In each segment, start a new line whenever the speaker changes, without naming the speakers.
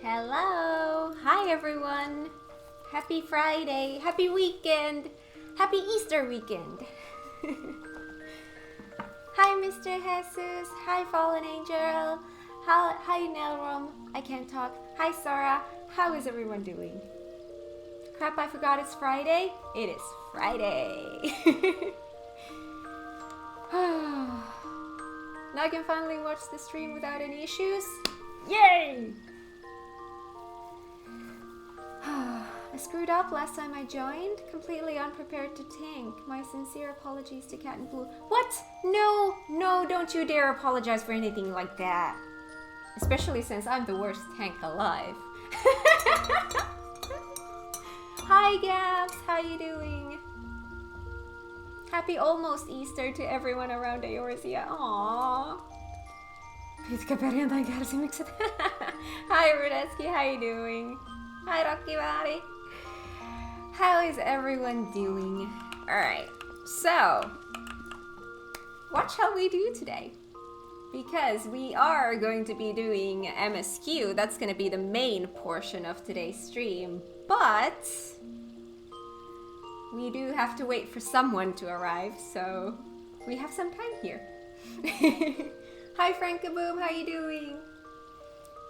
Hello! Hi everyone! Happy Friday! Happy weekend! Happy Easter weekend! Hi Mr. Jesus! Hi Fallen Angel! Hi Nelrom! I can't talk. Hi Sora! How is everyone doing? Crap, I forgot it's Friday? It is Friday! Now I can finally watch the stream without any issues. Yay! I screwed up last time I joined. Completely unprepared to tank. My sincere apologies to Cat and Blue. What? No, don't you dare apologize for anything like that. Especially since I'm the worst tank alive. Hi Gabs, how you doing? Happy almost Easter to everyone around Eorzea. Aww. Hi Rudetsky, how you doing? Hi Rocky Body. How is everyone doing? Alright, so what shall we do today? Because we are going to be doing MSQ. That's going to be the main portion of today's stream. But we do have to wait for someone to arrive, so we have some time here. Hi Frankaboom, how you doing?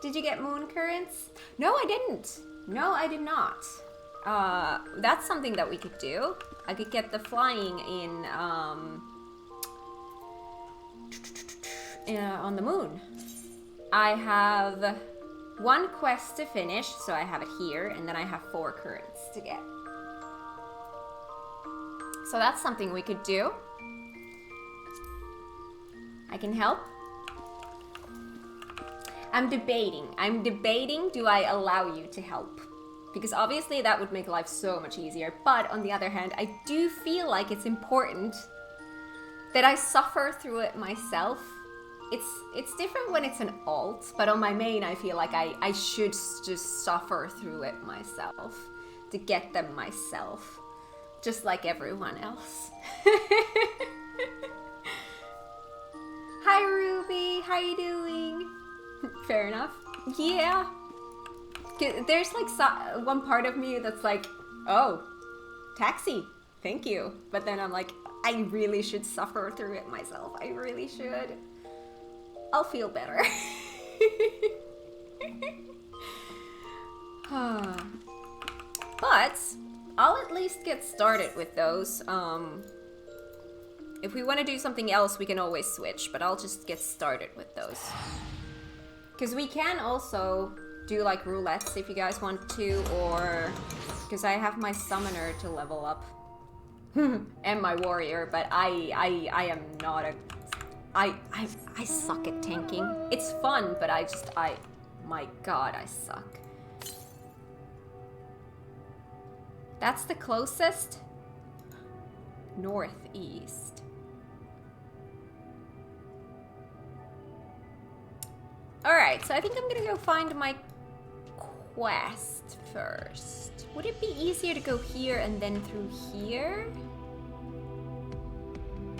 Did you get moon currents? No, I didn't. No, I did not. That's something that we could do. I could get the flying in on the moon. I have one quest to finish, so I have it here, and then I have 4 currents to get. So that's something we could do. I can help. I'm debating, do I allow you to help? Because obviously that would make life so much easier, but on the other hand, I do feel like it's important that I suffer through it myself. It's different when it's an alt, but on my main I feel like I should just suffer through it myself to get them myself, just like everyone else. Hi Ruby, how you doing? Fair enough. Yeah. There's like one part of me that's like, oh, taxi, thank you. But then I'm like, I really should suffer through it myself. I really should. I'll feel better. But I'll at least get started with those. If we want to do something else, we can always switch, but I'll just get started with those. Because we can also do like roulettes if you guys want to, or because I have my summoner to level up and my warrior, but I am not a I suck at tanking. It's fun, but my god, I suck. That's the closest. Northeast. Alright, so I think I'm gonna go find my quest first. Would it be easier to go here and then through here?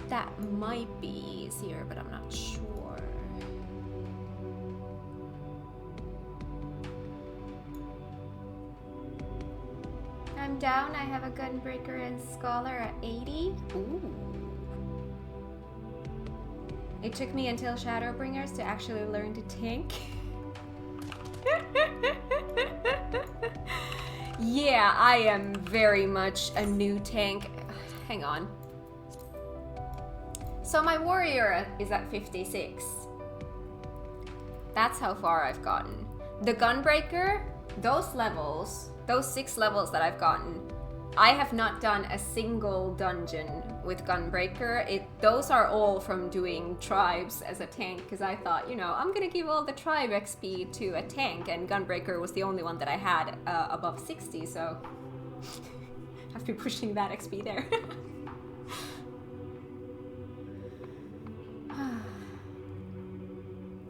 That might be easier, but I'm not sure. I'm down. I have a Gunbreaker and Scholar at 80. Ooh. It took me until Shadowbringers to actually learn to tank. Yeah, I am very much a new tank. Hang on. So my warrior is at 56. That's how far I've gotten. The Gunbreaker, those levels, those 6 levels that I've gotten, I have not done a single dungeon with Gunbreaker. Those are all from doing tribes as a tank, because I thought, you know, I'm gonna give all the tribe XP to a tank, and Gunbreaker was the only one that I had above 60, so I've been pushing that XP there.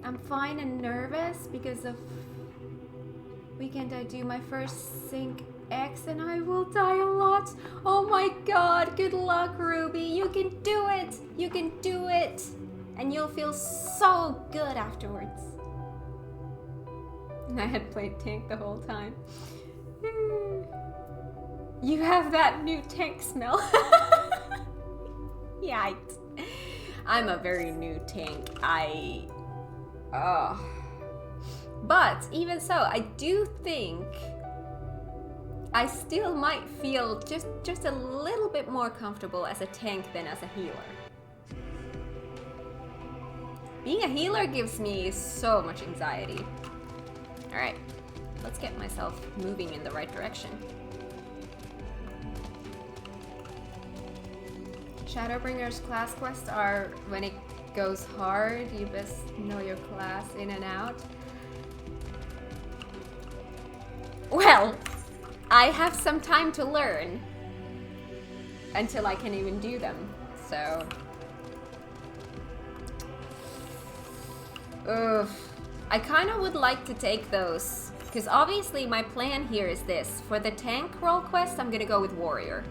I'm fine and nervous because of weekend I do my first sync X and I will die a lot. Oh my god, good luck Ruby, you can do it! You can do it! And you'll feel so good afterwards. And I had played tank the whole time. You have that new tank smell. Yikes. I'm a very new tank. But even so, I do think I still might feel just a little bit more comfortable as a tank than as a healer. Being a healer gives me so much anxiety. Alright, let's get myself moving in the right direction. Shadowbringer's class quests are when it goes hard, you best know your class in and out. Well, I have some time to learn until I can even do them, so... I kind of would like to take those, because obviously my plan here is this. For the tank role quest, I'm gonna go with warrior.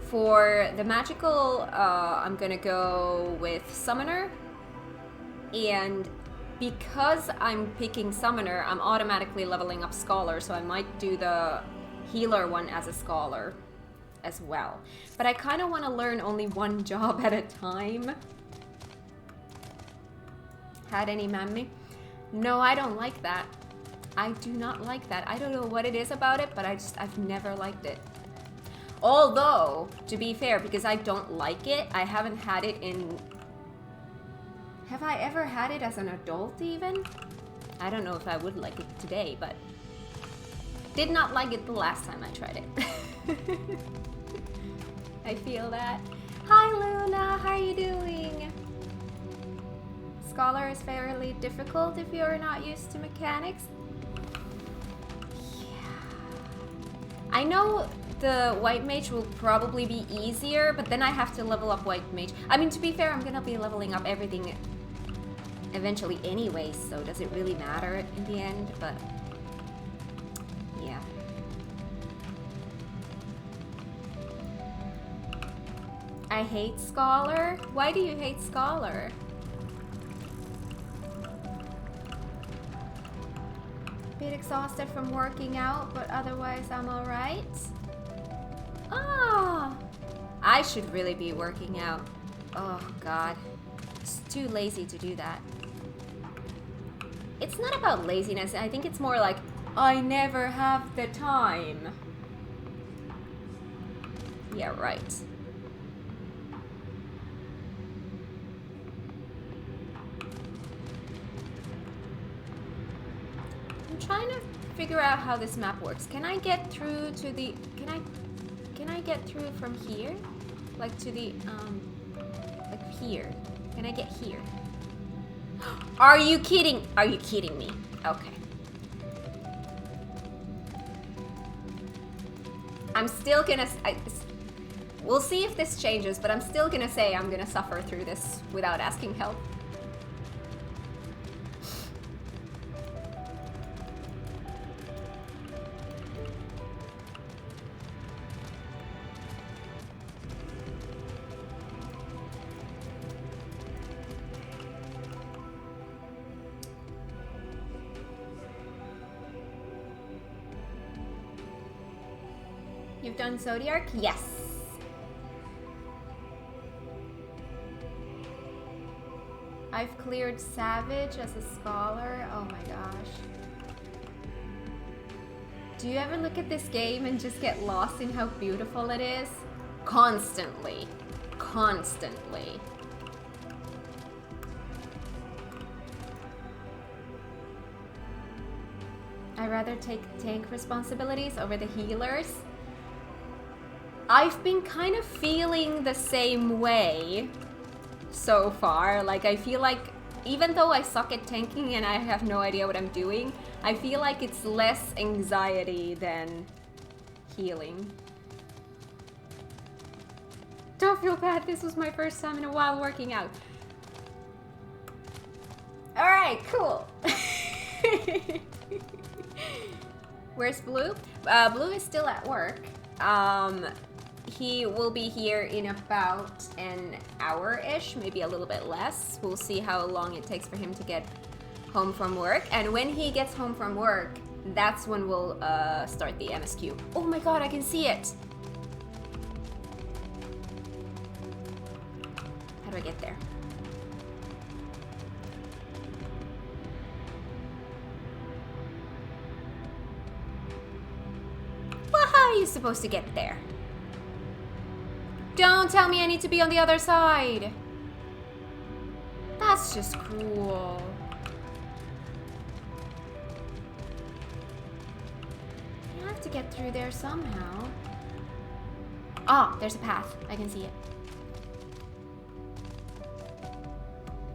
For the magical, I'm gonna go with summoner. And because I'm picking summoner, I'm automatically leveling up scholar, so I might do the healer one as a scholar as well. But I kind of want to learn only one job at a time. Had any mammy? No, I don't like that. I do not like that. I don't know what it is about it, but I've never liked it. Although, to be fair, because I don't like it, I haven't had it in... Have I ever had it as an adult even? I don't know if I would like it today, but... Did not like it the last time I tried it. I feel that. Hi Luna, how are you doing? Scholar is fairly difficult if you're not used to mechanics. Yeah. I know the white mage will probably be easier, but then I have to level up white mage. I mean, to be fair, I'm gonna be leveling up everything eventually anyway, so does it really matter in the end? But yeah. I hate Scholar. Why do you hate Scholar? Bit exhausted from working out, but otherwise I'm alright. Oh, I should really be working out. Oh god, it's too lazy to do that. It's not about laziness, I think it's more like, I never have the time. Yeah, right. I'm trying to figure out how this map works. Can I get through to the... Can I get through from here? Like to the, like here. Can I get here? Are you kidding? Are you kidding me? Okay. I'm still gonna... we'll see if this changes, but I'm still gonna say I'm gonna suffer through this without asking help. You've done Zodiac? Yes. I've cleared Savage as a scholar. Oh my gosh. Do you ever look at this game and just get lost in how beautiful it is? Constantly. Constantly. I'd rather take tank responsibilities over the healers. I've been kind of feeling the same way so far. Like, I feel like even though I suck at tanking and I have no idea what I'm doing, I feel like it's less anxiety than healing. Don't feel bad, this was my first time in a while working out. Alright, cool. Where's Blue? Blue is still at work. He will be here in about an hour-ish, maybe a little bit less. We'll see how long it takes for him to get home from work, and when he gets home from work, that's when we'll start the MSQ. Oh my god, I can see it! How do I get there? Well, how are you supposed to get there? Don't tell me I need to be on the other side! That's just cruel. You have to get through there somehow. Ah, there's a path. I can see it.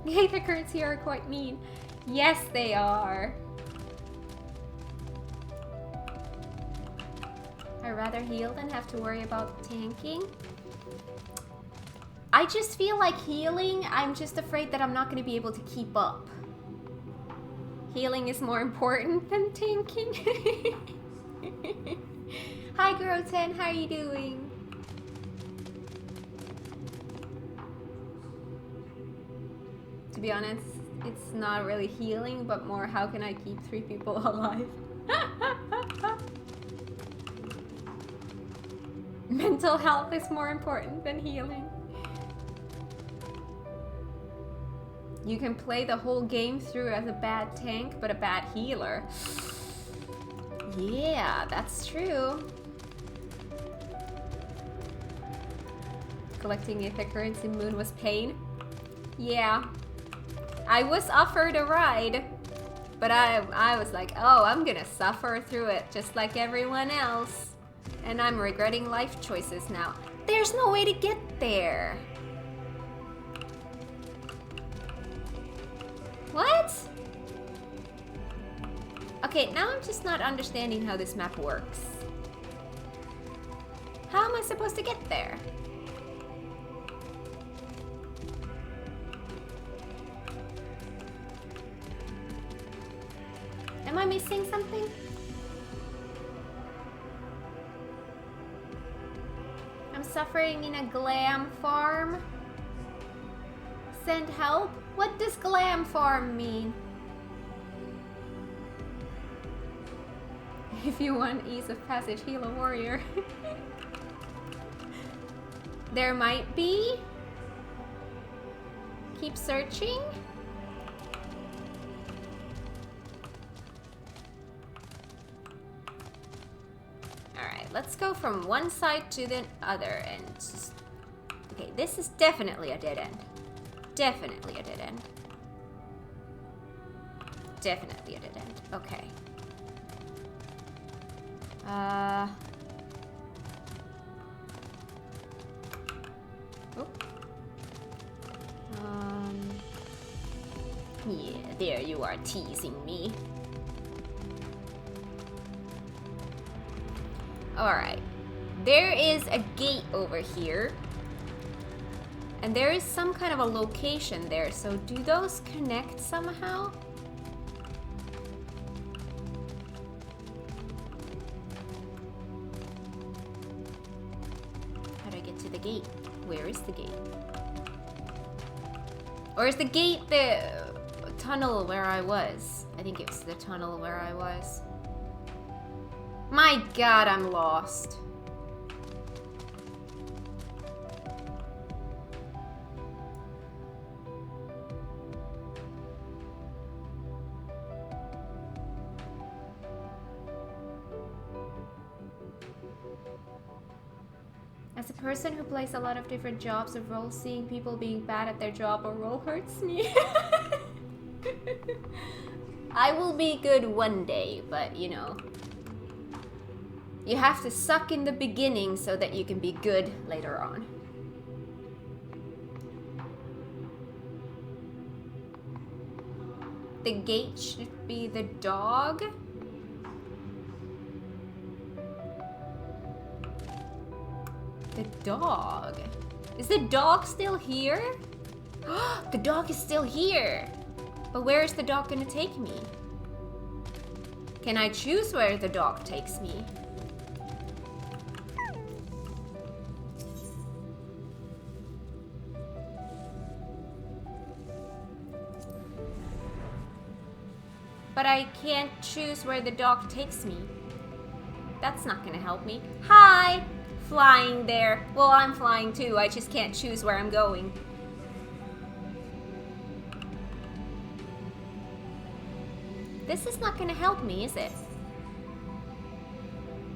The aether currents here are quite mean. Yes, they are. I'd rather heal than have to worry about tanking. I just feel like healing, I'm just afraid that I'm not going to be able to keep up. Healing is more important than tanking. Hi, Girl10, how are you doing? To be honest, it's not really healing, but more how can I keep 3 people alive? Mental health is more important than healing. You can play the whole game through as a bad tank, but a bad healer. Yeah, that's true. Collecting aether currents in Moon was pain. Yeah. I was offered a ride, but I was like, oh, I'm gonna suffer through it just like everyone else. And I'm regretting life choices now. There's no way to get there. What? Okay, now I'm just not understanding how this map works. How am I supposed to get there? Am I missing something? I'm suffering in a glam farm. Send help? What does glam farm mean? If you want ease of passage, heal a warrior. There might be. Keep searching. Alright, let's go from one side to the other and just... Okay, this is definitely a dead end. Definitely a dead end. Definitely a dead end. Okay. Yeah, there you are teasing me. Alright. There is a gate over here. And there is some kind of a location there, so do those connect somehow? How do I get to the gate? Where is the gate? Or is the gate the tunnel where I was? I think it's the tunnel where I was. My god, I'm lost. As a person who plays a lot of different jobs or roles, seeing people being bad at their job or role hurts me. I will be good one day, but you know, you have to suck in the beginning so that you can be good later on. The gate should be the dog. The dog. Is the dog still here? The dog is still here. But where is the dog gonna take me? Can I choose where the dog takes me? But I can't choose where the dog takes me. That's not gonna help me. Hi! Flying there. Well, I'm flying too. I just can't choose where I'm going. This is not gonna help me, is it?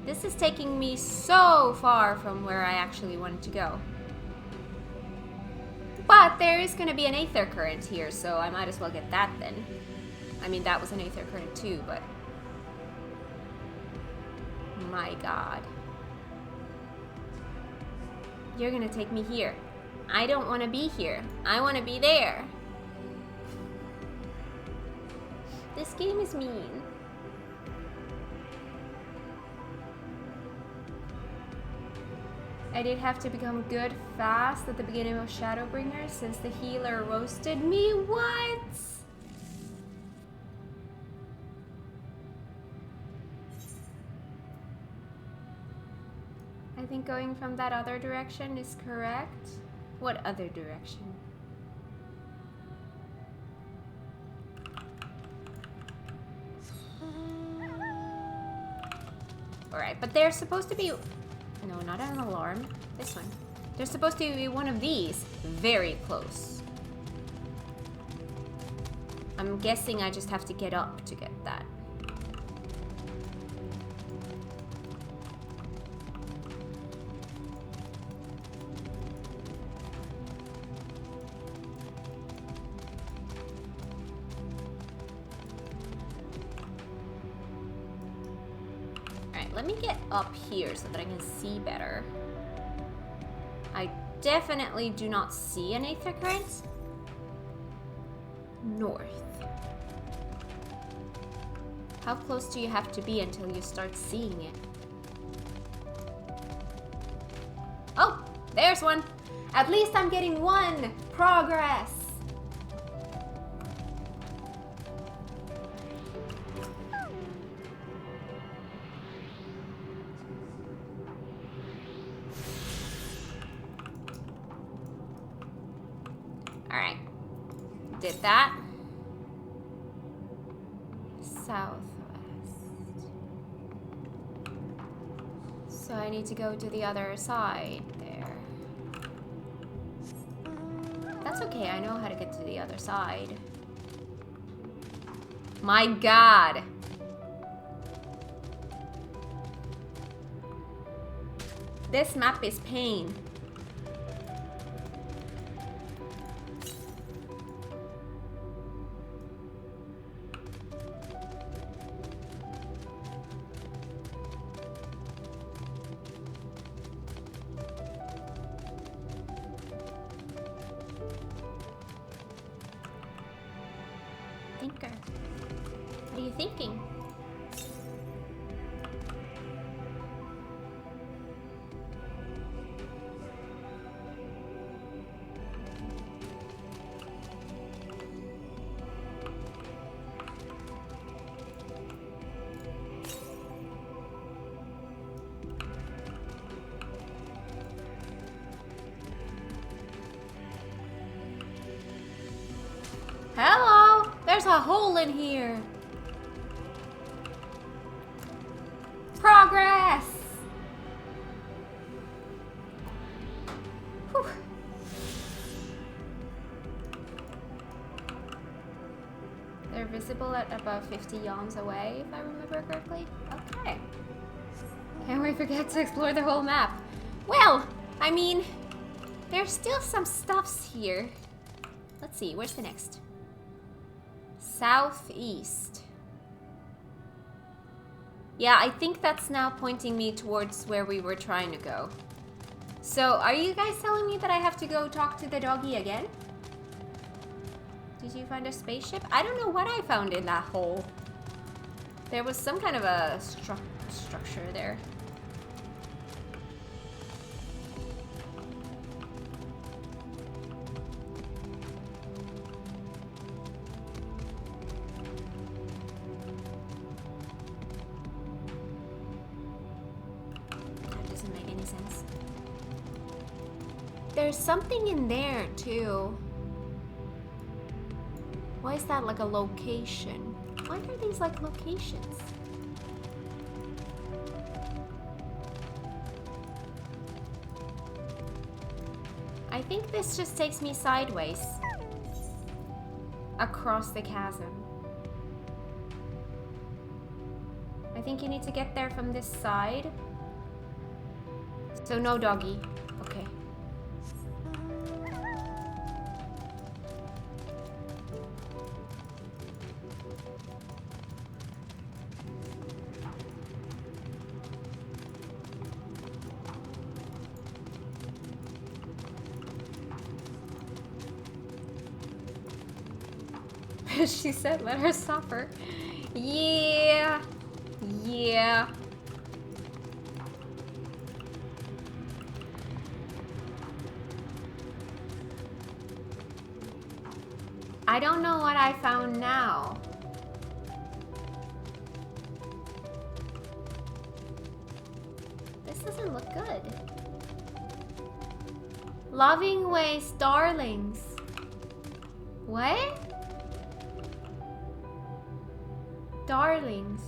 This is taking me so far from where I actually wanted to go. But there is gonna be an aether current here, so I might as well get that then. I mean, that was an aether current too, but... My god. You're gonna take me here. I don't want to be here. I want to be there. This game is mean. I did have to become good fast at the beginning of Shadowbringer since the healer roasted me. What? I think going from that other direction is correct. What other direction? Alright, but they're supposed to be... No, not an alarm. This one. They're supposed to be one of these. Very close. I'm guessing I just have to get up to get that. Let me get up here so that I can see better. I definitely do not see an aether current. North. How close do you have to be until you start seeing it? Oh, there's one. At least I'm getting one progress. Alright. Did that. Southwest. So I need to go to the other side there. That's okay, I know how to get to the other side. My god! This map is pain. Thinker. What are you thinking? Hello! There's a hole in here. Progress! Whew. They're visible at about 50 yawns away, if I remember correctly. Okay. Can't we forget to explore the whole map? Well, I mean, there's still some stuffs here. Let's see, where's the next? Southeast. Yeah, I think that's now pointing me towards where we were trying to go. So, are you guys telling me that I have to go talk to the doggy again? Did you find a spaceship? I don't know what I found in that hole. There was some kind of a structure there. There's something in there too. Why is that like a location? Why are these like locations? I think this just takes me sideways. Across the chasm. I think you need to get there from this side. So no doggy. Okay. She said, let her suffer. Yeah. Yeah. I don't know what I found now. This doesn't look good. Loving ways, darlings. What? Darlings.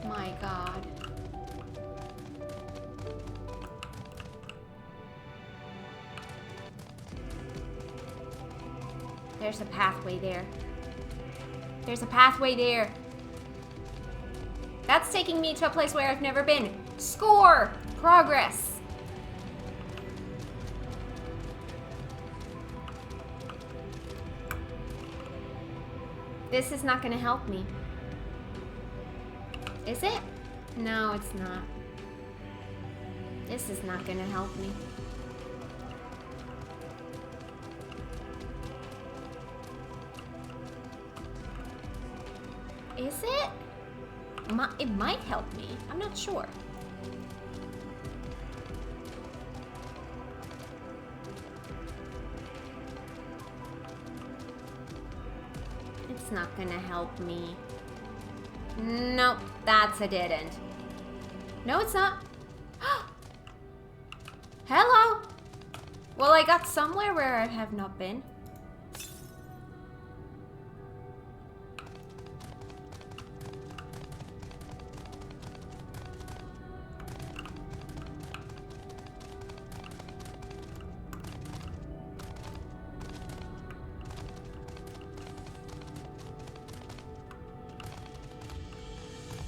My God. There's a pathway there. There's a pathway there. That's taking me to a place where I've never been. Score! Progress! This is not gonna help me. Is it? No, it's not. This is not gonna help me. Is it? It might help me. I'm not sure. It's not gonna help me. Nope, that's a dead end. No, it's not. Hello! Well, I got somewhere where I have not been.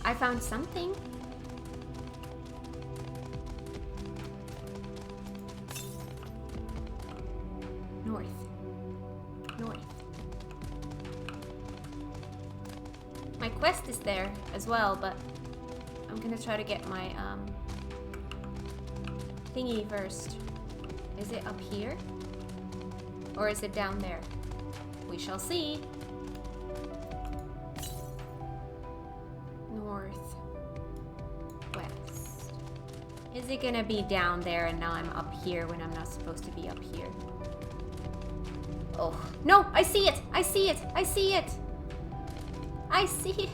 I found something. North. North. My quest is there as well, but I'm gonna try to get my thingy first. Is it up here? Or is it down there? We shall see. Is it gonna be down there and now I'm up here when I'm not supposed to be up here? Oh, no, I see it! I see it! I see it! I see it!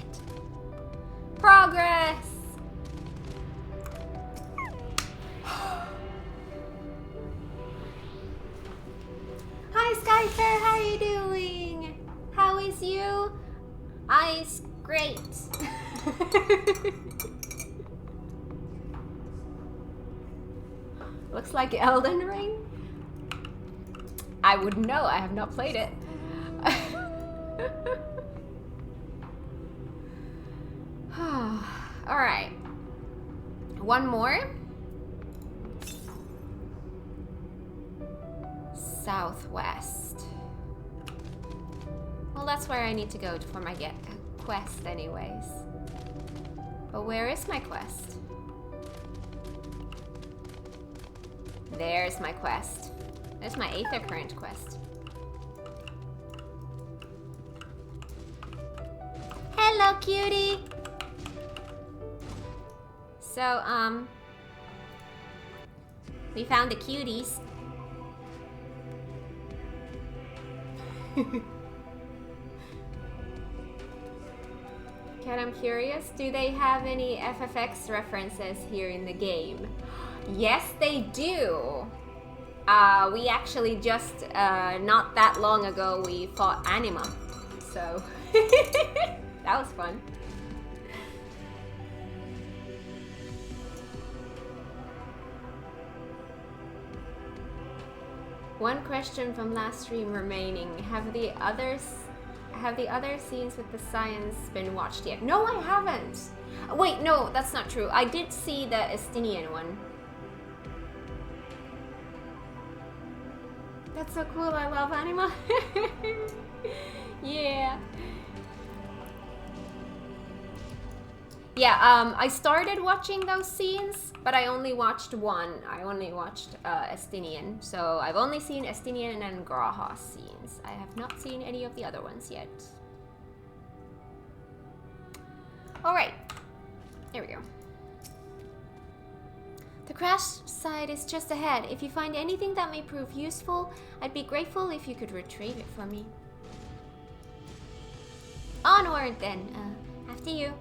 Progress! Hi, Skyfair, how are you doing? How is you? I's great. Looks like Elden Ring. I wouldn't know, I have not played it. Alright. One more. Southwest. Well, that's where I need to go for my quest anyways. But where is my quest? There's my quest. There's my Aether Current quest. Hello, cutie! So, we found the cuties. Cat, I'm curious, do they have any FFX references here in the game? Yes, they do. We actually just, not that long ago, we fought Anima. so that was fun. One question from last stream remaining. Have the other scenes with the science been watched yet? No, I haven't. Wait, no, that's not true. I did see the Estinian one. That's so cool. I love anima. Yeah. Yeah, I started watching those scenes, but I only watched one. I only watched Estinian. So I've only seen Estinian and Graha scenes. I have not seen any of the other ones yet. Alright. Here we go. The crash site is just ahead. If you find anything that may prove useful, I'd be grateful if you could retrieve it for me. Onward then. After you.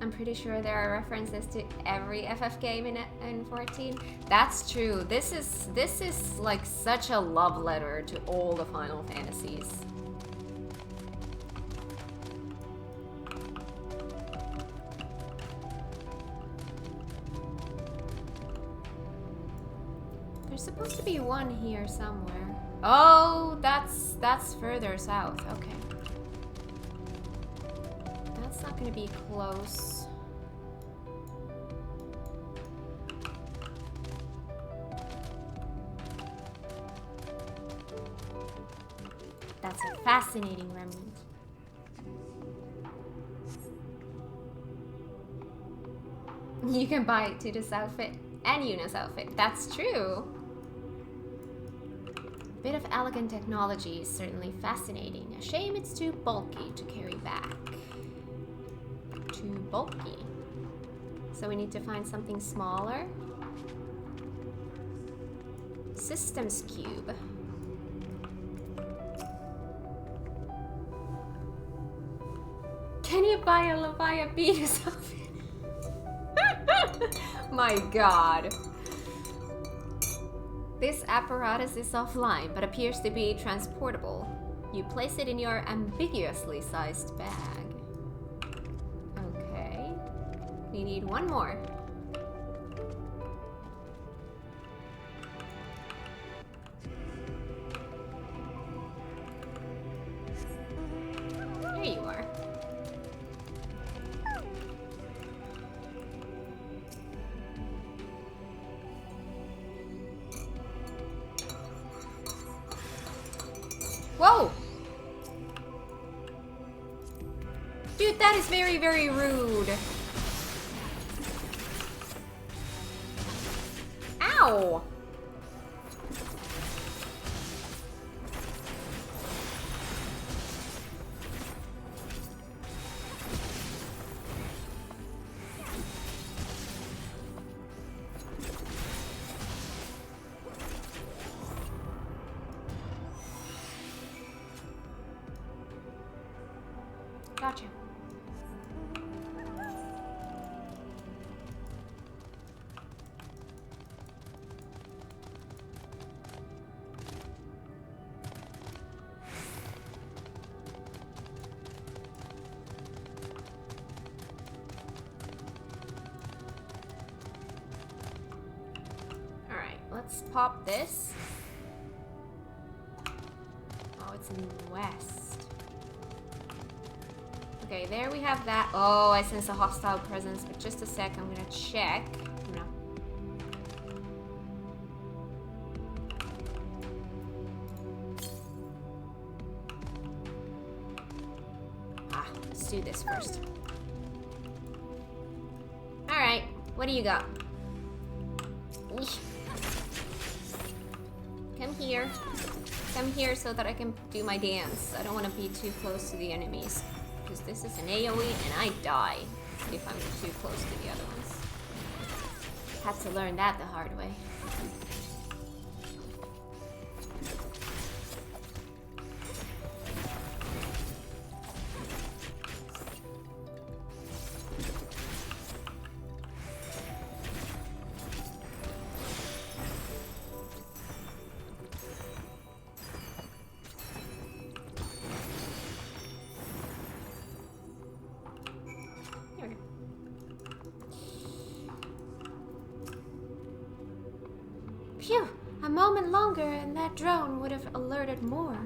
I'm pretty sure there are references to every FF game in 14. That's true. This is like such a love letter to all the Final Fantasies. There's supposed to be one here somewhere. Oh, that's further south. Okay. That's not gonna be close. That's a fascinating remnant. You can buy Tudor's outfit and Yuna's outfit. That's true. A bit of elegant technology is certainly fascinating. A shame it's too bulky to carry back. Too bulky. So we need to find something smaller. Systems cube. Can you buy a Leviathan Beatus outfit? My god. This apparatus is offline, but appears to be transportable. You place it in your ambiguously sized bag. Okay. We need one more. There you are. Whoa! Dude, that is very, very rude. Ow! Gotcha. All right, let's pop this. Oh, it's in the west. Okay, there we have that. Oh, I sense a hostile presence, but just a sec, I'm gonna check. No. Ah, let's do this first. Alright, what do you got? Eesh. Come here. Come here so that I can do my dance. I don't want to be too close to the enemies. Because this is an AoE and I die if I'm too close to the other ones. Had to learn that the hard way.
Phew! A moment longer and that drone would have alerted more.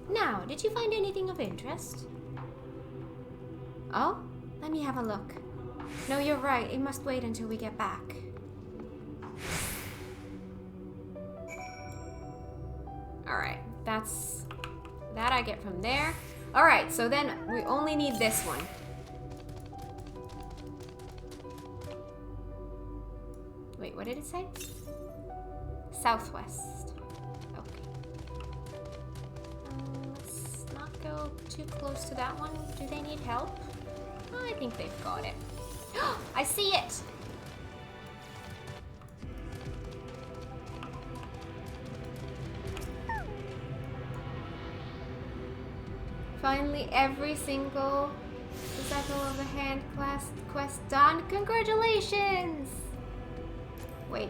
Now, did you find anything of interest? Oh? Let me have a look. No, you're right. It must wait until we get back.
Alright, that I get from there. Alright, so then we only need this one. Wait, what did it say? Southwest. Okay. Let's not go too close to that one. Do they need help? I think they've got it. I see it! Finally, every single Disciple of the Hand quest done. Congratulations! Wait.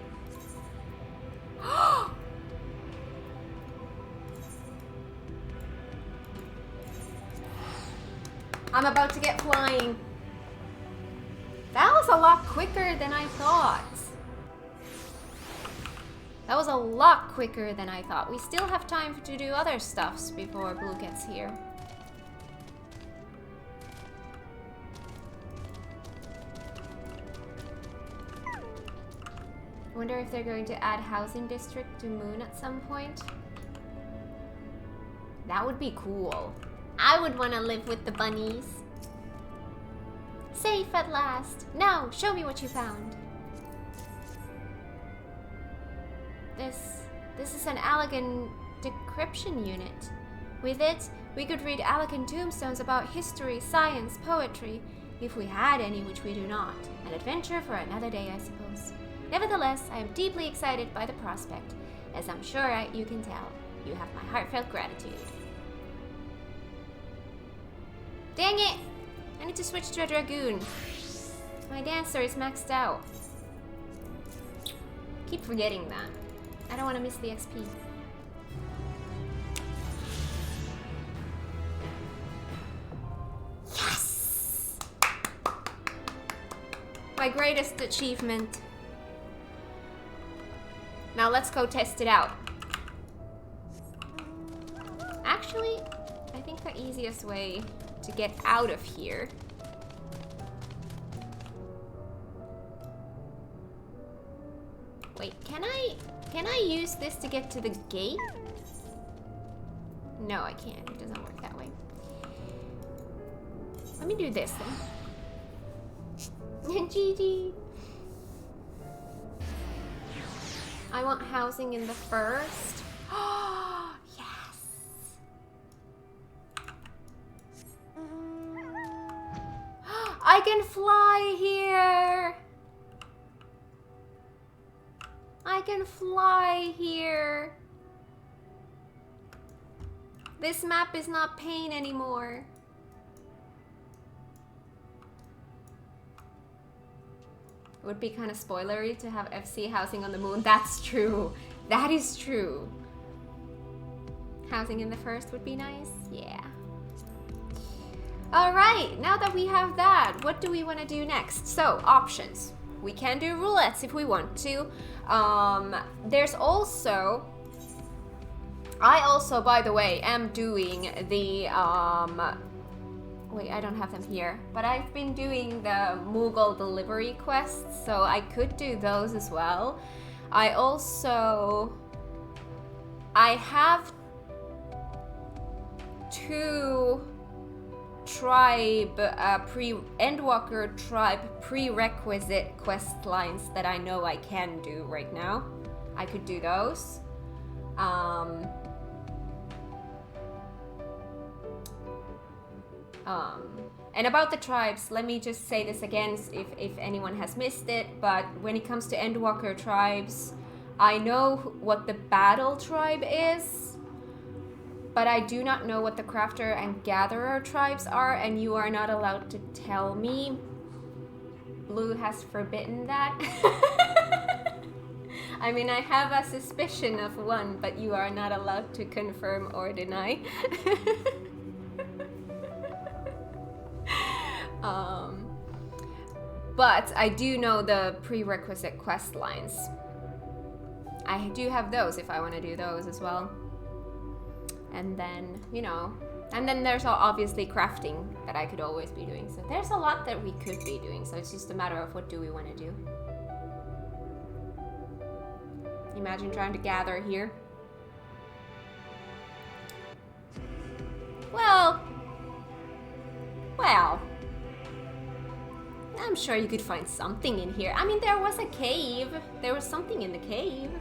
I'm about to get flying. That was a lot quicker than I thought. That was a lot quicker than I thought. We still have time to do other stuffs before Blue gets here. Wonder if they're going to add housing district to Moon at some point. That would be cool. I would want to live with the bunnies. Safe at last. Now, show me what you found. This is an Allegan decryption unit. With it, we could read Allegan tombstones about history, science, poetry, if we had any, which we do not. An adventure for another day, I suppose. Nevertheless, I am deeply excited by the prospect. As I'm sure you can tell, you have my heartfelt gratitude. Dang it! I need to switch to a Dragoon. My Dancer is maxed out. Keep forgetting that. I don't want to miss the XP. Yes! My greatest achievement. Now let's go test it out. Actually, I think the easiest way to get out of here Wait, can I use this to get to the gate? No, I can't. It doesn't work that way. Let me do this then. GG. I want housing in the first. Oh, yes. I can fly here. I can fly here. This map is not pain anymore. It would be kind of spoilery to have FC housing on the moon. That's true. That is true. Housing in the first would be nice. Yeah. All right, now that we have that, what do we want to do next? So, options. We can do roulettes if we want to. There's also... I also, by the way, am doing the... Wait, I don't have them here. But I've been doing the Moogle delivery quests, so I could do those as well. I have 2 tribe, Endwalker tribe prerequisite quest lines that I know I can do right now. I could do those. And about the tribes, let me just say this again if anyone has missed it, but when it comes to Endwalker tribes, I know what the battle tribe is, but I do not know what the crafter and gatherer tribes are, and you are not allowed to tell me. Blue has forbidden that. I mean, I have a suspicion of one, but you are not allowed to confirm or deny. But I do know the prerequisite quest lines. I do have those if I want to do those as well. And then, you know, and then there's obviously crafting that I could always be doing. So there's a lot that we could be doing. So it's just a matter of what do we want to do. Imagine trying to gather here. Well, I'm sure you could find something in here. I mean, there was a cave. There was something in the cave.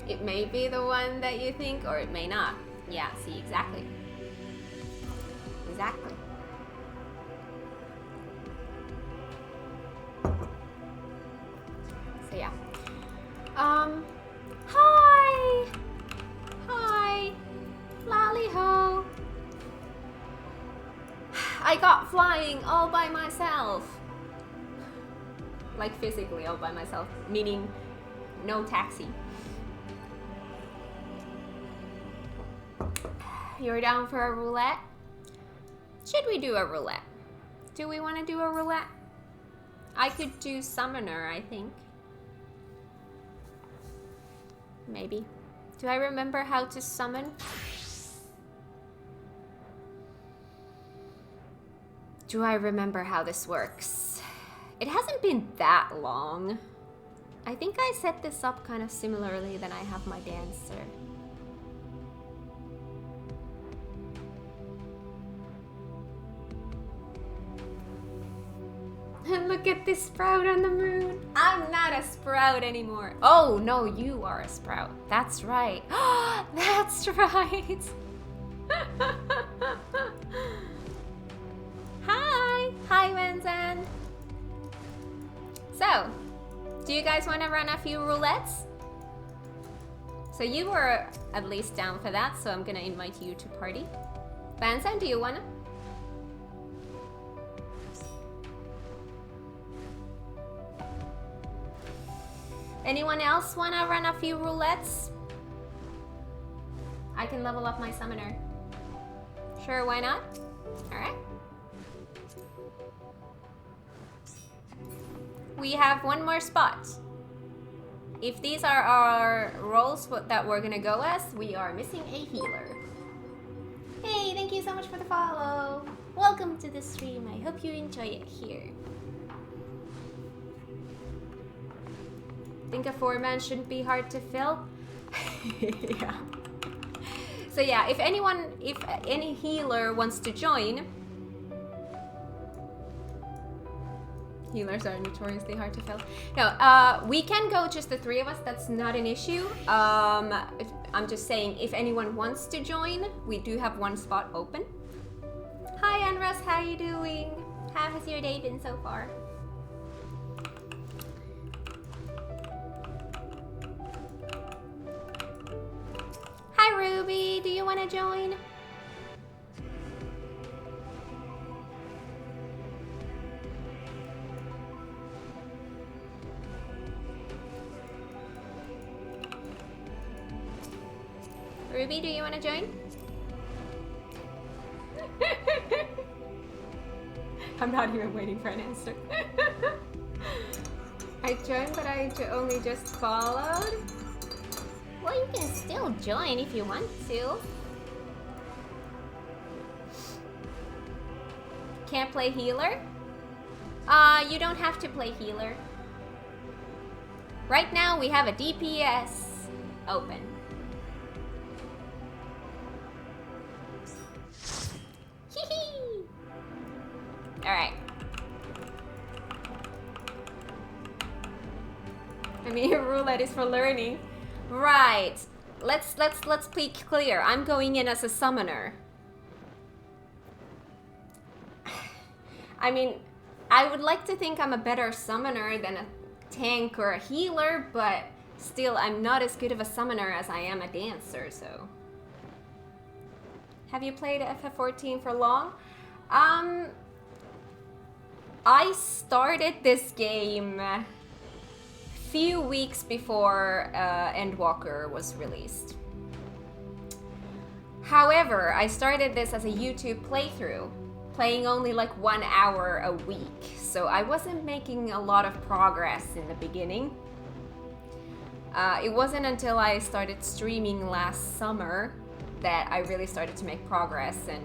It may be the one that you think, or it may not. Yeah, see, exactly. Exactly. So yeah. Hi! Hi! Lally-ho! I got flying all by myself. Like physically all by myself, meaning no taxi. You're down for a roulette? Should we do a roulette? Do we want to do a roulette? I could do summoner, I think. Maybe. Do I remember how to summon? Do I remember how this works? It hasn't been that long. I think I set this up kind of similarly than I have my dancer. Look at this sprout on the moon. I'm not a sprout anymore. Oh, no, you are a sprout. That's right. That's right. Hi. Hi, Wenzan. So, do you guys want to run a few roulettes? So you were at least down for that, so I'm going to invite you to party. Wenzan, do you want to? Anyone else want to run a few roulettes? I can level up my summoner. Sure, why not? Alright. We have one more spot. If these are our roles that we're gonna go as, we are missing a healer. Hey, thank you so much for the follow. Welcome to the stream. I hope you enjoy it here. Think a 4-man shouldn't be hard to fill? Yeah. So yeah, if any healer wants to join, healers are notoriously hard to fill. No, we can go just the 3 of us. That's not an issue. I'm just saying, if anyone wants to join, we do have one spot open. Hi, Anras. How you doing? How has your day been so far? Hi, Ruby. Do you want to join? Ruby, do you want to join? I'm not even waiting for an answer. I joined, but I only just followed. Well, you can still join if you want to. Can't play healer? You don't have to play healer. Right now we have a DPS open. Hee-hee! Alright. I mean, roulette is for learning. Right. Let's be clear. I'm going in as a summoner. I mean, I would like to think I'm a better summoner than a tank or a healer, but still, I'm not as good of a summoner as I am a dancer, so. Have you played FF14 for long? I started this game few weeks before Endwalker was released. However, I started this as a YouTube playthrough, playing only like 1 hour a week, so I wasn't making a lot of progress in the beginning. It wasn't until I started streaming last summer that I really started to make progress, and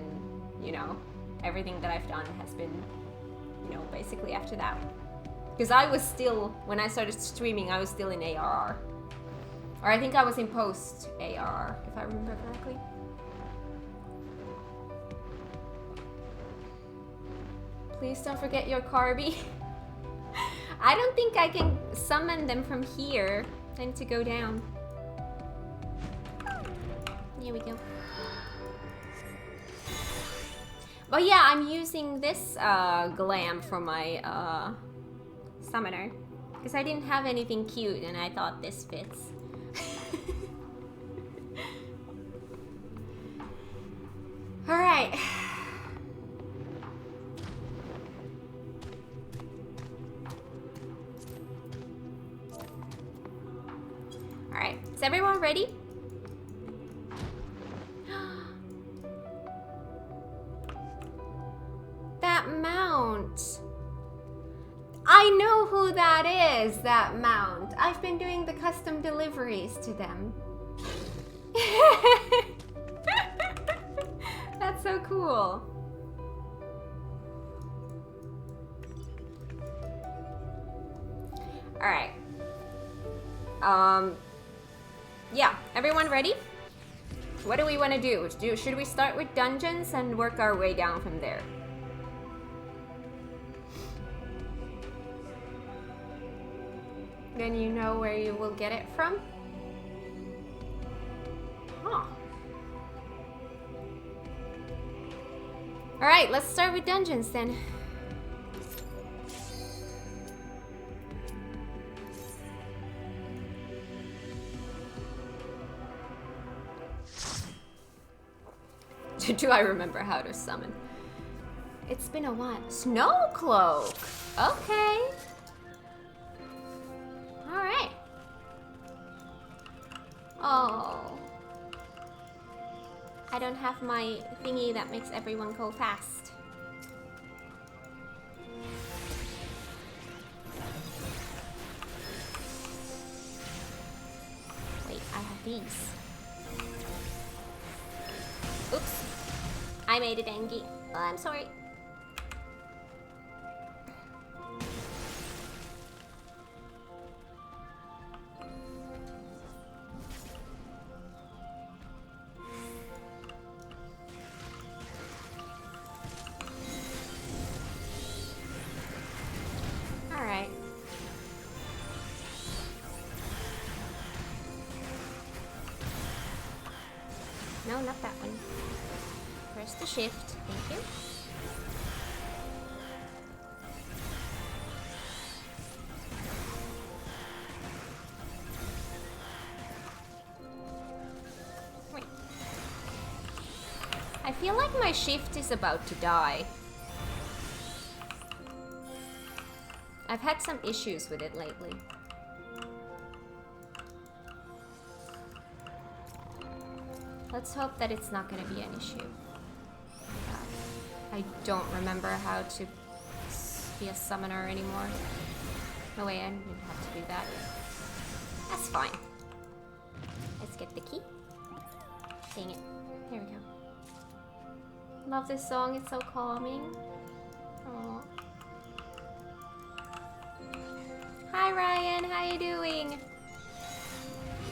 you know, everything that I've done has been, you know, basically after that. Because I was still, when I started streaming, I was still in ARR. Or I think I was in post ARR, if I remember correctly. Please don't forget your Carby. I don't think I can summon them from here. I need to go down. Here we go. But yeah, I'm using this glam for my summoner. Because I didn't have anything cute and I thought this fits. Alright. Alright, is everyone ready? That mount. I know who that is, that mount. I've been doing the custom deliveries to them. That's so cool. Alright. Yeah, everyone ready? What do we want to do? Should we start with dungeons and work our way down from there? Then you know where you will get it from? Huh. Alright, let's start with dungeons then. Do I remember how to summon? It's been a while. Snow Cloak! Okay. Alright. Oh. I don't have my thingy that makes everyone go fast. Wait, I have these. Oops. I made a dengue. Oh, I'm sorry. Alright. No, not that one. Press the shift. Thank you. Wait. I feel like my shift is about to die. I've had some issues with it lately. Let's hope that it's not going to be an issue. I don't remember how to be a summoner anymore. No way, I didn't have to do that. That's fine. Let's get the key. Dang it. Here we go. Love this song, it's so calming. Aww. Hi Ryan, how you doing?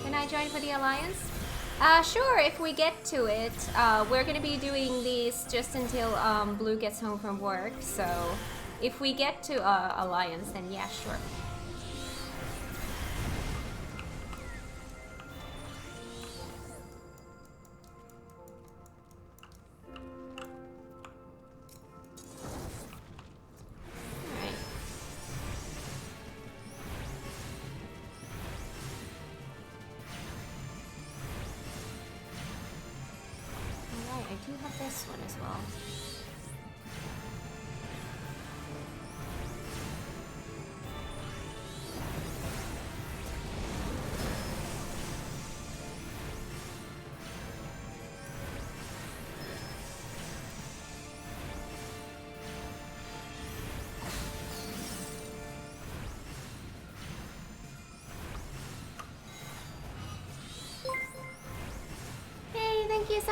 Can I join for the Alliance? Sure, if we get to it. We're gonna be doing these just until Blue gets home from work, so if we get to Alliance, then yeah, sure. I do have this one as well.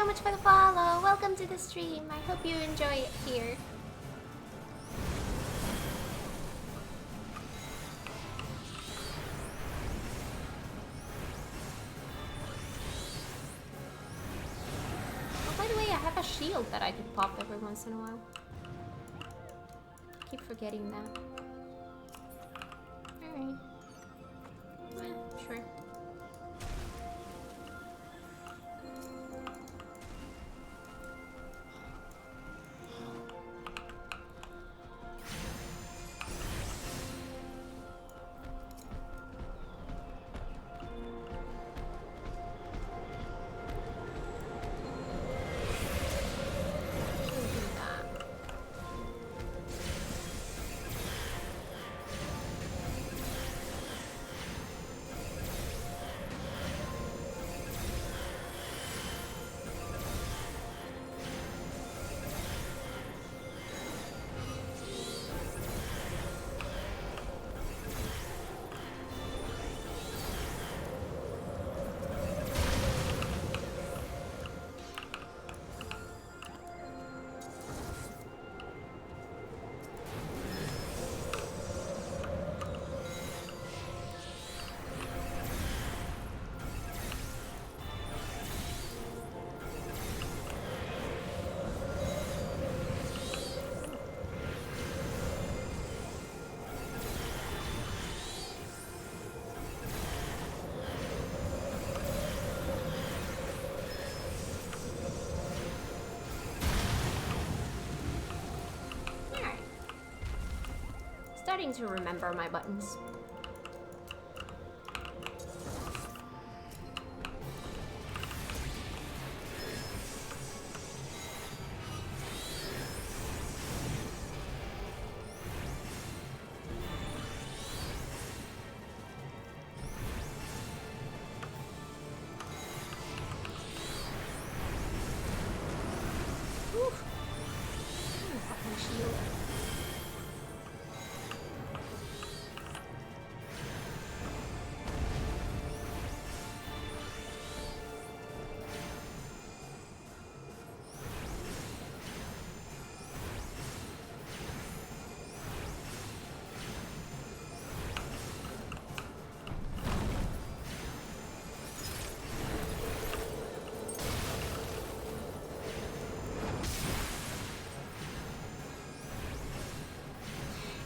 so much for the follow. Welcome to the stream. I hope you enjoy it here. Oh, by the way, I have a shield that I could pop every once in a while. Keep forgetting that. Alright. Sure. Starting to remember my buttons.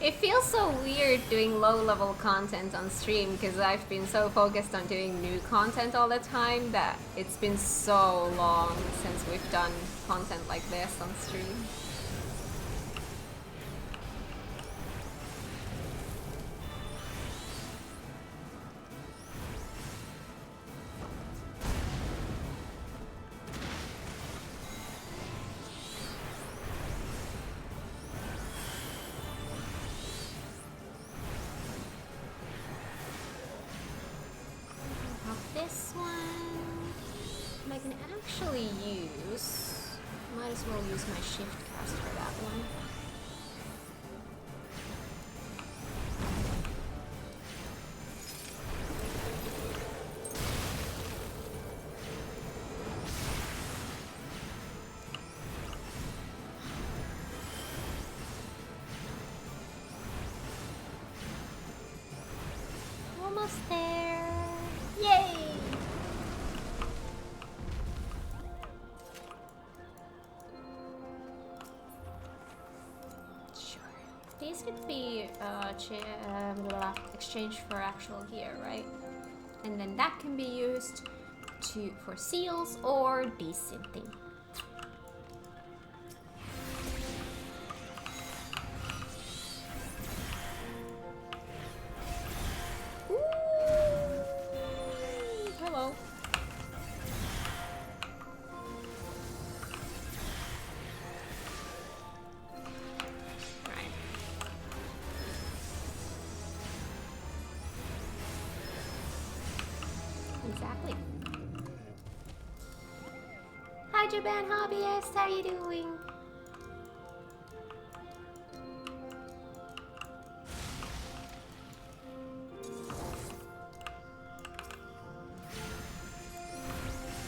It feels so weird doing low-level content on stream because I've been so focused on doing new content all the time that it's been so long since we've done content like this on stream. Might as well use my shift cast for that one. Almost there. Yay! These could be exchanged for actual gear, right? And then that can be used for seals or desynthing. Hello. Exactly. Hi Japan Hobbyist, how are you doing?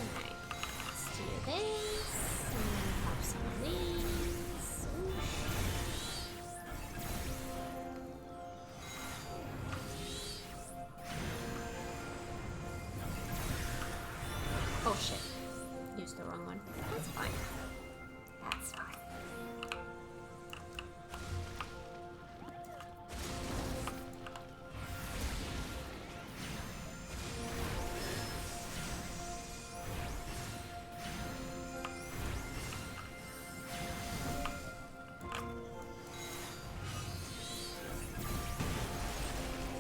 Alright, let's do this. Oh shit. Used the wrong one. That's fine. That's fine.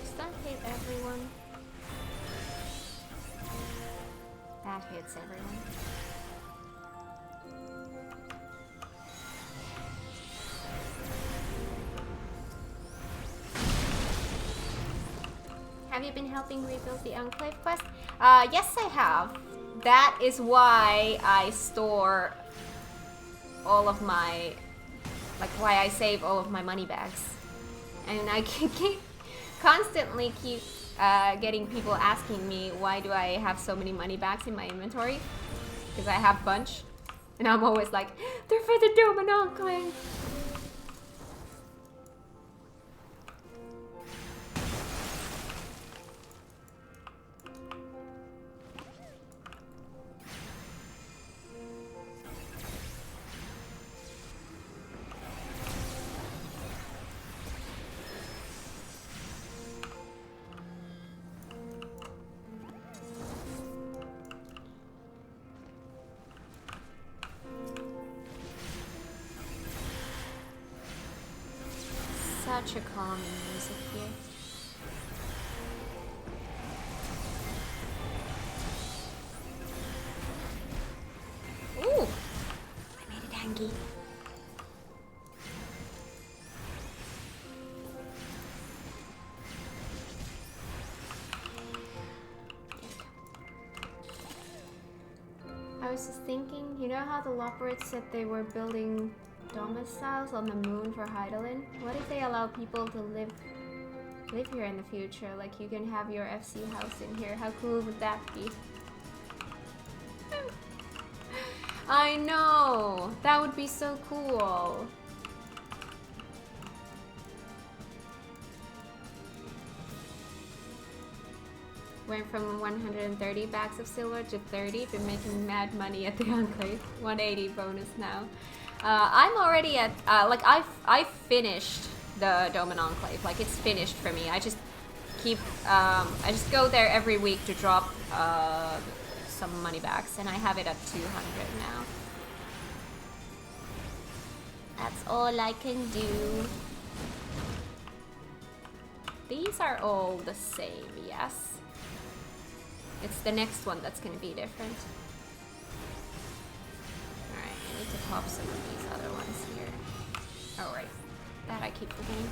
Does that hit everyone? That hits everyone. Have you been helping rebuild the Enclave quest? Yes, I have. That is why I store all of my, like, why I save all of my money bags. And I constantly keep getting people asking me why do I have so many money bags in my inventory? Because I have a bunch. And I'm always like, they're for the Dome and Enclave. Such a calming music here. Ooh! I made it hanky. I was just thinking, you know how the Loporrits said they were building domiciles on the moon for Hydaelyn? What if they allow people to live here in the future? Like you can have your FC house in here. How cool would that be? I know! That would be so cool. Went from 130 bags of silver to 30. Been making mad money at the Enclave. 180 bonus now. I'm already at, like, I've finished the Dome and Enclave. Like, it's finished for me. I just keep, I just go there every week to drop some money backs, and I have it at 200 now. That's all I can do. These are all the same, yes. It's the next one that's gonna be different. Alright, I need to pop some of these other ones here. Oh, right. That I keep forgetting.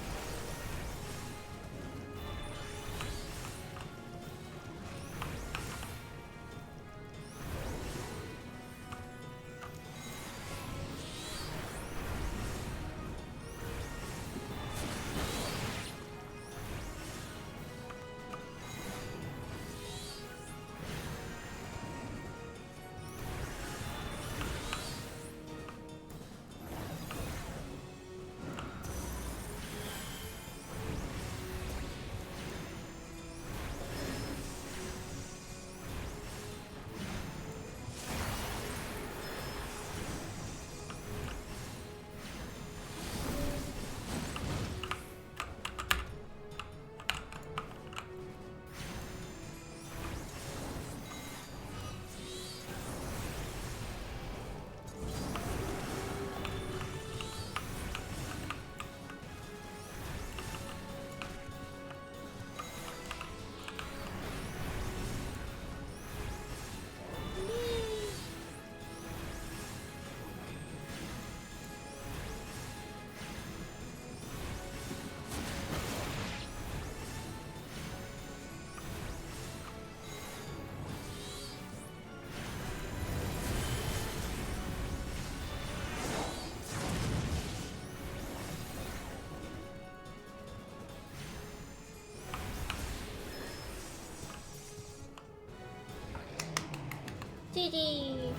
GG!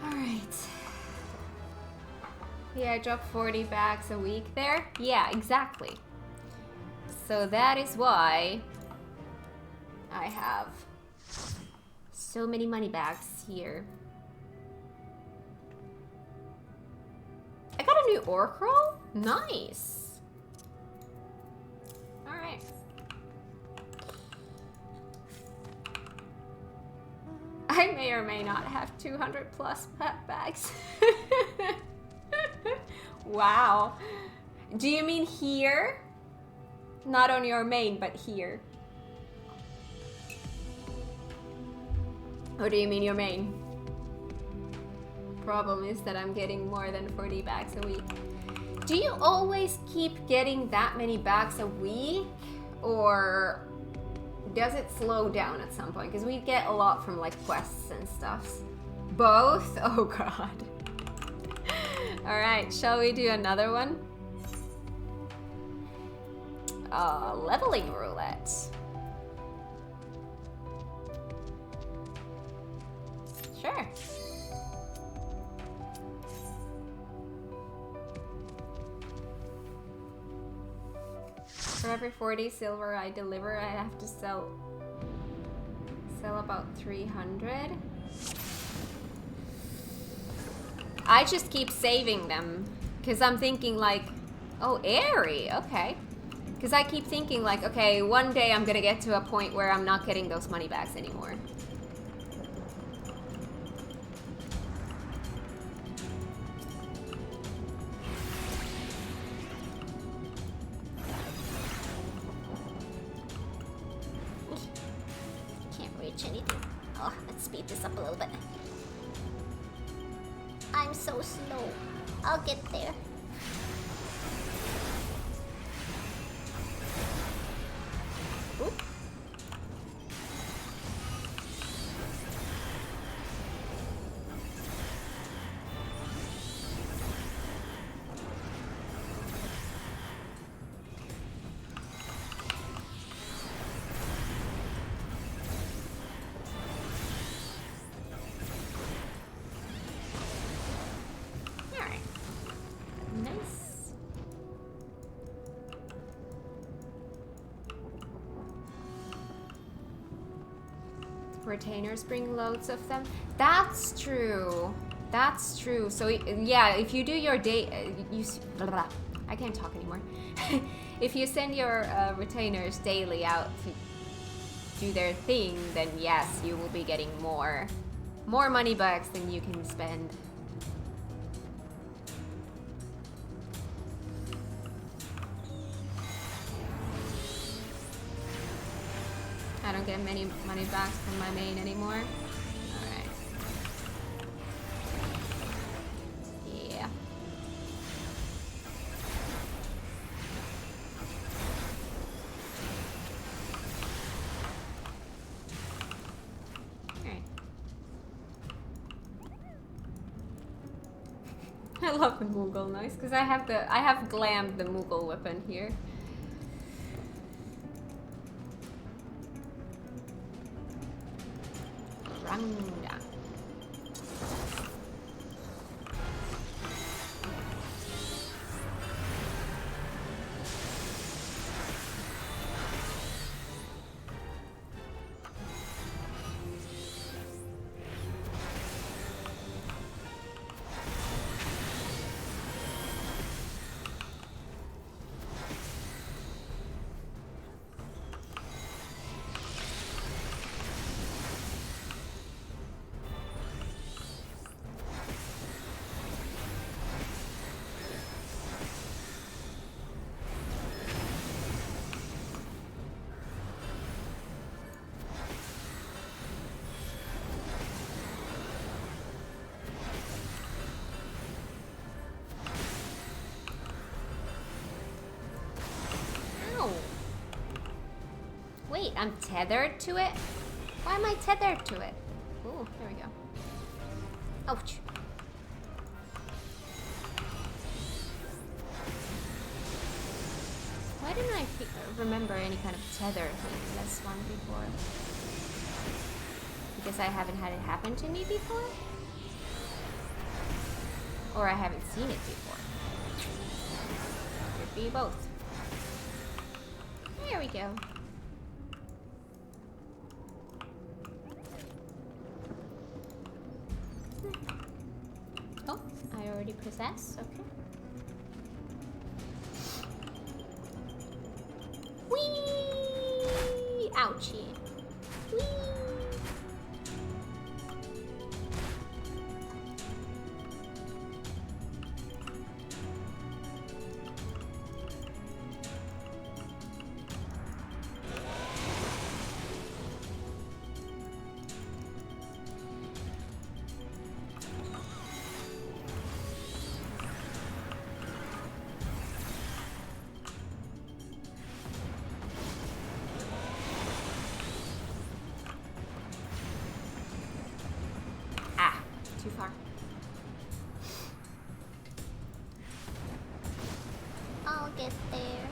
Alright. Yeah, I drop 40 bags a week there. Yeah, exactly. So that is why
I have so many money bags here. I got a new orc roll? Nice. Alright. I may or may not have 200 plus bags. Wow. Do you mean here? Not on your main, but here. Or do you mean your main? Problem is that I'm getting more than 40 bags a week. Do you always keep getting that many bags a week? Or does it slow down at some point? Because we get a lot from like quests and stuff. Both? Oh god. Alright, shall we do another one? Leveling roulette. Sure. For every 40 silver I deliver, I have to sell about 300. I just keep saving them because I'm thinking like, oh, airy, okay. Because I keep thinking like, okay, one day I'm gonna get to a point where I'm not getting those money bags anymore. Can't reach anything. Oh, let's speed this up a little bit. I'm so slow. I'll get there. Oop. Alright. Nice. Retainers bring loads of them. That's true. That's true. So yeah, if you do your day, blah, blah, blah. I can't talk anymore. If you send your retainers daily out to do their thing, then yes, you will be getting more money bags than you can spend. I don't get many money bags from my main anymore. Alright. Yeah. Alright. I love the Moogle noise because I have glammed the Moogle weapon here. Ranga. Wait, I'm tethered to it? Why am I tethered to it? Ooh, there we go. Ouch. Why didn't I remember any kind of tether thing in this one before? Because I haven't had it happen to me before? Or I haven't seen it before. Could be both. There we go.
possess. Okay. Whee! Ouchie. Whee! Too far. I'll get there.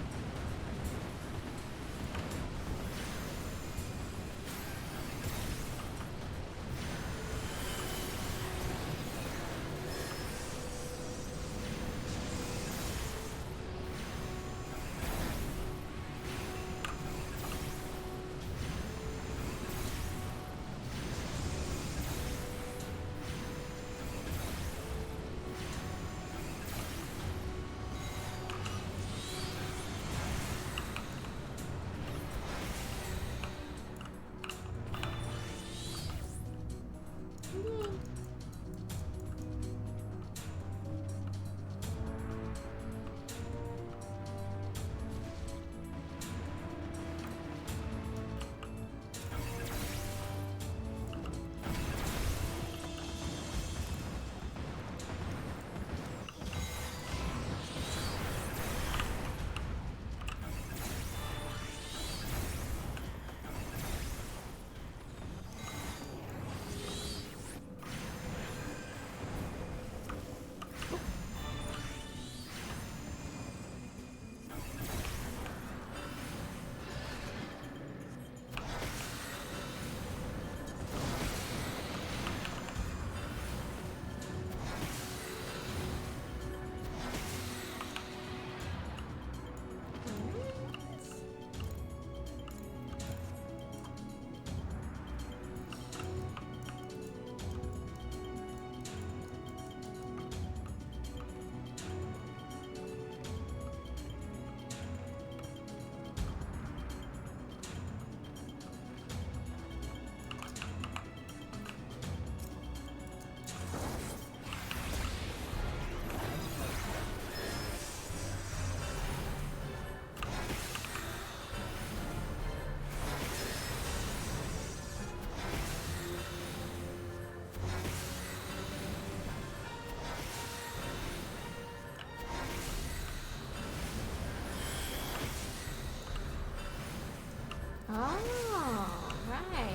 Oh, right.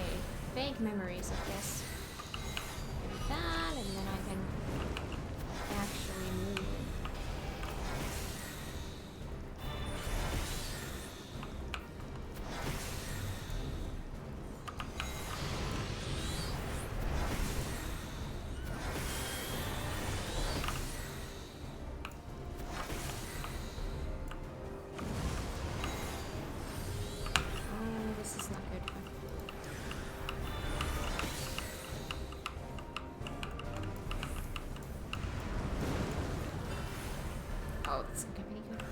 Vague memories of this. Do that, and then I can actually move. This is not good. Oh, this is gonna be good.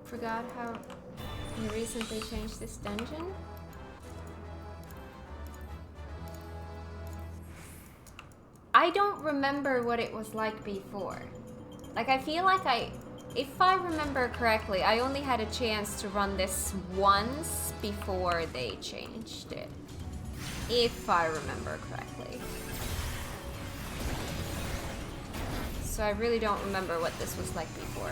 Forgot how they recently changed this dungeon. I don't remember what it was like before. Like, I feel like I If I remember correctly, I only had a chance to run this once before they changed it. If I remember correctly. So I really don't remember what this was like before.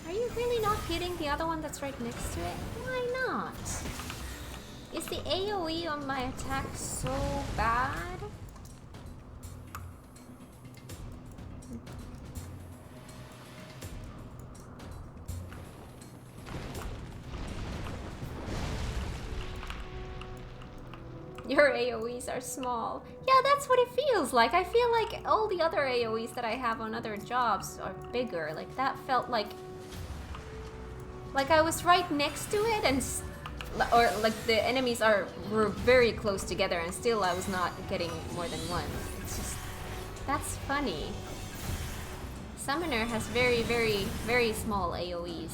Are you really not hitting the other one that's right next to it? Why not? Is the AoE on my attack so bad? Your AoEs are small. Yeah, that's what it feels like. I feel like all the other AoEs that I have on other jobs are bigger. Like that felt like I was right next to it, and or like the enemies were very close together, and still I was not getting more than one. It's just that's funny. Summoner has very, very, very small AoEs.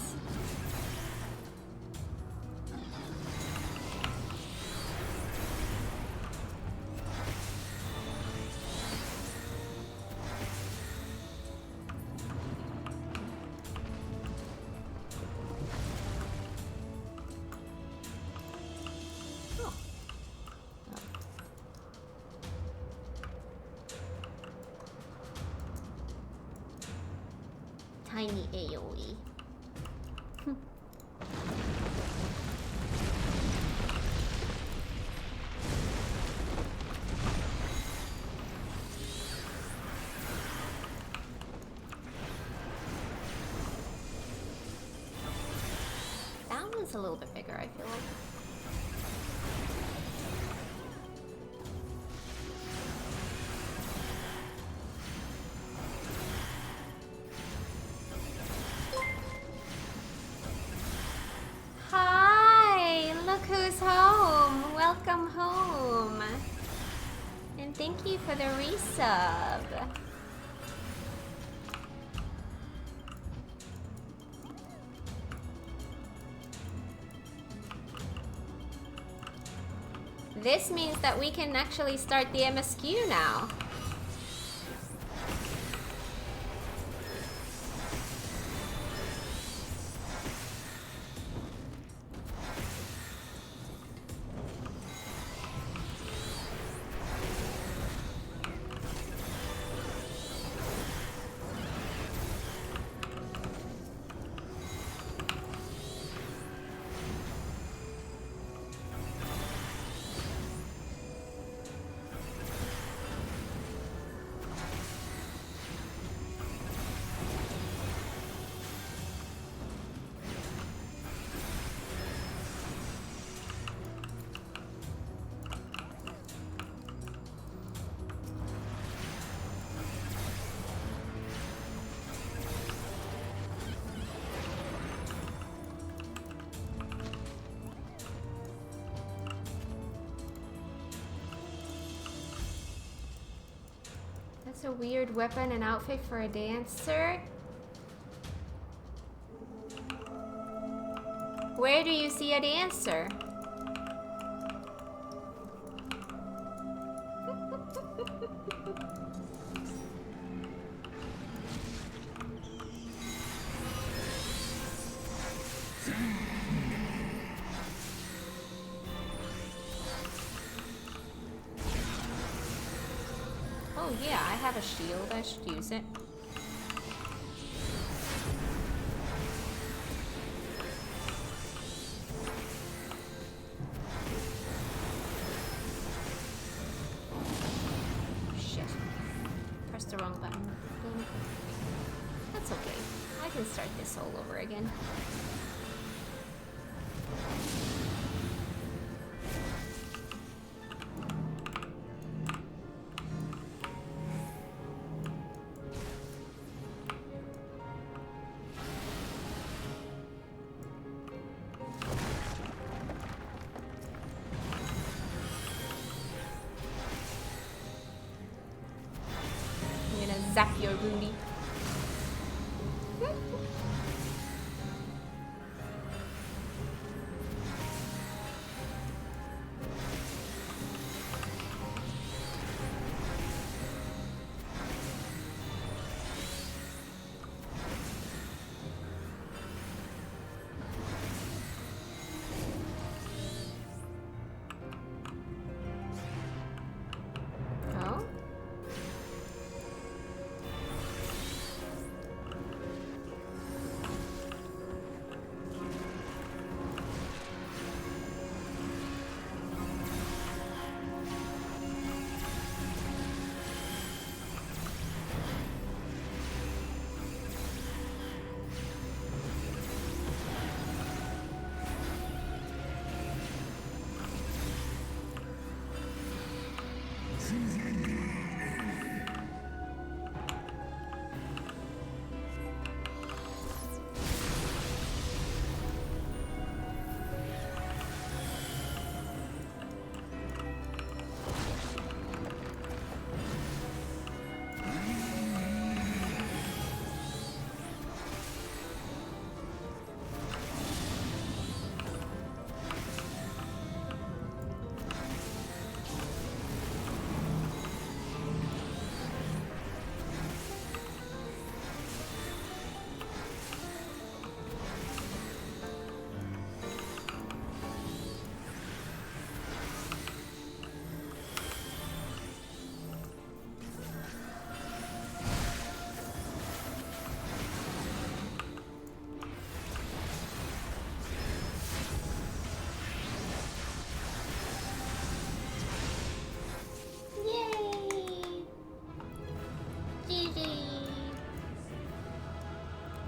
Tiny AoE. That one's a little bit bigger, I feel like. Welcome home. And thank you for the resub. This means that we can actually start the MSQ now. That's a weird weapon and outfit for a dancer. Where do you see a dancer? Oh yeah, I have a shield. I should use it. Shit. Pressed the wrong button. That's okay. I can start this all over again. Zap your booty.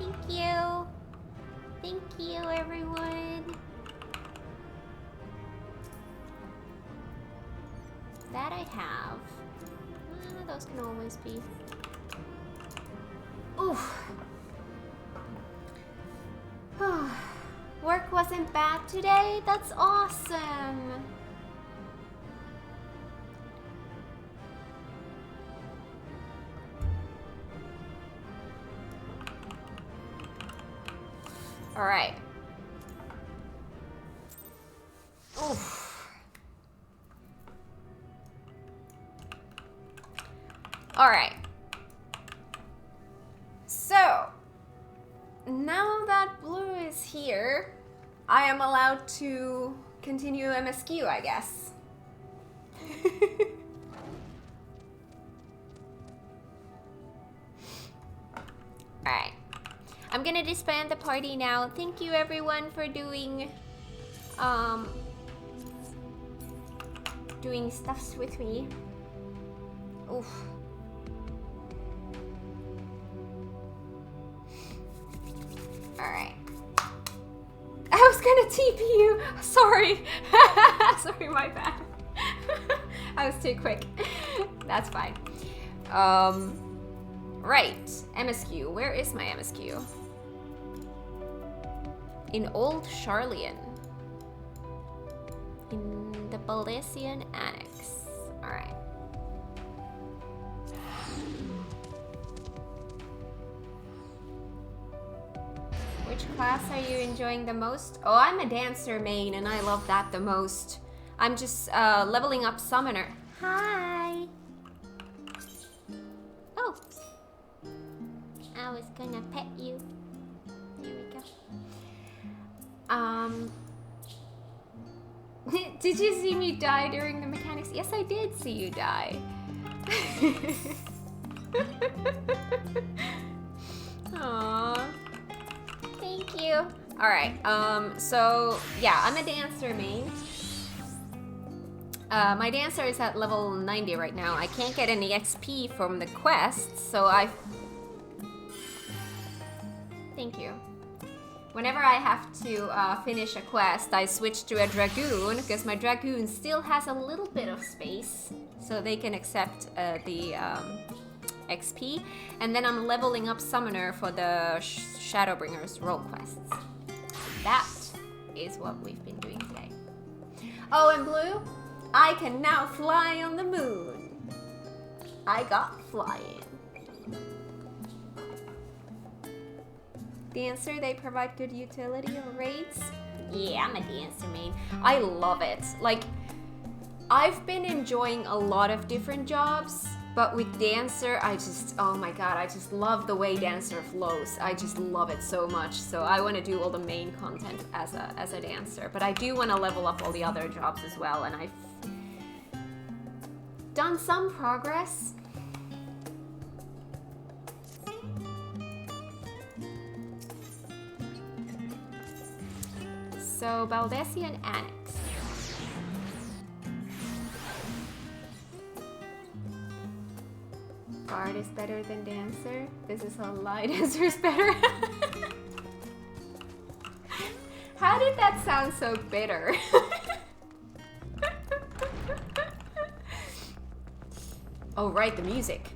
Thank you. Thank you, everyone. That I have. Those can always be. Oof. Work wasn't bad today? That's awesome. All right. Oof. All right. So, now that Blue is here, I am allowed to continue MSQ, I guess. All right. I'm gonna disband the party now. Thank you everyone for doing stuffs with me. Oof. Alright. I was gonna TP you. Sorry. Sorry, my bad. I was too quick. That's fine. Right. MSQ. Where is my MSQ? In Old Charlian. In the Baldessian Annex. Alright. Which class are you enjoying the most? Oh, I'm a dancer main and I love that the most. I'm just leveling up summoner. Hi. Oh. I was gonna pet you. There we go. Did you see me die during the mechanics? Yes, I did see you die. Aww. Thank you. Alright, so yeah, I'm a dancer main. My dancer is at level 90 right now. I can't get any XP from the quests, so Thank you. Whenever I have to finish a quest, I switch to a Dragoon, because my Dragoon still has a little bit of space, so they can accept the XP. And then I'm leveling up Summoner for the Shadowbringers role quests. That is what we've been doing today. Oh, and Blue, I can now fly on the moon. I got flying. Dancer, they provide good utility or raids. Yeah, I'm a dancer main. I love it. Like, I've been enjoying a lot of different jobs, but with dancer, oh my god, I just love the way dancer flows. I just love it so much. So I want to do all the main content as a dancer, but I do want to level up all the other jobs as well, and I've done some progress. So, Baldessian Annex. Bard is better than Dancer. This is a lie. Dancer is better. How did that sound so bitter? Oh, right, the music.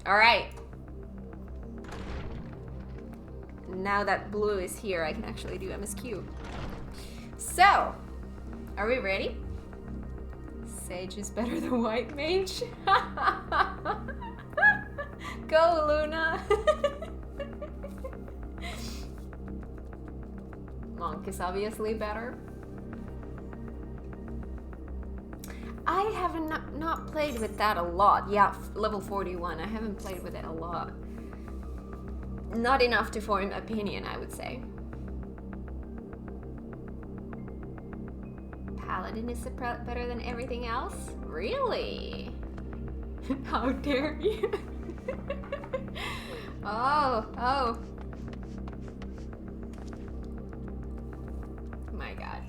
All right. Now that Blue is here, I can actually do MSQ. So, are we ready? Sage is better than White Mage. Go, Luna. Monk is obviously better. I have not played with that a lot. Yeah, level 41. I haven't played with it a lot. Not enough to form an opinion, I would say. Paladin is better than everything else? Really? How dare you? Oh. My god.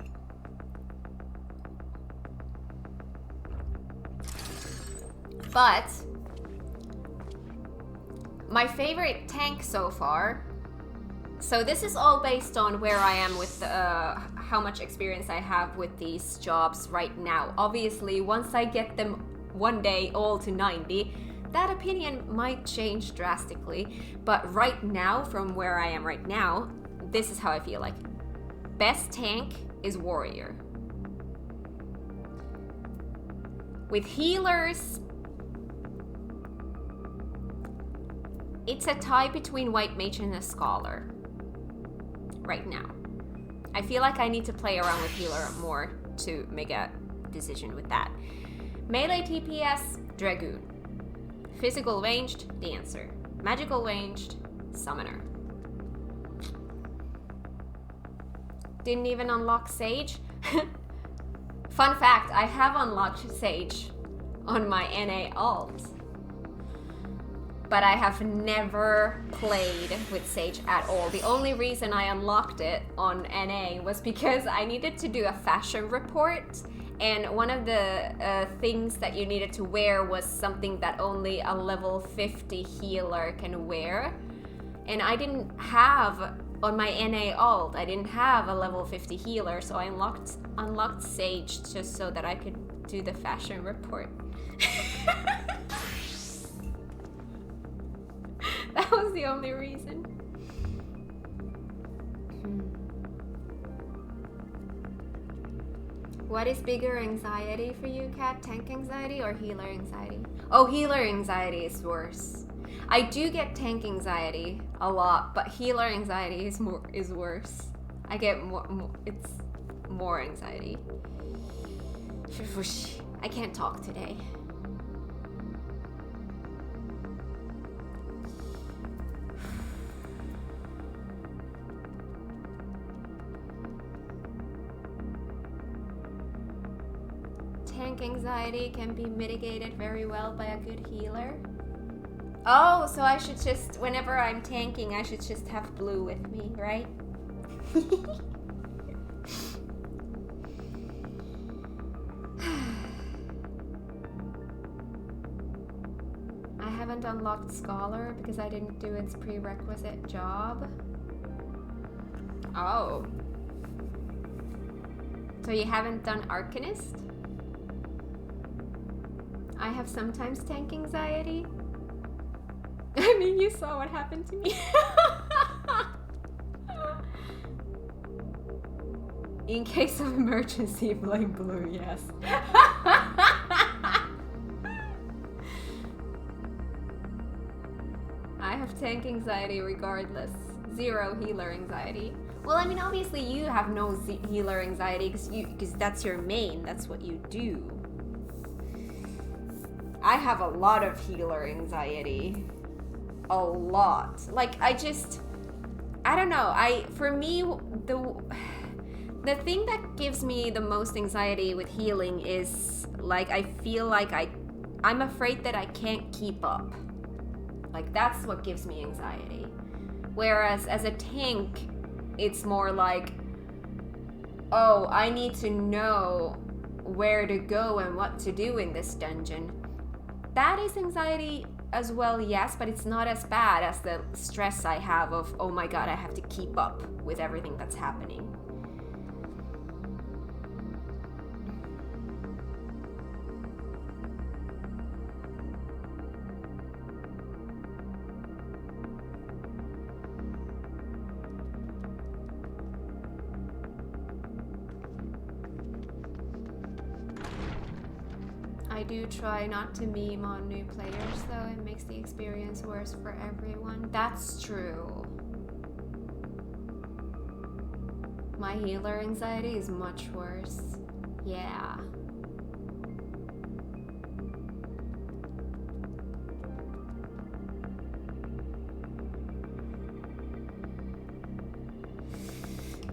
But my favorite tank so far
So this is all based on where I am with how much experience I have with these jobs right now. Obviously, once I get them one day all to 90, that opinion might change drastically. But right now, from where I am right now, this is how I feel like. Best tank is warrior. With healers, it's a tie between white mage and a scholar right now. I feel like I need to play around with healer more to make a decision with that. Melee TPS, dragoon. Physical ranged, dancer. Magical ranged, summoner. Didn't even unlock Sage. Fun fact, I have unlocked Sage on my NA alt. But I have never played with Sage at all. The only reason I unlocked it on NA was because I needed to do a fashion report, and one of the things that you needed to wear was something that only a level 50 healer can wear. And I didn't have, on my NA alt, I didn't have a level 50 healer, so I unlocked Sage just so that I could do the fashion report. That was the only reason. What is bigger anxiety for you, Kat? Tank anxiety or healer anxiety? Oh, healer anxiety is worse. I do get tank anxiety a lot, but healer anxiety is worse. I get it's more anxiety. I can't talk today. Tank anxiety can be mitigated very well by a good healer. Oh, so I should just, whenever I'm tanking, I should just have blue with me, right? I haven't unlocked Scholar because I didn't do its prerequisite job. Oh. So you haven't done Arcanist? I have sometimes tank anxiety. I mean, you saw what happened to me. In case of emergency, blame blue, yes. I have tank anxiety regardless. 0 healer anxiety. Well, I mean, obviously you have no healer anxiety because that's your main, that's what you do. I have a lot of healer anxiety. A lot. Like, I don't know. For me, the thing that gives me the most anxiety with healing is, like, I feel like I'm afraid that I can't keep up. Like, that's what gives me anxiety. Whereas as a tank, it's more like, oh, I need to know where to go and what to do in this dungeon. That is anxiety as well, yes, but it's not as bad as the stress I have of, oh my god, I have to keep up with everything that's happening. I do try not to meme on new players, though. It makes the experience worse for everyone. That's true. My healer anxiety is much worse. Yeah.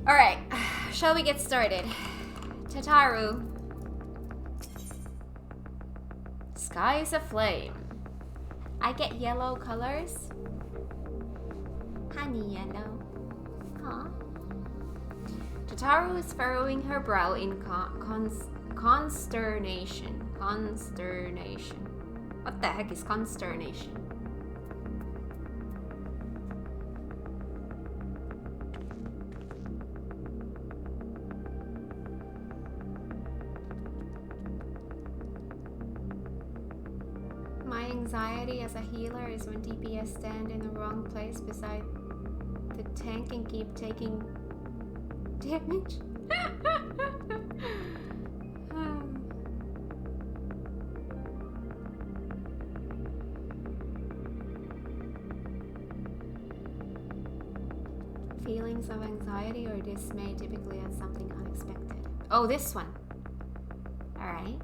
Alright, shall we get started? Tataru. Sky is aflame. I get yellow colors. Honey yellow. Huh? Tataru is furrowing her brow in consternation. Consternation. What the heck is consternation?
anxiety as a healer is when DPS stand in the wrong place beside the tank and keep taking damage. Feelings of anxiety or dismay typically at something unexpected. Oh, this one. Alright.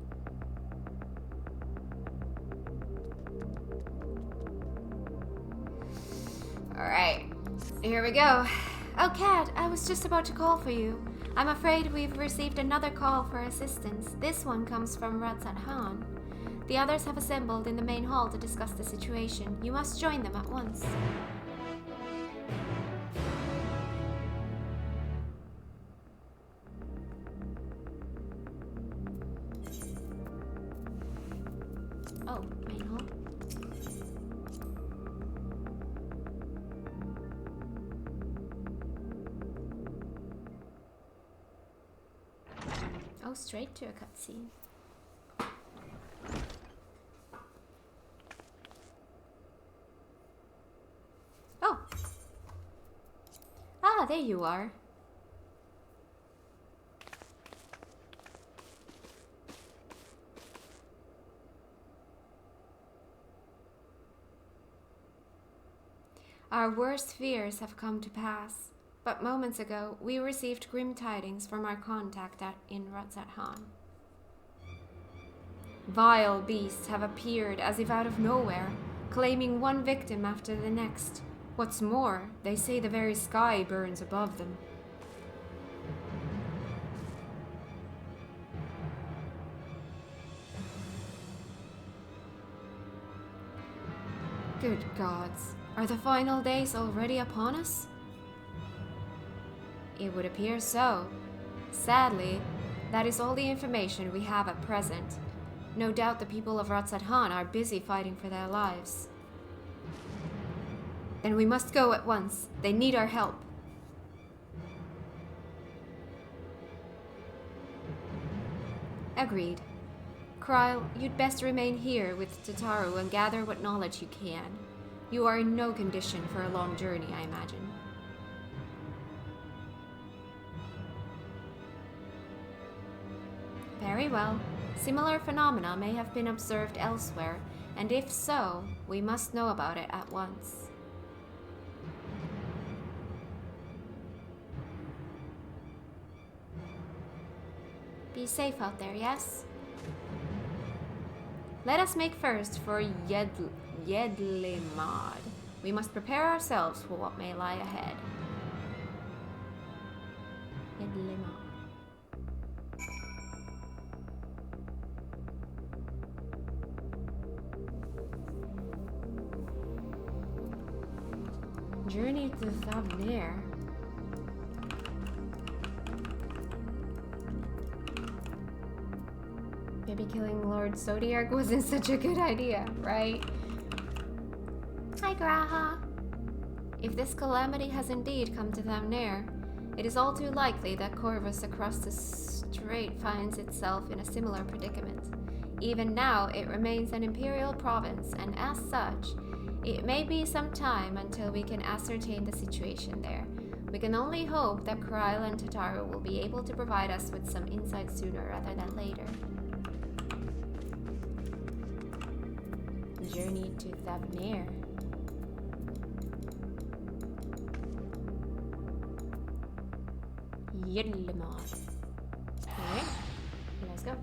Alright. Here we go. Oh, Kat, I was just about to call for you. I'm afraid we've received another call for assistance. This one comes from Ratsat-Han. The others have assembled in the main hall to discuss the situation. You must join them at once. Oh, main hall. Oh, straight to a cutscene. Oh! Ah, there you are. Our worst fears have come to pass, but moments ago we received grim tidings from our contact in Ratsat-Han. Vile beasts have appeared as if out of nowhere, claiming one victim after the next. What's more, they say the very sky burns above them. Good gods. Are the final days already upon us? It would appear so. Sadly, that is all the information we have at present. No doubt the people of Ratsat-Han are busy fighting for their lives. Then we must go at once. They need our help. Agreed. Kryle, you'd best remain here with Tataru and gather what knowledge you can. You are in no condition for a long journey, I imagine. Very well. Similar phenomena may have been observed elsewhere, and if so, we must know about it at once. Be safe out there, yes? Let us make first for Yedlimad. We must prepare ourselves for what may lie ahead. Yedlimad. Journey to Thavnir. Maybe killing Lord Zodiac wasn't such a good idea, right? Hi, Graha. If this calamity has indeed come to Thamnir, it is all too likely that Corvus across the strait finds itself in a similar predicament. Even now, it remains an imperial province, and as such, it may be some time until we can ascertain the situation there. We can only hope that Kryle and Tataru will be able to provide us with some insight sooner rather than later. Journey to Thavnir. Yedlimad. Okay, let's go.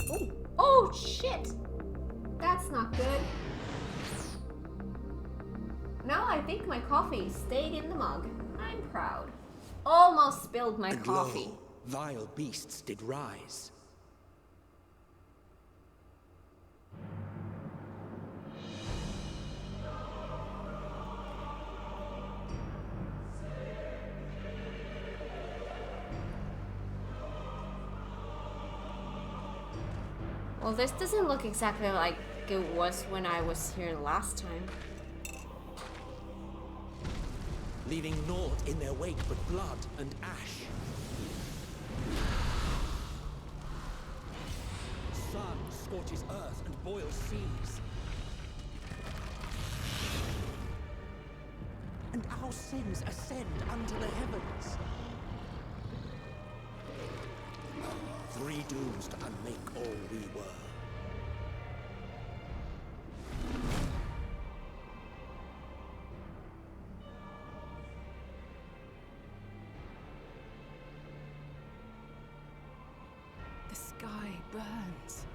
Oh, oh shit! That's not good. No, I think my coffee stayed in the mug. I'm proud. Almost spilled my coffee.
Lo, vile beasts did rise.
Well, this doesn't look exactly like it was when I was here last time.
Leaving naught in their wake but blood and ash. Sun scorches earth and boils seas. and our sins ascend unto the heavens. 3 dooms to unmake all we were.
The sky burns.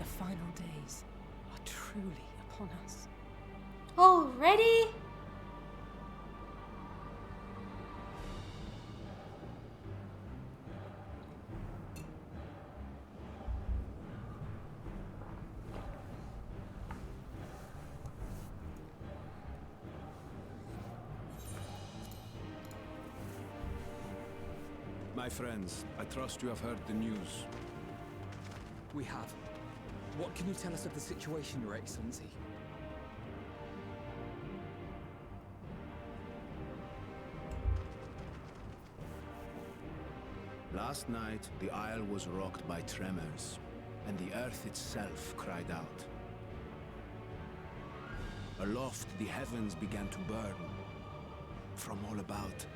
The final days are truly upon us.
Already?
My friends, I trust you have heard the news.
We have. What can you tell us of the situation, Your Excellency?
Last night, the Isle was rocked by tremors, and the earth itself cried out. Aloft, the heavens began to burn. From all about,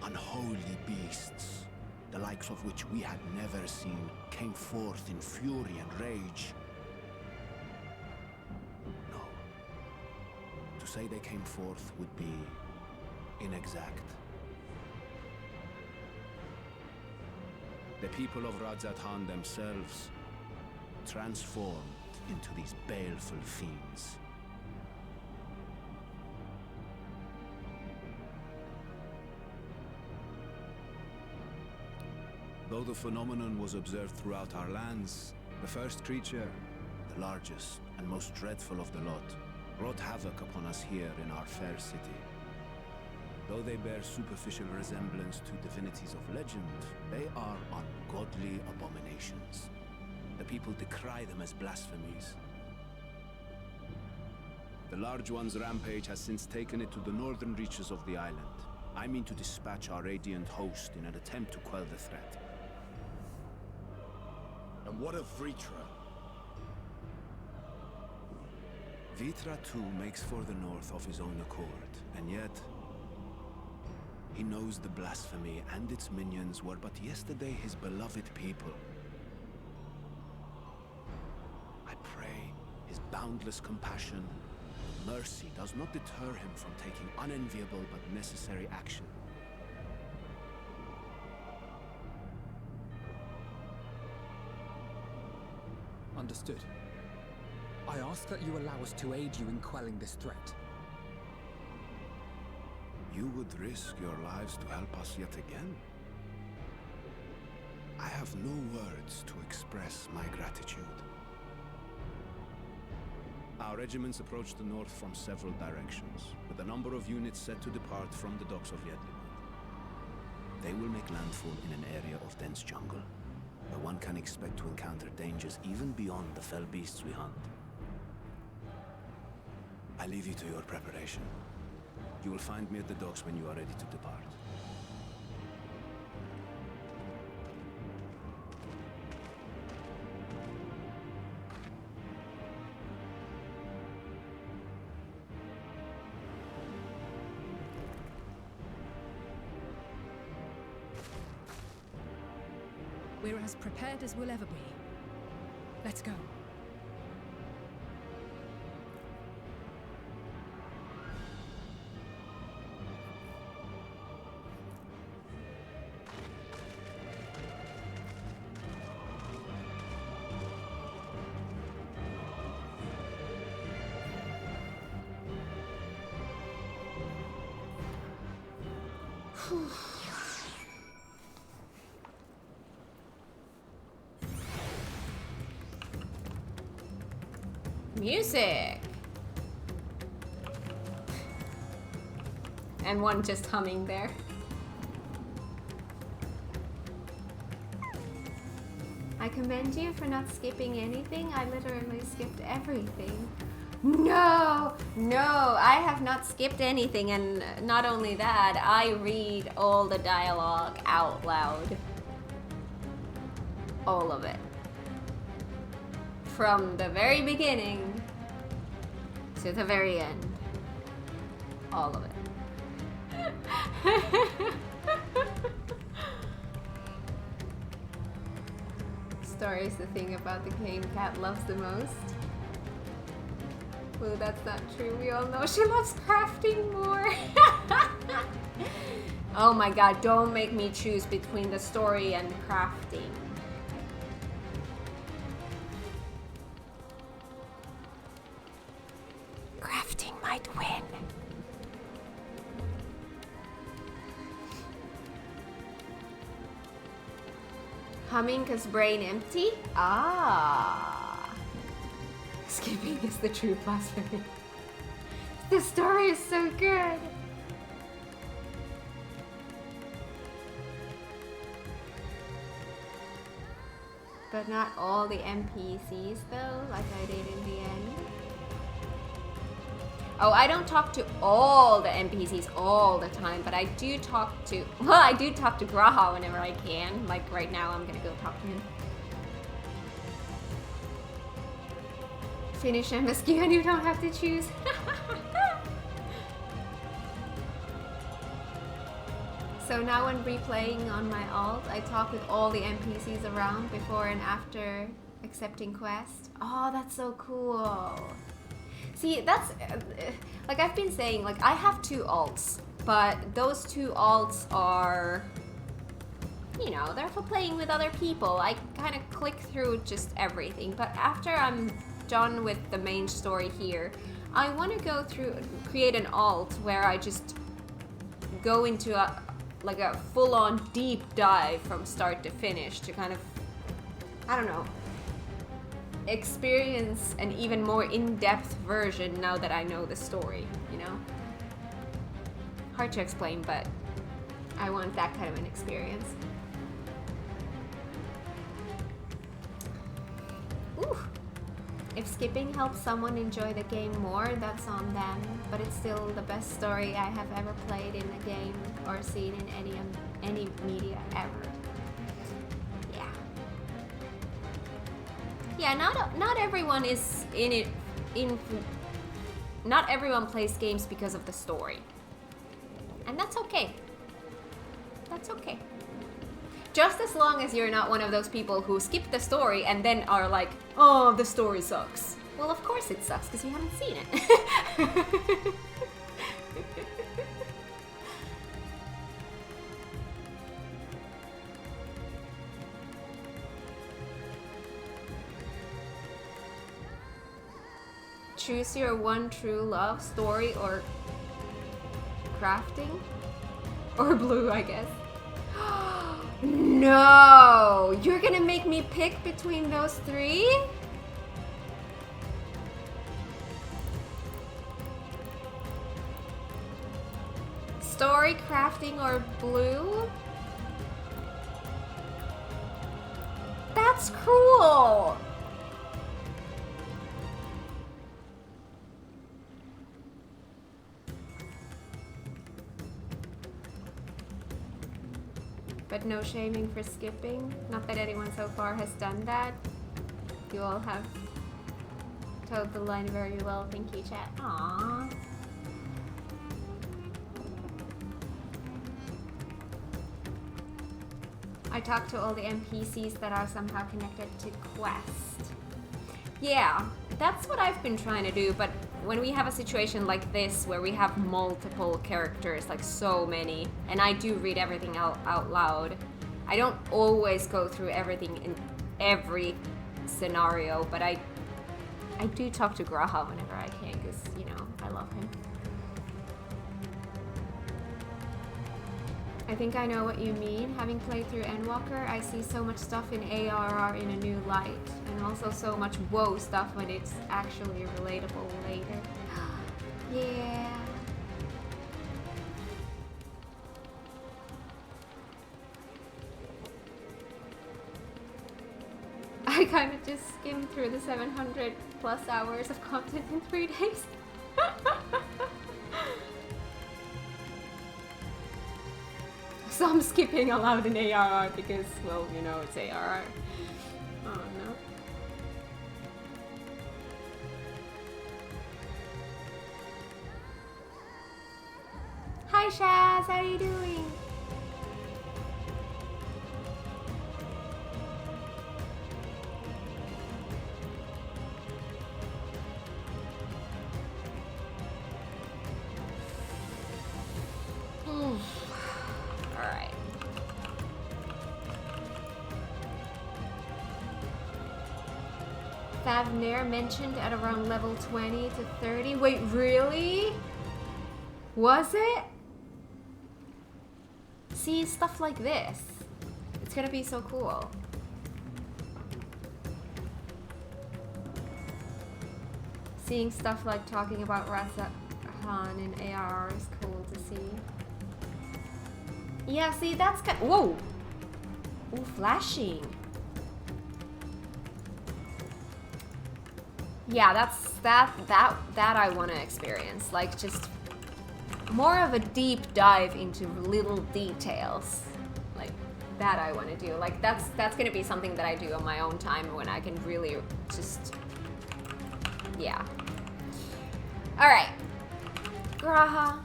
unholy beasts, the likes of which we had never seen, came forth in fury and rage. No. To say they came forth would be inexact. The people of Radzatan themselves transformed into these baleful fiends. Though the phenomenon was observed throughout our lands, the first creature, the largest and most dreadful of the lot, wrought havoc upon us here in our fair city. Though they bear superficial resemblance to divinities of legend, they are ungodly abominations. The people decry them as blasphemies. The Large One's rampage has since taken it to the northern reaches of the island. I mean to dispatch our radiant host in an attempt to quell the threat.
And what of Vritra?
Vritra too makes for the north of his own accord, and yet he knows the blasphemy and its minions were but yesterday his beloved people. I pray his boundless compassion, mercy does not deter him from taking unenviable but necessary action.
Understood. I ask that you allow us to aid you in quelling this threat.
You would risk your lives to help us yet again? I have no words to express my gratitude. Our regiments approach the north from several directions, with a number of units set to depart from the docks of Yedliman. They will make landfall in an area of dense jungle, where one can expect to encounter dangers even beyond the fell beasts we hunt. I leave you to your preparation. You will find me at the docks when you are ready to depart.
We're as prepared as we'll ever be. Let's go.
Music! And one just humming there. I commend you for not skipping anything. I literally skipped everything. No! No, I have not skipped anything, and not only that, I read all the dialogue out loud. All of it. From the very beginning to the very end. All of it.
Story is the thing about the game Kat loves the most. Well, that's not true. We all know she loves crafting more.
Oh my god, don't make me choose between the story and crafting. Crafting might win.
Humming cause brain empty? Ah. Skipping is the true blasphemy. The story is so good. But not all the NPCs though, like I did in the end.
Oh, I don't talk to all the NPCs all the time, but I do talk to, well, I do talk to Graha whenever I can. Like right now, I'm gonna go talk to him.
Finish MSQ and you don't have to choose. So now when replaying on my alt, I talk with all the NPCs around before and after accepting quest. Oh, that's so cool.
See, that's, like I've been saying, like I have 2 alts, but those 2 alts are, you know, they're for playing with other people. I kind of click through just everything, but after I'm done with the main story here, I want to go through, create an alt where I just go into a full-on deep dive from start to finish to kind of, I don't know, experience an even more in-depth version now that I know the story, you know? Hard to explain, but I want that kind of an experience. Ooh. If skipping helps someone enjoy the game more, that's on them, but it's still the best story I have ever played in a game or seen in any media ever. Yeah. Yeah, not everyone is in it not everyone plays games because of the story. And that's okay. That's okay. Just as long as you're not one of those people who skip the story and then are like, oh, the story sucks. Well, of course it sucks because you haven't seen it. Choose your one true love, story, or crafting? Or blue, I guess. No! You're gonna make me pick between those 3? Story, crafting, or blue? That's cruel! But no shaming for skipping. Not that anyone so far has done that. You all have toed the line very well, thank you, chat. Aww. I talked to all the NPCs that are somehow connected to Quest. Yeah, that's what I've been trying to do, but when we have a situation like this where we have multiple characters, like so many, and I do read everything out loud, I don't always go through everything in every scenario, but I do talk to Graha whenever I can, because, you know, I love him. I think I know what you mean. Having played through Endwalker, I see so much stuff in ARR in a new light, and also so much WoW stuff when it's actually relatable later. Yeah. I kind of just skimmed through the 700 plus hours of content in 3 days. So I'm skipping allowed in ARR because, well, you know, it's ARR. Oh no. Hi Shaz, how are you doing? Alright. Thavnair mentioned at around level 20 to 30. Wait, really? Was it? See, stuff like this. It's gonna be so cool. Seeing stuff like talking about Razahan in AR is cool to see. Yeah, see, that's kind. Whoa! Ooh, flashing. Yeah, that I want to experience. Like, just more of a deep dive into little details. Like, that I want to do. Like, that's gonna be something that I do on my own time when I can really just, yeah. All right, Graha.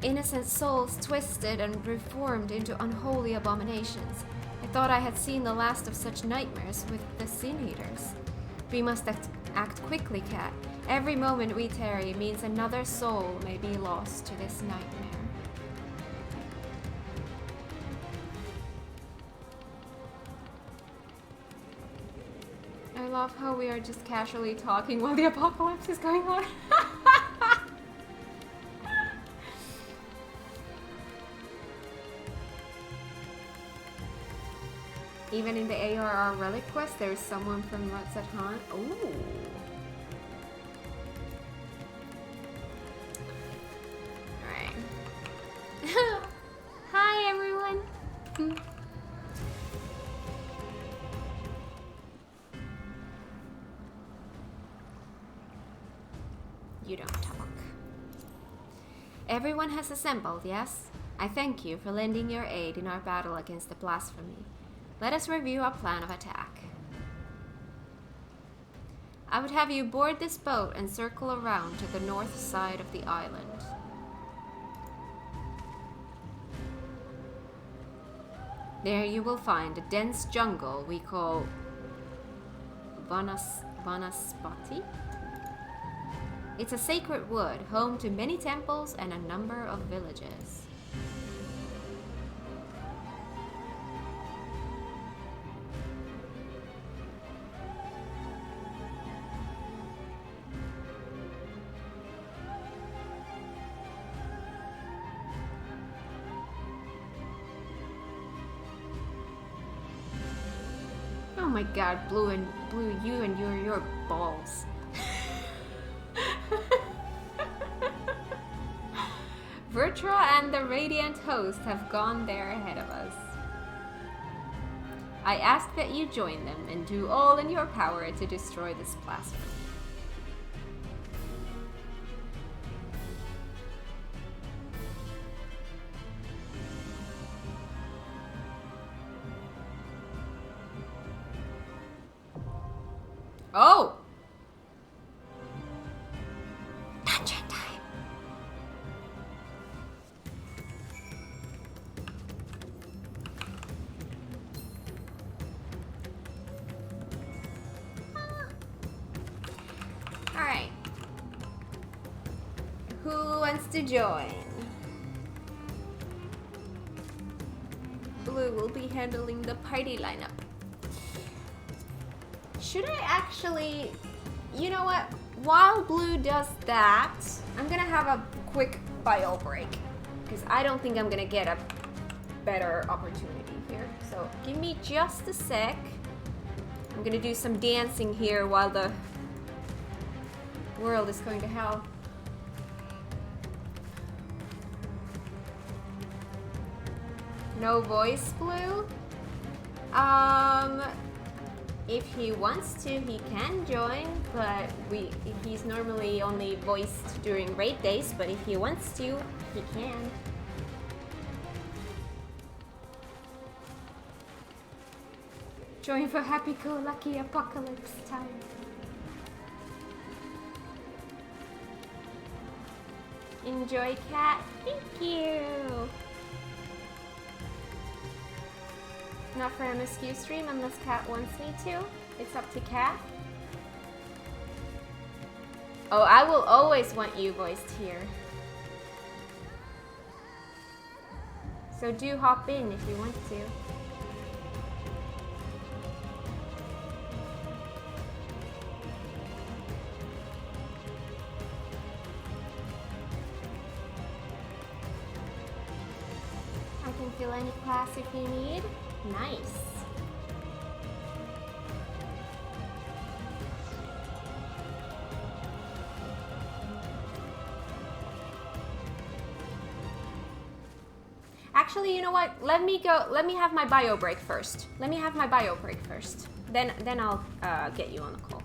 Innocent souls twisted and reformed into unholy abominations. I thought I had seen the last of such nightmares with the Sin Eaters. We must act quickly, Kat. Every moment we tarry means another soul may be lost to this nightmare. I love how we are just casually talking while the apocalypse is going on. Even in the ARR relic quest, there is someone from Razahan. Ooh. Alright. Hi, everyone. You don't talk. Everyone has assembled, yes? I thank you for lending your aid in our battle against the blasphemy. Let us review our plan of attack. I would have you board this boat and circle around to the north side of the island. There you will find a dense jungle we call Vanaspati. It's a sacred wood, home to many temples and a number of villages. Oh my god, Blue, you and your balls. Vertra and the Radiant Host have gone there ahead of us. I ask that you join them and do all in your power to destroy this blasphemy. Oh! Dungeon time! Alright. Who wants to join? Blue will be handling the party lineup. Should I actually, you know what, while Blue does that, I'm gonna have a quick bio break, because I don't think I'm gonna get a better opportunity here. So give me just a sec. I'm gonna do some dancing here while the world is going to hell. No voice, Blue? If he wants to, he can join, but he's normally only voiced during raid days, but if he wants to, he can. Join for happy-go-lucky apocalypse time.
Enjoy, Cat. Thank you. Not for MSQ stream unless Cat wants me to. It's up to Cat. Oh, I will always want you voiced here. So do hop in if you want to. I can fill any class if you need. Nice. Actually, you know what? Let me have my bio break first. Then I'll get you on the call.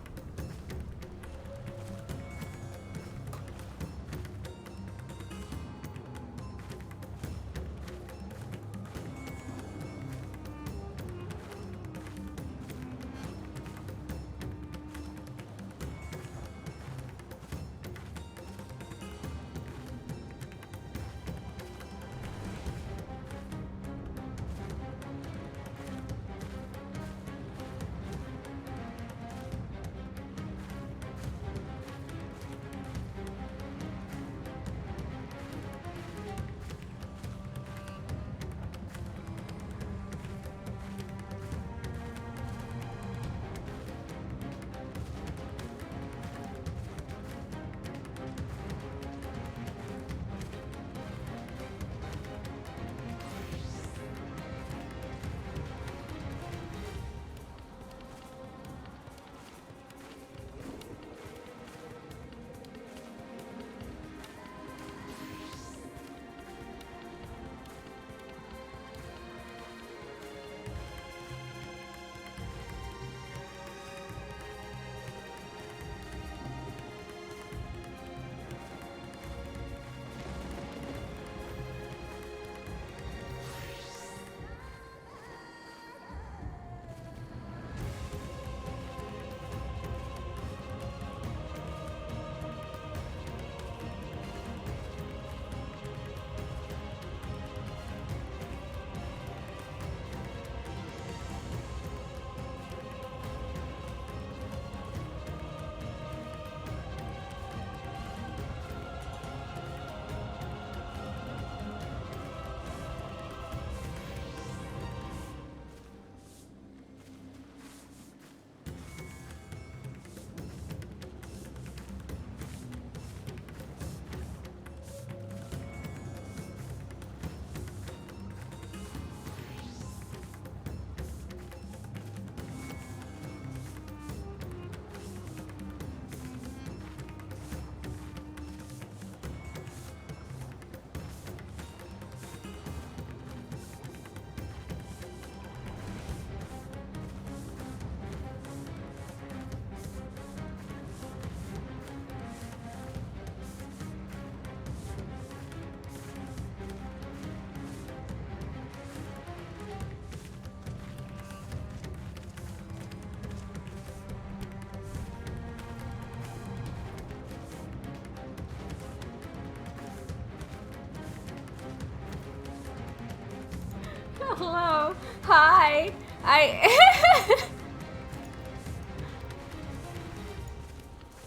Hello. Hi.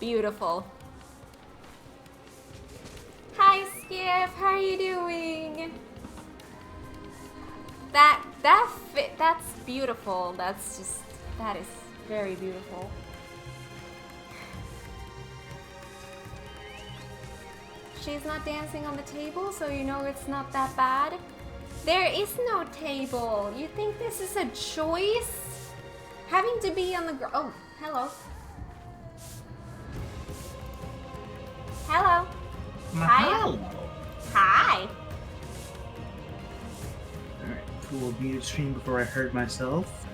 Beautiful. Hi, Skiff. How are you doing? That's beautiful. That is very beautiful. She's not dancing on the table, so you know it's not that bad. There is no table. You think this is a choice? Having to be on the ground. Oh, hello. Hello.
Mahalo.
Hi.
Alright, cool. Muted stream before I heard myself.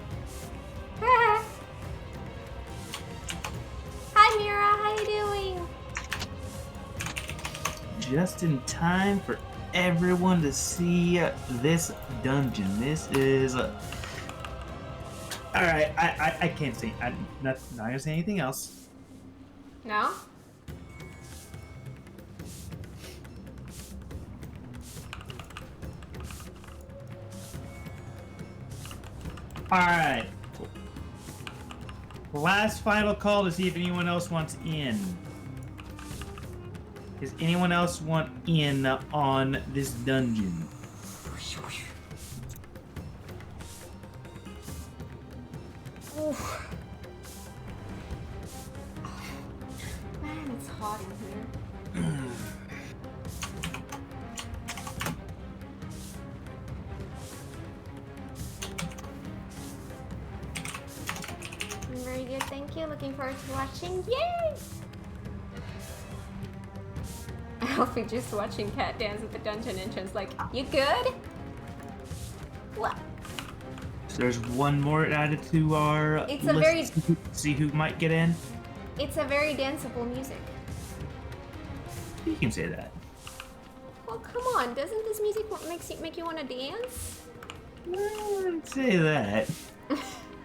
Hi, Mira. How you doing?
Just in time for everyone to see this dungeon. This is... Alright, I can't say... I'm not gonna say anything else.
No?
Alright. Last final call to see if anyone else wants in. Does anyone else want in on this dungeon?
Oof. Man, it's hot in here. Very good, thank you. Looking forward to watching. Yay! I'll be just watching Cat dance at the dungeon entrance like, you good? What?
So there's one more added to our
It's a
list
very-
to see who might get in.
It's a very danceable music.
You can say that.
Well, come on. Doesn't this music make you want to dance?
I wouldn't say that.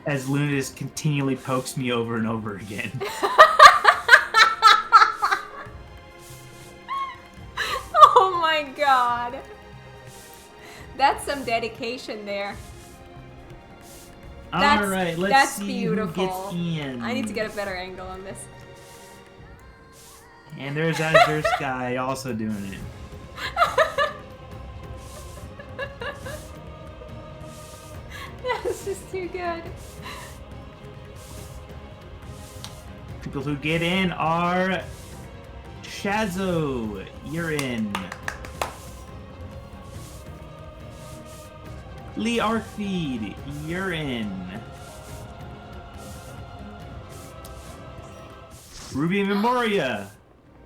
As Luna just continually pokes me over and over again.
Oh my god. That's some dedication there.
Alright, let's
that's
see
beautiful.
who gets in.
I need to get a better angle on this.
And there's Azure Sky also doing it.
That's just too good.
People who get in are Shazo, you're in. Lee Arcfeed, you're in. Ruby Memoria.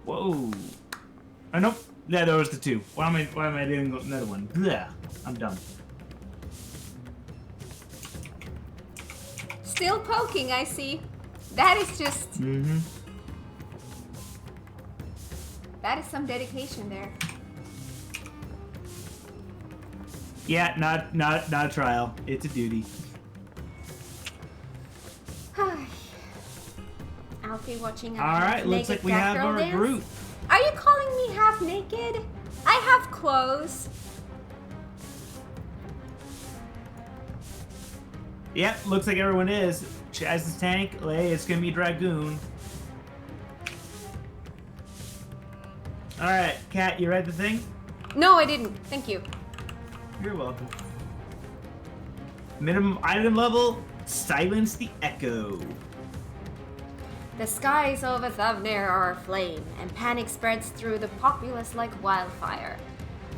Whoa. Oh nope. Yeah, those the two. Why am I doing another one? Blah. I'm done.
Still poking, I see. That is just...
Mm-hmm.
That is some dedication there.
Yeah, not a trial. It's a duty.
I'll be watching a
Alright, looks like
naked
we
cat
have
girl
our
dance.
group.
Are you calling me half naked? I have clothes.
Yep, looks like everyone is. Chaz's tank, Lay, it's gonna be Dragoon. Alright, Kat, you read the thing?
No, I didn't. Thank you.
You're welcome. Minimum item level, silence the echo.
The skies over Thavnir are aflame, and panic spreads through the populace like wildfire.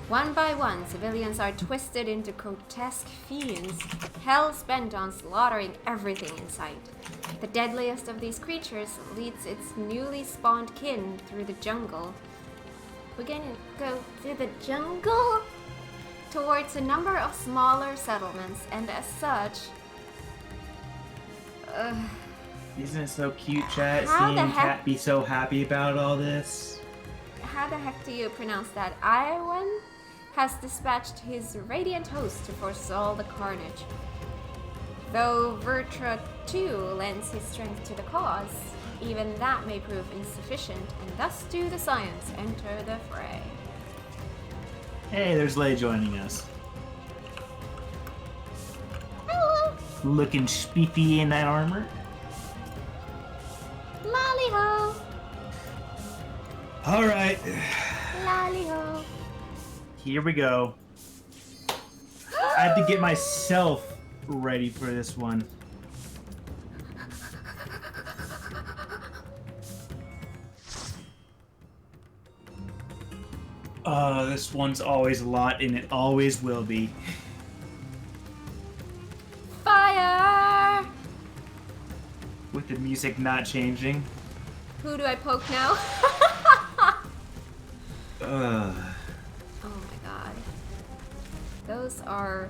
One by one, civilians are twisted into grotesque fiends, hell-bent on slaughtering everything in sight. The deadliest of these creatures leads its newly spawned kin through the jungle. We're gonna go through the jungle? Towards a number of smaller settlements, and as such...
Isn't it so cute, chat?
How the
Seeing
heck-
Kat be so happy about all this.
How the heck do you pronounce that? Iowan has dispatched his radiant host to forestall the carnage. Though Vertra too lends his strength to the cause, even that may prove insufficient, and thus do the Scions enter the fray.
Hey, there's Lay joining us.
Hello!
Looking spiffy in that armor.
Lolly-ho!
Alright,
Lolly-ho!
here we go. I have to get myself ready for this one. This one's always a lot, and it always will be.
Fire!
With the music not changing.
Who do I poke now?
Ugh.
Oh my god. Those are...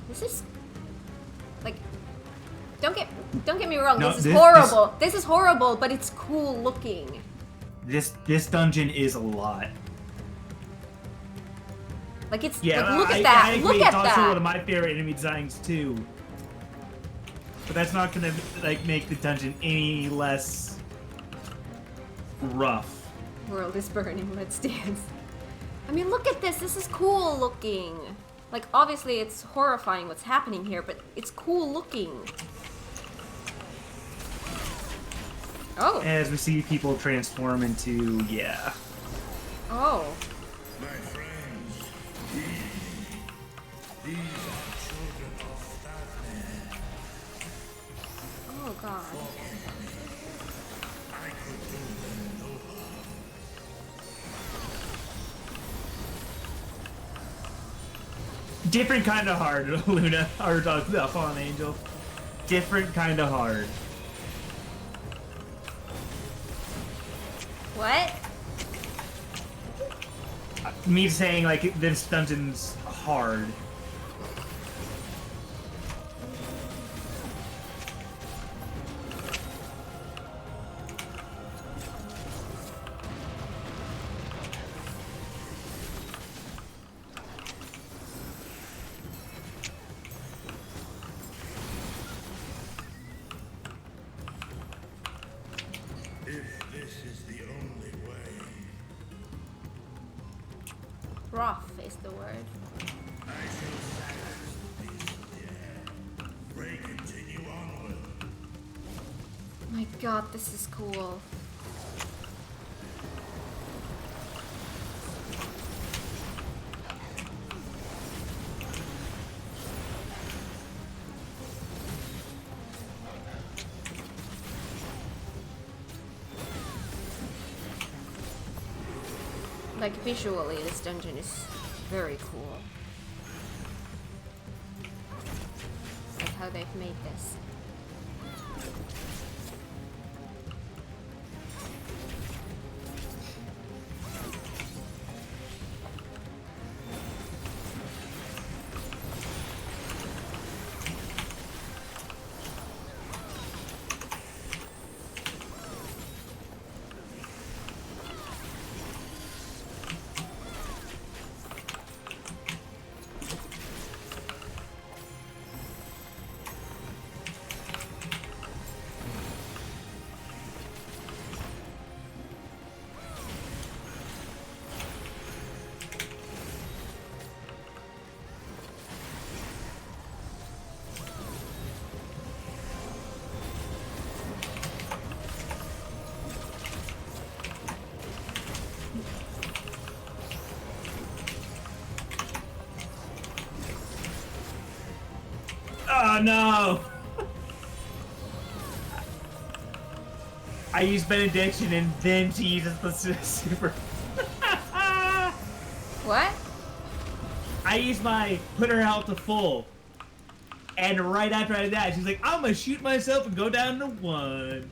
This is... Like... Don't get me wrong,
No,
this is
this-
horrible. This is horrible, but it's cool looking.
This dungeon is a lot.
Like it's
Yeah,
like, look
I
at that.
agree.
Look
It's
at
also one of
that.
my favorite enemy designs too. But that's not gonna like make the dungeon any less rough.
World is burning, let's dance. I mean, look at this. This is cool looking. Like, obviously it's horrifying what's happening here, but it's cool looking. Oh.
As we see people transform into, yeah.
Oh.
My friends, these are children of Daphne.
Oh, God.
I could do them no harm.
Different kind of hard, Luna. Or Fallen Angel. Different kind of hard.
What?
Me saying, like, this dungeon's hard.
If this is the only way,
Rough is the word.
I shall silence the beast of the air. Pray continue onward.
My God, this is cool. Like, visually, this dungeon is very cool. Like how they've made this.
Oh no! I use benediction and then she uses the super.
What?
I use my put her health to full. And right after that, she's like, I'm gonna shoot myself and go down to 1.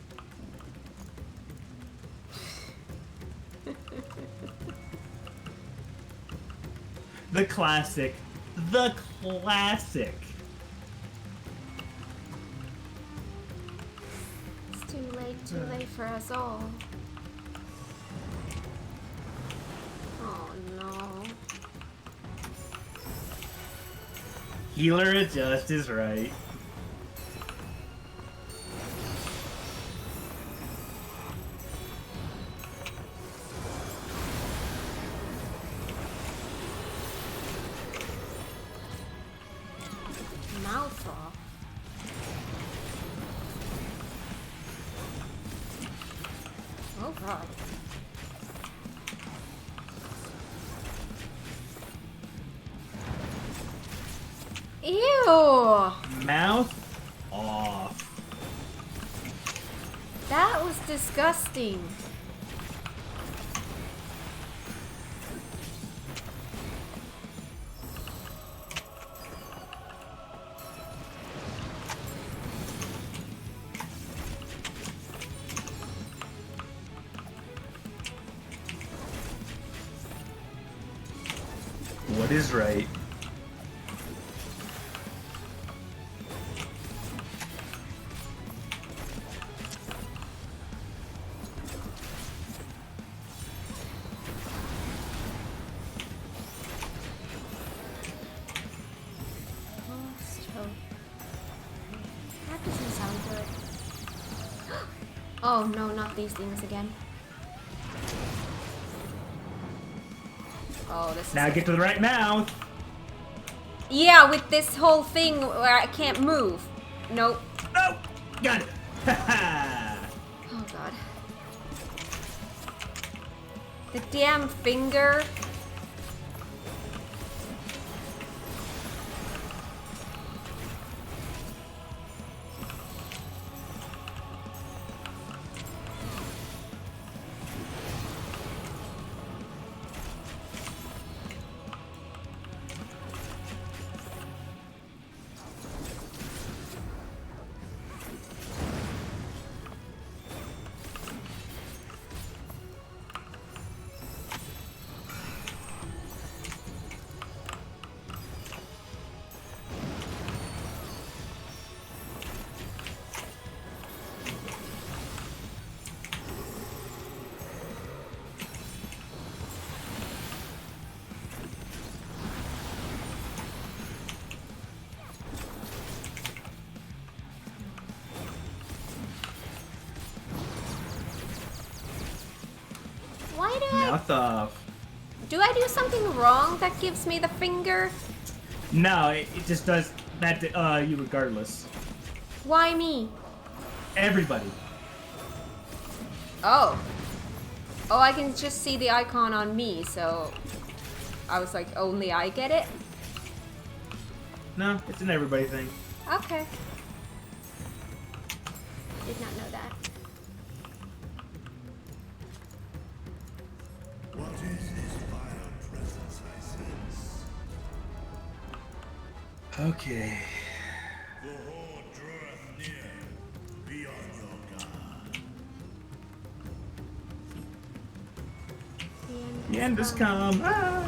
The classic. The classic.
It's too late for us all. Oh no.
Healer adjust is right.
Mouth off. Oh god. Ew!
Mouth off.
That was disgusting.
What is right?
That doesn't sound good. Oh no, not these things again. Oh, this is...
Now get to the right mouth.
Yeah, with this whole thing where I can't move. Nope.
Oh, got it.
Oh god. The damn finger. Why do
Mouth off.
Do I do something wrong that gives me the finger?
No, it just does that to you regardless.
Why me?
Everybody.
Oh. Oh, I can just see the icon on me, so I was like, only I get it?
No, it's an everybody thing.
Okay. Did not know that.
What is this vile presence I sense?
Okay.
The horde draweth near. Be on your guard.
The end has come. Ah.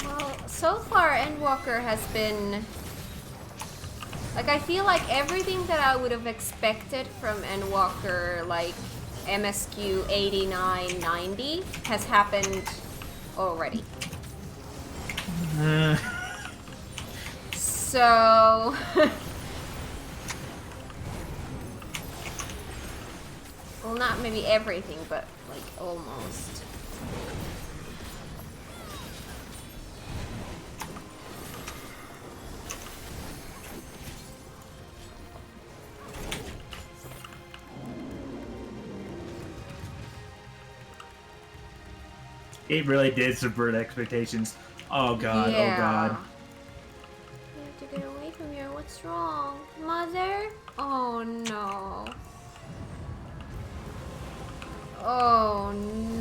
Well, so far Endwalker has been... Like, I feel like everything that I would have expected from Endwalker, like MSQ 89, 90, has happened already. So... well, not maybe everything, but like almost.
It really did subvert expectations. Oh god,
Yeah.
oh god.
You have to get away from here. What's wrong? Mother? Oh no. Oh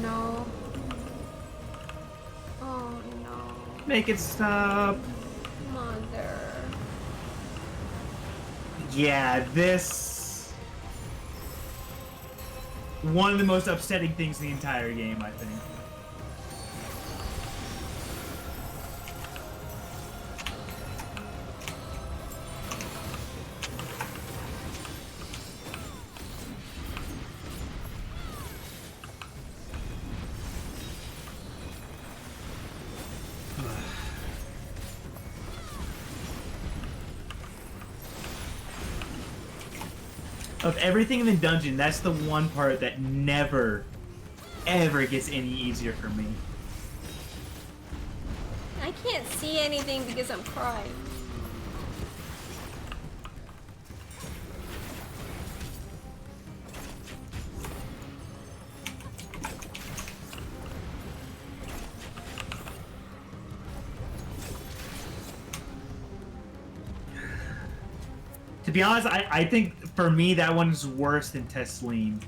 no. Oh no.
Make it stop.
Mother.
Yeah, this... one of the most upsetting things in the entire game, I think. Of everything in the dungeon, that's the one part that never, ever gets any easier for me.
I can't see anything because I'm crying.
To be honest, I think for me that one's worse than Tesleen.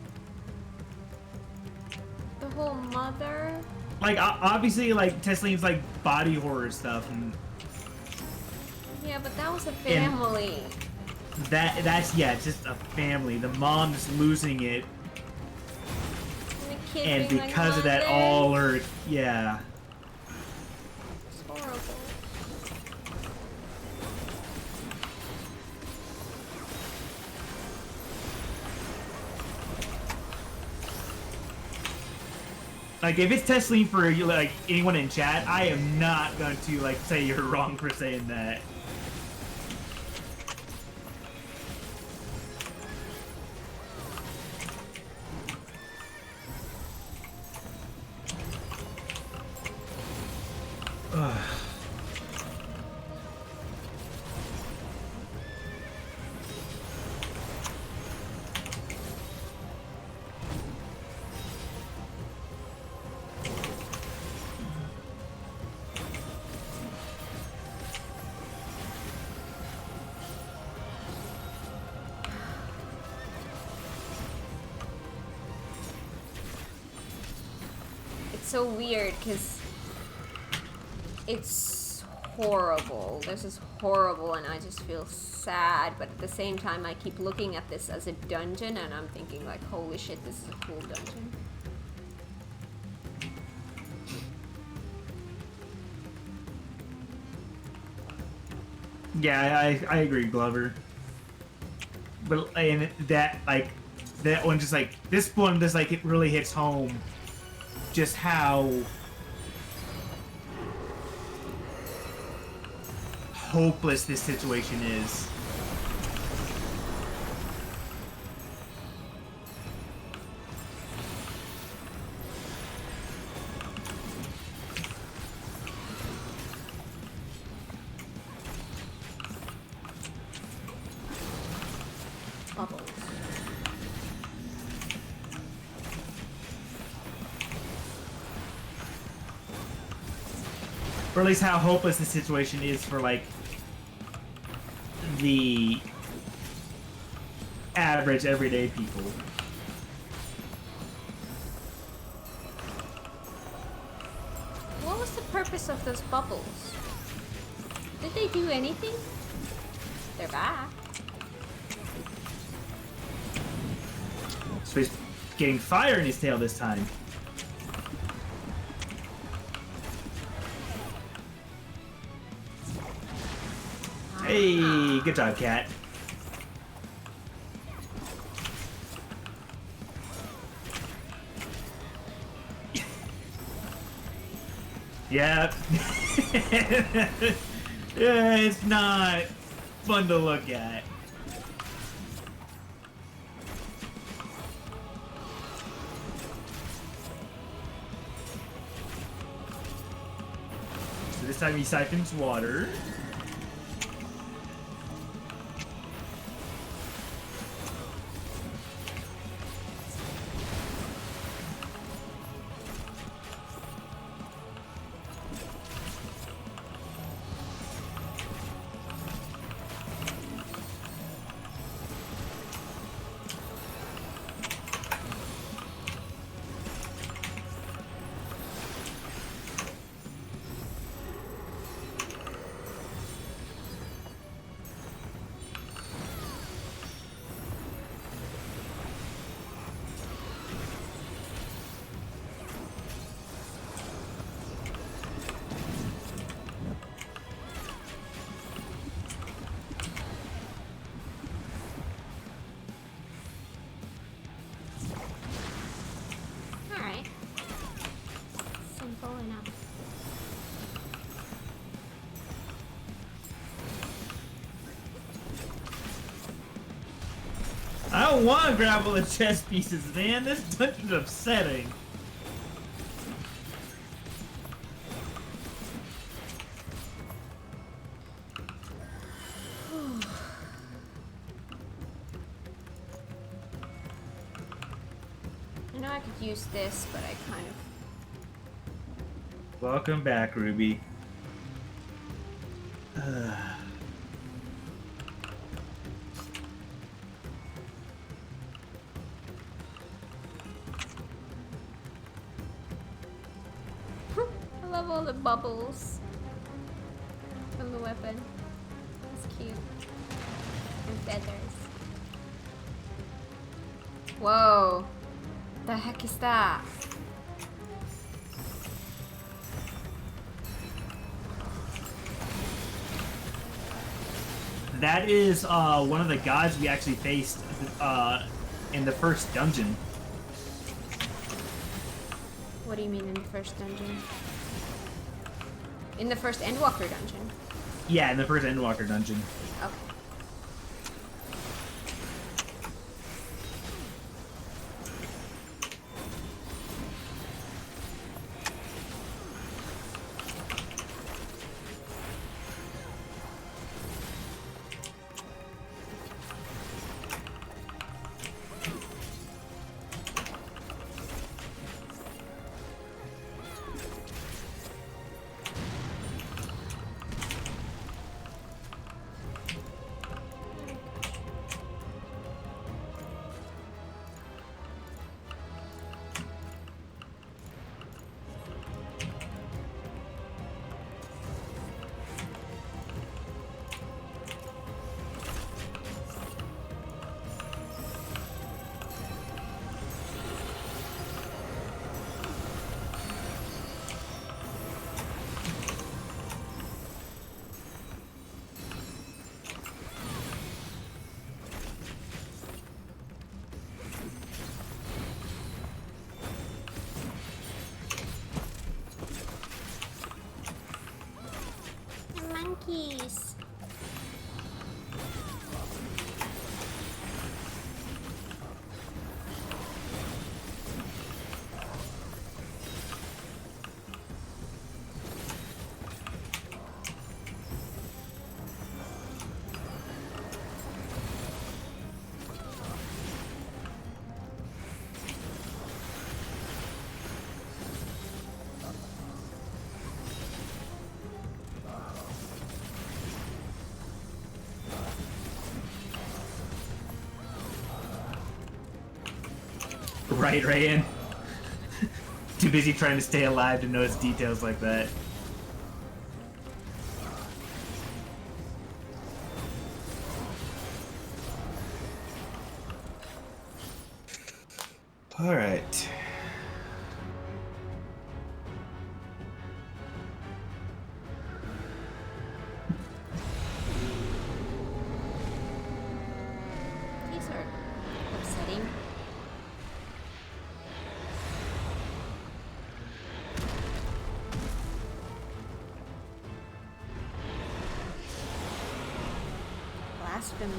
The whole mother?
Like, obviously, like, Tesleen's like body horror stuff, and
Yeah, but that was a family.
that's yeah, it's just a family. The mom is losing it,
And the kid
and
being like,
because of that,
"Mother."
all her yeah.
It's horrible.
Like, if it's Tesleen for, like, anyone in chat, I am not going to, like, say you're wrong for saying that. Ugh.
It's so weird because it's horrible. This is horrible and I just feel sad, but at the same time I keep looking at this as a dungeon and I'm thinking like, holy shit, this is a cool dungeon.
Yeah, I agree, Glover. But and that like that one just like this one just like it really hits home just how hopeless this situation is.
Bubbles.
Or at least how hopeless the situation is for like the average everyday people.
What was the purpose of those bubbles? Did they do anything? They're back.
So he's getting fire in his tail this time. Hey, good job, Cat. Yeah. Yeah, it's not fun to look at. So this time he siphons water.
Alright. Simple enough.
I don't want to grab all the chest pieces, man. This dungeon's upsetting.
I know I could use this, but I kind of...
Welcome back, Ruby.
I love all the bubbles from the weapon. It's cute. And feathers. Whoa. The heck is that?
That is one of the gods we actually faced in the first dungeon.
What do you mean in the first dungeon? In the first Endwalker dungeon?
Yeah, in the first Endwalker dungeon.
Okay. Monkeys.
Right, Rayan? Too busy trying to stay alive to notice details like that. Alright.
These are upsetting. Blasphemy.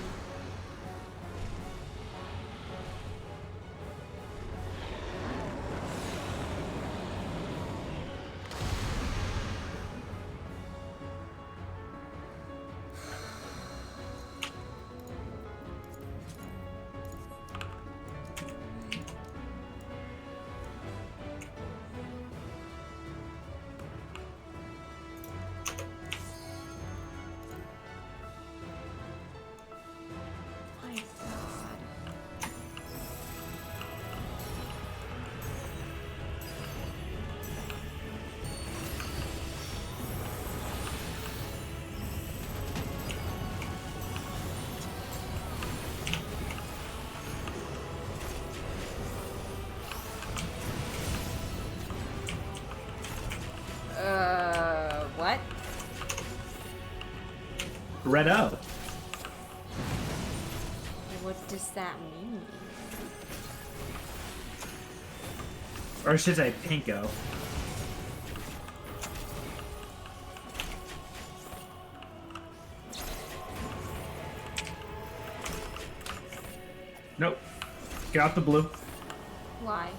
My God. What?
Red up.
What does that mean?
Or should I pinko? Nope. Get out the blue.
Why?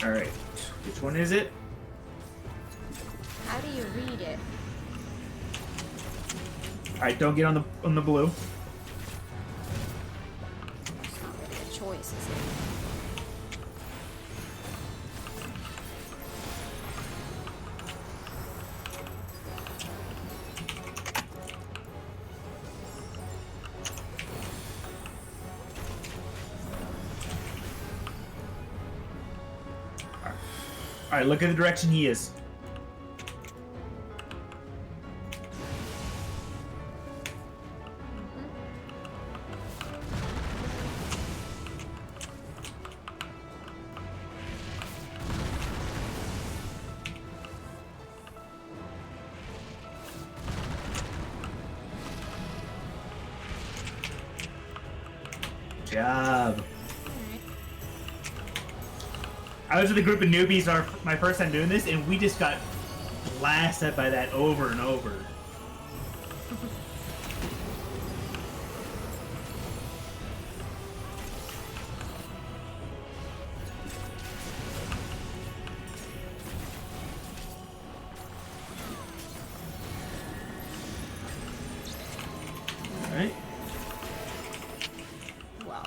Alright. Which one is it?
How do you read it?
Alright, don't get on the blue.
It's not really a choice, is it?
Alright, look at the direction he is. job. I was with a group of newbies my first time doing this, and we just got blasted by that over and over. Alright.
Wow.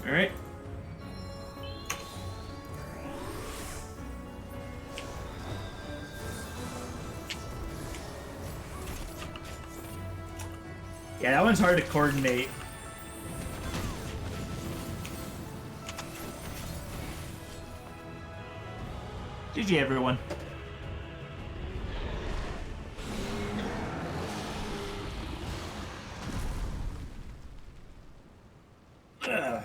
Alright. Yeah, that one's hard to coordinate. GG, everyone. Ugh.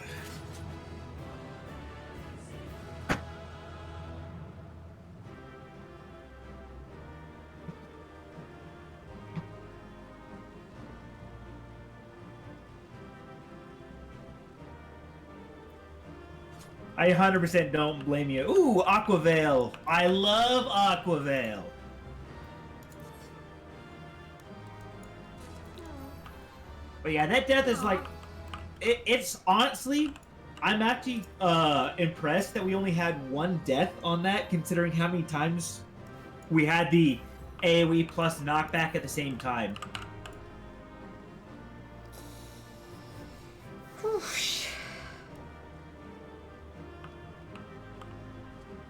I 100% don't blame you. Ooh, Aquavale. I love Aquavale. But yeah, that death is like... It's honestly... I'm actually impressed that we only had one death on that, considering how many times we had the AoE plus knockback at the same time.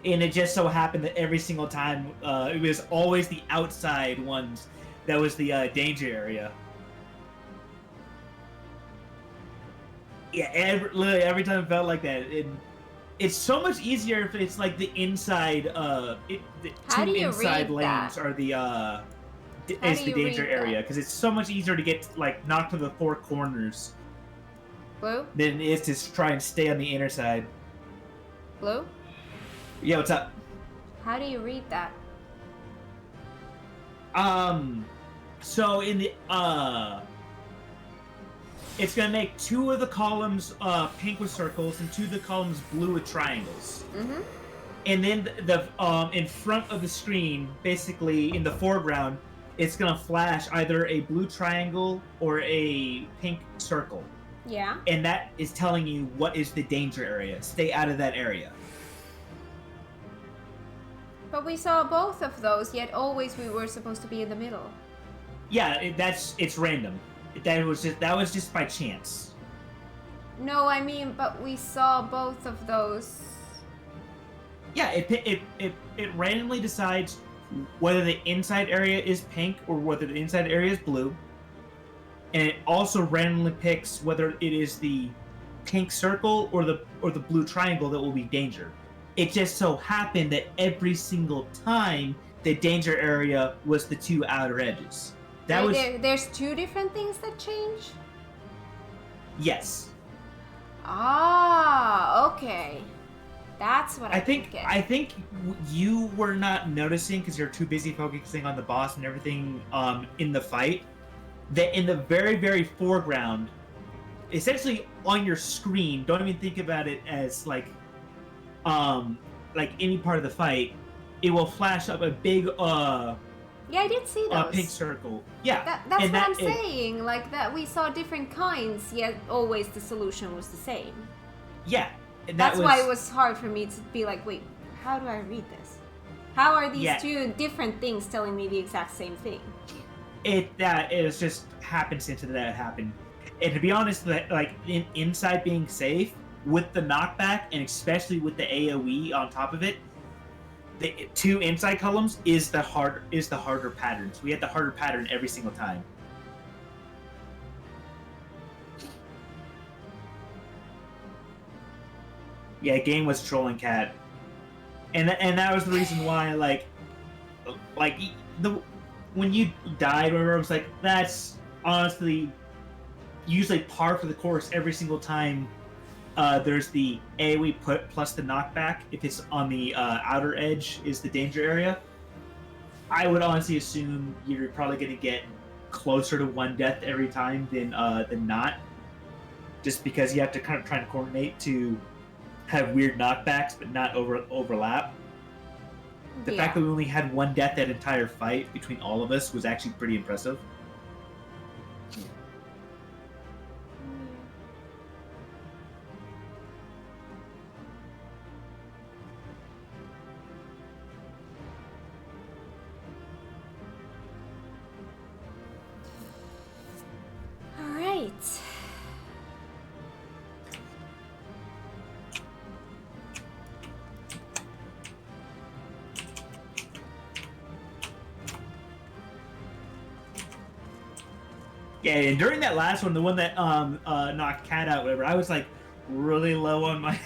And it just so happened that every single time, it was always the outside ones that was the danger area. Yeah, literally every time it felt like that. It's so much easier if it's like the inside, the
How do
two
you
inside
read
lanes
that?
are the,
How
is
do
the
you
danger
read
area.
that?
Because it's so much easier to get, like, knocked to the four corners
Blue?
than it is to try and stay on the inner side.
Blue?
Yeah, what's up?
How do you read that?
So in the, it's gonna make two of the columns pink with circles and two of the columns blue with triangles.
Mm-hmm.
And then the in front of the screen, basically in the foreground, it's gonna flash either a blue triangle or a pink circle.
Yeah.
And that is telling you what is the danger area. Stay out of that area.
But we saw both of those, yet always we were supposed to be in the middle.
Yeah, it's random. That was just by chance.
No, I mean, but we saw both of those.
Yeah, it randomly decides whether the inside area is pink or whether the inside area is blue. And it also randomly picks whether it is the pink circle or the blue triangle that will be danger. It just so happened that every single time the danger area was the two outer edges.
There's two different things that change?
Yes.
Ah, okay. That's what I
think
get.
I think you were not noticing because you're too busy focusing on the boss and everything in the fight. That in the very, very foreground, essentially on your screen, don't even think about it as like any part of the fight. it will flash up a big
Yeah, I did see those.
pink circle. Yeah,
That's
and
what I'm
it-
saying. Like that, we saw different kinds, yet always the solution was the same.
Yeah, and
That's why it was hard for me to be like, wait, how do I read this? How are these
Yeah.
two different things telling me the exact same thing?
It was just happenstance that it happened. And to be honest, that like inside being safe with the knockback and especially with the AOE on top of it, the two inside columns is the harder pattern. So we had the harder pattern every single time. Yeah, game was trolling cat, and that was the reason why like the when you died, or I was like, that's honestly usually par for the course every single time. There's the AoE put plus the knockback. If it's on the outer edge, is the danger area. I would honestly assume you're probably going to get closer to one death every time than not, just because you have to kind of try to coordinate to have weird knockbacks but not overlap. The fact that we only had one death that entire fight between all of us was actually pretty impressive.
All right.
Yeah, and during that last one, the one that knocked Cat out, whatever, I was like really low on my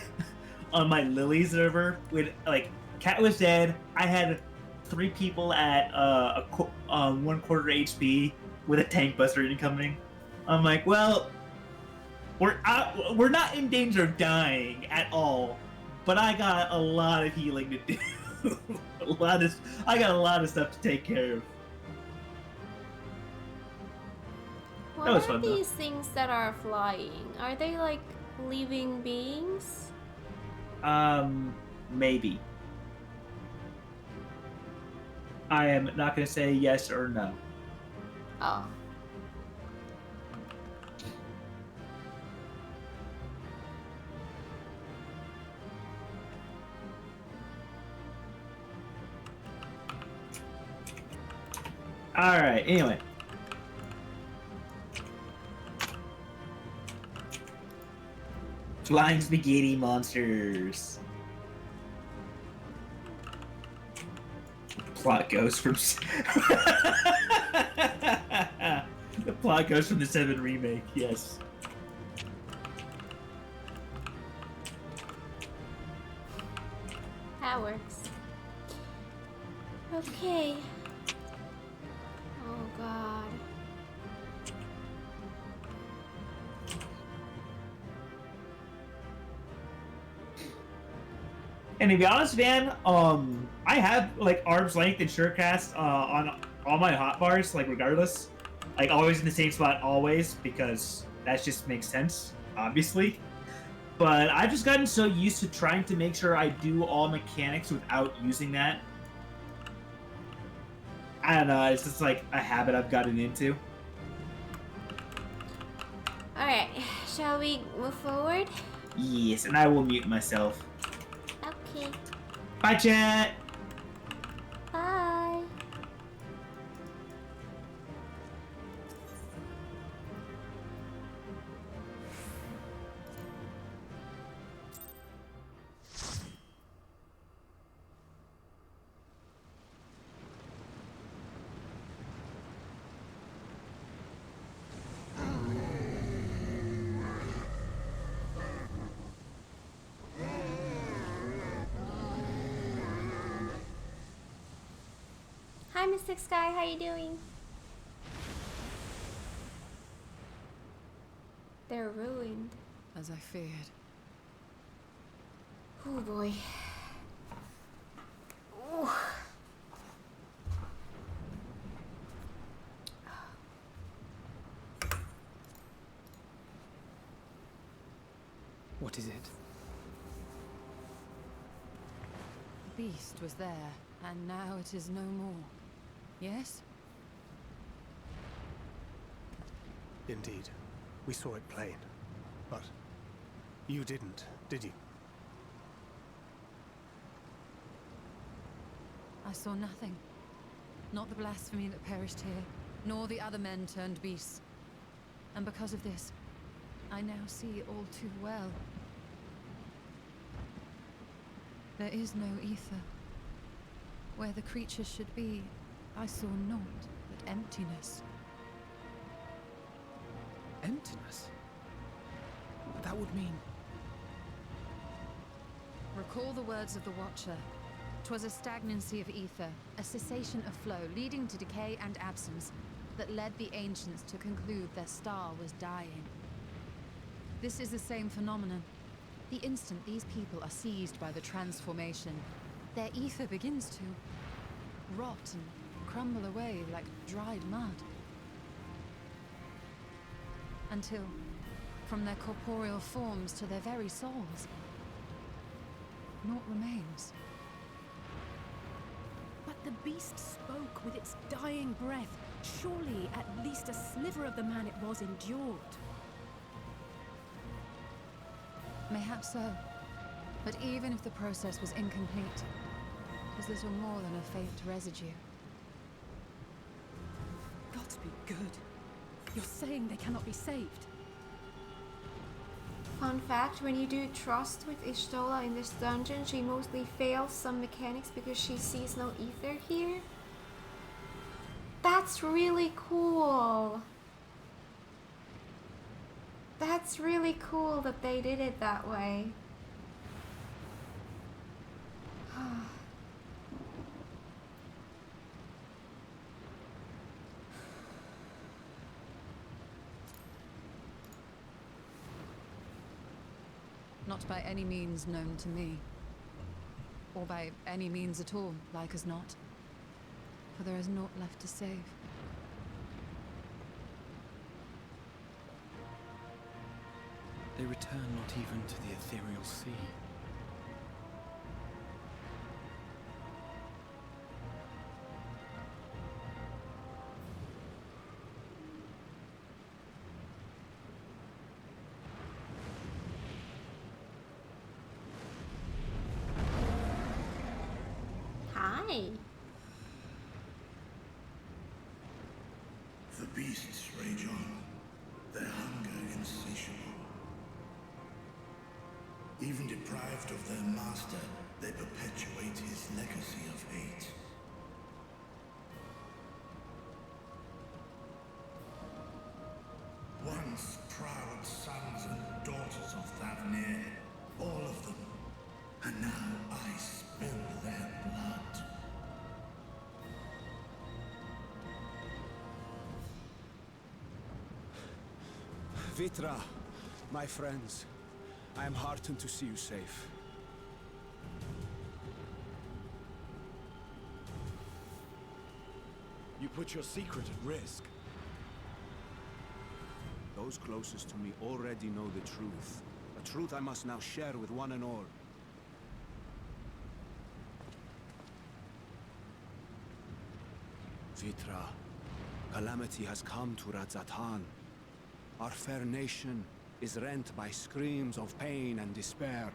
on my lilies over. With like Cat was dead, I had 3 people at 1/4 HP with a tank buster incoming. I'm like, well, we're not in danger of dying at all, but I got a lot of healing to do. I got a lot of stuff to take care of.
What
That was
are
fun, though.
these things that are flying? Are they like living beings?
Maybe. I am not going to say yes or no.
Oh.
All right. Anyway. Flying spaghetti monsters. Plot goes from the plot goes from the 7 remake. Yes.
That works. Okay. Oh god.
And to be honest, man, I have like arm's length and surecast on all my hotbars, like regardless, like always in the same spot, always, because that just makes sense, obviously. But I've just gotten so used to trying to make sure I do all mechanics without using that. I don't know, it's just like a habit I've gotten into.
Alright, shall we move forward?
Yes, and I will mute myself.
Okay.
Bye, chat!
Bye. Hi, Mystic Sky. How you doing? They're ruined.
As I feared.
Oh boy. Ooh.
What is it?
beast was there, and now it is no more. Yes?
Indeed. We saw it plain. But you didn't, did you?
I saw nothing. Not the blasphemy that perished here, nor the other men turned beasts. And because of this, I now see all too well. There is no ether. Where the creatures should be, I saw naught but emptiness.
Emptiness? But that would mean...
Recall the words of the Watcher. 'Twas a stagnancy of ether, a cessation of flow, leading to decay and absence, that led the ancients to conclude their star was dying. This is the same phenomenon. The instant these people are seized by the transformation, their ether begins to rot and crumble away like dried mud. Until, from their corporeal forms to their very souls, naught remains.
But the beast spoke with its dying breath. Surely at least a sliver of the man it was endured.
Mayhaps so. But even if the process was incomplete, it was little more than a faint residue.
Gods be good. You're saying they cannot be saved?
Fun fact, when you do trust with Ishtola in this dungeon, she mostly fails some mechanics because she sees no ether here. That's really cool. That's really cool that they did it that way.
Not by any means known to me. Or by any means at all, like as not. For there is naught left to save.
They return not even to the ethereal sea.
Hi.
The beasts rage on, their hunger insatiable. Even deprived of their master, they perpetuate his legacy of hate. Once proud sons and daughters of Thavnir, all of them, and now I spill their blood.
Vitra, my friends, I am heartened to see you safe.
You put your secret at risk.
Those closest to me already know the truth. A truth I must now share with one and all. Vitra, calamity has come to Radzatan. Our fair nation is rent by screams of pain and despair.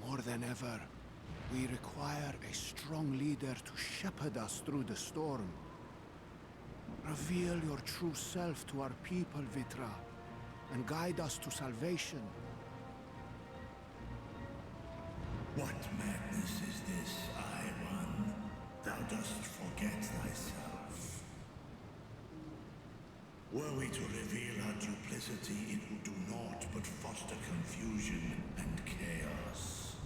More than ever, we require a strong leader to shepherd us through the storm. Reveal your true self to our people, Vitra, and guide us to salvation.
What madness is this, I-One? Thou dost forget thyself. Were we to reveal our duplicity, it would do naught but foster confusion and chaos.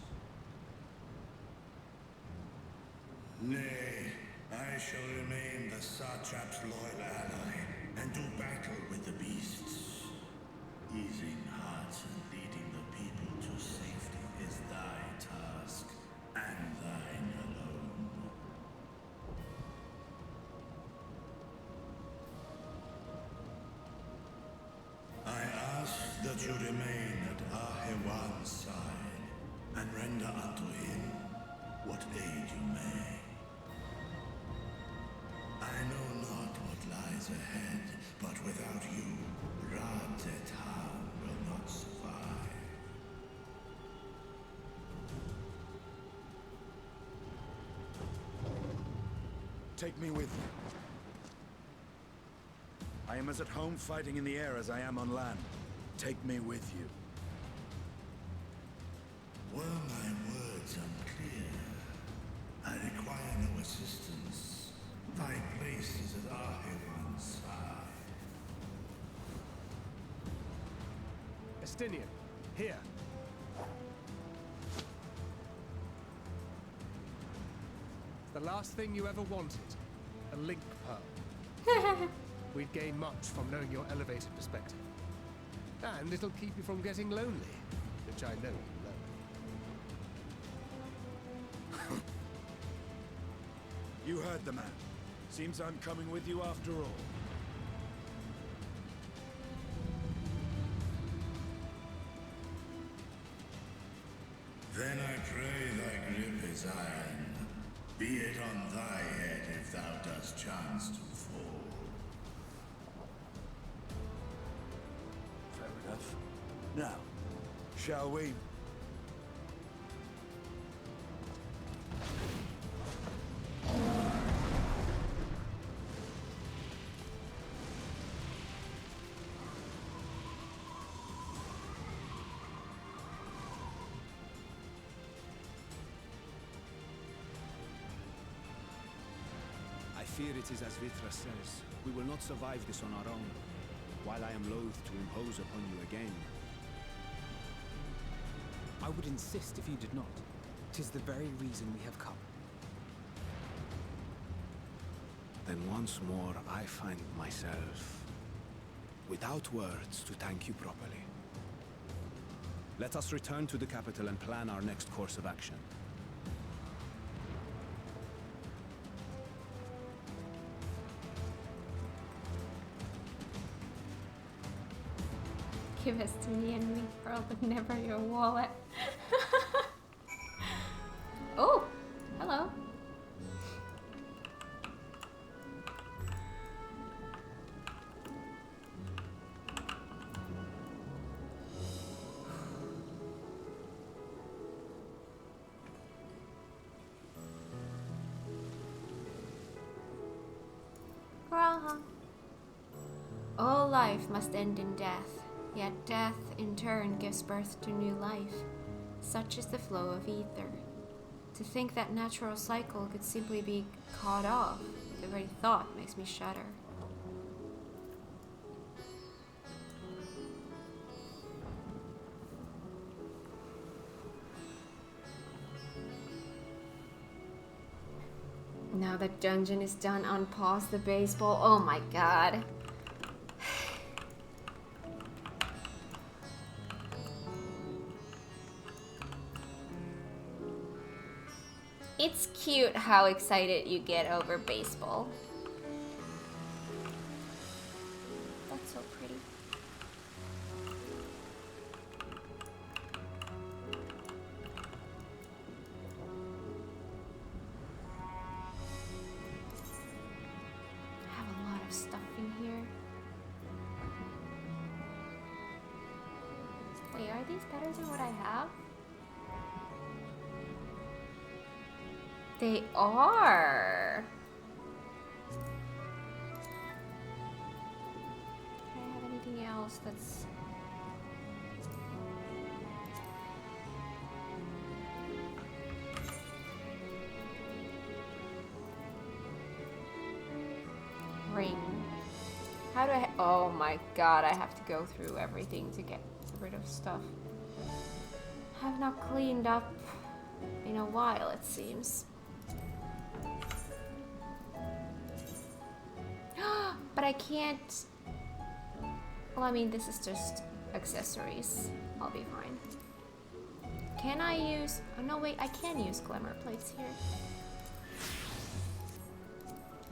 Nay, I shall remain the Satrap's loyal ally, and do battle with the beasts. Easing hearts and leading the people to safety is thy task, and thine alone. I ask that you remain at our Havan's side, and render unto him what aid you may. I know not what lies ahead, but without you, Ra-Zet-Han will not survive.
Take me with you. I am as at home fighting in the air as I am on land. Take me with you.
Were my words unclear? I require no assistance. Thy place is at Havan's side.
Estinian, here. The last thing you ever wanted, a link pearl. We'd gain much from knowing your elevated perspective. And it'll keep you from getting lonely, which I know you love.
You heard the man. Seems I'm coming with you after all.
Then I pray thy grip is iron. Be it on thy head if thou dost chance to fall.
Fair enough. Now, shall we? I fear it is as Vitra says. We will not survive this on our own. While I am loath to impose upon you again.
I would insist if you did not. 'Tis the very reason we have come.
Then once more I find myself without words to thank you properly. Let us return to the capital and plan our next course of action.
Give us to me and link pearl, but never your wallet. Oh, hello. All life must end in death. Yet death, in turn, gives birth to new life. Such is the flow of ether. To think that natural cycle could simply be cut off, the very thought makes me shudder. Now that dungeon is done, unpause the baseball. Oh my god. It's cute how excited you get over baseball. That's so pretty. I have a lot of stuff in here. Wait, are these better than what I have? They are. Do I have anything else that's... Ring. How do I... Oh my god, I have to go through everything to get rid of stuff. I have not cleaned up in a while, it seems. But I can't... Well, I mean, this is just accessories. I'll be fine. Can I use... Oh, no, wait, I can use glamour plates here.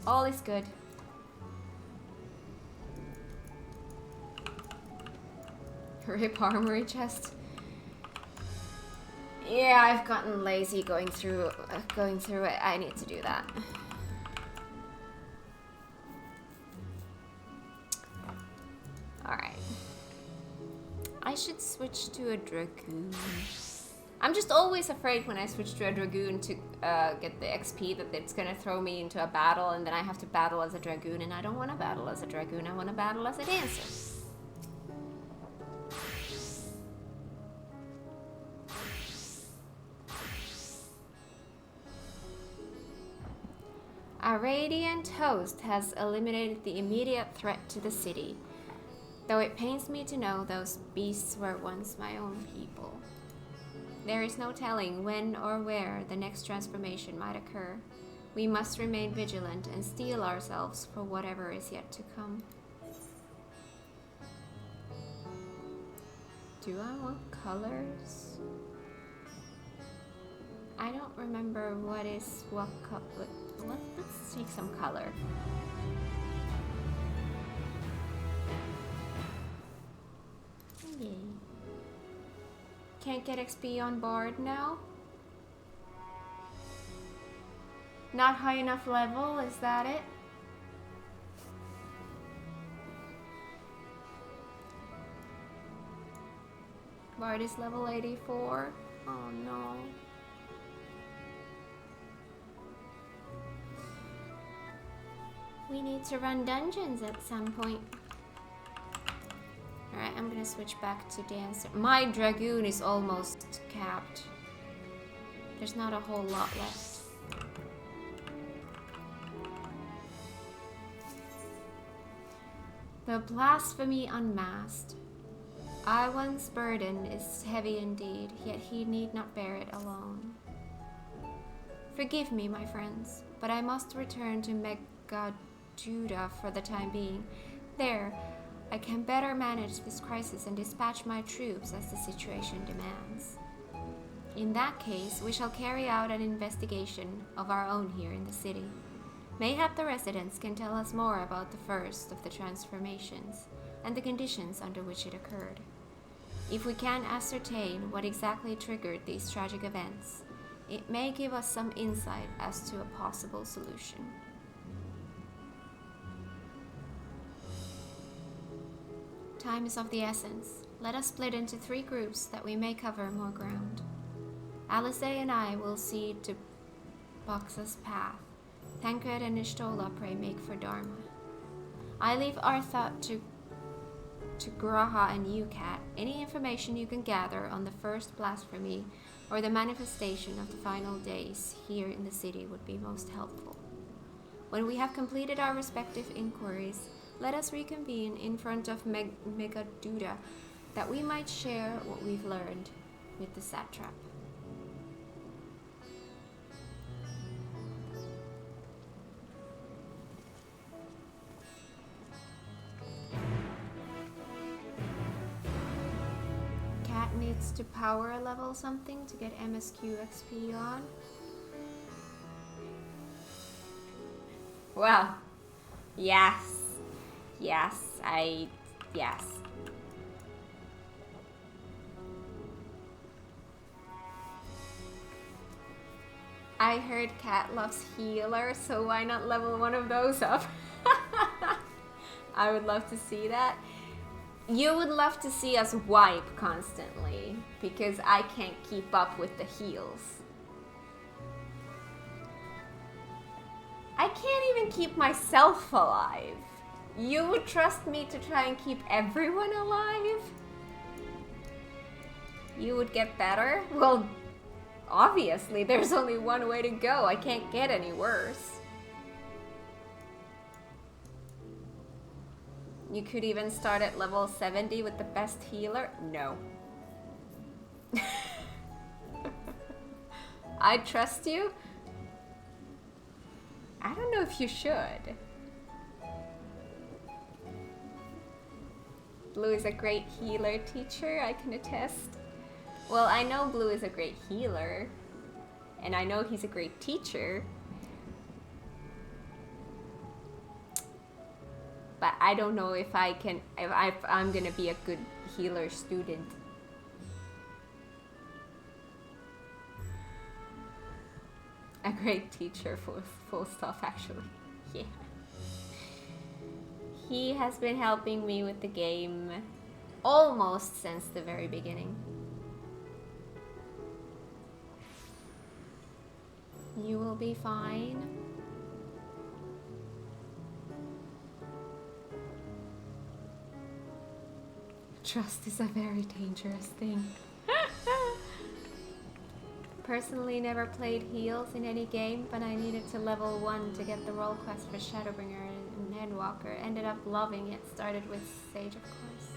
All is good. Rip armory chest.
Yeah, I've gotten lazy going through it. I need to do that. Alright. I should switch to a Dragoon. I'm just always afraid when I switch to a Dragoon to get the XP that it's gonna throw me into a battle and then I have to battle as a Dragoon, and I don't want to battle as a Dragoon, I want to battle as a Dancer. A radiant host has eliminated the immediate threat to the city, though it pains me to know those beasts were once my own people. There is no telling when or where the next transformation might occur. We must remain vigilant and steel ourselves for whatever is yet to come. Do I want colors? I don't remember what is what color. Let's take some color. Yay. Can't get XP on board now? Not high enough level, is that it? Bard is level 84. Oh no. We need to run dungeons at some point. Alright, I'm gonna switch back to Dancer. My Dragoon is almost capped. There's not a whole lot left. The blasphemy unmasked. Iwan's burden is heavy indeed, yet he need not bear it alone. Forgive me, my friends, but I must return to Judah for the time being. There, I can better manage this crisis and dispatch my troops as the situation demands. In that case, we shall carry out an investigation of our own here in the city. Mayhap the residents can tell us more about the first of the transformations and the conditions under which it occurred. If we can ascertain what exactly triggered these tragic events, it may give us some insight as to a possible solution. Time is of the essence. Let us split into 3 groups that we may cover more ground. Alice and I will see to Boxa's path. Tancred and Ishtola pray make for Dharma. I leave Artha to Graha and you, Kat. Any information you can gather on the first blasphemy or the manifestation of the final days here in the city would be most helpful. When we have completed our respective inquiries, let us reconvene in front of Megaduda, that we might share what we've learned with the satrap. Cat needs to power level something to get MSQ XP on. Well, yes. Yes. I heard Cat loves healer, so why not level one of those up? I would love to see that. You would love to see us wipe constantly, because I can't keep up with the heals. I can't even keep myself alive. You would trust me to try and keep everyone alive? You would get better? Well, obviously, there's only one way to go. I can't get any worse. You could even start at level 70 with the best healer? No. I trust you? I don't know if you should. Blue is a great healer teacher, I can attest. Well, I know Blue is a great healer, and I know he's a great teacher. But I don't know if I'm gonna be a good healer student. A great teacher, full stop, actually. Yeah. He has been helping me with the game almost since the very beginning. You will be fine. Trust is a very dangerous thing. Personally never played heals in any game, but I needed to level 1 to get the role quest for Shadowbringer and Endwalker. Ended up loving it. Started with Sage, of course.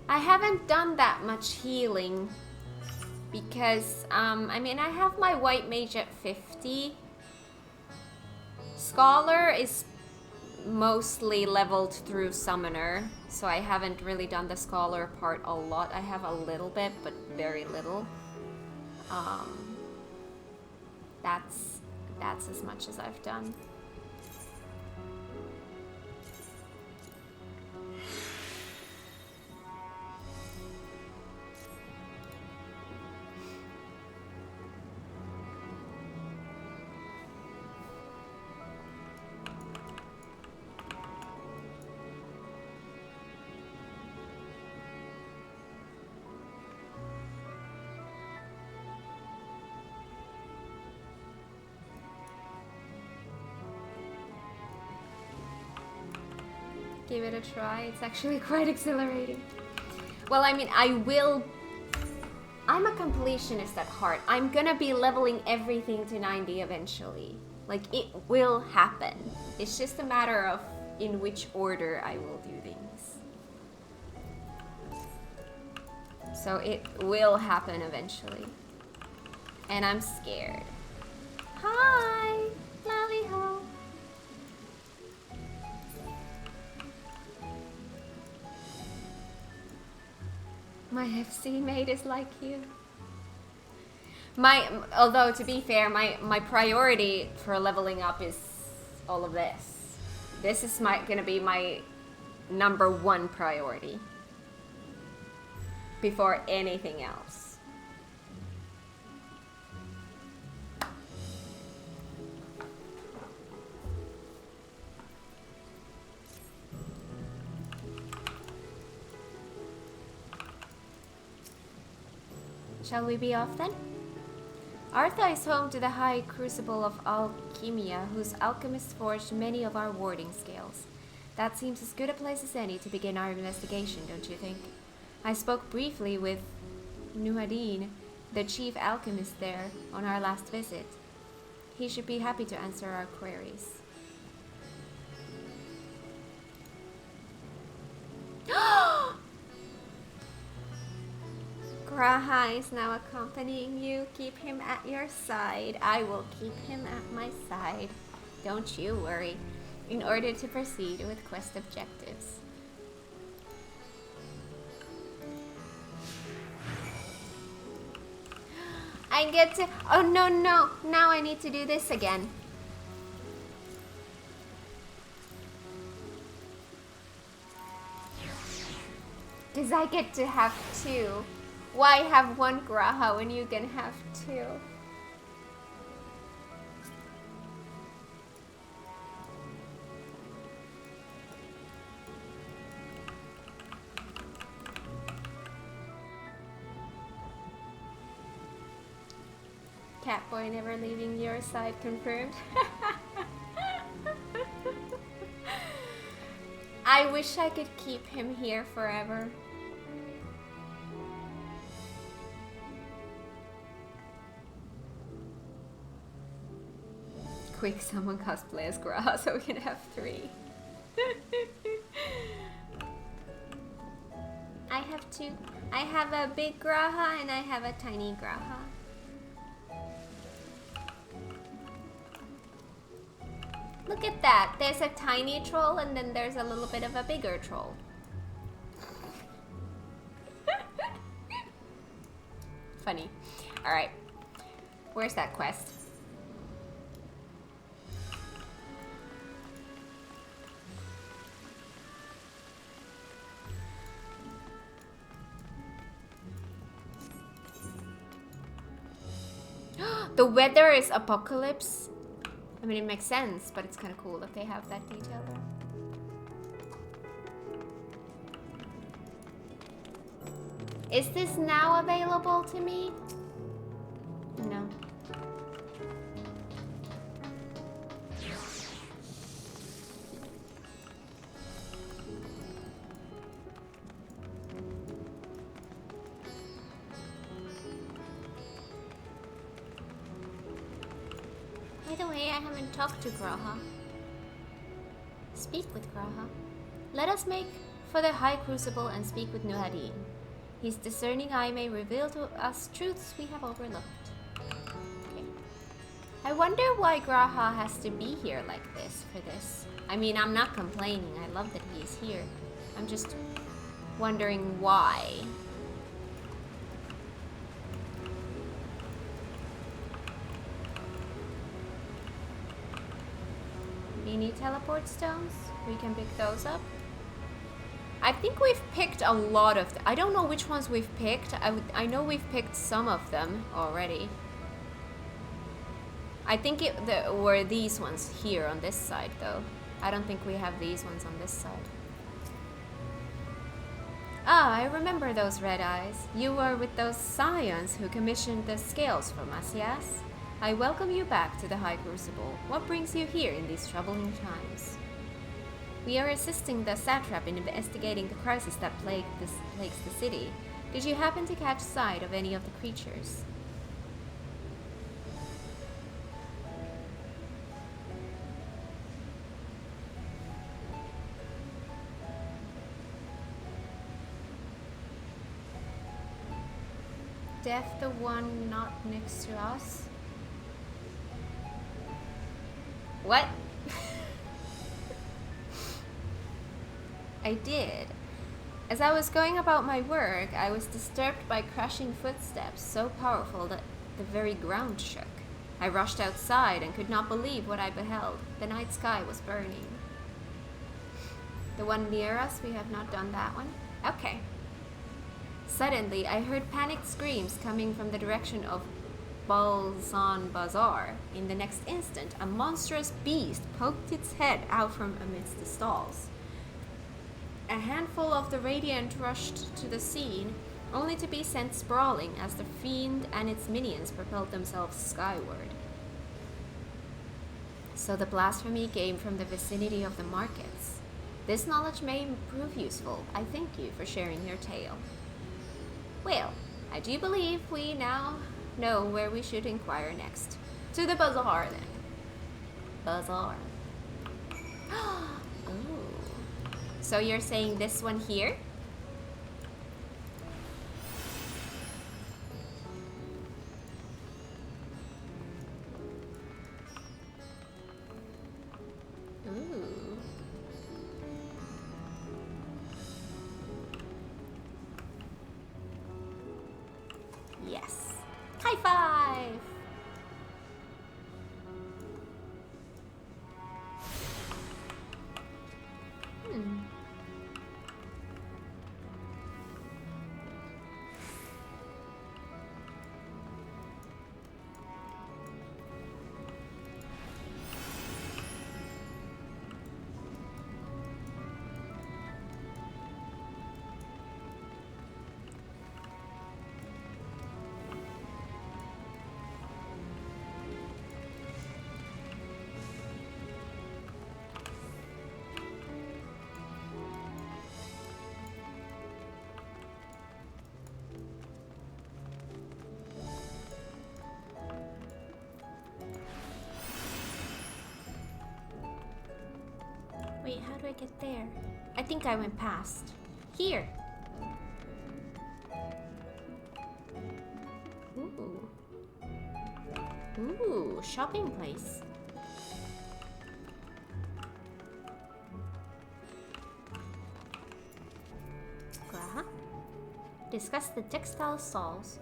I haven't done that much healing because, I mean, I have my White Mage at 50. Scholar is mostly leveled through Summoner, so I haven't really done the Scholar part a lot. I have a little bit, but very little. That's as much as I've done. Give it a try. It's actually quite exhilarating. Well, I mean, I'm a completionist at heart. I'm gonna be leveling everything to 90 eventually. Like, it will happen. It's just a matter of in which order I will do things. So it will happen eventually. And I'm scared. Hi! Lally ho! My FC mate is like you. Although to be fair, my priority for leveling up is all of this. This is gonna be my #1 priority before anything else. Shall we be off then? Artha is home to the High Crucible of Alchemia, whose alchemists forged many of our warding scales. That seems as good a place as any to begin our investigation, don't you think? I spoke briefly with Nuhadin, the chief alchemist there, on our last visit. He should be happy to answer our queries. Graha is now accompanying you. Keep him at your side. I will keep him at my side. Don't you worry. In order to proceed with quest objectives. I get to... Oh, no. Now I need to do this again. Because I get to have 2. Why have 1 Graha when you can have 2? Catboy never leaving your side confirmed. I wish I could keep him here forever. Quick, someone cosplay as Graha so we can have 3. I have 2. I have a big Graha and I have a tiny Graha. Look at that. There's a tiny troll and then there's a little bit of a bigger troll. Funny. Alright. Where's that quest?
The weather is apocalypse. I mean, it makes sense, but it's kind of cool that they have that detail there. Is this now available to me? No. By the way, I haven't talked to Graha. Speak with Graha. Let us make for the High Crucible and speak with Nuhadin. His discerning eye may reveal to us truths we have overlooked. Okay. I wonder why Graha has to be here like this for this. I mean, I'm not complaining. I love that he is here. I'm just wondering why. Mini teleport stones? We can pick those up. I think we've picked a lot of I don't know which ones we've picked. I know we've picked some of them already. I think were these ones here on this side though. I don't think we have these ones on this side. Ah, I remember those red eyes. You were with those scions who commissioned the scales from us, yes? I welcome you back to the High Crucible. What brings you here in these troubling times? We are assisting the satrap in investigating the crisis that plagues the city. Did you happen to catch sight of any of the creatures? Death, the one not next to us? What? I did. As I was going about my work, I was disturbed by crashing footsteps so powerful that the very ground shook. I rushed outside and could not believe what I beheld. The night sky was burning. The one near us, we have not done that one. Okay. Suddenly, I heard panicked screams coming from the direction of Balzan Bazaar. In the next instant, a monstrous beast poked its head out from amidst the stalls. A handful of the Radiant rushed to the scene, only to be sent sprawling as the fiend and its minions propelled themselves skyward. So the blasphemy came from the vicinity of the markets. This knowledge may prove useful. I thank you for sharing your tale. Well, I do believe we now know where we should inquire next. To the bazaar, then. Bazaar. Ooh. So you're saying this one here? Ooh. Yes. High five! Wait, how do I get there? I think I went past. Here! Ooh. Ooh, shopping place. Graha? Discuss the textile stalls.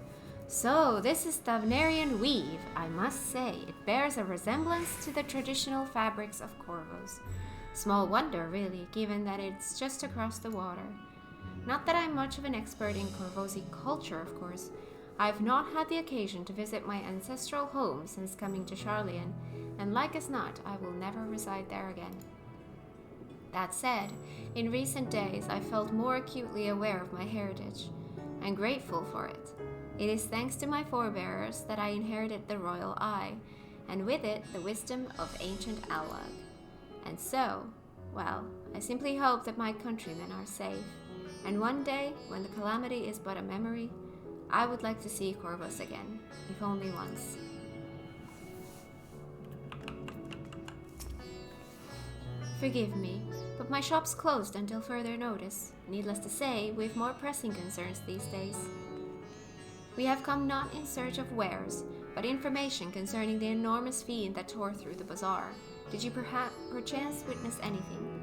So, this is Tavnarian weave. I must say, it bears a resemblance to the traditional fabrics of Corvos. Small wonder, really, given that it's just across the water. Not that I'm much of an expert in Corvosi culture, of course. I've not had the occasion to visit my ancestral home since coming to Charlian, and like as not, I will never reside there again. That said, in recent days I felt more acutely aware of my heritage, and grateful for it. It is thanks to my forebears that I inherited the royal eye, and with it the wisdom of ancient Alag. And so, well, I simply hope that my countrymen are safe, and one day, when the calamity is but a memory, I would like to see Corvus again, if only once. Forgive me, but my shop's closed until further notice. Needless to say, we've more pressing concerns these days. We have come not in search of wares, but information concerning the enormous fiend that tore through the bazaar. Did you perchance witness anything?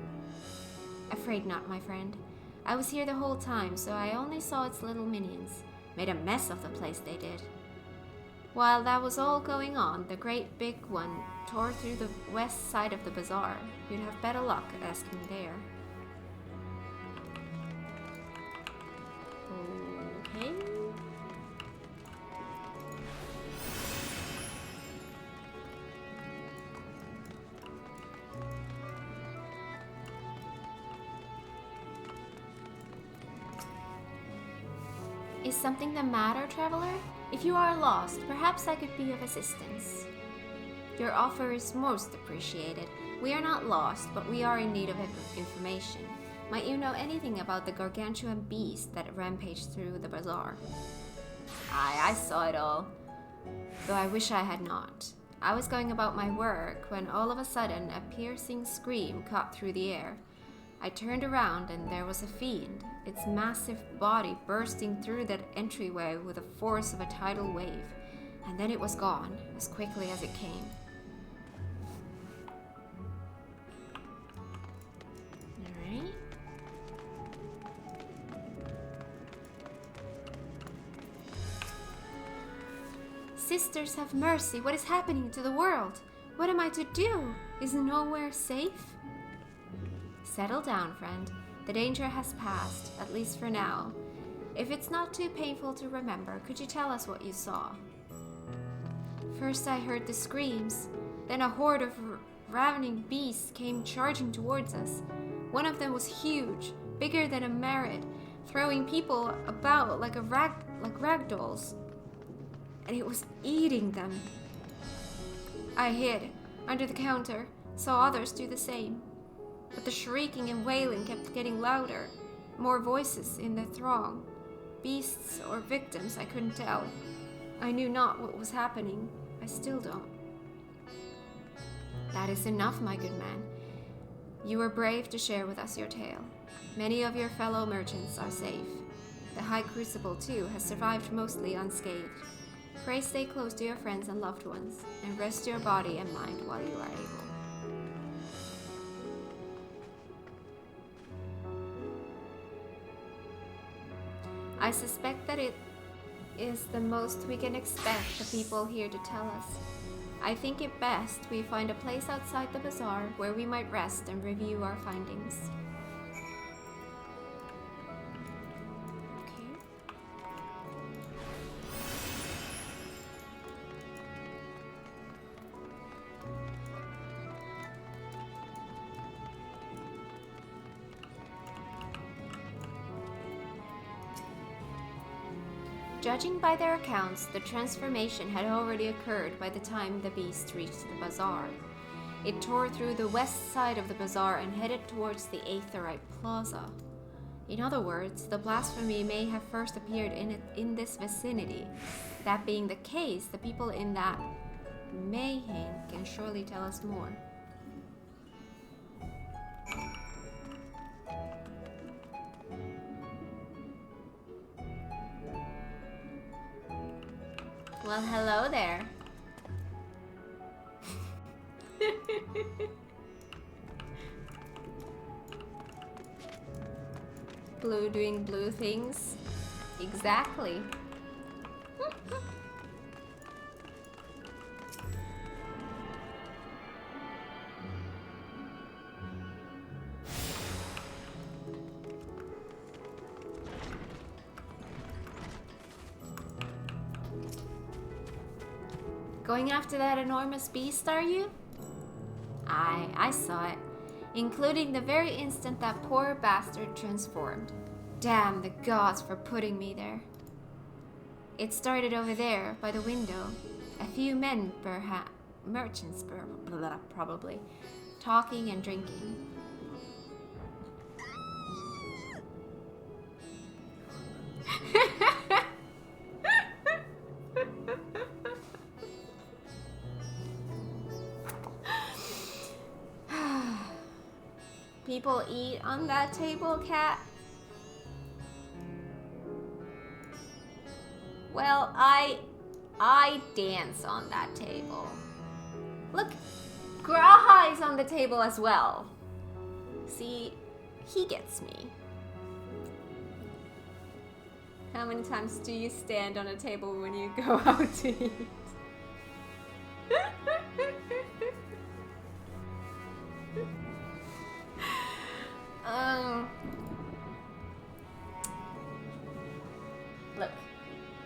Afraid not, my friend. I was here the whole time, so I only saw its little minions. Made a mess of the place, they did. While that was all going on, the great big one tore through the west side of the bazaar. You'd have better luck asking there. Okay. Is something the matter, traveler? If you are lost, perhaps I could be of assistance. Your offer is most appreciated. We are not lost, but we are in need of information. Might you know anything about the gargantuan beast that rampaged through the bazaar? Aye, I saw it all. Though I wish I had not. I was going about my work when all of a sudden a piercing scream caught through the air. I turned around and there was a fiend, its massive body bursting through that entryway with the force of a tidal wave, and then it was gone as quickly as it came. Alright. Sisters, have mercy! What is happening to the world? What am I to do? Is nowhere safe? Settle down, friend. The danger has passed, at least for now. If it's not too painful to remember, could you tell us what you saw? First I heard the screams, then a horde of ravening beasts came charging towards us. One of them was huge, bigger than a Merit, throwing people about like rag dolls, and it was eating them. I hid under the counter, saw others do the same. But the shrieking and wailing kept getting louder, more voices in the throng. Beasts or victims, I couldn't tell. I knew not what was happening. I still don't. That is enough, my good man. You were brave to share with us your tale. Many of your fellow merchants are safe. The High Crucible, too, has survived mostly unscathed. Pray stay close to your friends and loved ones, and rest your body and mind while you are able. I suspect that it is the most we can expect the people here to tell us. I think it best we find a place outside the bazaar where we might rest and review our findings. Okay. Judging by their accounts, the transformation had already occurred by the time the beast reached the bazaar. It tore through the west side of the bazaar and headed towards the Aetherite Plaza. In other words, the blasphemy may have first appeared in this vicinity. That being the case, the people in that mayhem can surely tell us more. Well, hello there. Blue doing blue things? Exactly. Going after that enormous beast, are you? Aye, I saw it. Including the very instant that poor bastard transformed. Damn the gods for putting me there. It started over there, by the window. A few men, perhaps, merchants, probably, talking and drinking.
People eat on that table, Cat? Well, I dance on that table. Look, Graha is on the table as well. See, he gets me. How many times do you stand on a table when you go out to eat? Look,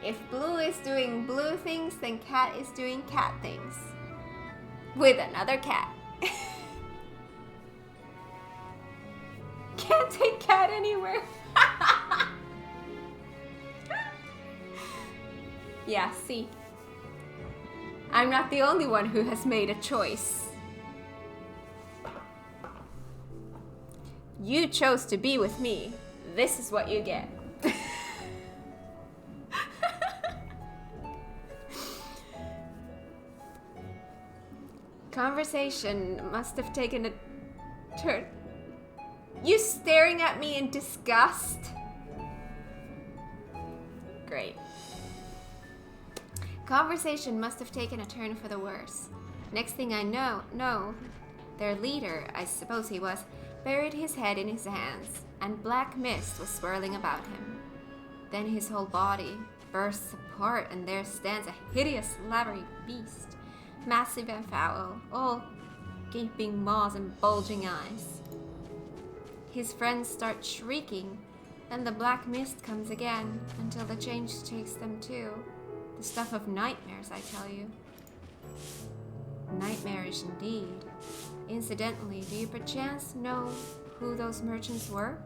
if Blue is doing blue things, then Cat is doing cat things. With another cat. Can't take Cat anywhere. Yeah, see. I'm not the only one who has made a choice. You chose to be with me. This is what you get. Conversation must have taken a turn. You staring at me in disgust? Great. Conversation must have taken a turn for the worse. Next thing I know, their leader, I suppose he was, buried his head in his hands, and black mist was swirling about him. Then his whole body bursts apart, and there stands a hideous, lavery beast, massive and foul, all gaping maws and bulging eyes. His friends start shrieking, then the black mist comes again, until the change takes them too. The stuff of nightmares, I tell you. Nightmarish indeed. Incidentally, do you perchance know who those merchants were?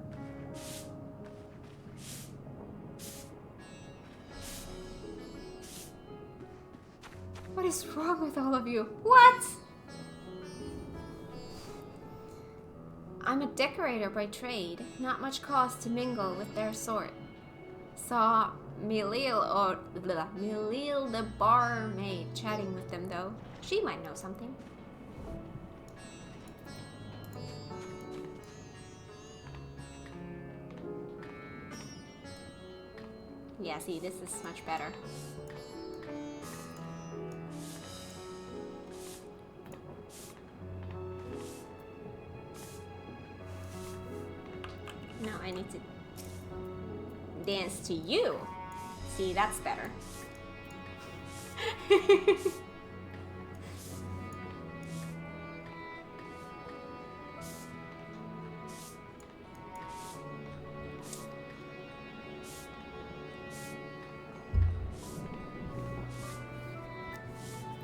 What is wrong with all of you? What? I'm a decorator by trade. Not much cause to mingle with their sort. Saw Milil the barmaid chatting with them though. She might know something. Yeah, see, this is much better. Now I need to dance to you. See, that's better.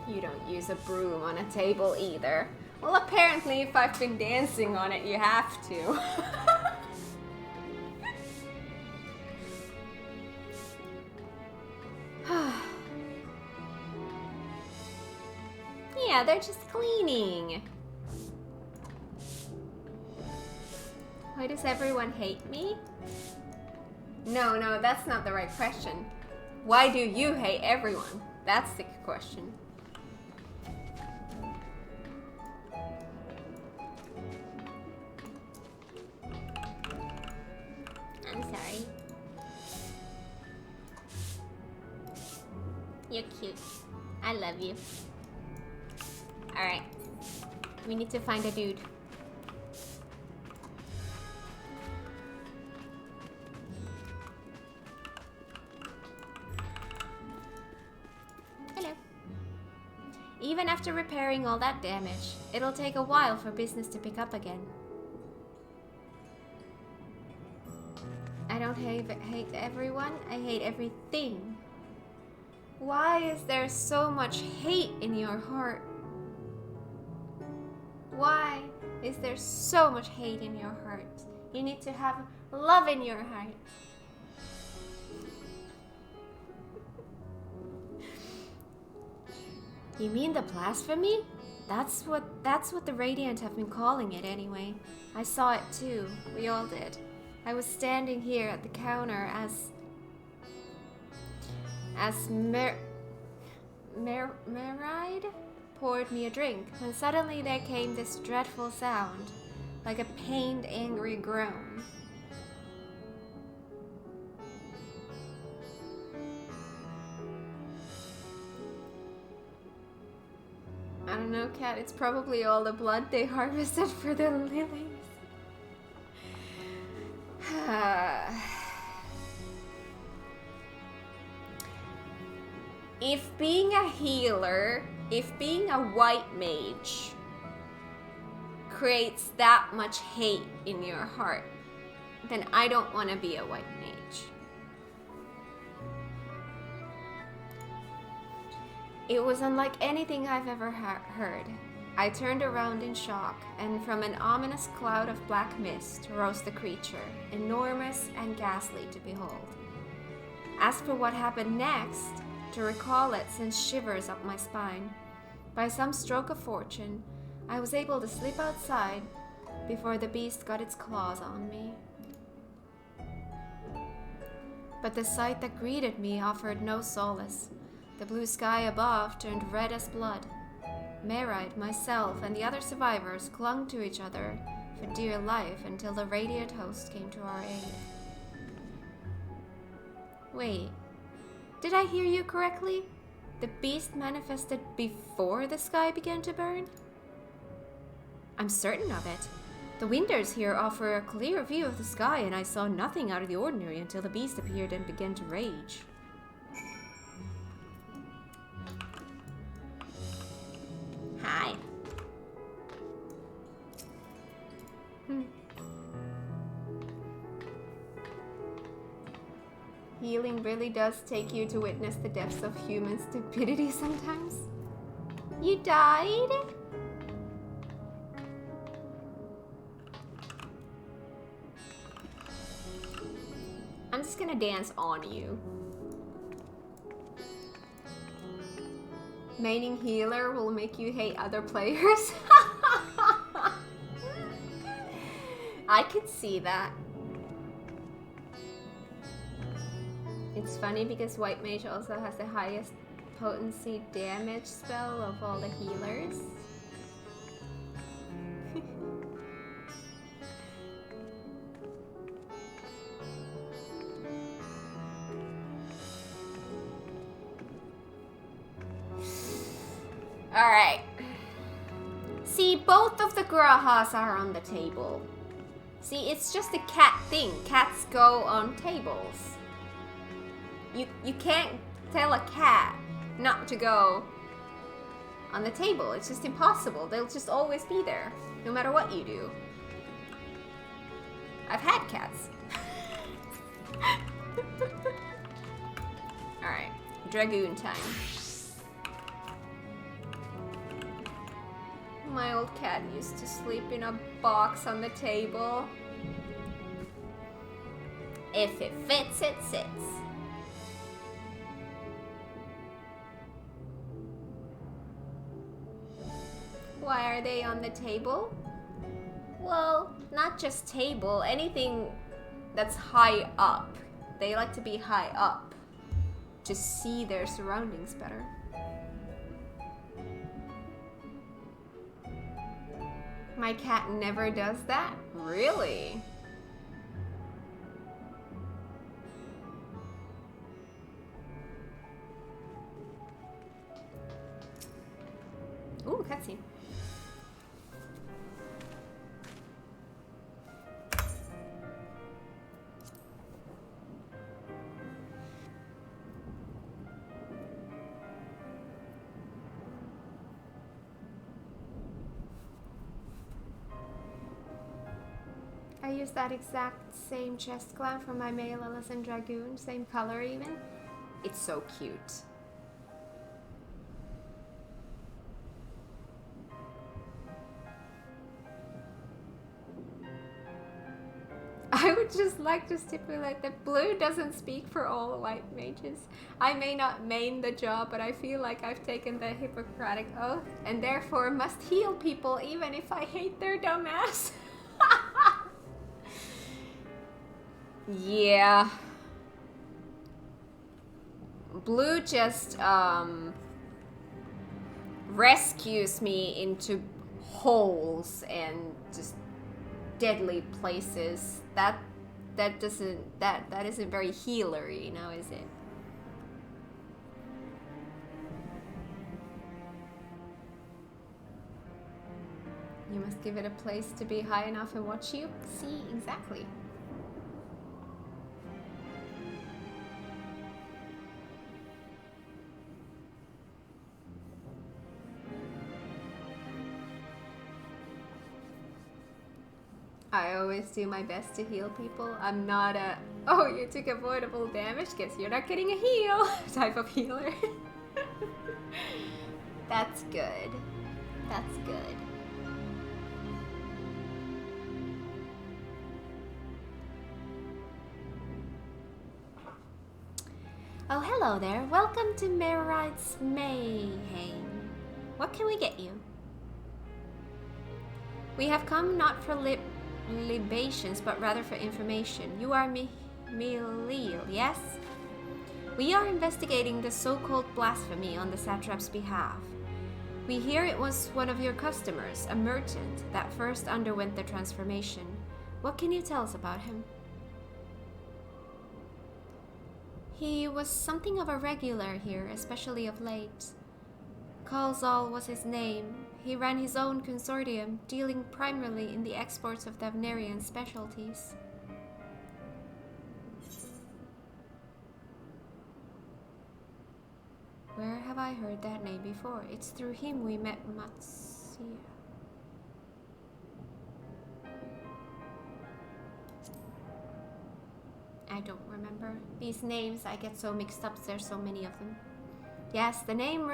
You don't use a broom on a table either. Well, apparently if I've been dancing on it, you have to. Yeah, they're just cleaning. Why does everyone hate me? No, that's not the right question. Why do you hate everyone? That's the question. I'm sorry. You're cute. I love you. Alright. We need to find a dude. Hello. Even after repairing all that damage, it'll take a while for business to pick up again. I don't hate everyone, I hate everything.
Why is there so much hate in your heart? Why is there so much hate in your heart? You need to have love in your heart. You mean the blasphemy? That's what the Radiant have been calling it anyway. I saw it too. We all did. I was standing here at the counter as Meride poured me a drink, when suddenly there came this dreadful sound, like a pained, angry groan. I don't know, Kat, it's probably all the blood they harvested for the lilies. If being a healer, if being a white mage creates that much hate in your heart, then I don't want to be a white mage. It was unlike anything I've ever heard. I turned around in shock, and from an ominous cloud of black mist rose the creature, enormous and ghastly to behold. As for what happened next, to recall it sent shivers up my spine. By some stroke of fortune, I was able to slip outside before the beast got its claws on me. But the sight that greeted me offered no solace. The blue sky above turned red as blood. Meride, myself, and the other survivors clung to each other for dear life until the Radiant host came to our aid. Wait, did I hear you correctly? The beast manifested before the sky began to burn? I'm certain of it. The windows here offer a clear view of the sky, and I saw nothing out of the ordinary until the beast appeared and began to rage. Hi. Healing really does take you to witness the depths of human stupidity sometimes. You died? I'm just gonna dance on you. Maining healer will make you hate other players. I could see that. It's funny because White Mage also has the highest potency damage spell of all the healers. Alright. See, both of the Grahas are on the table. See, it's just a cat thing. Cats go on tables. You can't tell a cat not to go on the table. It's just impossible. They'll just always be there, no matter what you do. I've had cats. Alright, Dragoon time. My old cat used to sleep in a box on the table. If it fits, it sits. Why are they on the table? Well, not just table, anything that's high up. They like to be high up to see their surroundings better. My cat never does that? Really? Ooh, cutscene. I used that exact same chest clamp from my male Ellison Dragoon, same color even. It's so cute. would just like to stipulate that blue doesn't speak for all white mages. I may not main the job, but I feel like I've taken the Hippocratic Oath and therefore must heal people even if I hate their dumb ass. Yeah. Blue just rescues me into holes and just deadly places. That isn't very healery, now is it? You must give it a place to be high enough and watch you. See, exactly. I always do my best to heal people. I'm not a, oh, you took avoidable damage, guess you're not getting a heal type of healer. That's good. That's good. Oh, hello there. Welcome to Merite's Mayhem. What can we get you? We have come not for libations, but rather for information. You are Milil, yes? We are investigating the so-called blasphemy on the satrap's behalf. We hear it was one of your customers, a merchant, that first underwent the transformation. What can you tell us about him? He was something of a regular here, especially of late. Kalzal was his name. He ran his own consortium, dealing primarily in the exports of Davnerian specialties. Where have I heard that name before? It's through him we met Matsia. I don't remember. These names, I get so mixed up, there's so many of them. Yes, the names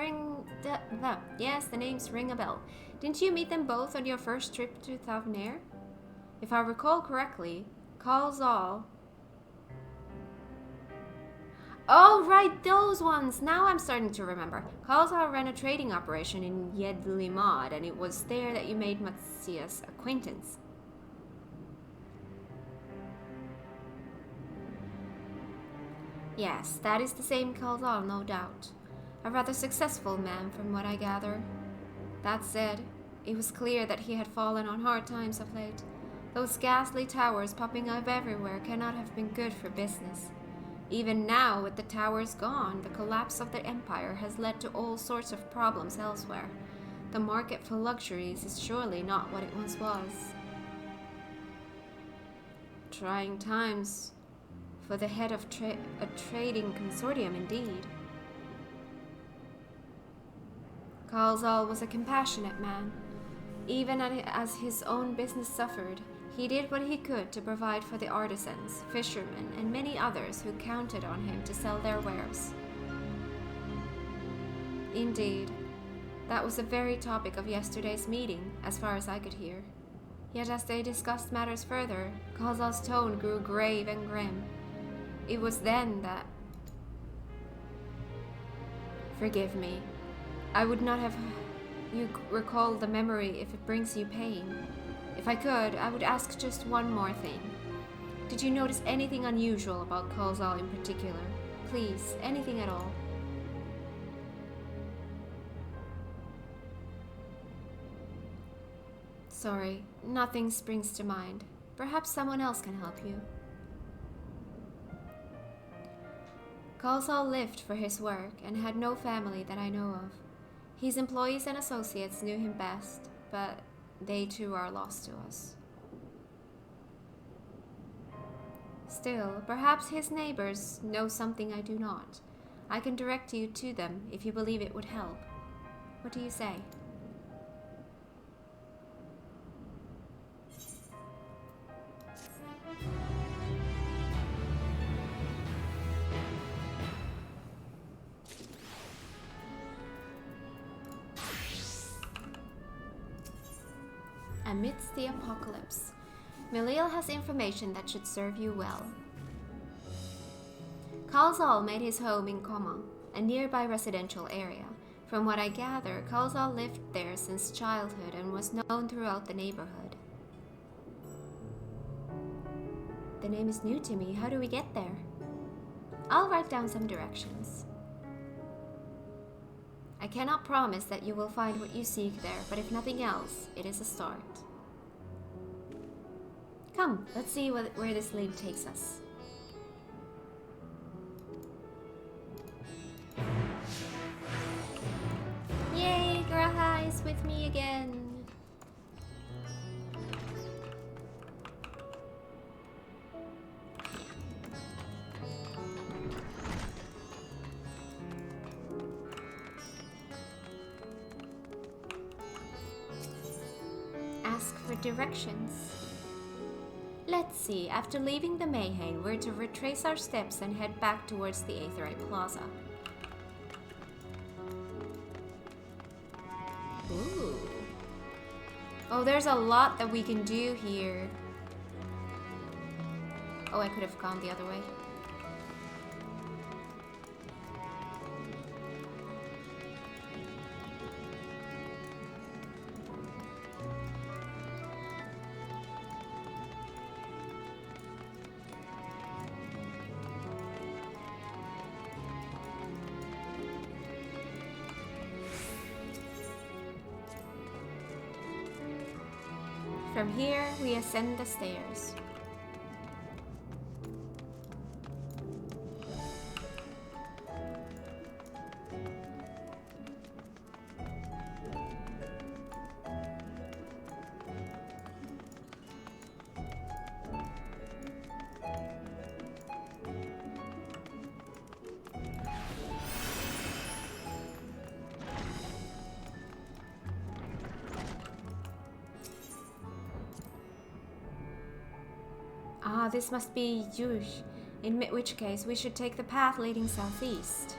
ring a bell. Didn't you meet them both on your first trip to Thavner? If I recall correctly, Kalzal... Oh, right, those ones! Now I'm starting to remember. Kalzal ran a trading operation in Yedlimad, and it was there that you made Matsia's acquaintance. Yes, that is the same Kalzal, no doubt. A rather successful man, from what I gather. That said, it was clear that he had fallen on hard times of late. Those ghastly towers popping up everywhere cannot have been good for business. Even now, with the towers gone, the collapse of the empire has led to all sorts of problems elsewhere. The market for luxuries is surely not what it once was. Trying times for the head of a trading consortium, indeed. Kalzal was a compassionate man. Even as his own business suffered, he did what he could to provide for the artisans, fishermen, and many others who counted on him to sell their wares. Indeed, that was the very topic of yesterday's meeting, as far as I could hear. Yet as they discussed matters further, Kalzal's tone grew grave and grim. It was then that... Forgive me. I would not have you recall the memory if it brings you pain. If I could, I would ask just one more thing. Did you notice anything unusual about Kalzal in particular? Please, anything at all. Sorry, nothing springs to mind. Perhaps someone else can help you. Kalzal lived for his work and had no family that I know of. His employees and associates knew him best, but they too are lost to us. Still, perhaps his neighbors know something I do not. I can direct you to them if you believe it would help. What do you say? Amidst the apocalypse, Melil has information that should serve you well. Kalzal made his home in Koma, a nearby residential area. From what I gather, Kalzal lived there since childhood and was known throughout the neighborhood. The name is new to me. How do we get there? I'll write down some directions. I cannot promise that you will find what you seek there, but if nothing else, it is a start. Come, let's see where this lead takes us. Yay, Graha is with me again. Ask for directions. Let's see, after leaving the Mayhain, we're to retrace our steps and head back towards the Aetheryte Plaza. Ooh. Oh, there's a lot that we can do here. Oh, I could have gone the other way. From here, we ascend the stairs. Ah, this must be Yush, in which case we should take the path leading southeast.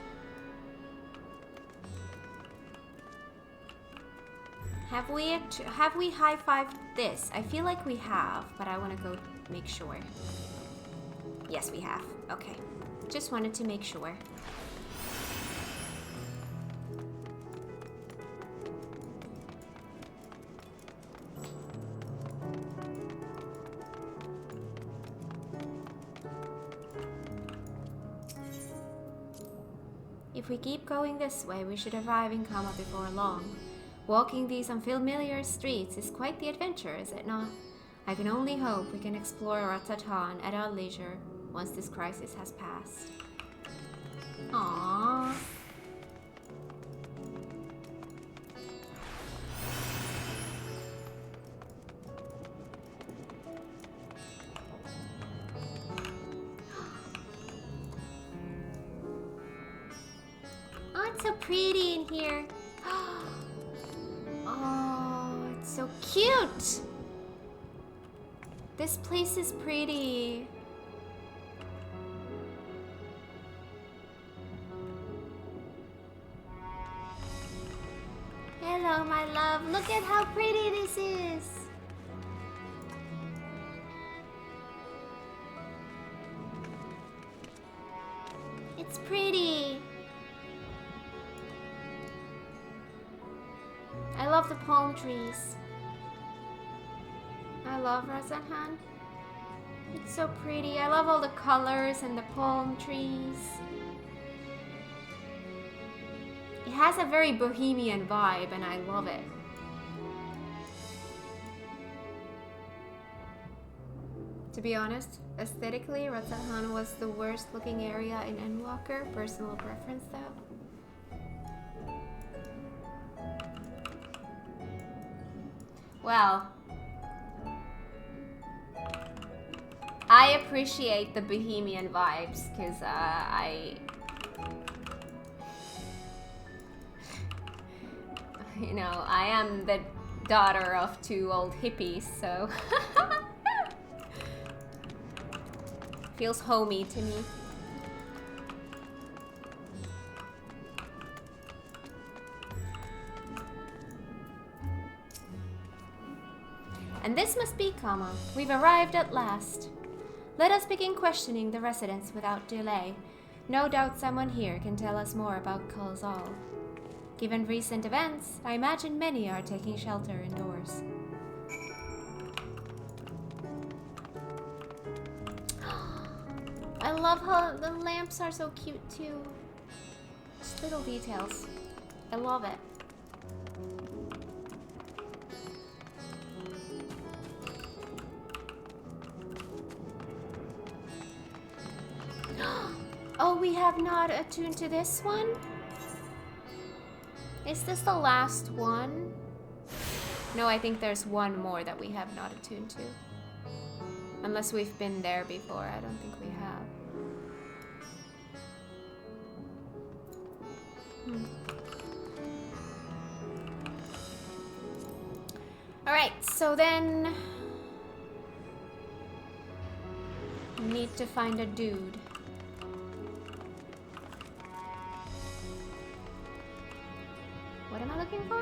Have we high-fived this? I feel like we have, but I want to go make sure. Yes, we have. Okay. Just wanted to make sure. If we keep going this way, we should arrive in Kama before long. Walking these unfamiliar streets is quite the adventure, is it not? I can only hope we can explore Ratatan at our leisure once this crisis has passed. Aww. Oh, it's so pretty in here. Oh, it's so cute. This place is pretty. Hello, my love. Look at how pretty this is. It's pretty. I love the palm trees. I love Razanhan. It's so pretty. I love all the colors and the palm trees. It has a very bohemian vibe and I love it. To be honest, aesthetically, Razanhan was the worst looking area in Endwalker. Personal preference though. Well, I appreciate the bohemian vibes because you know, I am the daughter of two old hippies, so feels homey to me.
And this must be Kama. We've arrived at last. Let us begin questioning the residents without delay. No doubt someone here can tell us more about Kalzal. Given recent events, I imagine many are taking shelter indoors. I love how the lamps are so cute too. Just little details. I love it. Oh, we have not attuned to this one? Is this the last one? No, I think there's one more that we have not attuned to. Unless we've been there before, I don't think we have. Alright, so then... need to find a dude. What am I looking for?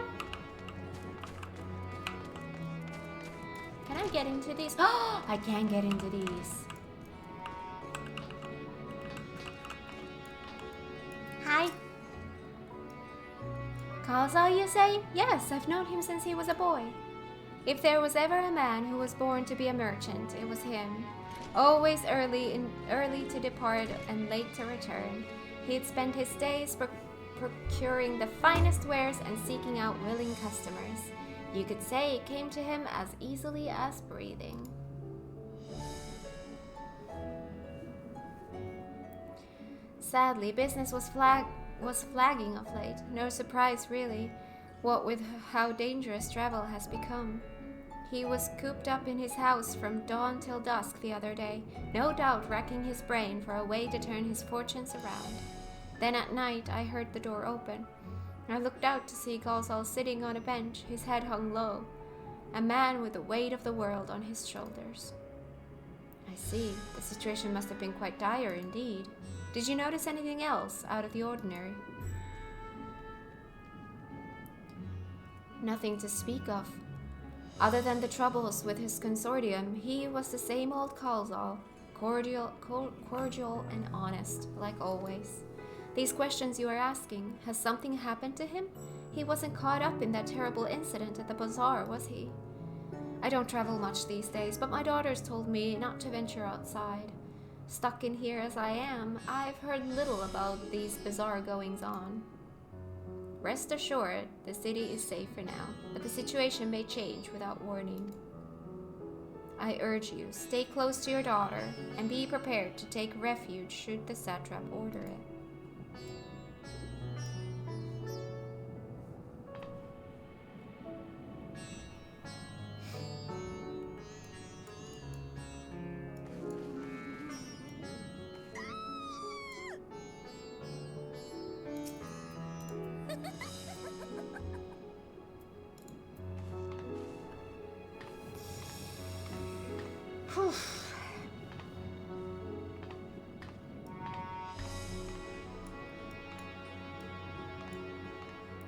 Can I get into these? Oh, I can get into these. Hi. Kalzal, you say? Yes, I've known him since he was a boy. If there was ever a man who was born to be a merchant, it was him. Always early to depart and late to return. He'd spend his days procuring the finest wares and seeking out willing customers. You could say it came to him as easily as breathing. Sadly, business was flagging of late. No surprise, really, what with how dangerous travel has become. He was cooped up in his house from dawn till dusk the other day, no doubt racking his brain for a way to turn his fortunes around. Then at night, I heard the door open. I looked out to see Kalzal sitting on a bench, his head hung low, a man with the weight of the world on his shoulders. I see. The situation must have been quite dire indeed. Did you notice anything else out of the ordinary? Nothing to speak of. Other than the troubles with his consortium, he was the same old Kalzal, cordial and honest, like always. These questions you are asking, has something happened to him? He wasn't caught up in that terrible incident at the bazaar, was he? I don't travel much these days, but my daughters told me not to venture outside. Stuck in here as I am, I've heard little about these bizarre goings-on. Rest assured, the city is safe for now, but the situation may change without warning. I urge you, stay close to your daughter, and be prepared to take refuge should the satrap order it.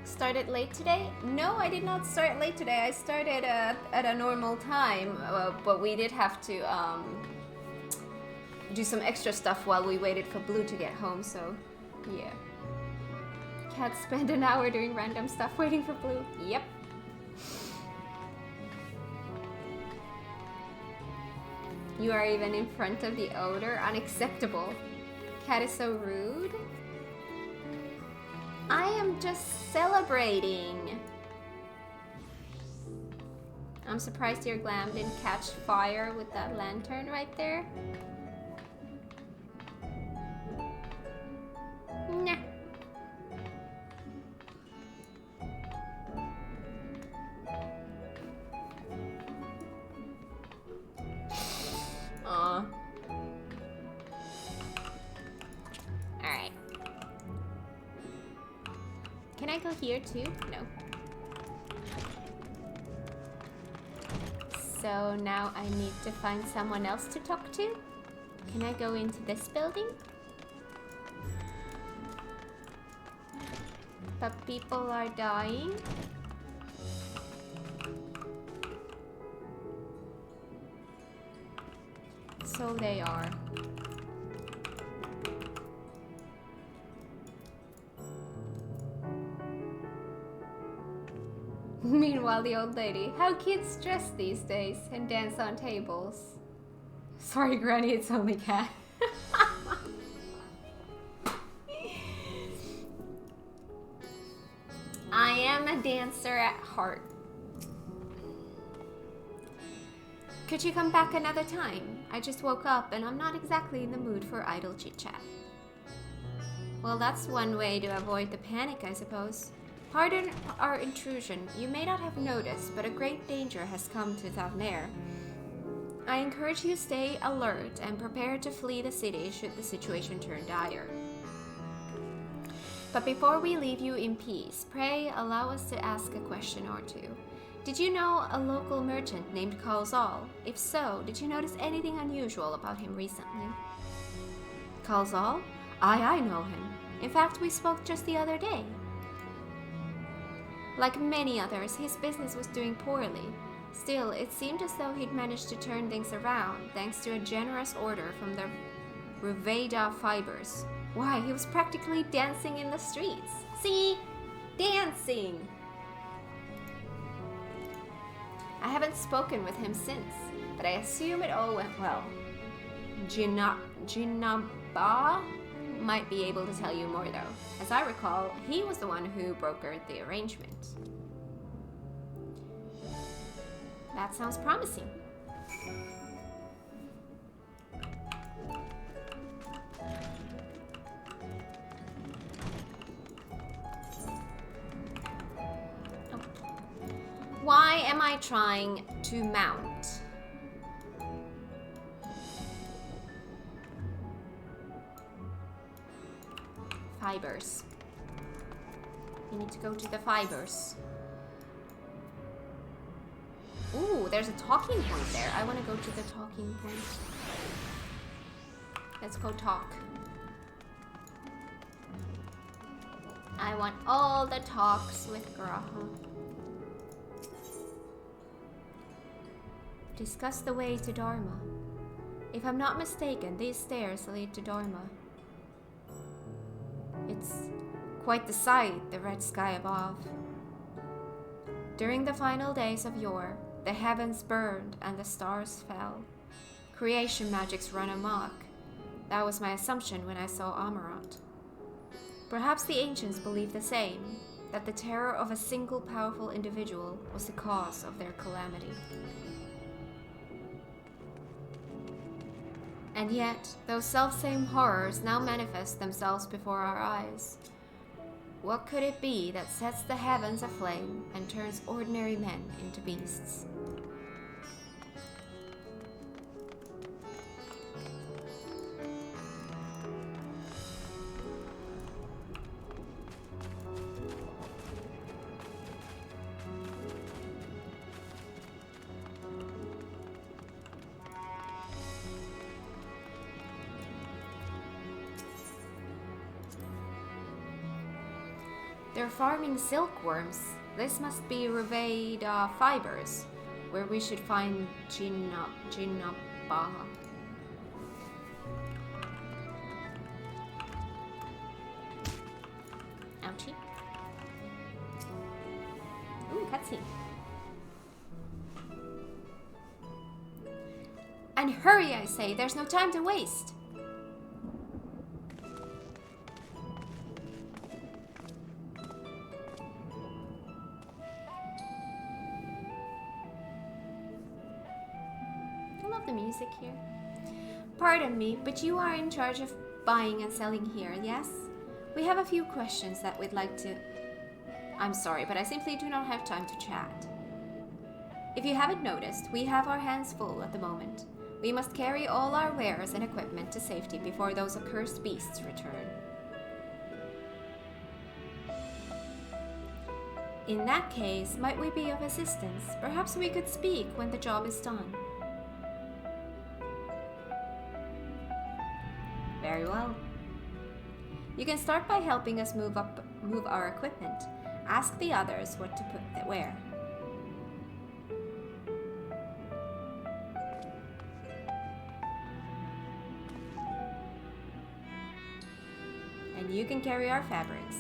Started late today? No, I did not start late today. I started at a normal time, but we did have to do some extra stuff while we waited for Blue to get home, so yeah. Cat spent an hour doing random stuff waiting for Blue. Yep. You are even in front of the odor? Unacceptable. Cat is so rude. I am just celebrating. I'm surprised your glam didn't catch fire with that lantern right there. Nah. Aw. Alright. Can I go here too? No. So now I need to find someone else to talk to. Can I go into this building? But people are dying.
So they are. Meanwhile, the old lady, how kids dress these days and dance on tables. Sorry, Granny, it's only Cat. I am a dancer at heart. Could you come back another time? I just woke up and I'm not exactly in the mood for idle chit-chat. Well, that's one way to avoid the panic, I suppose. Pardon our intrusion. You may not have noticed, but a great danger has come to Thavnair. I encourage you to stay alert and prepare to flee the city should the situation turn dire. But before we leave you in peace, pray allow us to ask a question or two. Did you know a local merchant named Kalzal? If so, did you notice anything unusual about him recently? Kalzal? I know him. In fact, we spoke just the other day. Like many others, his business was doing poorly. Still, it seemed as though he'd managed to turn things around thanks to a generous order from the Ruveda fibers. Why, he was practically dancing in the streets. See? Dancing! I haven't spoken with him since, but I assume it all went well. Jinaba might be able to tell you more though. As I recall, he was the one who brokered the arrangement. That sounds promising. Oh. Why am I trying to mount? Fibers. You need to go to the fibers. Ooh, there's a talking point there. I want to go to the talking point. Let's go talk. I want all the talks with Graha. Discuss the way to Dharma. If I'm not mistaken, these stairs lead to Dharma. It's quite the sight, the red sky above. During the final days of yore, the heavens burned and the stars fell. Creation magics run amok. That was my assumption when I saw Amarat. Perhaps the ancients believed the same, that the terror of a single powerful individual was the cause of their calamity. And yet, those selfsame horrors now manifest themselves before our eyes. What could it be that sets the heavens aflame and turns ordinary men into beasts? They're farming silkworms. This must be Ruveda fibers, where we should find Jinnabaha. Ouchie. Ooh, cutscene. And hurry, I say, there's no time to waste. The music here. Pardon me, but you are in charge of buying and selling here, yes? We have a few questions that we'd like to... I'm sorry, but I simply do not have time to chat. If you haven't noticed, we have our hands full at the moment. We must carry all our wares and equipment to safety before those accursed beasts return. In that case, might we be of assistance? Perhaps we could speak when the job is done. Very well. You can start by helping us move our equipment. Ask the others what to put where.
You can carry our fabrics.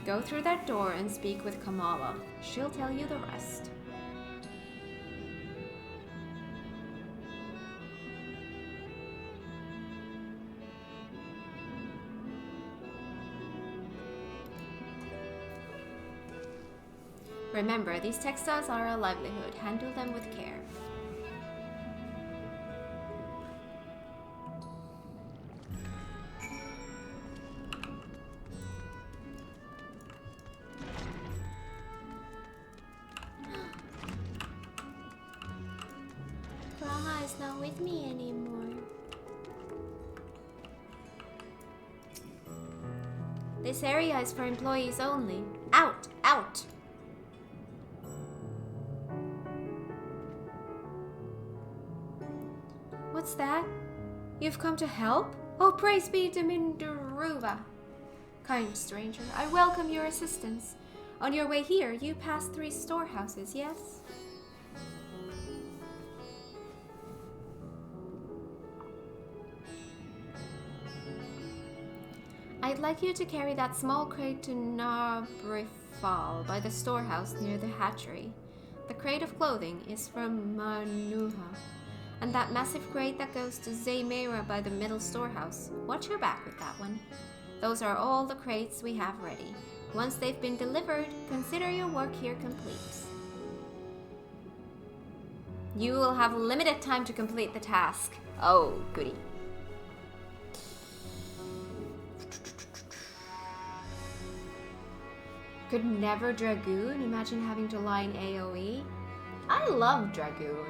Go through that door and speak with Kamala. She'll tell you the rest. Remember, these textiles are a livelihood. Handle them with care. Brahma is not with me anymore. This area is for employees only. Out! Out! What's that? You've come to help? Oh, praise be to Mindaruva. Kind stranger, I welcome your assistance. On your way here, you passed 3 storehouses, yes? I'd like you to carry that small crate to Nabrifal by the storehouse near the hatchery. The crate of clothing is from Manuha. And that massive crate that goes to Zaymera by the middle storehouse. Watch your back with that one. Those are all the crates we have ready. Once they've been delivered, consider your work here complete. You will have limited time to complete the task. Oh, goody. Could never Dragoon. Imagine having to lie in AoE. I love Dragoon.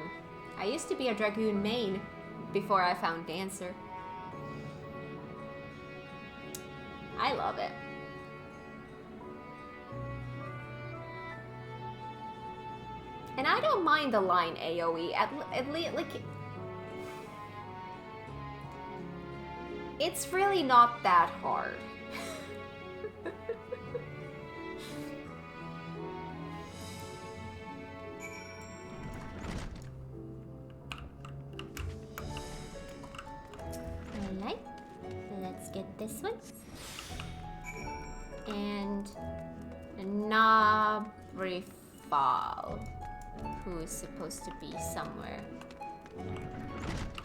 I used to be a Dragoon main before I found Dancer. I love it. And I don't mind the line AoE, at least, like... It's really not that hard. Alright, let's get this one. And Nabrifal, who is supposed to be somewhere.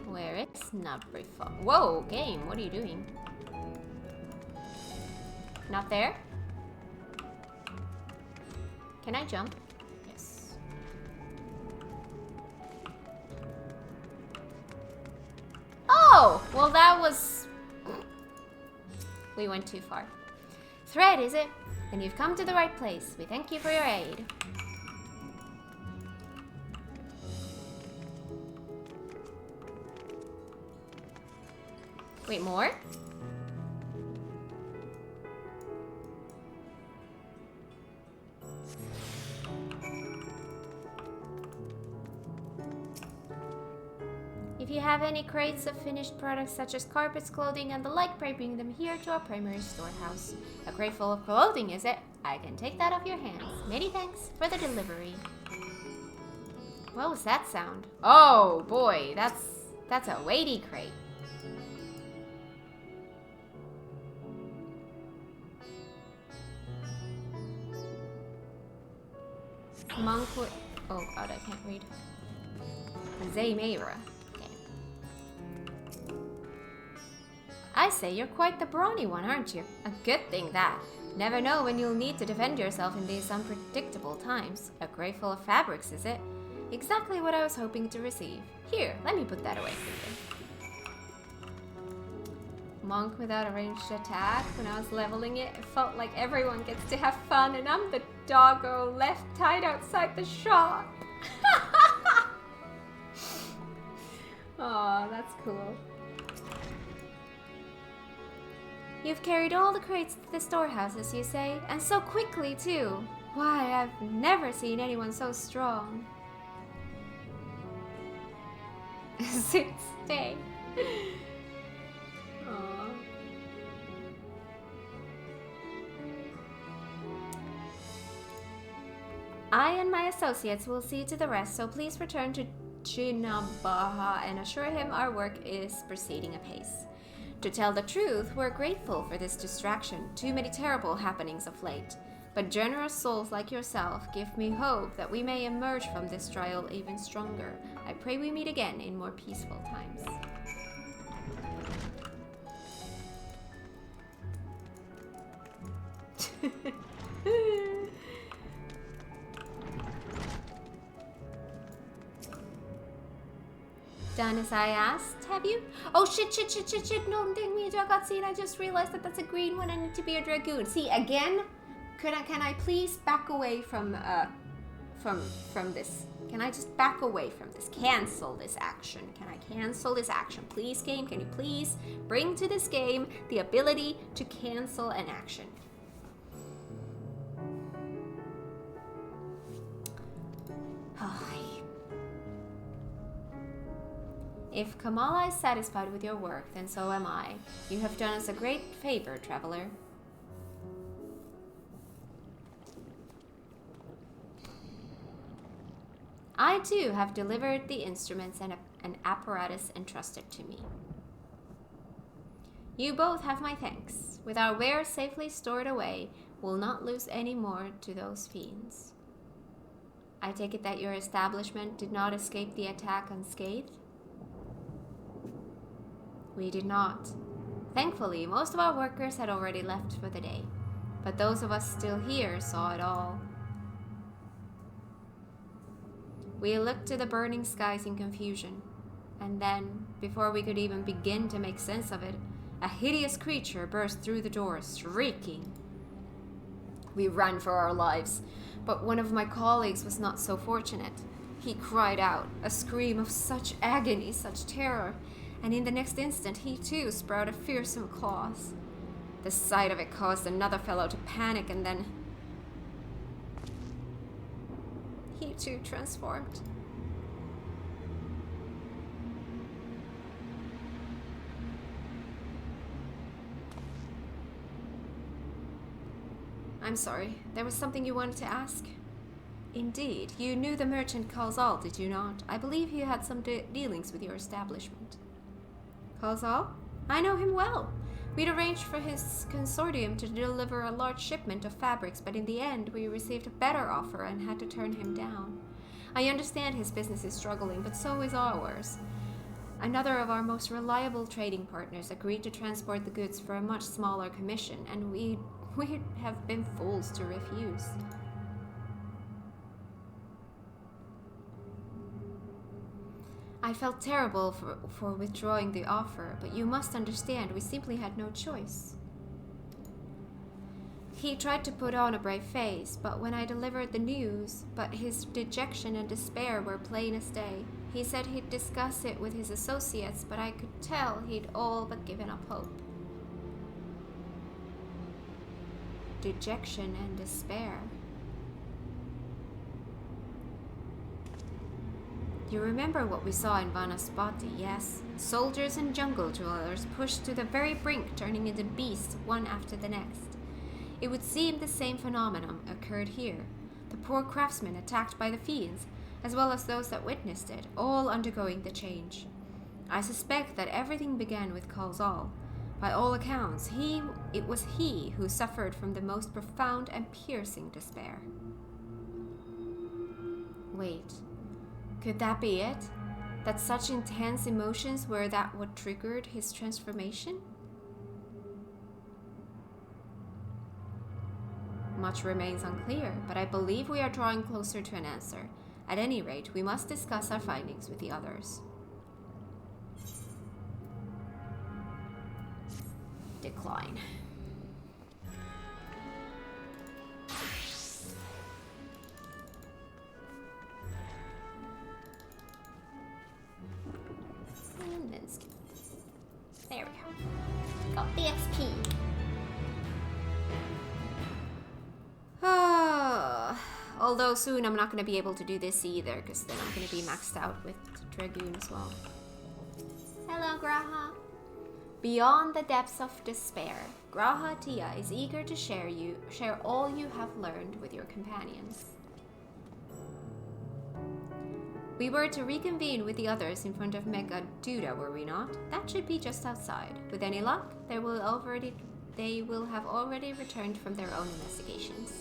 Where is Nabrifal? Whoa, game, what are you doing? Not there? Can I jump? Yes. Oh, well that was... We went too far. Thread, is it? Then you've come to the right place. We thank you for your aid. Wait, more? If you have any crates of finished products such as carpets, clothing, and the like, pray bring them here to our primary storehouse. A crate full of clothing, is it? I can take that off your hands. Many thanks for the delivery. What was that sound? Oh boy, that's a weighty crate. Monkwood. Oh god, I can't read. Zaymera. I say, you're quite the brawny one, aren't you? A good thing that. Never know when you'll need to defend yourself in these unpredictable times. A crate full of fabrics, is it? Exactly what I was hoping to receive. Here, let me put that away for you. Monk without a ranged attack. When I was leveling it, it felt like everyone gets to have fun and I'm the doggo left tied outside the shop. Aw, that's cool. You've carried all the crates to the storehouses, you say? And so quickly, too. Why, I've never seen anyone so strong. Stay. Aww. I and my associates will see to the rest, so please return to Chinabaha and assure him our work is proceeding apace. To tell the truth, we're grateful for this distraction. Too many terrible happenings of late. But generous souls like yourself give me hope that we may emerge from this trial even stronger. I pray we meet again in more peaceful times. Done as I asked, have you? Oh shit, no, dang me, I got seen. I just realized that that's a green one. I need to be a dragoon. See, again, can I please back away from this? Can I just back away from this? Cancel this action. Can I cancel this action? Please, game, can you please bring to this game the ability to cancel an action? If Kamala is satisfied with your work, then so am I. You have done us a great favor, traveler. I too have delivered the instruments and an apparatus entrusted to me. You both have my thanks. With our wares safely stored away, we'll not lose any more to those fiends. I take it that your establishment did not escape the attack unscathed? We did not. Thankfully, most of our workers had already left for the day, but those of us still here saw it all. We looked to the burning skies in confusion, and then, before we could even begin to make sense of it, a hideous creature burst through the doors, shrieking. We ran for our lives, but one of my colleagues was not so fortunate. He cried out, a scream of such agony, such terror, and in the next instant he too sprouted fearsome claws. The sight of it caused another fellow to panic, and then he too transformed. I'm sorry, there was something you wanted to ask? Indeed, you knew the merchant Kalzal, did you not? I believe he had some dealings with your establishment. Kalzal? I know him well. We'd arranged for his consortium to deliver a large shipment of fabrics, but in the end we received a better offer and had to turn him down. I understand his business is struggling, but so is ours. Another of our most reliable trading partners agreed to transport the goods for a much smaller commission, and we'd have been fools to refuse. I felt terrible for withdrawing the offer, but you must understand we simply had no choice. He tried to put on a brave face, but when I delivered the news, his dejection and despair were plain as day. He said he'd discuss it with his associates, but I could tell he'd all but given up hope. Dejection and despair. You remember what we saw in Vanaspati, yes? Soldiers and jungle dwellers pushed to the very brink, turning into beasts one after the next. It would seem the same phenomenon occurred here. The poor craftsmen attacked by the fiends, as well as those that witnessed it, all undergoing the change. I suspect that everything began with Kalzal. By all accounts, it was he who suffered from the most profound and piercing despair. Wait. Could that be it? That such intense emotions were that what triggered his transformation? Much remains unclear, but I believe we are drawing closer to an answer. At any rate, we must discuss our findings with the others. Decline. And then skip. There we go. Got the XP. Although soon I'm not going to be able to do this either, because then I'm going to be maxed out with Dragoon as well. Hello, Graha. Beyond the depths of despair, Graha Tia is eager to share all you have learned with your companions.
We were to reconvene with the others in front of Mecha Duda, were we not? That should be just outside. With any luck, they will have already returned from their own investigations.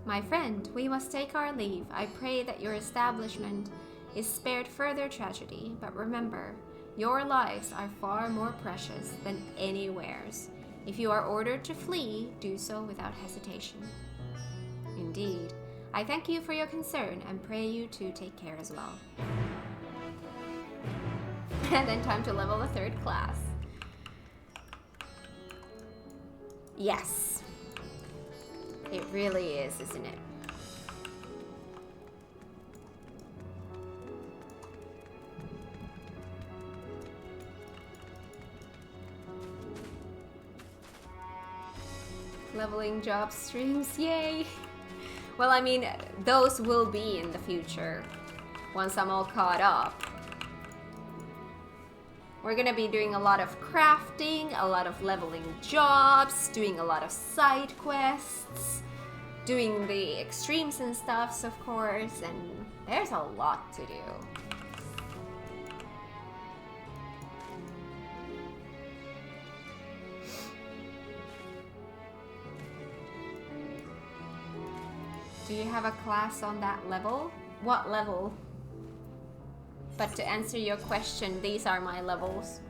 My friend, we must take our leave. I pray that your establishment is spared further tragedy, but remember, your lives are far more precious than anywhere's. If you are ordered to flee, do so without hesitation. Indeed. I thank you for your concern and pray you to take care as well. And then time to level the 3rd class. Yes. It really is, isn't it? Leveling job streams, yay! Well, I mean, those will be in the future, once I'm all caught up. We're gonna be doing a lot of crafting, a lot of leveling jobs, doing a lot of side quests, doing the extremes and stuffs, of course, and there's a lot to do. Do you have a class on that level? What level? But to answer your question, these are my levels.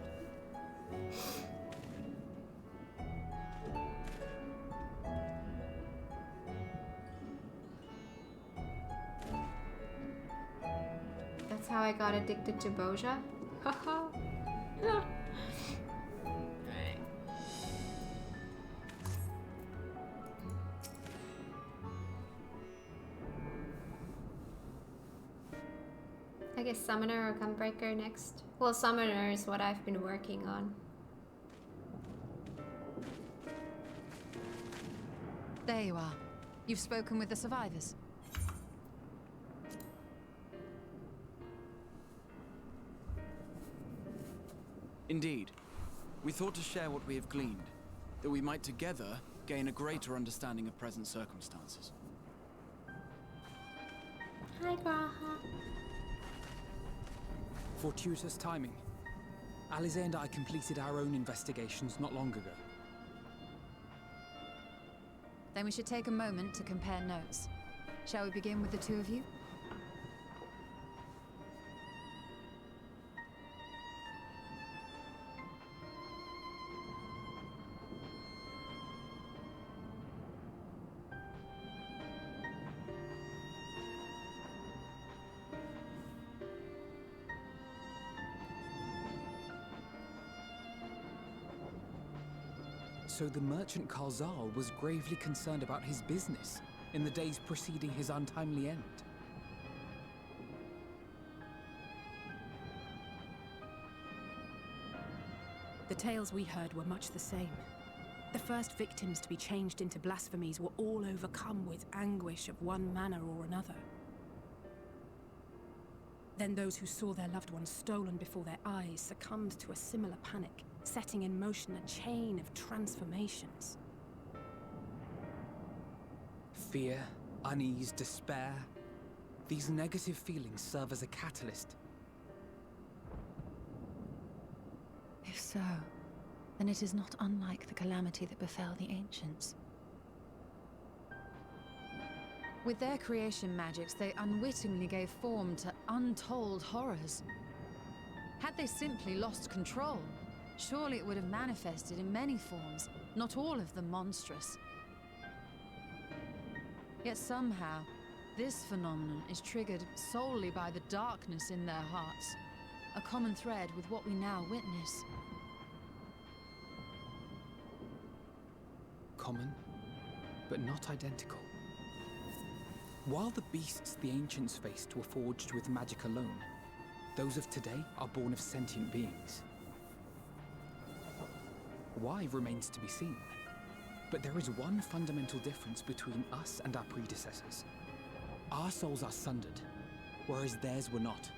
That's how I got addicted to Boja? Haha. I guess Summoner or Gunbreaker next. Well, Summoner is what I've been working on.
There you are. You've spoken with the survivors.
Indeed. We thought to share what we have gleaned, that we might together gain a greater understanding of present circumstances.
Hi, Graha.
Fortuitous timing. Alize and I completed our own investigations not long ago.
Then we should take a moment to compare notes. Shall we begin with the two of you?
So the merchant Karzal was gravely concerned about his business in the days preceding his untimely end.
The tales we heard were much the same. The first victims to be changed into blasphemies were all overcome with anguish of one manner or another. Then those who saw their loved ones stolen before their eyes succumbed to a similar panic, setting in motion a chain of transformations.
Fear, unease, despair. These negative feelings serve as a catalyst.
If so, then it is not unlike the calamity that befell the ancients. With their creation magics, they unwittingly gave form to untold horrors. Had they simply lost control, surely it would have manifested in many forms, not all of them monstrous. Yet somehow, this phenomenon is triggered solely by the darkness in their hearts, a common thread with what we now witness.
Common, but not identical. While the beasts the ancients faced were forged with magic alone, those of today are born of sentient beings. Why remains to be seen, but there is one fundamental difference between us and our predecessors. Our souls are sundered, whereas theirs were not.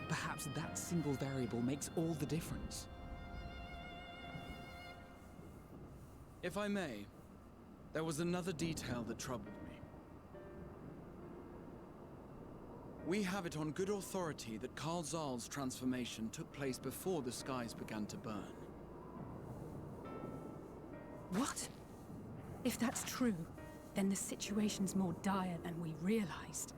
Perhaps that single variable makes all the difference.
If I may, there was another detail that troubled me. We have it on good authority that Karl Zal's transformation took place before the skies began to burn.
What? If that's true, then the situation's more dire than we realized.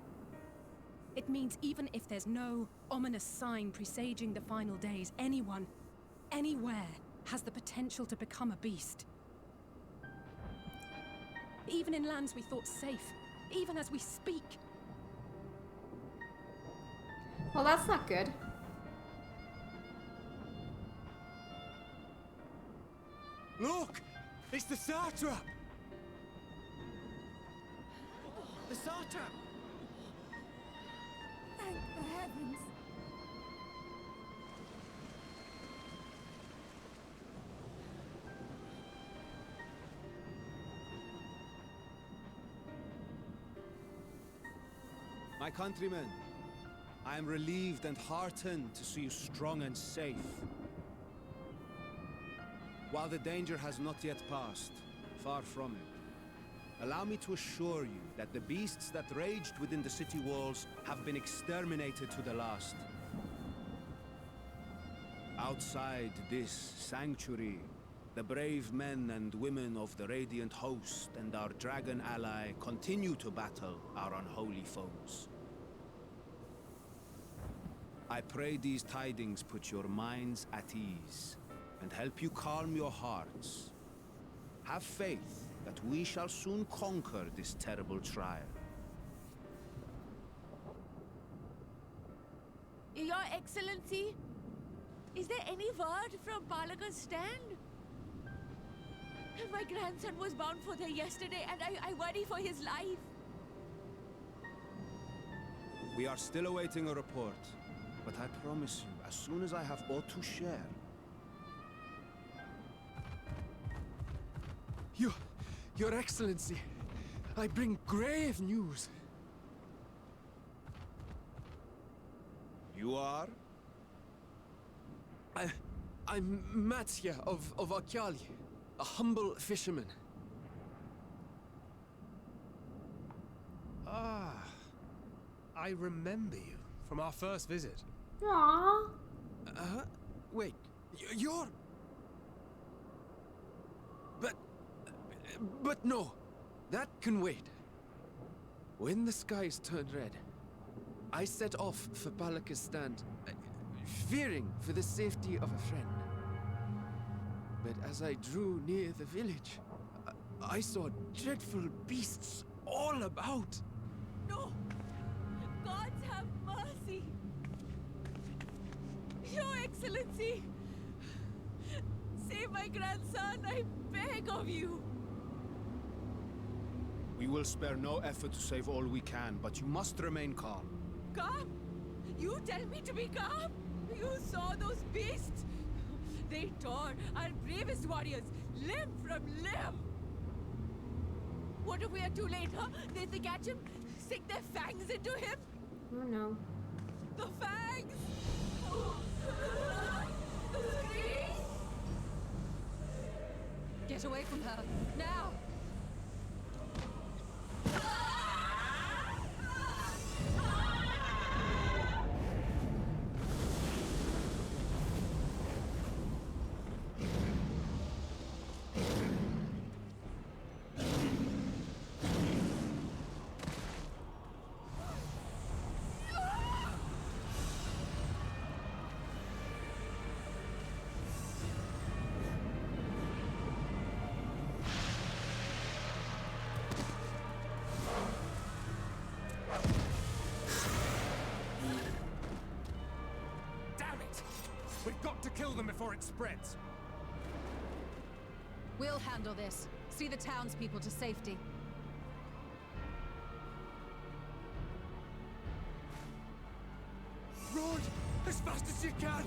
It means even if there's no ominous sign presaging the final days, anyone, anywhere, has the potential to become a beast. Even in lands we thought safe, even as we speak.
Well, that's not good.
Look! It's the satrap!
The satrap!
Thank the heavens.
My countrymen, I am relieved and heartened to see you strong and safe. While the danger has not yet passed, far from it, allow me to assure you that the beasts that raged within the city walls have been exterminated to the last. Outside this sanctuary, the brave men and women of the Radiant Host and our dragon ally continue to battle our unholy foes. I pray these tidings put your minds at ease and help you calm your hearts. Have faith that we shall soon conquer this terrible trial.
Your Excellency, is there any word from Balaga's stand? My grandson was bound for there yesterday, and I worry for his life.
We are still awaiting a report, but I promise you, as soon as I have aught to share...
Your Excellency, I bring grave news.
You are?
I'm Matya of Akyali, a humble fisherman. Ah, I remember you from our first visit.
Aww.
Wait, you're... But no, that can wait. When the skies turned red, I set off for Balaka's stand, fearing for the safety of a friend. But as I drew near the village, I saw dreadful beasts all about.
No! Gods have mercy! Your Excellency! Save my grandson, I beg of you!
We will spare no effort to save all we can, but you must remain calm.
Calm? You tell me to be calm? You saw those beasts? They tore our bravest warriors limb from limb! What if we are too late, huh? They catch him, sink their fangs into him?
Oh no.
The fangs! The screams!
Get away from her, now!
We've got to kill them before it spreads.
We'll handle this. See the townspeople to safety.
Run! As fast as you can!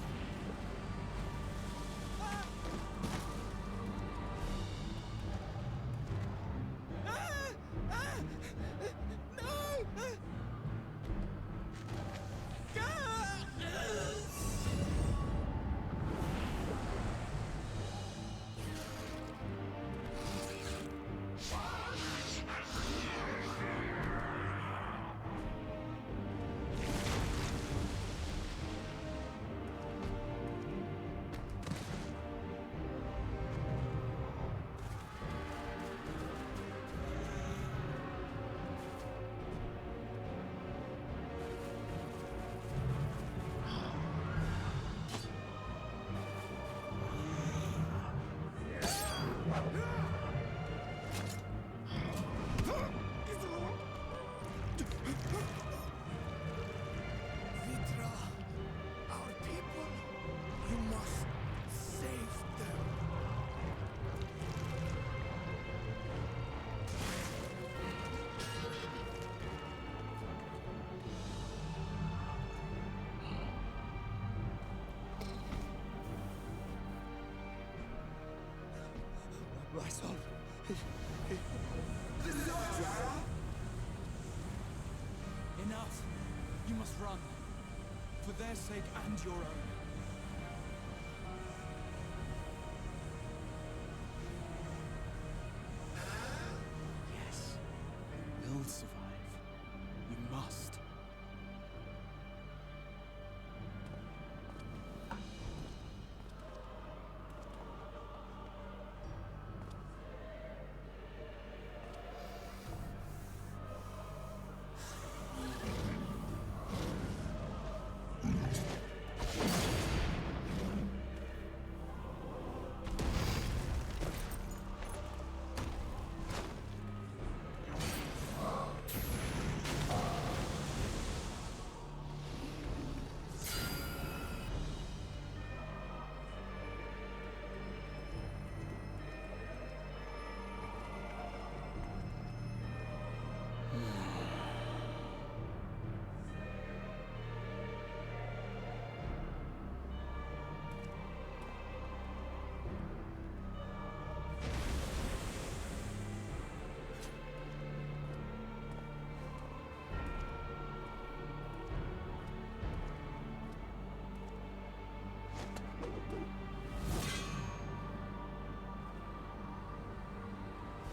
My son.
Enough! You must run. For their sake and your own. Yes. You'll survive. You must.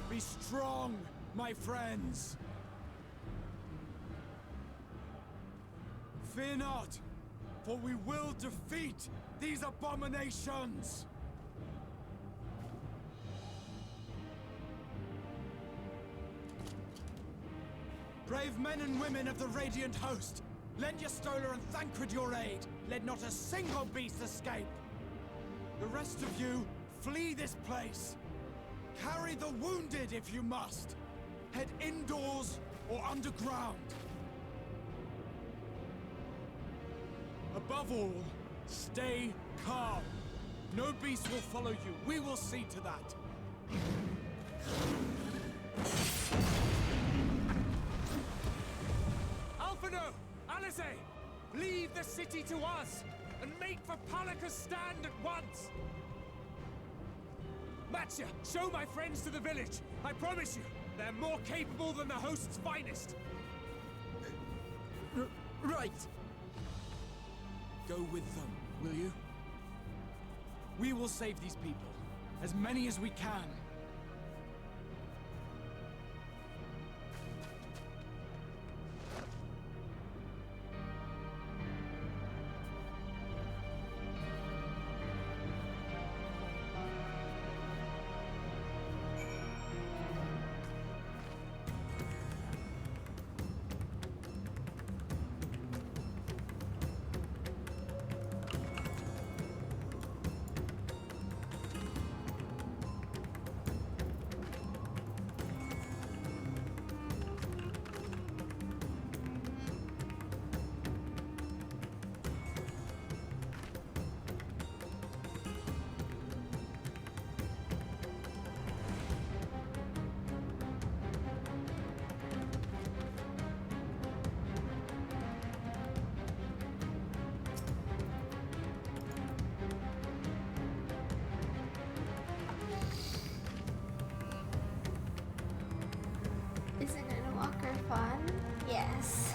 Be strong, my friends! Fear not, for we will defeat these abominations! Brave men and women of the Radiant Host, lend your Stola and Thancred your aid. Let not a single beast escape. The rest of you, flee this place. Carry the wounded if you must. Head indoors or underground. Above all, stay calm. No beast will follow you. We will see to that.
Alphino! Alice! Leave the city to us, and make for Palaka's stand at once! Matcha, show my friends to the village. I promise you, they're more capable than the host's finest.
Right. Go with them, will you? We will save these people. As many as we can.
Isn't Endwalker fun? Yes.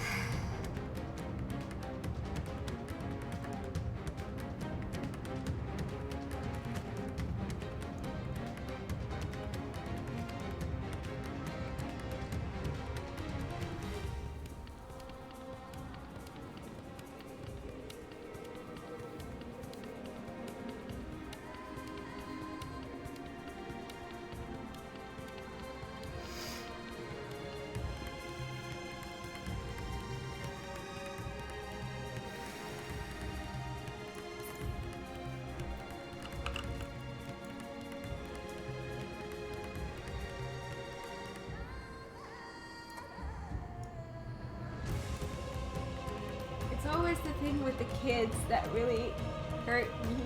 It's always the thing with the kids that really hurt me.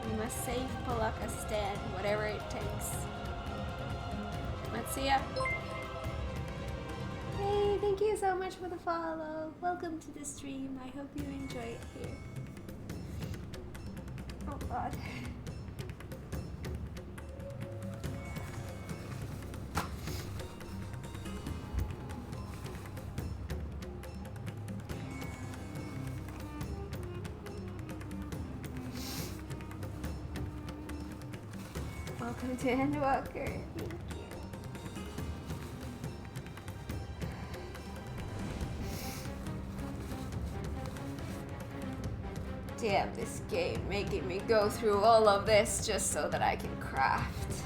We must save Palaka's stand, whatever it takes. Let's see ya. Hey, thank you so much for the follow. Welcome to the stream. I hope you enjoy it here. Oh god. Welcome to Endwalker. Thank you. Damn, this game making me go through all of this just so that I can craft.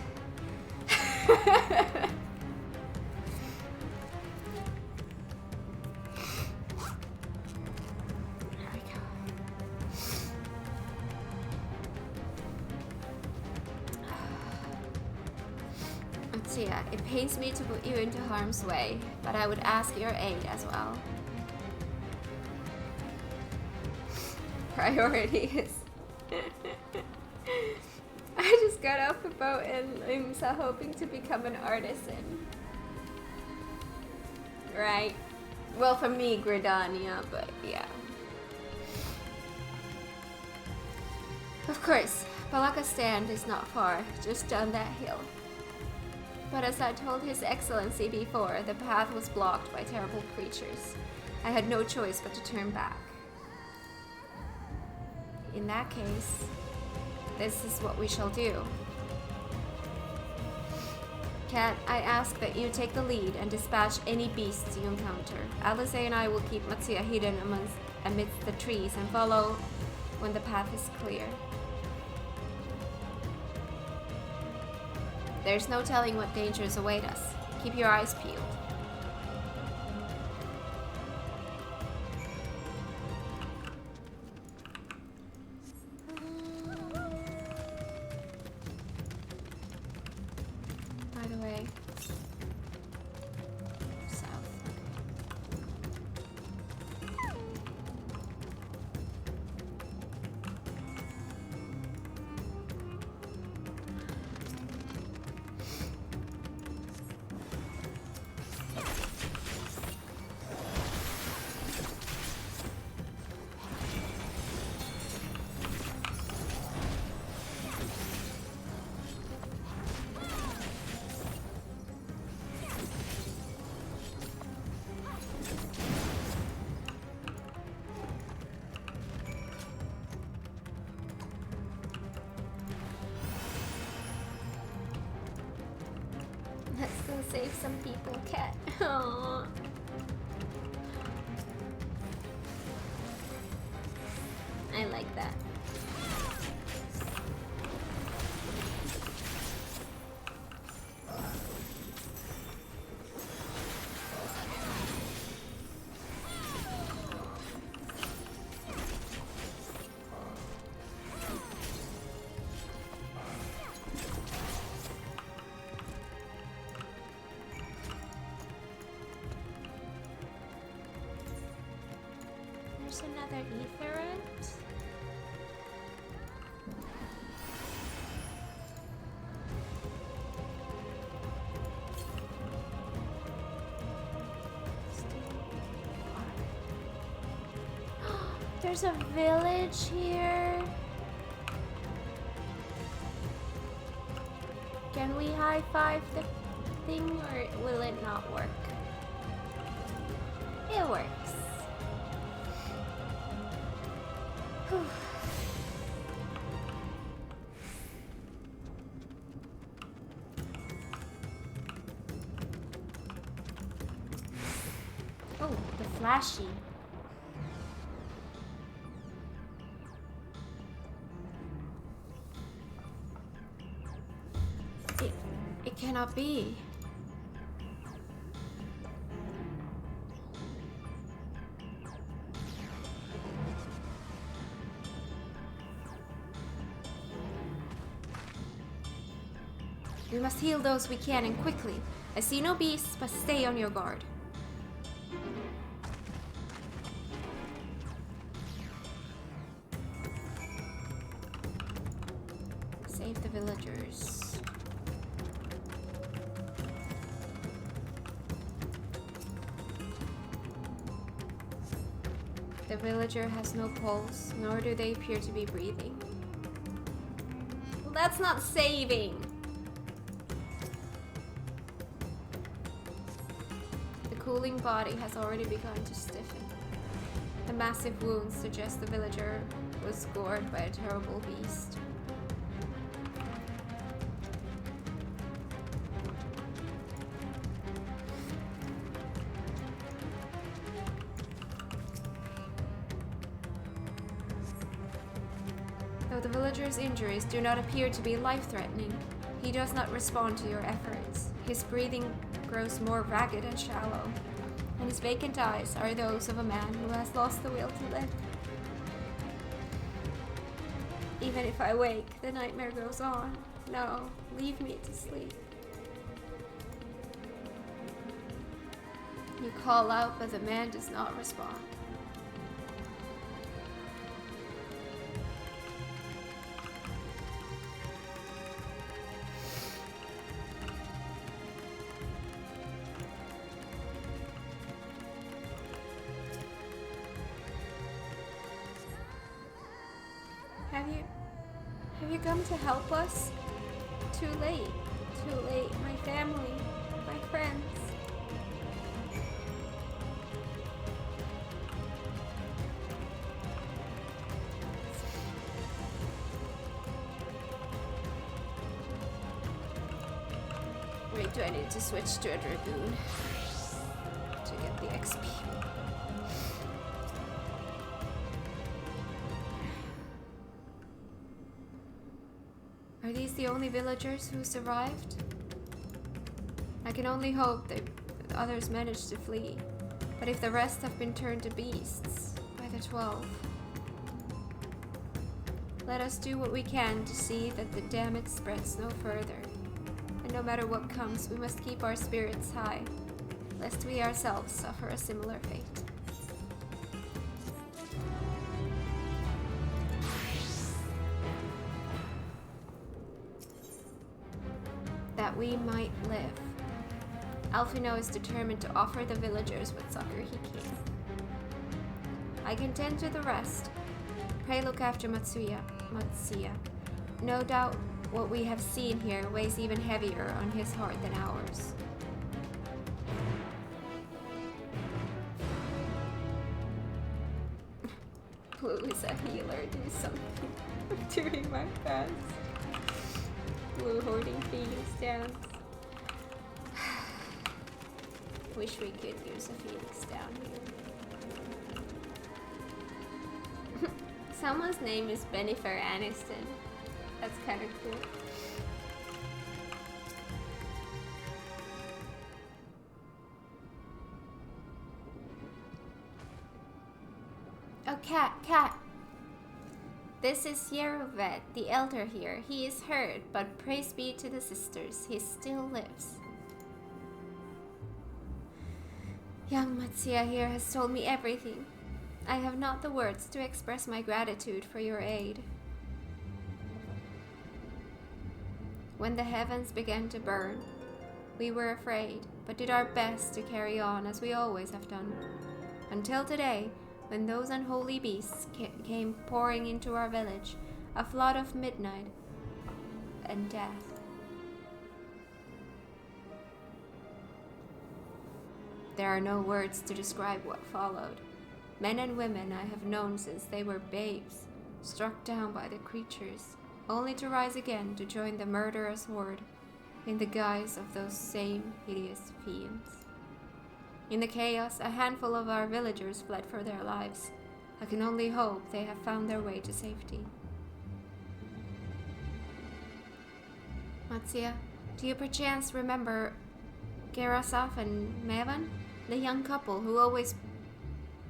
Mattia, it pains me to put you into harm's way, but I would ask your aid as well. Priorities. I just got off a boat in Limsa hoping to become an artisan. Right? Well, for me, Gridania, but yeah. Of course, Balaka Stand is not far, just down that hill. But as I told His Excellency before, the path was blocked by terrible creatures. I had no choice but to turn back. In that case, this is what we shall do. Kat, I ask that you take the lead and dispatch any beasts you encounter. Alice and I will keep Matsuya hidden amidst the trees and follow when the path is clear. There's no telling what dangers await us. Keep your eyes peeled. By the way, south. Let's go save some people, Cat. Aww. I like that. There's another etherant. There's a village here. Can we high five the thing or will it not work? It works. Whew. Oh, the flashy. It cannot be. We must heal those we can and quickly. I see no beasts, but stay on your guard. Save the villagers.
The villager has no pulse, nor do they appear to be breathing.
Well, that's not saving.
The cooling body has already begun to stiffen. The massive wounds suggest the villager was gored by a terrible beast. Though the villager's injuries do not appear to be life-threatening, he does not respond to your efforts. His breathing grows more ragged and shallow, and his vacant eyes are those of a man who has lost the will to live. Even if I wake, the nightmare goes on. No, leave me to sleep. You call out, but the man does not respond. Have you come to help us? Too late. Too late. My family. My friends. Wait, do I need to switch to a dragoon to get the XP? Are these the only villagers who survived? I can only hope that others managed to flee. But if the rest have been turned to beasts by the 12, let us do what we can to see that the damage spreads no further. And no matter what comes, we must keep our spirits high, lest we ourselves suffer a similar fate. That we might live. Alfino is determined to offer the villagers what succor he can. I can tend to the rest. Pray look after Matsuya. No doubt what we have seen here weighs even heavier on his heart than ours. Blue is a healer, do something during my fast. Blue hoarding Phoenix downs. Wish we could use a Phoenix down here. Someone's name is Bennifer Aniston. That's kind of cool. Oh, Cat. This is Yerovet, the elder here. He is hurt, but praise be to the sisters, he still lives. Young Matsuya here has told me everything. I have not the words to express my gratitude for your aid. When the heavens began to burn, we were afraid, but did our best to carry on as we always have done. Until today, when those unholy beasts came pouring into our village, a flood of midnight and death. There are no words to describe what followed. Men and women I have known since they were babes, struck down by the creatures, only to rise again to join the murderous horde in the guise of those same hideous fiends. In the chaos, a handful of our villagers fled for their lives. I can only hope they have found their way to safety. Matsuya, do you perchance remember Gerasaf and Mevan, the young couple who always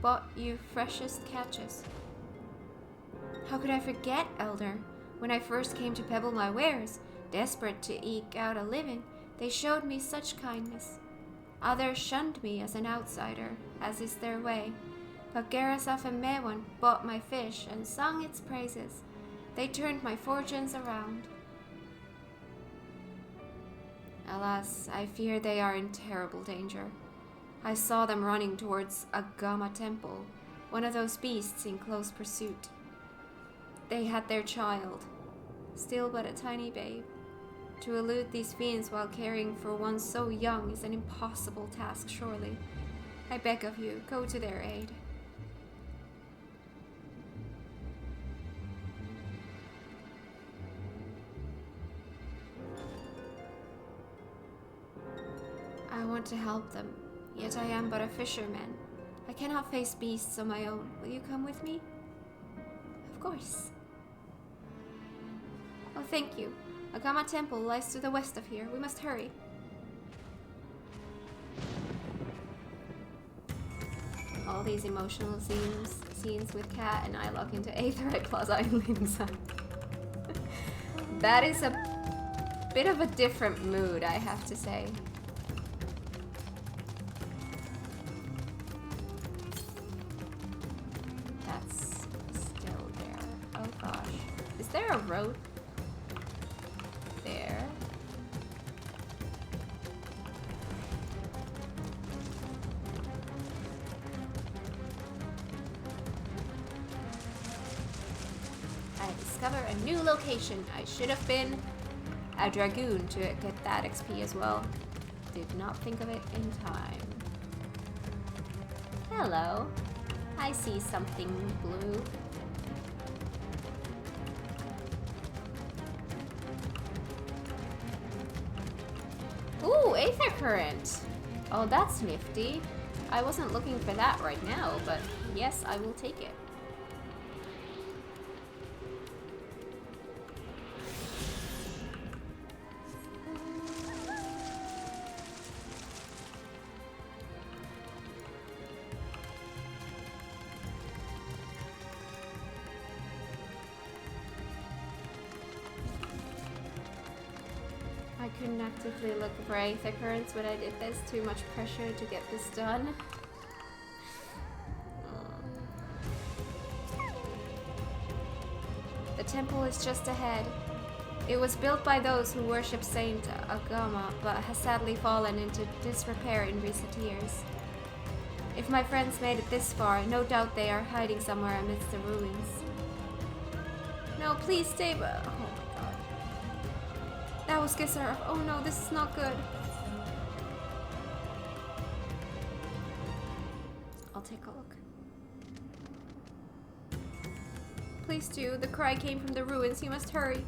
bought you freshest catches? How could I forget, Elder? When I first came to peddle my wares, desperate to eke out a living, they showed me such kindness. Others shunned me as an outsider, as is their way. But Gerasaf and Mewan bought my fish and sung its praises. They turned my fortunes around. Alas, I fear they are in terrible danger. I saw them running towards a Gama temple,
One of those beasts in close pursuit. They had their child, still but a tiny babe. To elude these fiends while caring for one so young is an impossible task, surely. I beg of you, go to their aid. I want to help them, yet I am but a fisherman. I cannot face beasts on my own. Will you come with me? Of course. Oh, thank you. Agama Temple lies to the west of here. We must hurry. All these emotional scenes with Kat and I lock into Aetherite Plaza in Limsa. That is a bit of a different mood, I have to say. That's still there. Oh gosh. Is there a road? There. I discover a new location. I should have been a dragoon to get that XP as well. Did not think of it in time. Hello. I see something blue. Ooh, Aether Current. Oh, that's nifty. I wasn't looking for that right now, but yes, I will take it. I couldn't actively look for Aether Currents when I did this. Too much pressure to get this done. The temple is just ahead. It was built by those who worship Saint Agama, but has sadly fallen into disrepair in recent years. If my friends made it this far, no doubt they are hiding somewhere amidst the ruins. No, please stay, but... Oh my god. That was Gisarov. Oh no, this is not good. I'll take a look. Please do. The cry came from the ruins. You must hurry.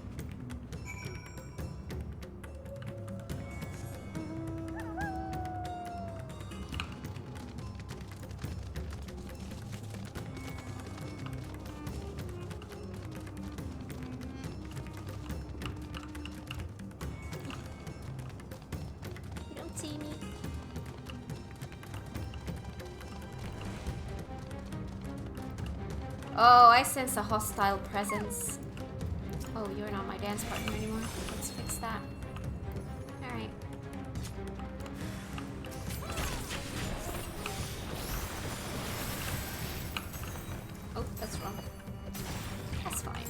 You don't see me. Oh, I sense a hostile presence. Oh, you're not my dance partner anymore. Let's fix that. Alright. Oh, that's wrong. That's fine.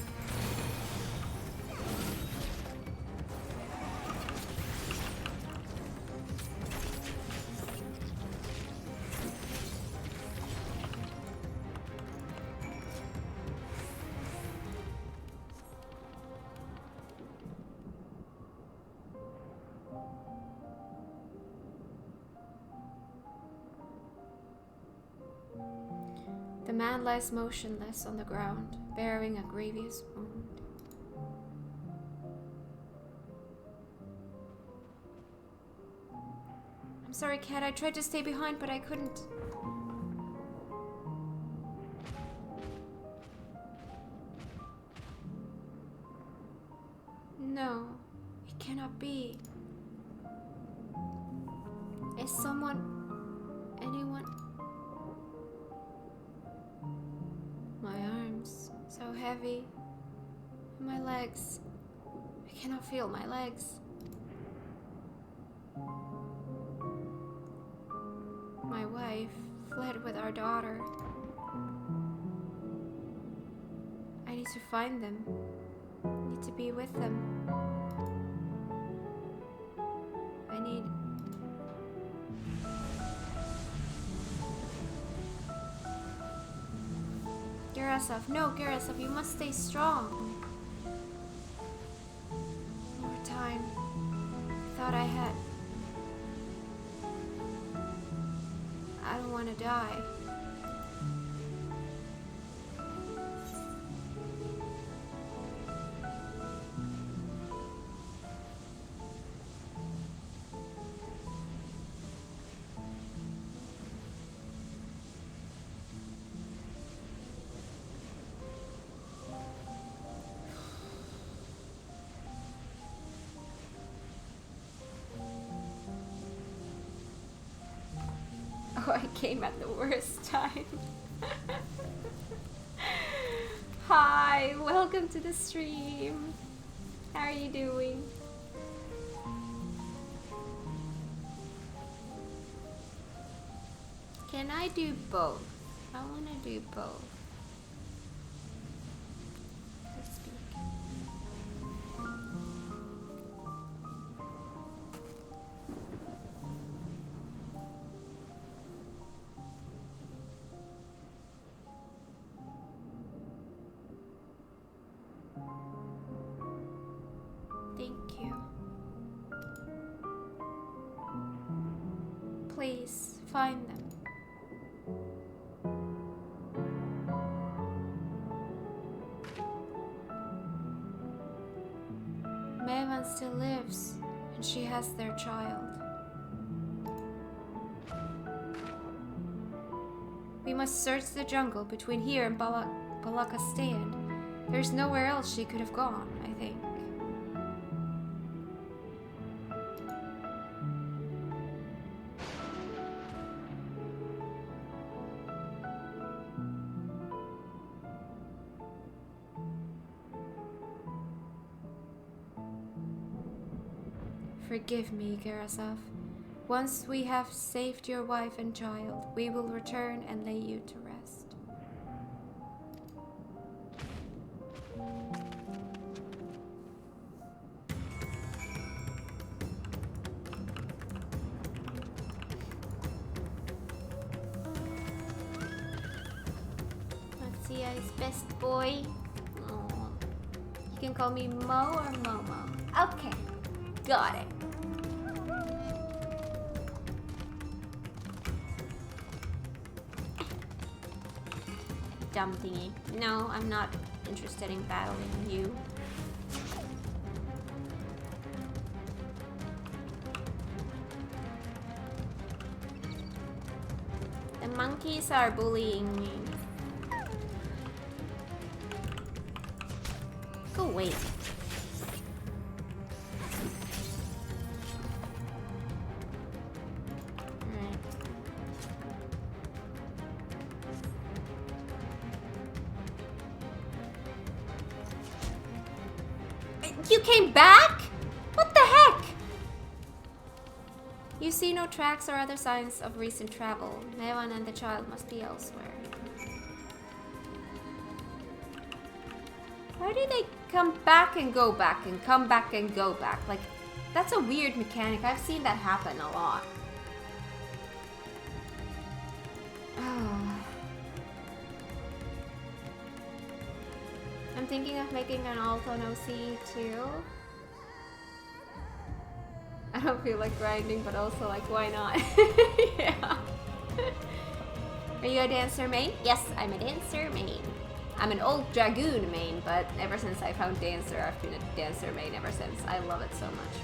The man lies motionless on the ground, bearing a grievous wound. I'm sorry, Kat. I tried to stay behind, but I couldn't. No, it cannot be. Is someone... anyone... My arms, so heavy. My legs. I cannot feel my legs. My wife fled with our daughter. I need to find them. I need to be with them. I need...
Gerasov, no, Gerasov, you must stay strong. More time. I thought I had. I don't want to die. Oh, I came at the worst time. Hi, welcome to the stream. How are you doing? Can I do both? I want to do both. Let's speak. Thank you. Please find them. Maevan still lives, and she has their child. We must search the jungle between here and Balakastan. There's nowhere else she could have gone, I think. Forgive me, Gerasov. Once we have saved your wife and child, we will return and lay you to rest. Let's see, his best boy. Oh. You can call me Mo or Momo. Okay, got it. Dumb thingy. No, I'm not interested in battling you. The monkeys are bullying me. Go away. You came back? What the heck? You see no tracks or other signs of recent travel. Maevan and the child must be elsewhere. Why do they come back and go back and come back and go back? Like, that's a weird mechanic. I've seen that happen a lot. I'm thinking of making an Alton OC too. I don't feel like grinding, but also like, why not? Yeah. Are you a dancer main? Yes, I'm a dancer main. I'm an old Dragoon main, but ever since I found Dancer, I've been a dancer main ever since. I love it so much.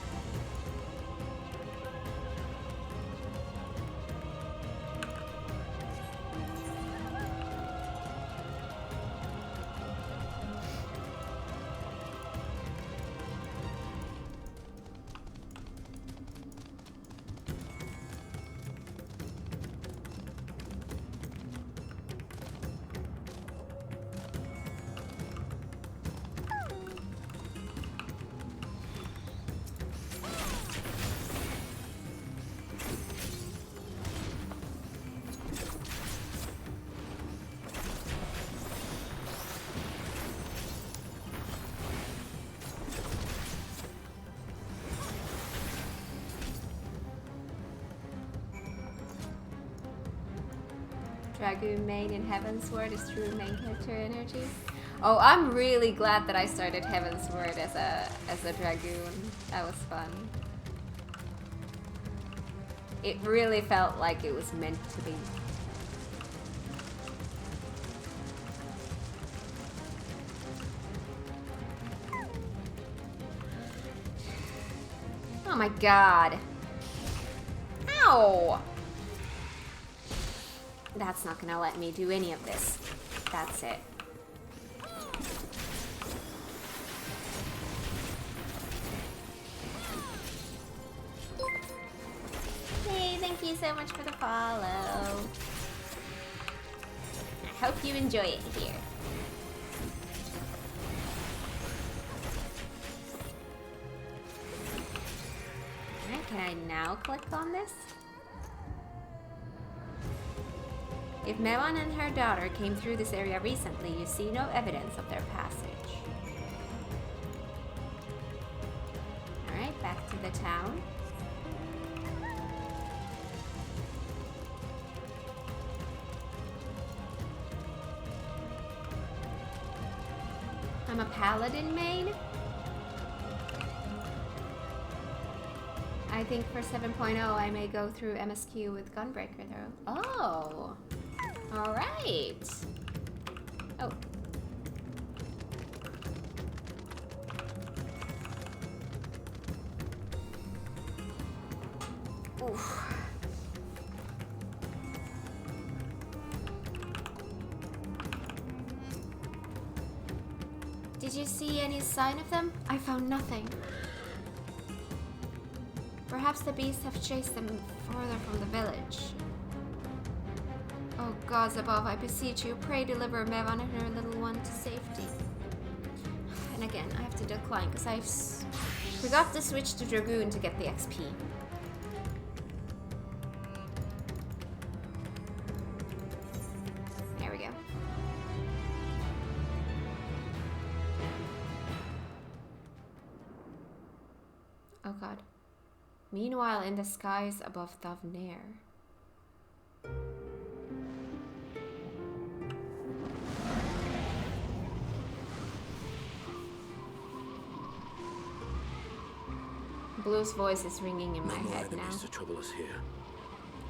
Dragoon main in Heavensward is true main character energy. Oh, I'm really glad that I started Heavensward as a Dragoon. That was fun. It really felt like it was meant to be. Oh my god. Ow! That's not gonna let me do any of this. That's it. Hey, thank you so much for the follow. I hope you enjoy it here. Alright, can I now click on this? If Mewan and her daughter came through this area recently, you see no evidence of their passage. Alright, back to the town. I'm a paladin main. I think for 7.0 I may go through MSQ with Gunbreaker though. Oh! Alright! Oh. Oof. Did you see any sign of them? I found nothing. Perhaps the beasts have chased them further from the village. Oh gods above, I beseech you, pray deliver Mevan and her little one to safety. And again, I have to decline because I forgot to switch to Dragoon to get the XP. There we go. Oh god. Meanwhile, in the skies above Thavnair. Blue's voice is ringing in my head now.
To trouble us here.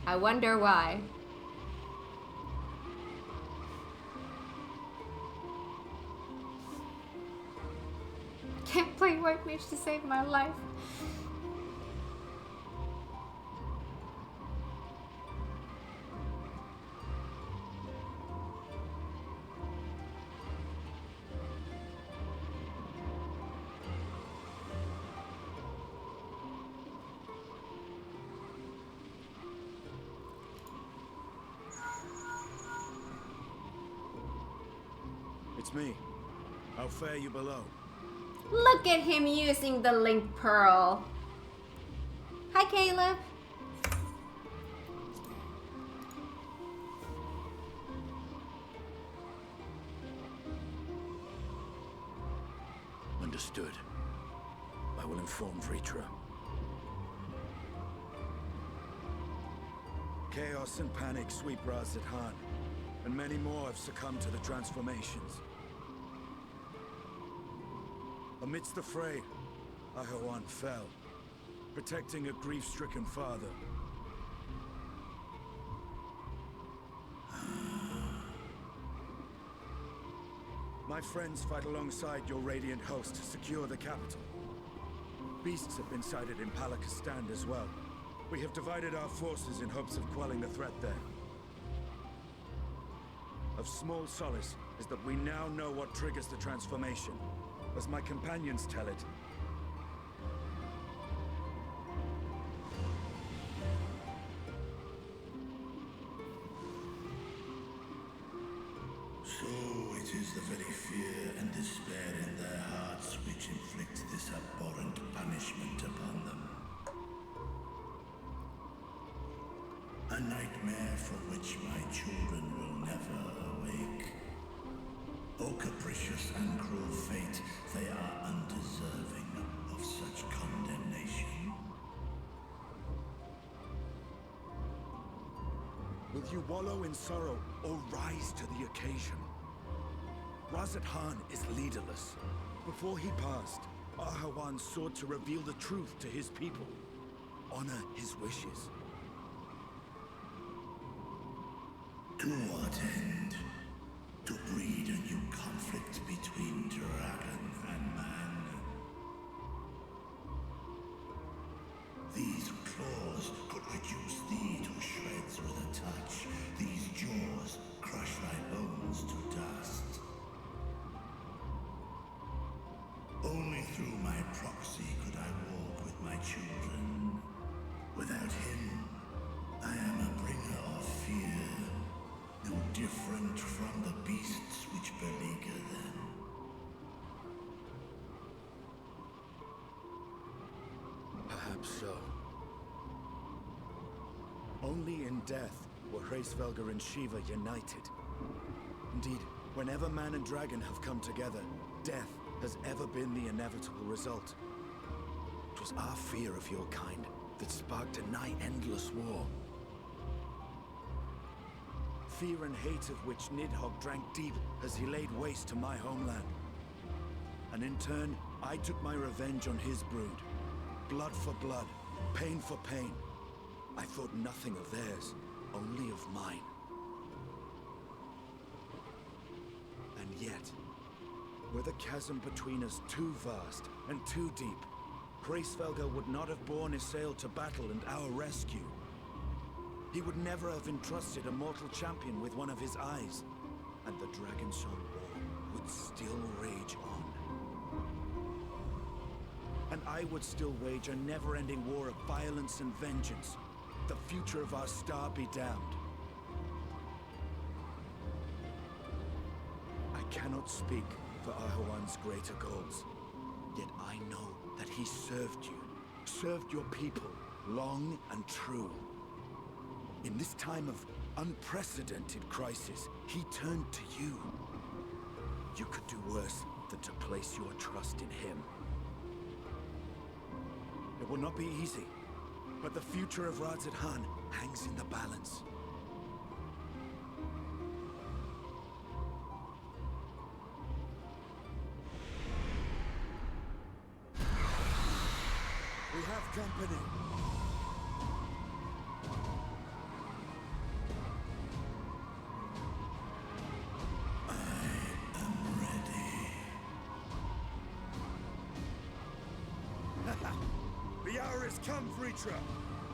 I wonder why. Can't play White Mage to save my life.
It's me. How fare you below?
Look at him using the Link Pearl. Hi, Caleb.
Understood. I will inform Vritra. Chaos and panic sweep Raz Khan, and many more have succumbed to the transformations. Amidst the fray, Ahawan fell, protecting a grief-stricken father. My friends fight alongside your Radiant host to secure the capital. Beasts have been sighted in Palakistan as well. We have divided our forces in hopes of quelling the threat there. Of small solace is that we now know what triggers the transformation. As my companions tell it,
So it is the very fear and despair in their hearts which inflict this abhorrent punishment upon them. A nightmare from which my children will never awake. O capricious and cruel fate, they are undeserving of such condemnation.
Will you wallow in sorrow or rise to the occasion? Razat Khan is leaderless. Before he passed, Ahawan sought to reveal the truth to his people. Honor his wishes.
To what end? To breed a new conflict between dragon and man. These claws could reduce thee to shreds with a touch. These jaws crush thy bones to dust. Only through my proxy could I walk with my children. Without him, I am a bringer of fear, no different from the beasts which beleaguer them.
Perhaps so. Only in death were Hraesvelgr and Shiva united. Indeed, whenever man and dragon have come together, death has ever been the inevitable result. It was our fear of your kind that sparked a nigh-endless war. Fear and hate of which Nidhogg drank deep as he laid waste to my homeland. And in turn, I took my revenge on his brood. Blood for blood, pain for pain. I thought nothing of theirs, only of mine. And yet, were the chasm between us too vast and too deep, Hraesvelgr would not have borne Isael to battle and our rescue. He would never have entrusted a mortal champion with one of his eyes, and the Dragonsong War would still rage on. And I would still wage a never-ending war of violence and vengeance. The future of our star be damned. I cannot speak for Ahawan's greater goals, yet I know that he served you, served your people, long and true. In this time of unprecedented crisis, he turned to you. You could do worse than to place your trust in him. It will not be easy, but the future of Razat Khan hangs in the balance. We have company. The hour has come, Vritra!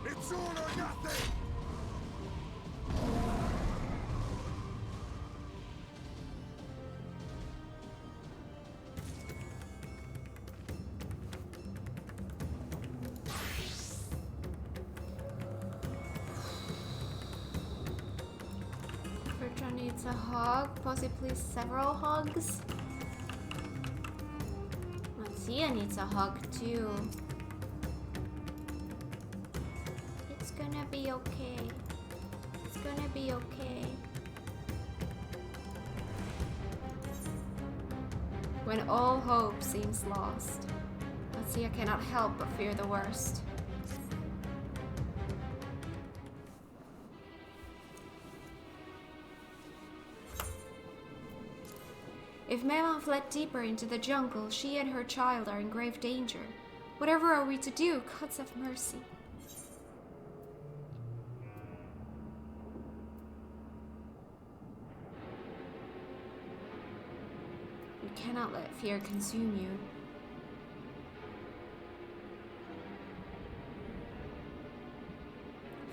It's all or nothing!
Vritra needs a hug, possibly several hugs. Mattia needs a hug too. It's gonna be okay. It's gonna be okay. When all hope seems lost, Mattia cannot help but fear the worst. If Mema fled deeper into the jungle, she and her child are in grave danger. Whatever are we to do? Gods have mercy. You cannot let fear consume you.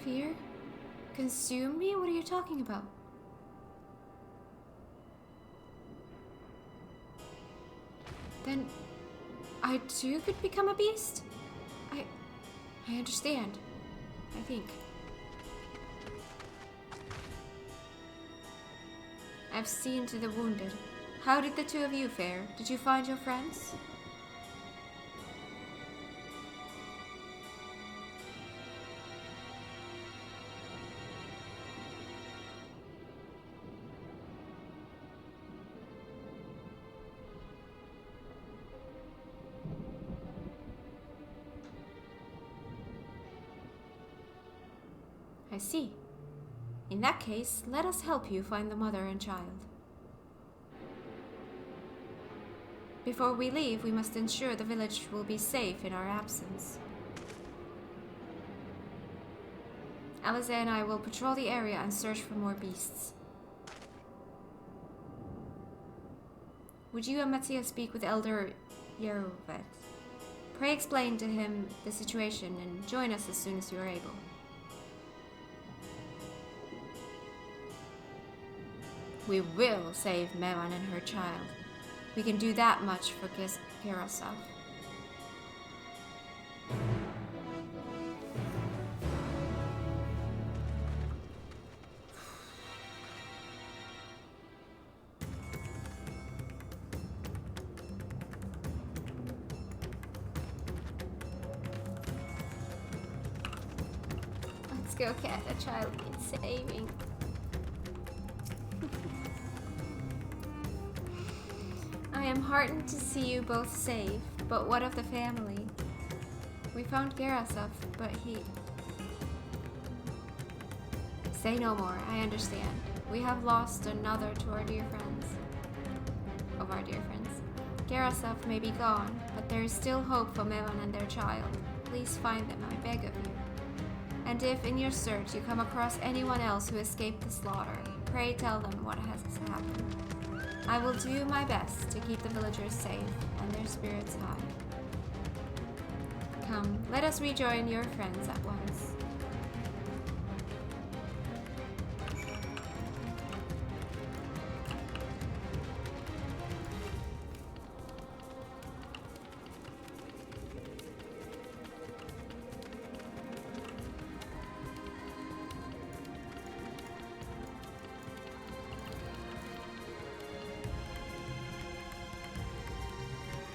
Fear? Consume me? What are you talking about? Then I too could become a beast? I understand. I think. I've seen to the wounded. How did the two of you fare? Did you find your friends? I see.
In that case, let us help you find the mother and child. Before we leave, we must ensure the village will be safe in our absence. Alize and I will patrol the area and search for more beasts. Would you and Matthias speak with Elder Yerovet? Pray explain to him the situation and join us as soon as you are able. We will save Mevan and her child. We can do that much for Gerasov.
Let's go, Cat. A child needs saving.
I am heartened to see you both safe, but what of the family? We found Gerasov, but he... Say no more, I understand. We have lost another to our dear friends. Of our dear friends. Gerasov may be gone, but there is still hope for Mevan and their child. Please find them, I beg of you. And if in your search you come across anyone else who escaped the slaughter, pray tell them what has happened. I will do my best to keep the villagers safe and their spirits high. Come, let us rejoin your friends at once.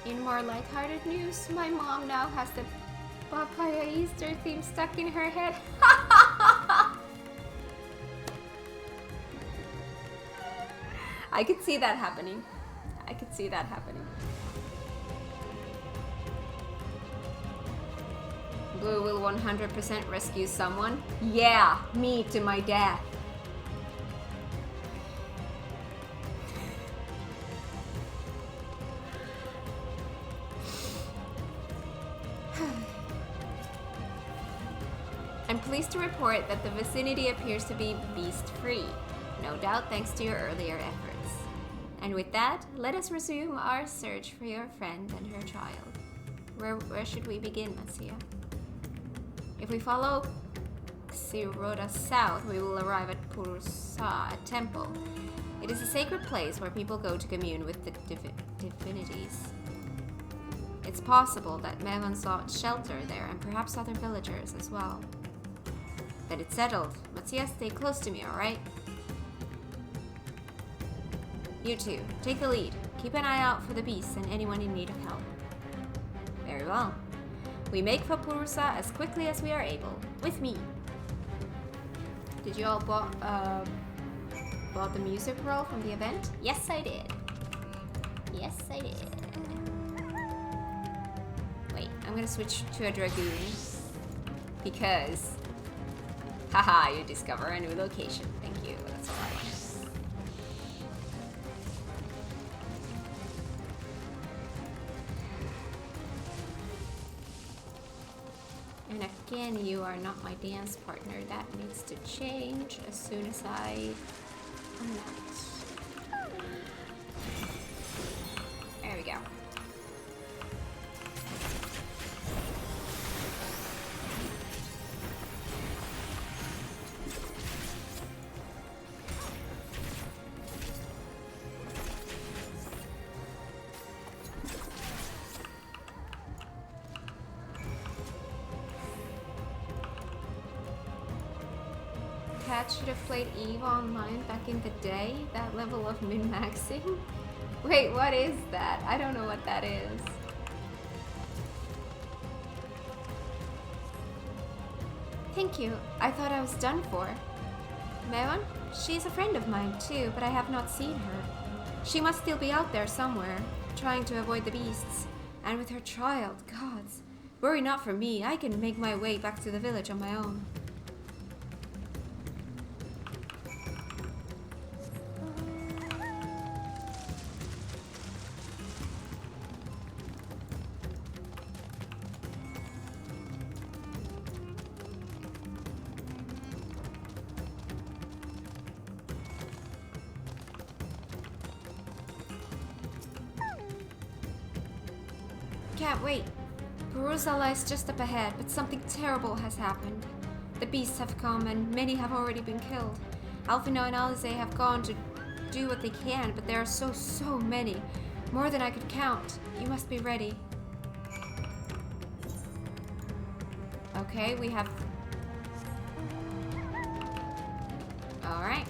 In more lighthearted news, my mom now has the Papaya Easter theme stuck in her head.
I could see that happening. I could see that happening. Blue will 100% rescue someone. Yeah, me to my death. I'm pleased to report that the vicinity appears to be beast-free, no doubt thanks to your earlier efforts. And with that, let us resume our search for your friend and her child. Where should we begin, Matsia? If we follow Xiroda south, we will arrive at Purusa, a temple. It is a sacred place where people go to commune with the divinities. It's possible that Mevan sought shelter there, and perhaps other villagers as well. Then it's settled. Matthias, stay close to me, alright? You two, take the lead. Keep an eye out for the beasts and anyone in need of help. Very well. We make for Purusa as quickly as we are able. With me. Did you all bought the music roll from the event? Yes, I did. Yes, I did. Wait, I'm gonna switch to a Dragoon. Because... Haha, you discover a new location. Thank you. That's all I want. And again, you are not my dance partner. That needs to change as soon as I announce. There we go. Cat should have played EVE online back in the day. That level of min-maxing. Wait, what is that? I don't know what that is. Thank you. I thought I was done for. Mevan? She's a friend of mine too, but I have not seen her. She must still be out there somewhere, trying to avoid the beasts. And with her child, gods. Worry not for me. I can make my way back to the village on my own. can't wait. Perusa lies just up ahead, but something terrible has happened. The beasts have come, and many have already been killed. Alphino and Alize have gone to do what they can, but there are so many. More than I could count. You must be ready. Okay, we have... Alright.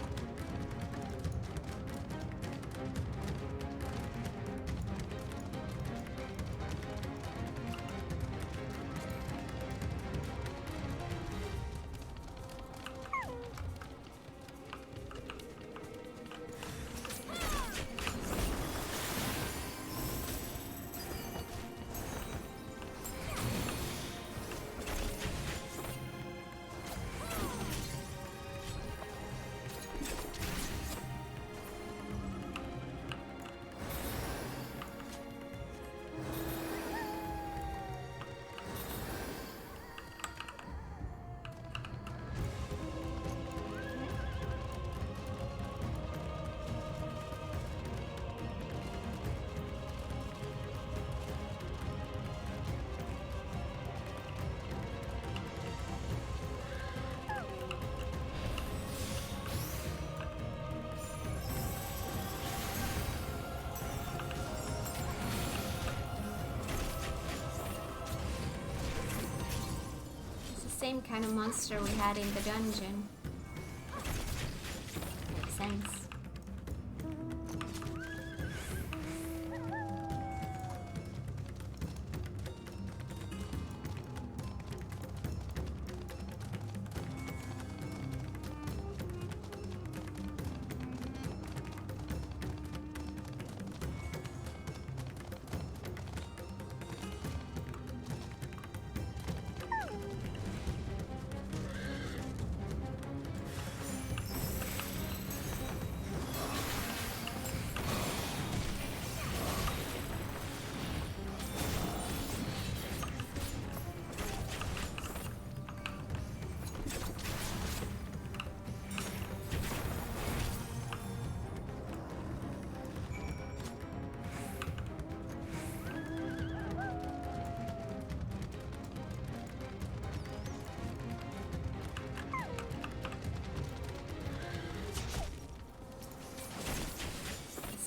Same kind of monster we had in the dungeon. Makes sense.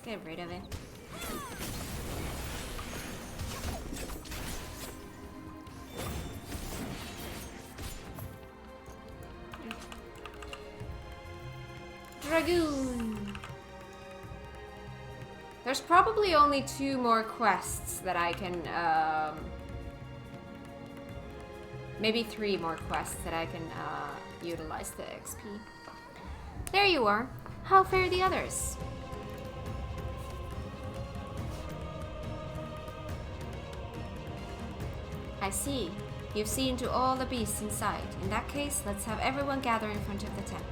Get rid of it. Dragoon. There's probably only 2 more quests that I can, maybe 3 more quests that I can, utilize the XP. There you are. How fare the others? I see. You've seen to all the beasts in sight. In that case, let's have everyone gather in front of the temple.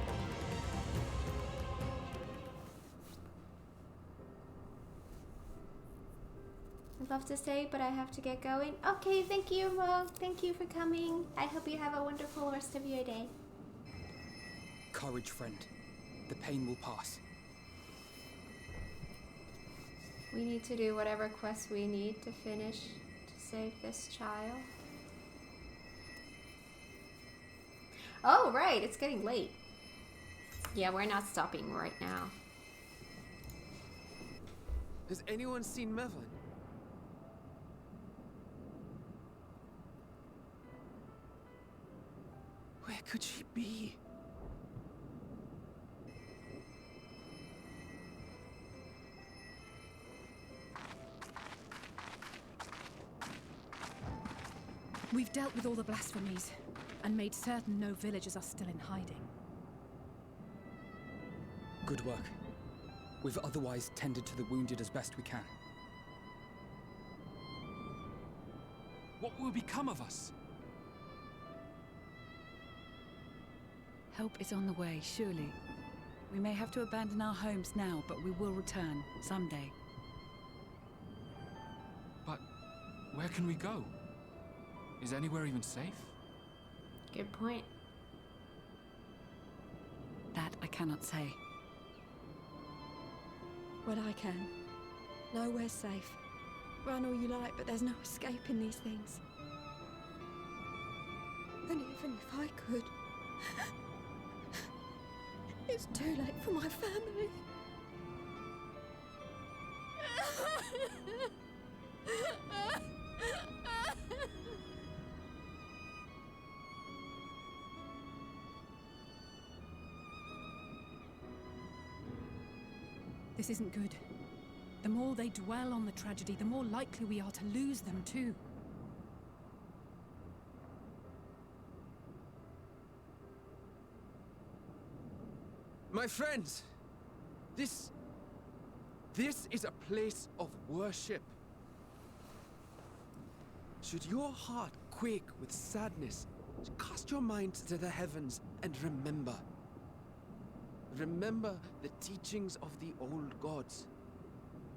I'd love to stay, but I have to get going. Okay, thank you, Mo. Thank you for coming. I hope you have a wonderful rest of your day.
Courage, friend. The pain will pass.
We need to do whatever quests we need to finish to save this child. Oh, right, it's getting late. Yeah, we're not stopping right now.
Has anyone seen Mevlin? Where could she be?
We've dealt with all the blasphemies and made certain no villagers are still in hiding.
Good work. We've otherwise tended to the wounded as best we can.
What will become of us?
Help is on the way, surely. We may have to abandon our homes now, but we will return someday.
But where can we go? Is anywhere even safe?
Good point.
That I cannot say.
Well, I can. Nowhere's safe.
Run all you like, but there's no escaping these things. And even if I could, it's too late for my family.
This isn't good. The more they dwell on the tragedy, the more likely we are to lose them too.
My friends, this is a place of worship. Should your heart quake with sadness, cast your mind to the heavens and remember. Remember the teachings of the old gods.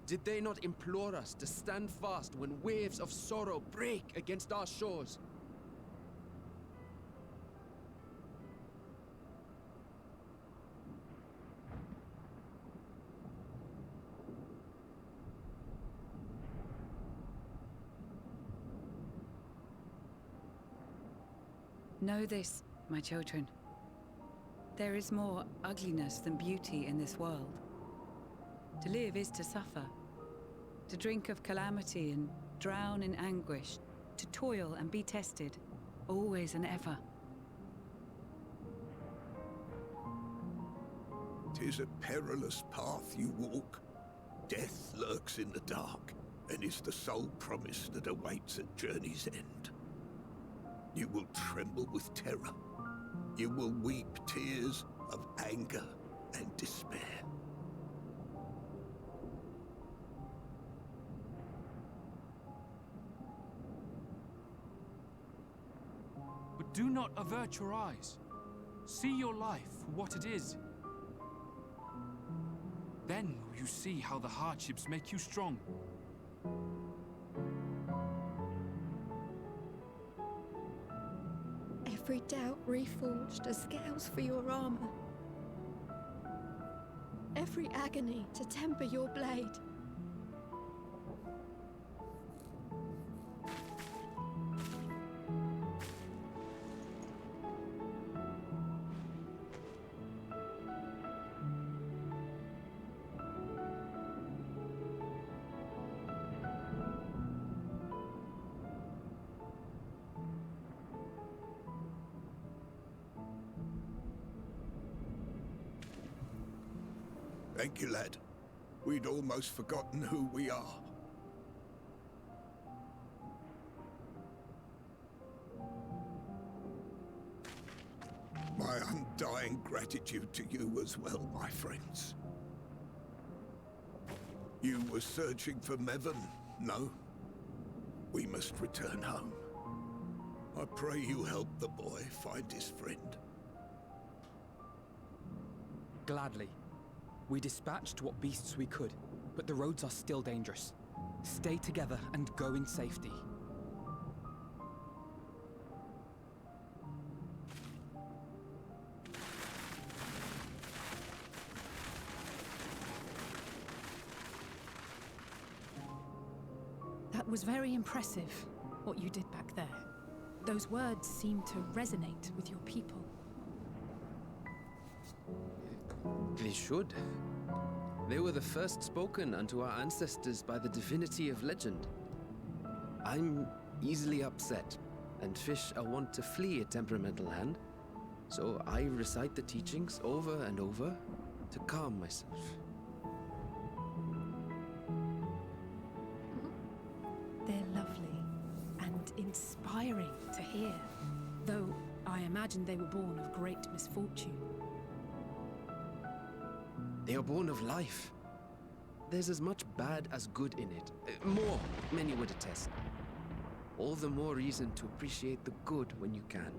Did they not implore us to stand fast when waves of sorrow break against our shores?
Know this, my children. There is more ugliness than beauty in this world. To live is to suffer. To drink of calamity and drown in anguish. To toil and be tested, always and ever.
'Tis a perilous path you walk. Death lurks in the dark, and is the sole promise that awaits at journey's end. You will tremble with terror. You will weep tears of anger and despair.
But do not avert your eyes. See your life for what it is. Then will you see how the hardships make you strong.
Every doubt reforged as scales for your armor. Every agony to temper your blade.
Thank you, lad. We'd almost forgotten who we are. My undying gratitude to you as well, my friends. You were searching for Mevon, no? We must return home. I pray you help the boy find his friend.
Gladly. We dispatched what beasts we could, but the roads are still dangerous. Stay together and go in safety.
That was very impressive, what you did back there. Those words seem to resonate with your people.
They should. They were the first spoken unto our ancestors by the divinity of legend. I'm easily upset, and fish are wont to flee a temperamental hand, so I recite the teachings over and over to calm myself.
They're lovely and inspiring to hear, though I imagine they were born of great misfortune.
They are born of life. There's as much bad as good in it. More, many would attest. All the more reason to appreciate the good when you can.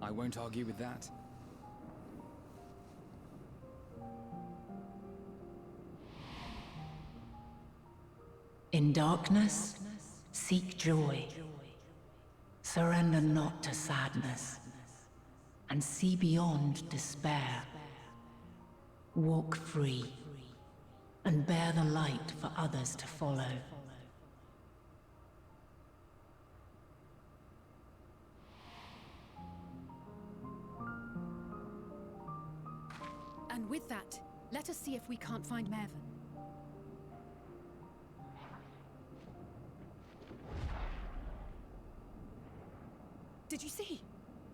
I won't argue with that.
In darkness, seek joy. Surrender not to sadness, and see beyond despair. Walk free, and bear the light for others to follow.
And with that, let us see if we can't find Mervyn. Did you see?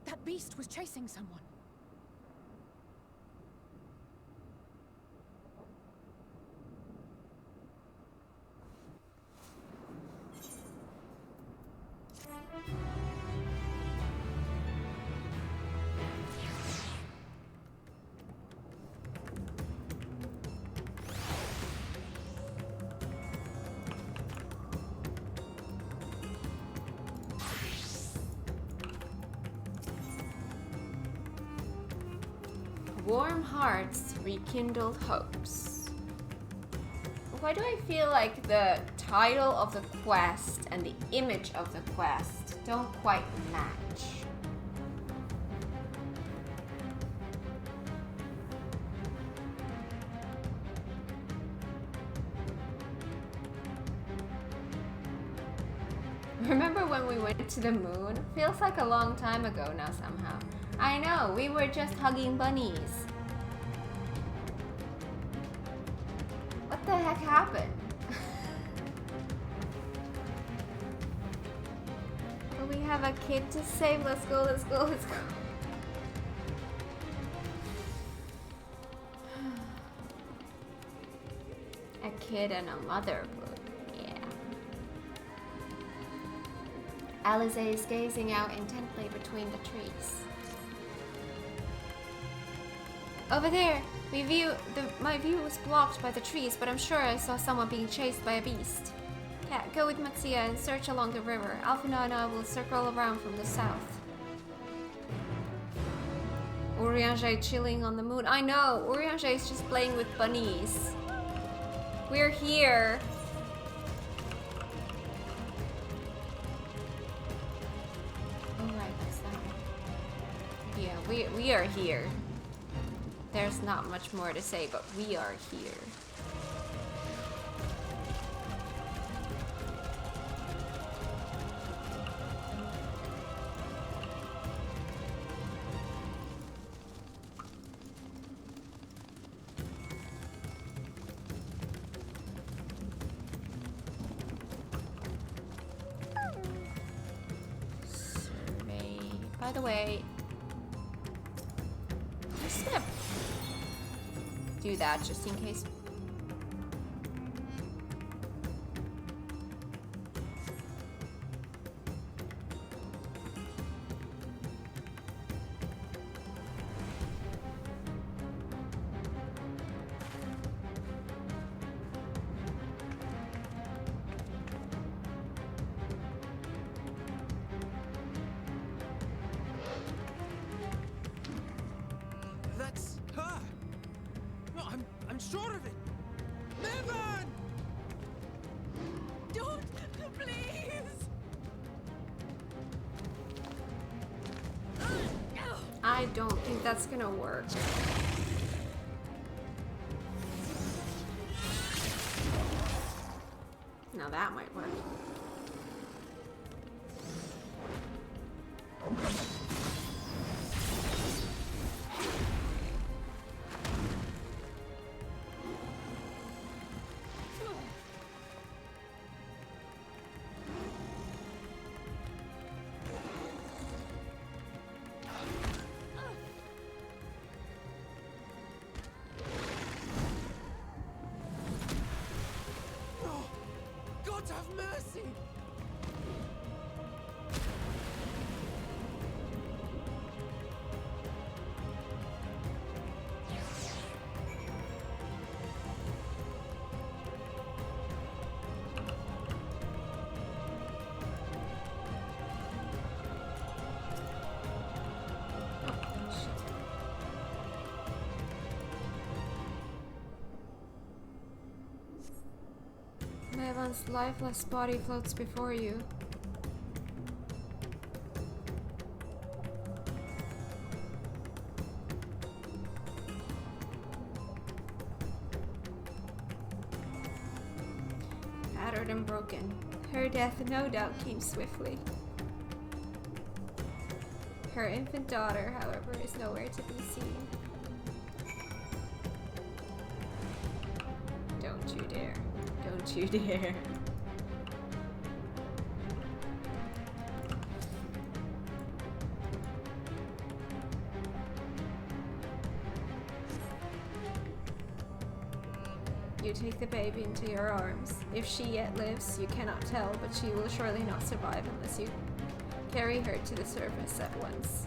That beast was chasing someone.
Warm hearts, rekindled hopes. Why do I feel like the title of the quest and the image of the quest don't quite match? Remember when we went to the moon? Feels like a long time ago now somehow. I know, we were just hugging bunnies. What the heck happened? But we have a kid to save. Let's go, let's go, let's go. A kid and a mother would, yeah. Alice is gazing out intently between the trees. Over there! My view was blocked by the trees, but I'm sure I saw someone being chased by a beast. Cat, go with Matsuya and search along the river. Alfina and I will circle around from the south. Urianger chilling on the moon. I know! Urianger is just playing with bunnies. We're here! Alright, that's that. Yeah, we are here. There's not much more to say, but we are here. Survey. By the way, I'm just gonna do that just in case.
That's her! No, I'm sure of it! Mervyn!
Don't, please!
I don't think that's gonna work. Now that might work.
God have mercy!
Mervyn's lifeless body floats before you. shattered and broken. Her death no doubt came swiftly. Her infant daughter, however, is nowhere to be seen. Don't you dare. Don't you dare. You take the baby into your arms. If she yet lives, you cannot tell, but she will surely not survive unless you carry her to the surface at once.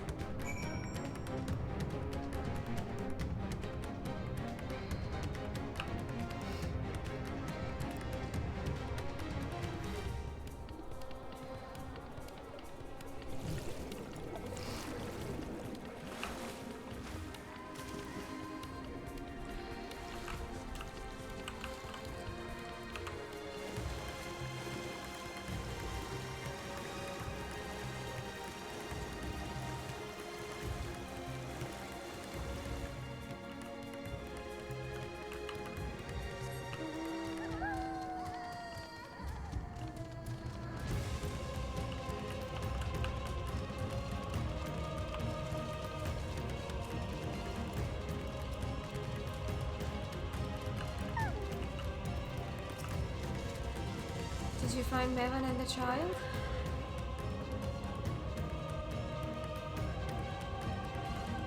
Did you find Mevan and the child?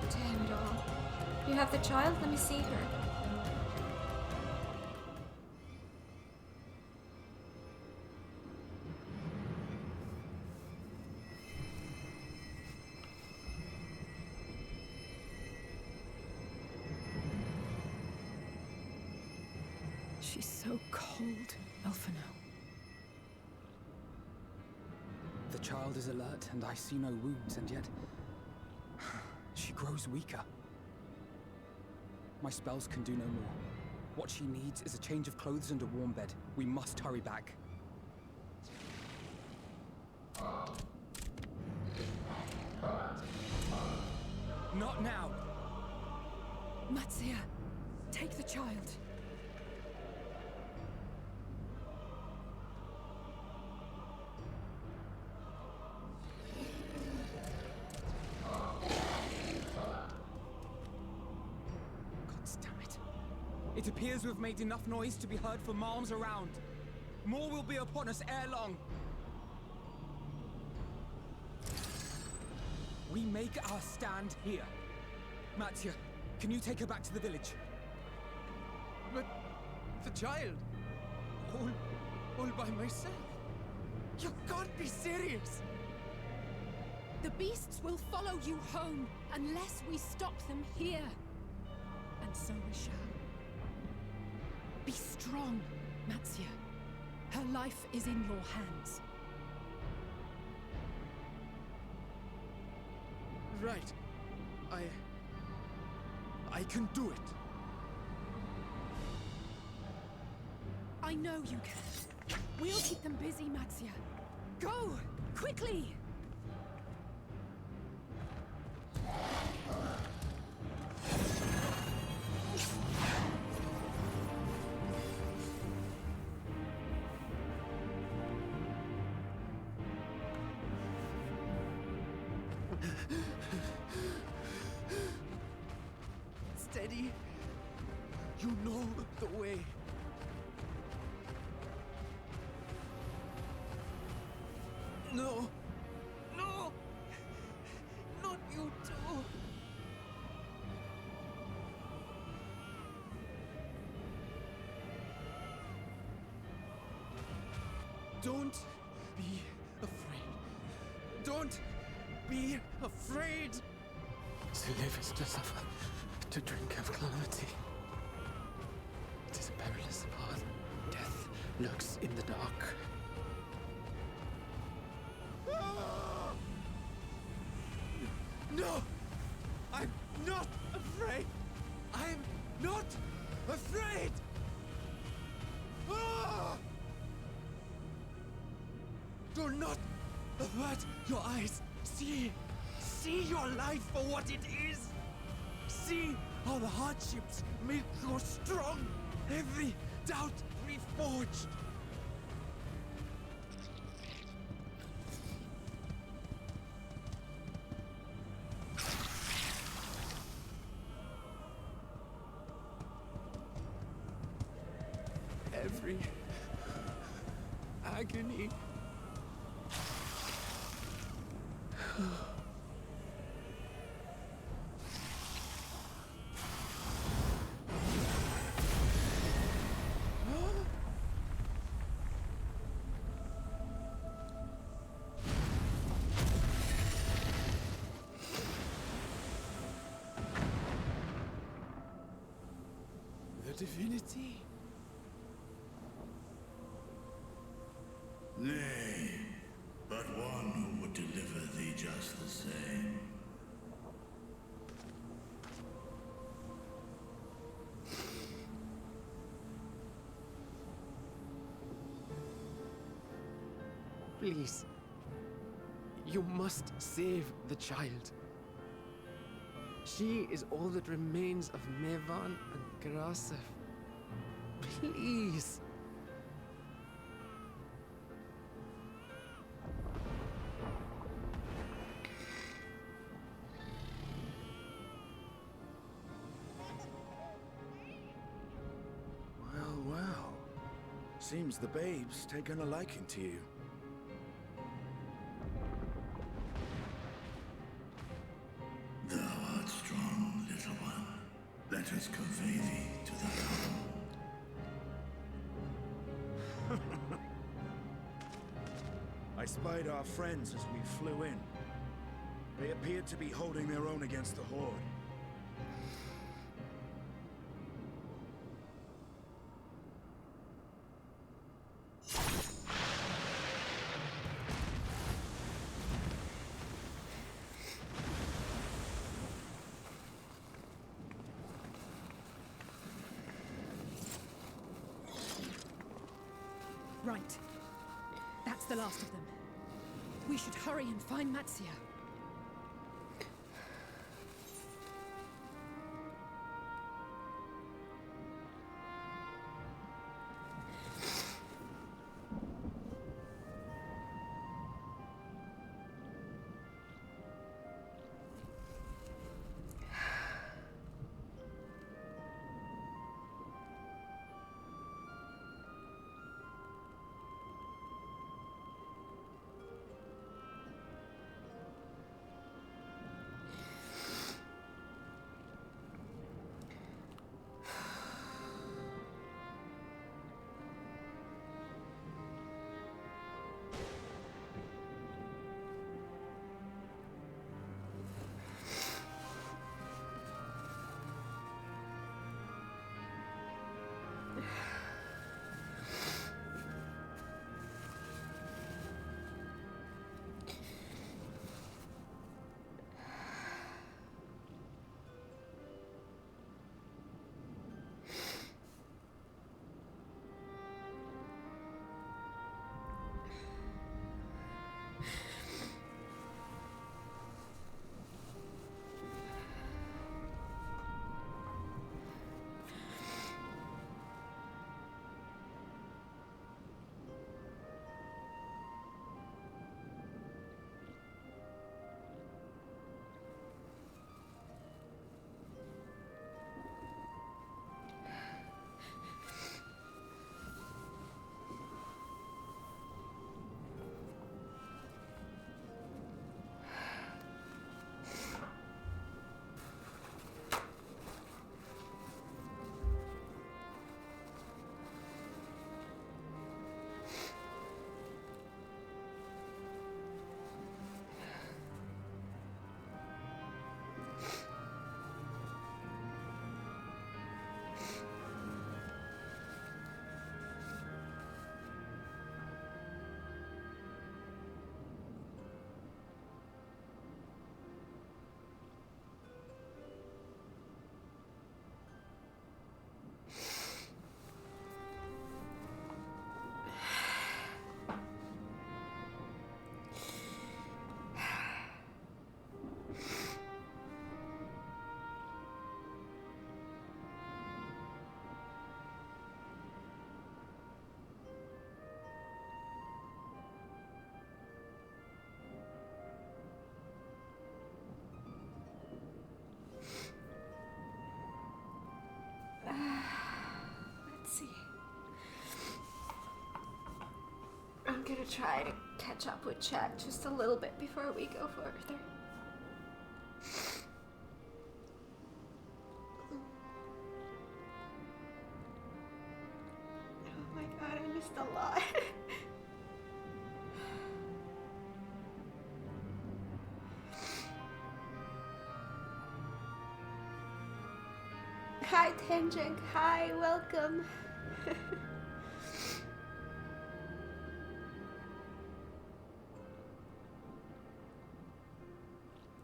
Damn it all. You have the child? Let me see her.
She's so cold, Elfino.
The child is alert, and I see no wounds, and yet she grows weaker. My spells can do no more. What she needs is a change of clothes and a warm bed. We must hurry back. Not now!
Matsia, take the child.
It appears we've made enough noise to be heard for miles around. More will be upon us ere long. We make our stand here. Mattia, can you take her back to the village?
But the child, all by myself. You can't be serious.
The beasts will follow you home unless we stop them here. And so we shall. Be strong, Matsia. Her life is in your hands.
Right. I can do it.
I know you can. We'll keep them busy, Matsia. Go! Quickly!
Steady. You know the way. No. No. Not you too. Don't be afraid. Don't be afraid.
To live is to suffer, to drink of calamity. It is a perilous path. Death lurks in the dark.
No! I'm not afraid! I'm not afraid! Ah! Do not avert your eyes. See your life for what it is. See how the hardships make you strong. Every doubt reforged.
every agony. The divinity?
Nay, but one who would deliver thee just the same.
Please. You must save the child. She is all that remains of Mevan and Grasef. Please.
Well, well. Seems the babe's taken a liking to you.
Thou art strong, little one. Let us convey thee to the town.
I spied our friends as we flew in. They appeared to be holding their own against the Horde.
Right. That's the last of them. We should hurry and find Matsia.
try to catch up with chat just a little bit before we go further. Oh my god, I missed a lot. Hi Tenjek, hi, welcome.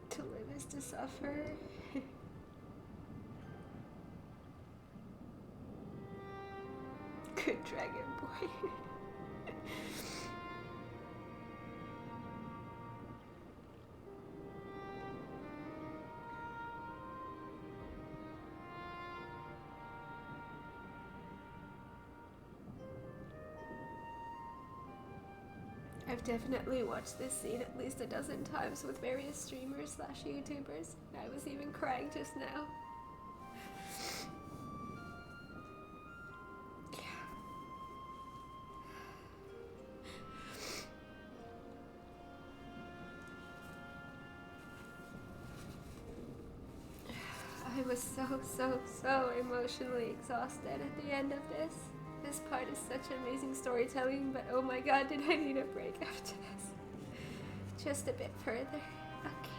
To live is to suffer. Good dragon boy. I've definitely watched this scene at least a dozen times with various streamers / YouTubers. I was even crying just now. I was so emotionally exhausted at the end of this. This part is such amazing storytelling, but oh my god, did I need a break after this. Just a bit further. Okay.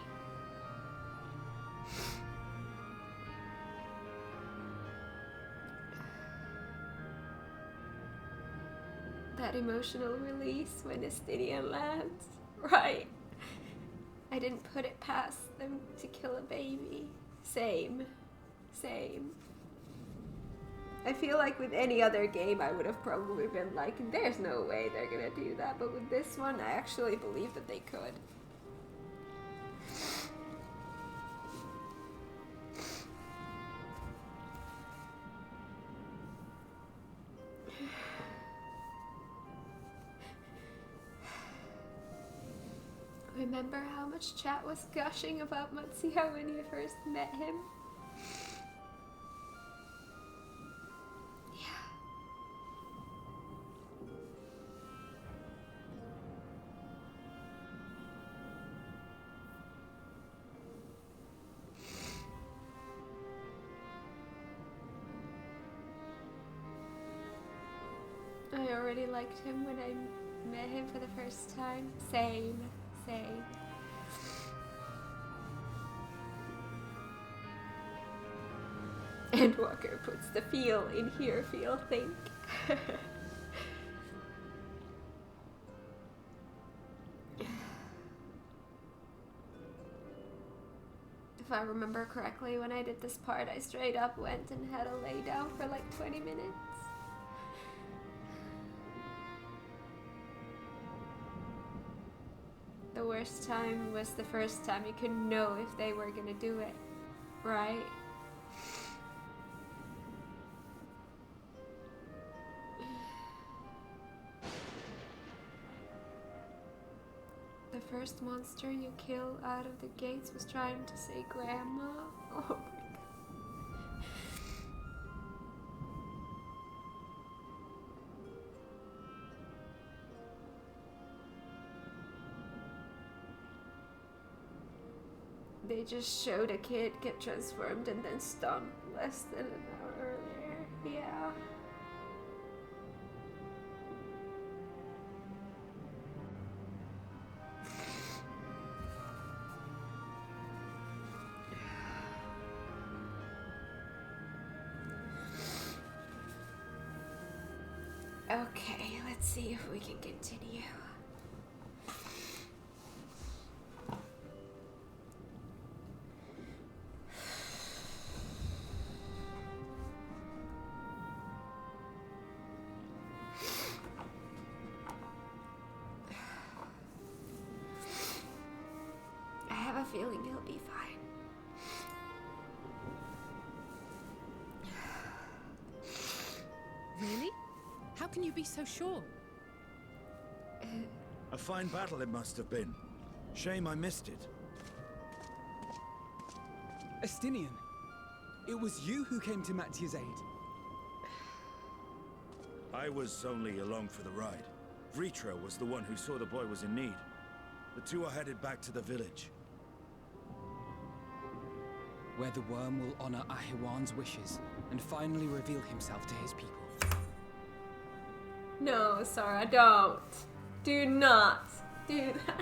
That emotional release when Estinian lands. Right. I didn't put it past them to kill a baby. Same. I feel like with any other game I would have probably been like, there's no way they're gonna do that, but with this one I actually believe that they could. Remember how much chat was gushing about Matsuya when you first met him? I already liked him when I met him for the first time. Same. Endwalker puts the feel in here, feel, think. If I remember correctly, when I did this part, I straight up went and had a lay down for like 20 minutes. The worst time was the first time you could know if they were gonna do it, right? The first monster you kill out of the gates was trying to say grandma. Oh my god. They just showed a kid get transformed and then stunned less than an hour earlier. Yeah. Okay, let's see if we can continue. I have a feeling he'll be fine.
Really? How can you be so sure?
A fine battle it must have been. Shame I missed it.
Estinian, it was you who came to Mattia's aid.
I was only along for the ride. Vritra was the one who saw the boy was in need. The two are headed back to the village.
Where the worm will honor Ahiwan's wishes and finally reveal himself to his people.
No, Sora, don't. Do not do that.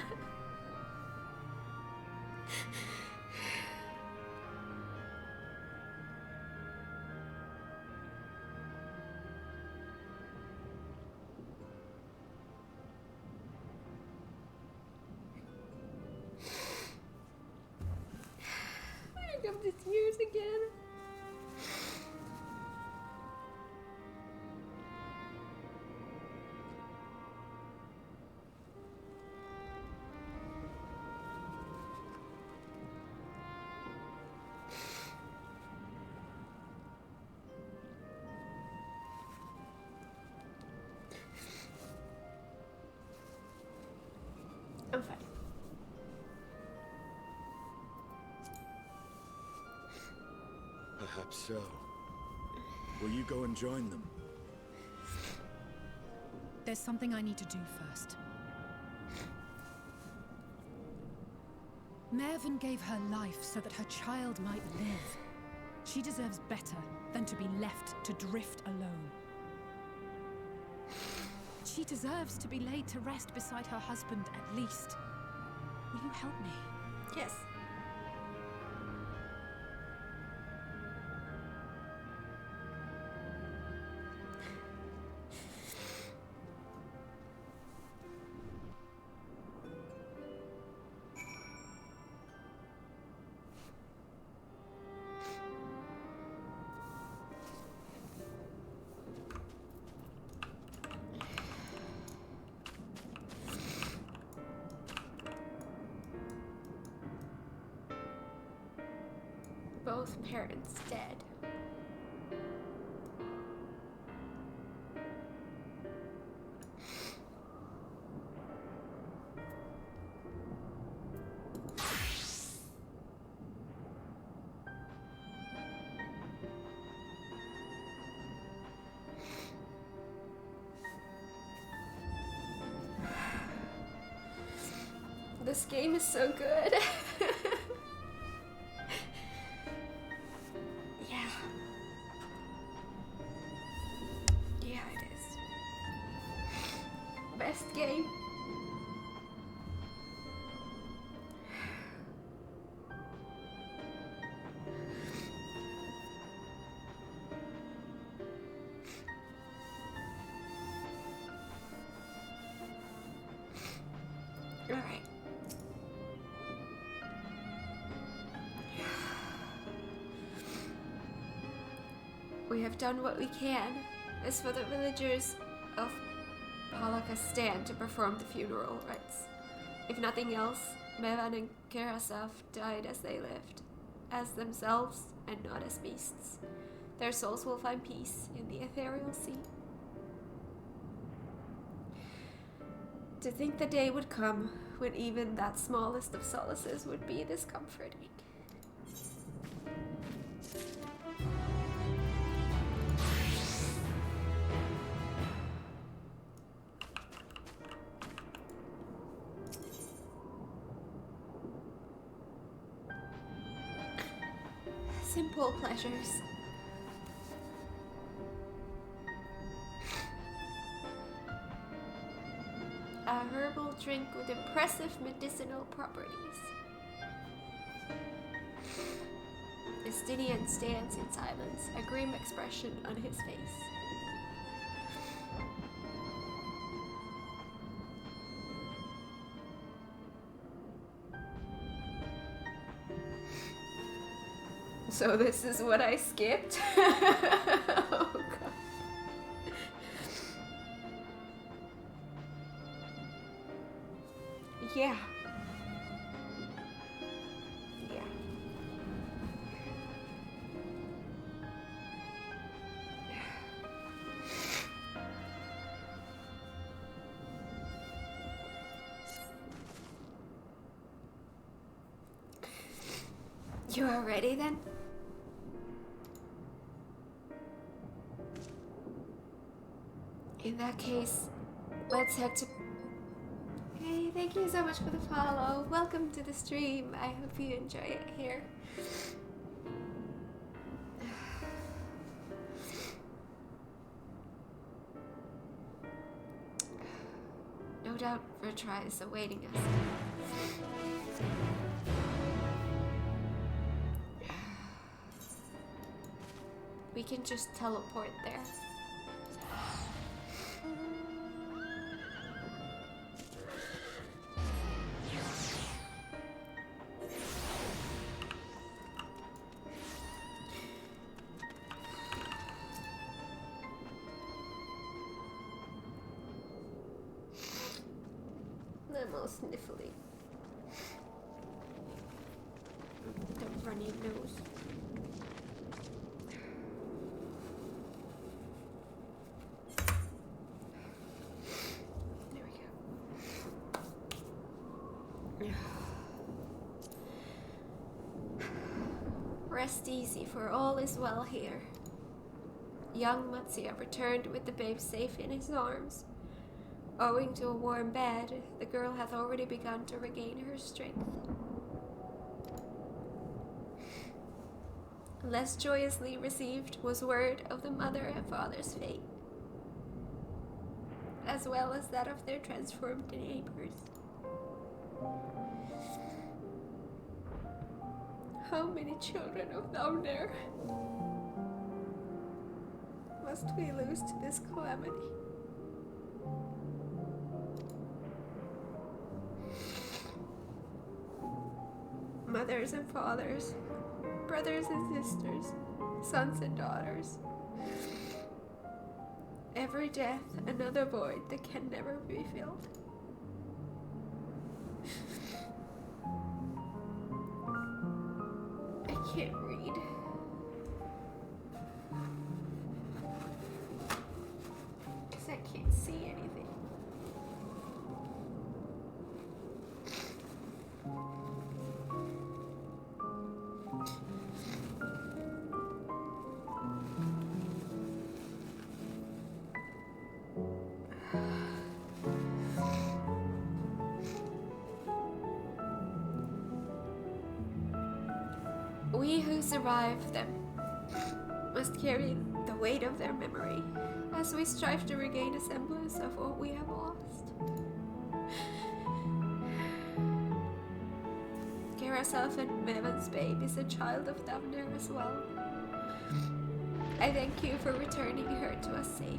I got the tears again. I'm fine.
Perhaps so. Will you go and join them?
There's something I need to do first. Mervyn gave her life so that her child might live. She deserves better than to be left to drift alone. She deserves to be laid to rest beside her husband at least. Will you help me?
Yes. Both parents dead. This game is so good. Yeah. Yeah, it is. Best game. All right. We have done what we can. As for the villagers of Palaka stand to perform the funeral rites. If nothing else, Mevan and Karasaf died as they lived, as themselves and not as beasts. Their souls will find peace in the ethereal sea. To think the day would come when even that smallest of solaces would be this comforting. Simple pleasures. A herbal drink with impressive medicinal properties. Estinian stands in silence, a grim expression on his face. So this is what I skipped? Oh god. Yeah. Yeah. You are ready then? In that case, Let's head to... Hey, thank you so much for the follow. Welcome to the stream. I hope you enjoy it here. No doubt Vertra is awaiting us. We can just teleport there. I'm all sniffly. The runny nose. There we go. Rest easy, for all is well here. Young Matsuya returned with the babe safe in his arms. Owing to a warm bed, the girl hath already begun to regain her strength. Less joyously received was word of the mother and father's fate, as well as that of their transformed neighbors. How many children of Thamner must we lose to this calamity? Mothers and fathers, brothers and sisters, sons and daughters. Every death, another void that can never be filled. I can't read. Because I can't see anything. We who survive them must carry the weight of their memory as we strive to regain a semblance of what we have lost. Karaself and Mevan's babe is a child of Thamner as well. I thank you for returning her to us safe.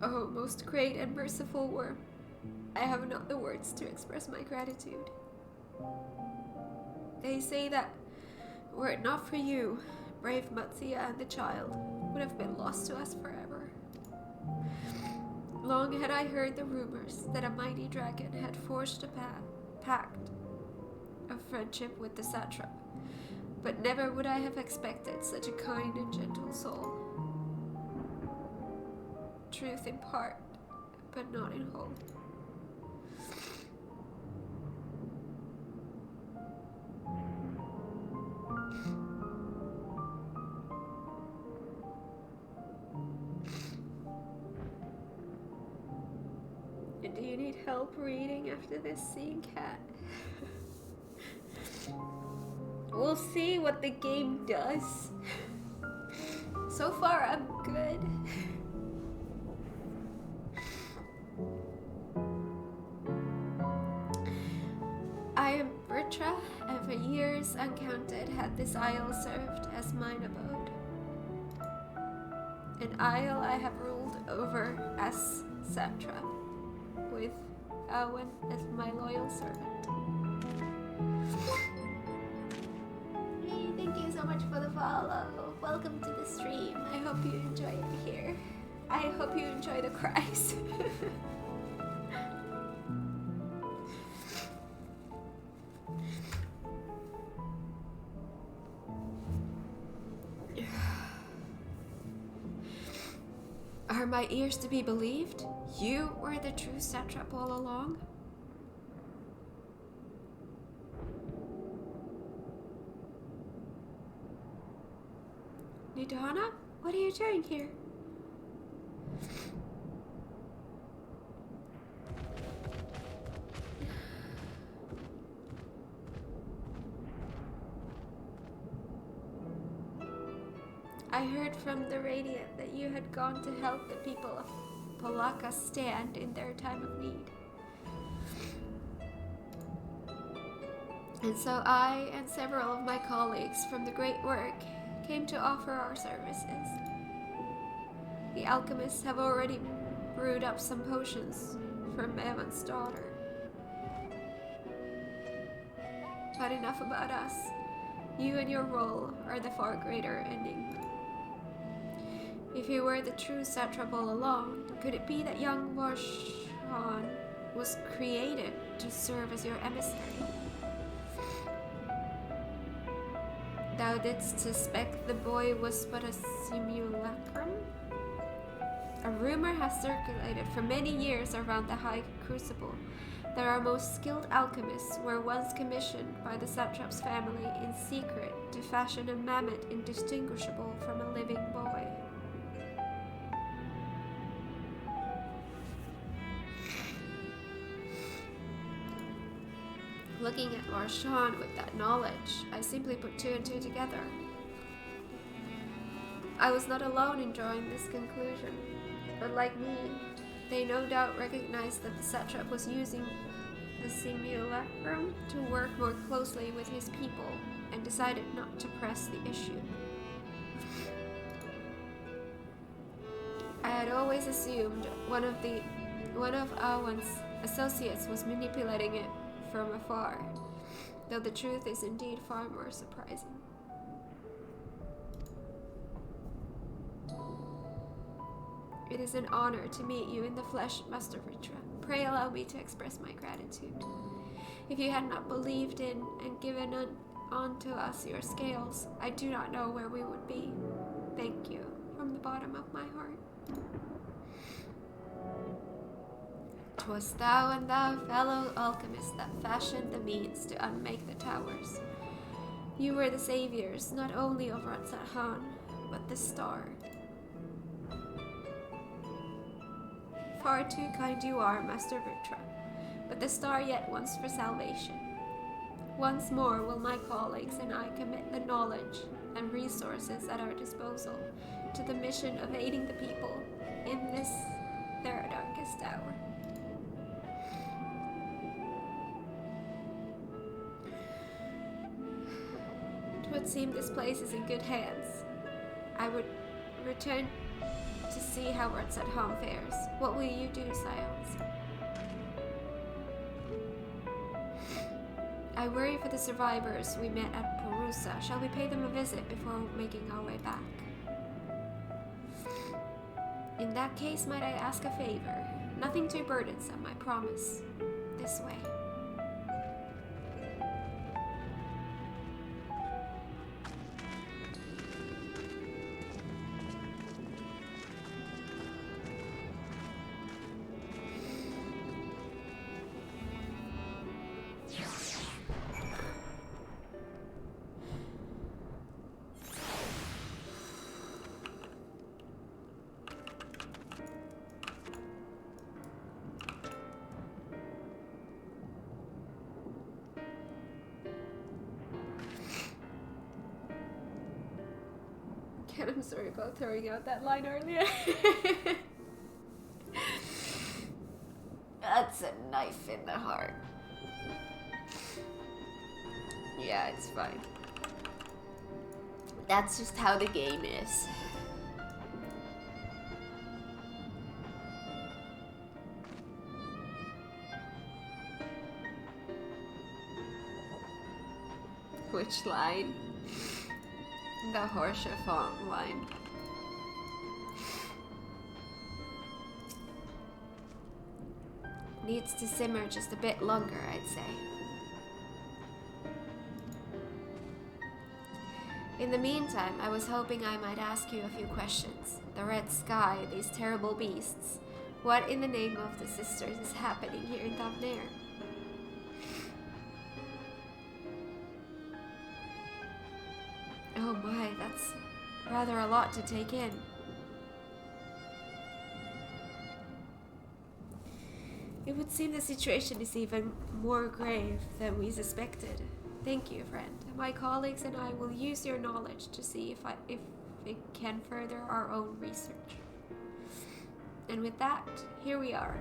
Oh, most great and merciful worm, I have not the words to express my gratitude. They say that, were it not for you, brave Matsuya and the child would have been lost to us forever. Long had I heard the rumors that a mighty dragon had forged a pact of friendship with the satrap, but never would I have expected such a kind and gentle soul. Truth in part, but not in whole. And do you need help reading after this scene, Cat? We'll see what the game does. So far, I'm good. I am Vertra, and for years uncounted had this isle served as mine abode. An isle I have ruled over as satrap, with Owen as my loyal servant. Hey, thank you so much for the follow. Welcome to the stream. I hope you enjoy it here. I hope you enjoy the cries. Are my ears to be believed? You were the true satrap all along? Idana? What are you doing here? I heard from the Radiant that you had gone to help the people of Polaka stand in their time of need. And so I and several of my colleagues from the Great Work came to offer our services. The alchemists have already brewed up some potions for Mevan's daughter. But enough about us. You and your role are the far greater enigma. If you were the true satrap all along, could it be that young Warshan was created to serve as your emissary? Thou didst suspect the boy was but a simulacrum? A rumor has circulated for many years around the High Crucible that our most skilled alchemists were once commissioned by the satrap's family in secret to fashion a mammoth indistinguishable from a living boy. Looking at Warshan with that knowledge, I simply put two and two together. I was not alone in drawing this conclusion, but like me, they no doubt recognized that the satrap was using the simulacrum to work more closely with his people and decided not to press the issue. I had always assumed one of Awan's associates was manipulating it from afar, though the truth is indeed far more surprising. It is an honor to meet you in the flesh, Master Ritra. Pray allow me to express my gratitude. If you had not believed in and given unto us your scales, I do not know where we would be. Thank you from the bottom of my heart. 'Twas thou and thou, fellow alchemist, that fashioned the means to unmake the towers. You were the saviors, not only of Ratsathan, but the star. Far too kind you are, Master Ritra, but the star yet wants for salvation. Once more will my colleagues and I commit the knowledge and resources at our disposal to the mission of aiding the people in this, their darkest hour. It would seem this place is in good hands. I would return to see how Ratsathan fares. What will you do, Scions? I worry for the survivors we met at Perusa. Shall we pay them a visit before making our way back? In that case, might I ask a favor? Nothing too burdensome, I promise. This way. I'm sorry about throwing out that line earlier. That's a knife in the heart. Yeah, it's fine. That's just how the game is. Which line? The Horsha font line. Needs to simmer just a bit longer, I'd say. In the meantime, I was hoping I might ask you a few questions. The red sky, these terrible beasts. What in the name of the sisters is happening here in Davnair? Oh my, Rather a lot to take in. It would seem the situation is even more grave than we suspected. Thank you, friend. My colleagues and I will use your knowledge to see if it can further our own research. And with that, here we are.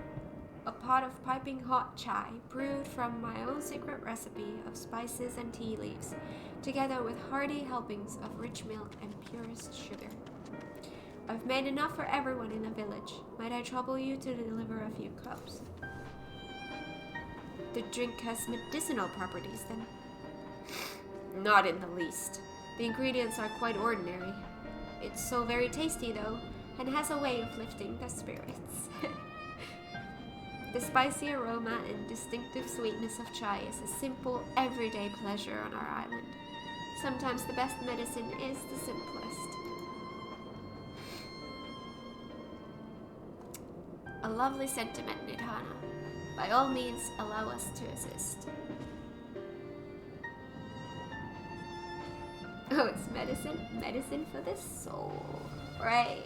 A pot of piping hot chai, brewed from my own secret recipe of spices and tea leaves, together with hearty helpings of rich milk and purest sugar. I've made enough for everyone in the village. Might I trouble you to deliver a few cups? The drink has medicinal properties, then? Not in the least. The ingredients are quite ordinary. It's so very tasty, though, and has a way of lifting the spirits. The spicy aroma and distinctive sweetness of chai is a simple, everyday pleasure on our island. Sometimes the best medicine is the simplest. A lovely sentiment, Nidhana. By all means, allow us to assist. Oh, it's medicine? Medicine for the soul. Right.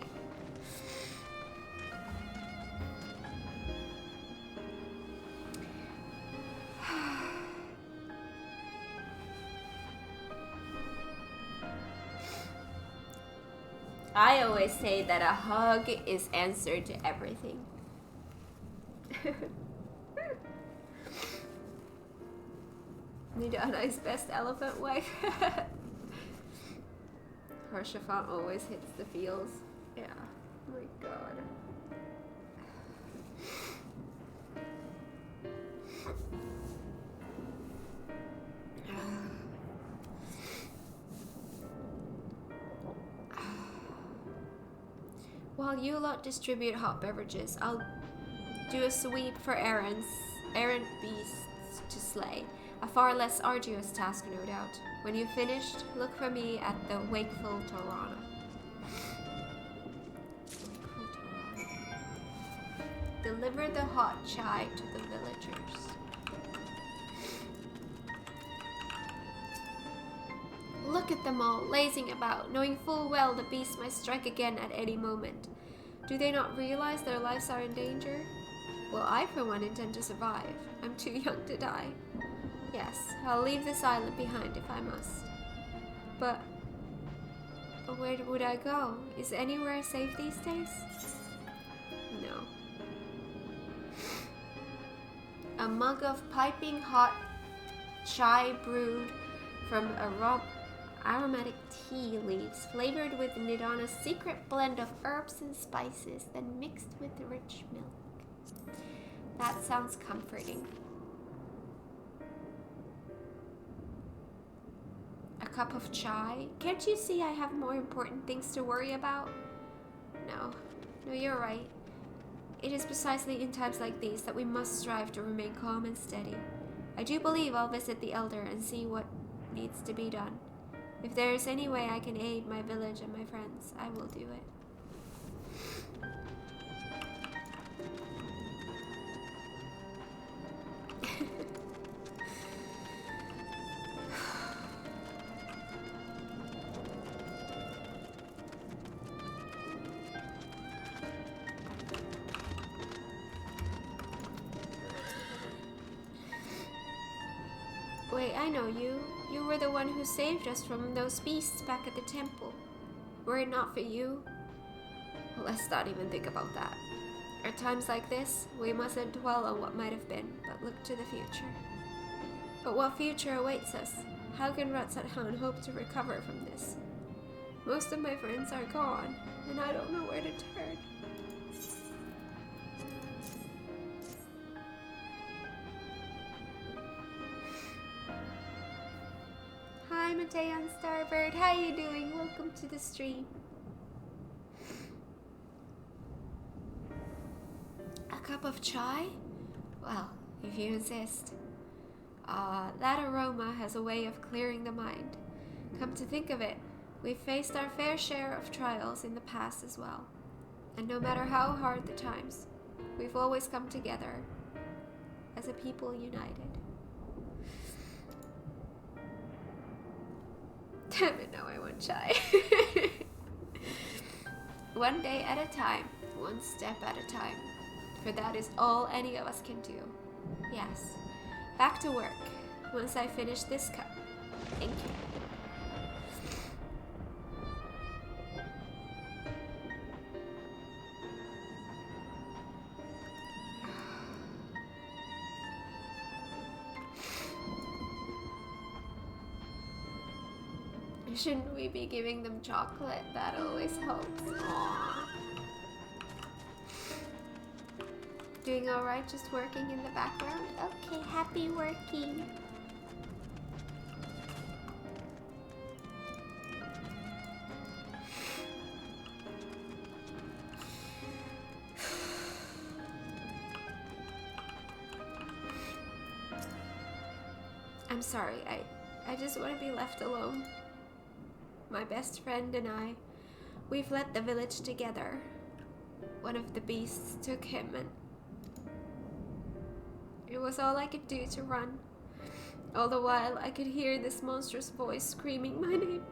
I always say that a hug is answer to everything. Nidana's best elephant wife. Her chiffon always hits the feels. Yeah. Oh my god. While you lot distribute hot beverages, I'll do a sweep for errant beasts to slay. A far less arduous task, no doubt. When you've finished, look for me at the wakeful Torana. Deliver the hot chai to the villagers. Look at them all, lazing about, knowing full well the beast might strike again at any moment. Do they not realize their lives are in danger? Well, I for one intend to survive. I'm too young to die. Yes, I'll leave this island behind if I must. But where would I go? Is anywhere safe these days? No. A mug of piping hot chai brewed from aromatic tea leaves, flavored with Nidana's secret blend of herbs and spices, then mixed with rich milk. That sounds comforting. A cup of chai? Can't you see I have more important things to worry about? No, you're right. It is precisely in times like these that we must strive to remain calm and steady. I do believe I'll visit the Elder and see what needs to be done. If there is any way I can aid my village and my friends, I will do it. Wait, I know you. You were the one who saved us from those beasts back at the temple. Were it not for you? Well, let's not even think about that. At times like this, we mustn't dwell on what might have been, but look to the future. But what future awaits us? How can Ratsathan hope to recover from this? Most of my friends are gone, and I don't know where to turn. Hi, Mateon Starbird. How you doing? Welcome to the stream. A cup of chai? Well, if you insist. That aroma has a way of clearing the mind. Come to think of it, we've faced our fair share of trials in the past as well. And no matter how hard the times, we've always come together as a people united. Damn it, now I want chai. One day at a time, one step at a time. For that is all any of us can do. Yes. Back to work. Once I finish this cup. Thank you. Shouldn't we be giving them chocolate? That always helps. Aww. Doing alright, just working in the background? Okay, happy working. I'm sorry, I just want to be left alone. My best friend and I, we've led the village together. One of the beasts took him and it was all I could do to run. All the while I could hear this monstrous voice screaming my name.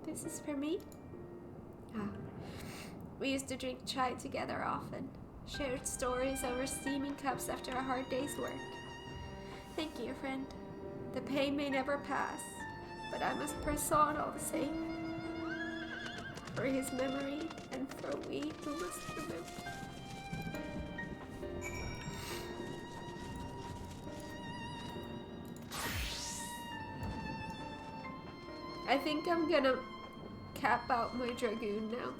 This is for me? Ah. We used to drink chai together often, shared stories over steaming cups after a hard day's work. Thank you, friend. The pain may never pass, but I must press on all the same. For his memory and for we who must remember. I think I'm gonna cap out my dragoon now.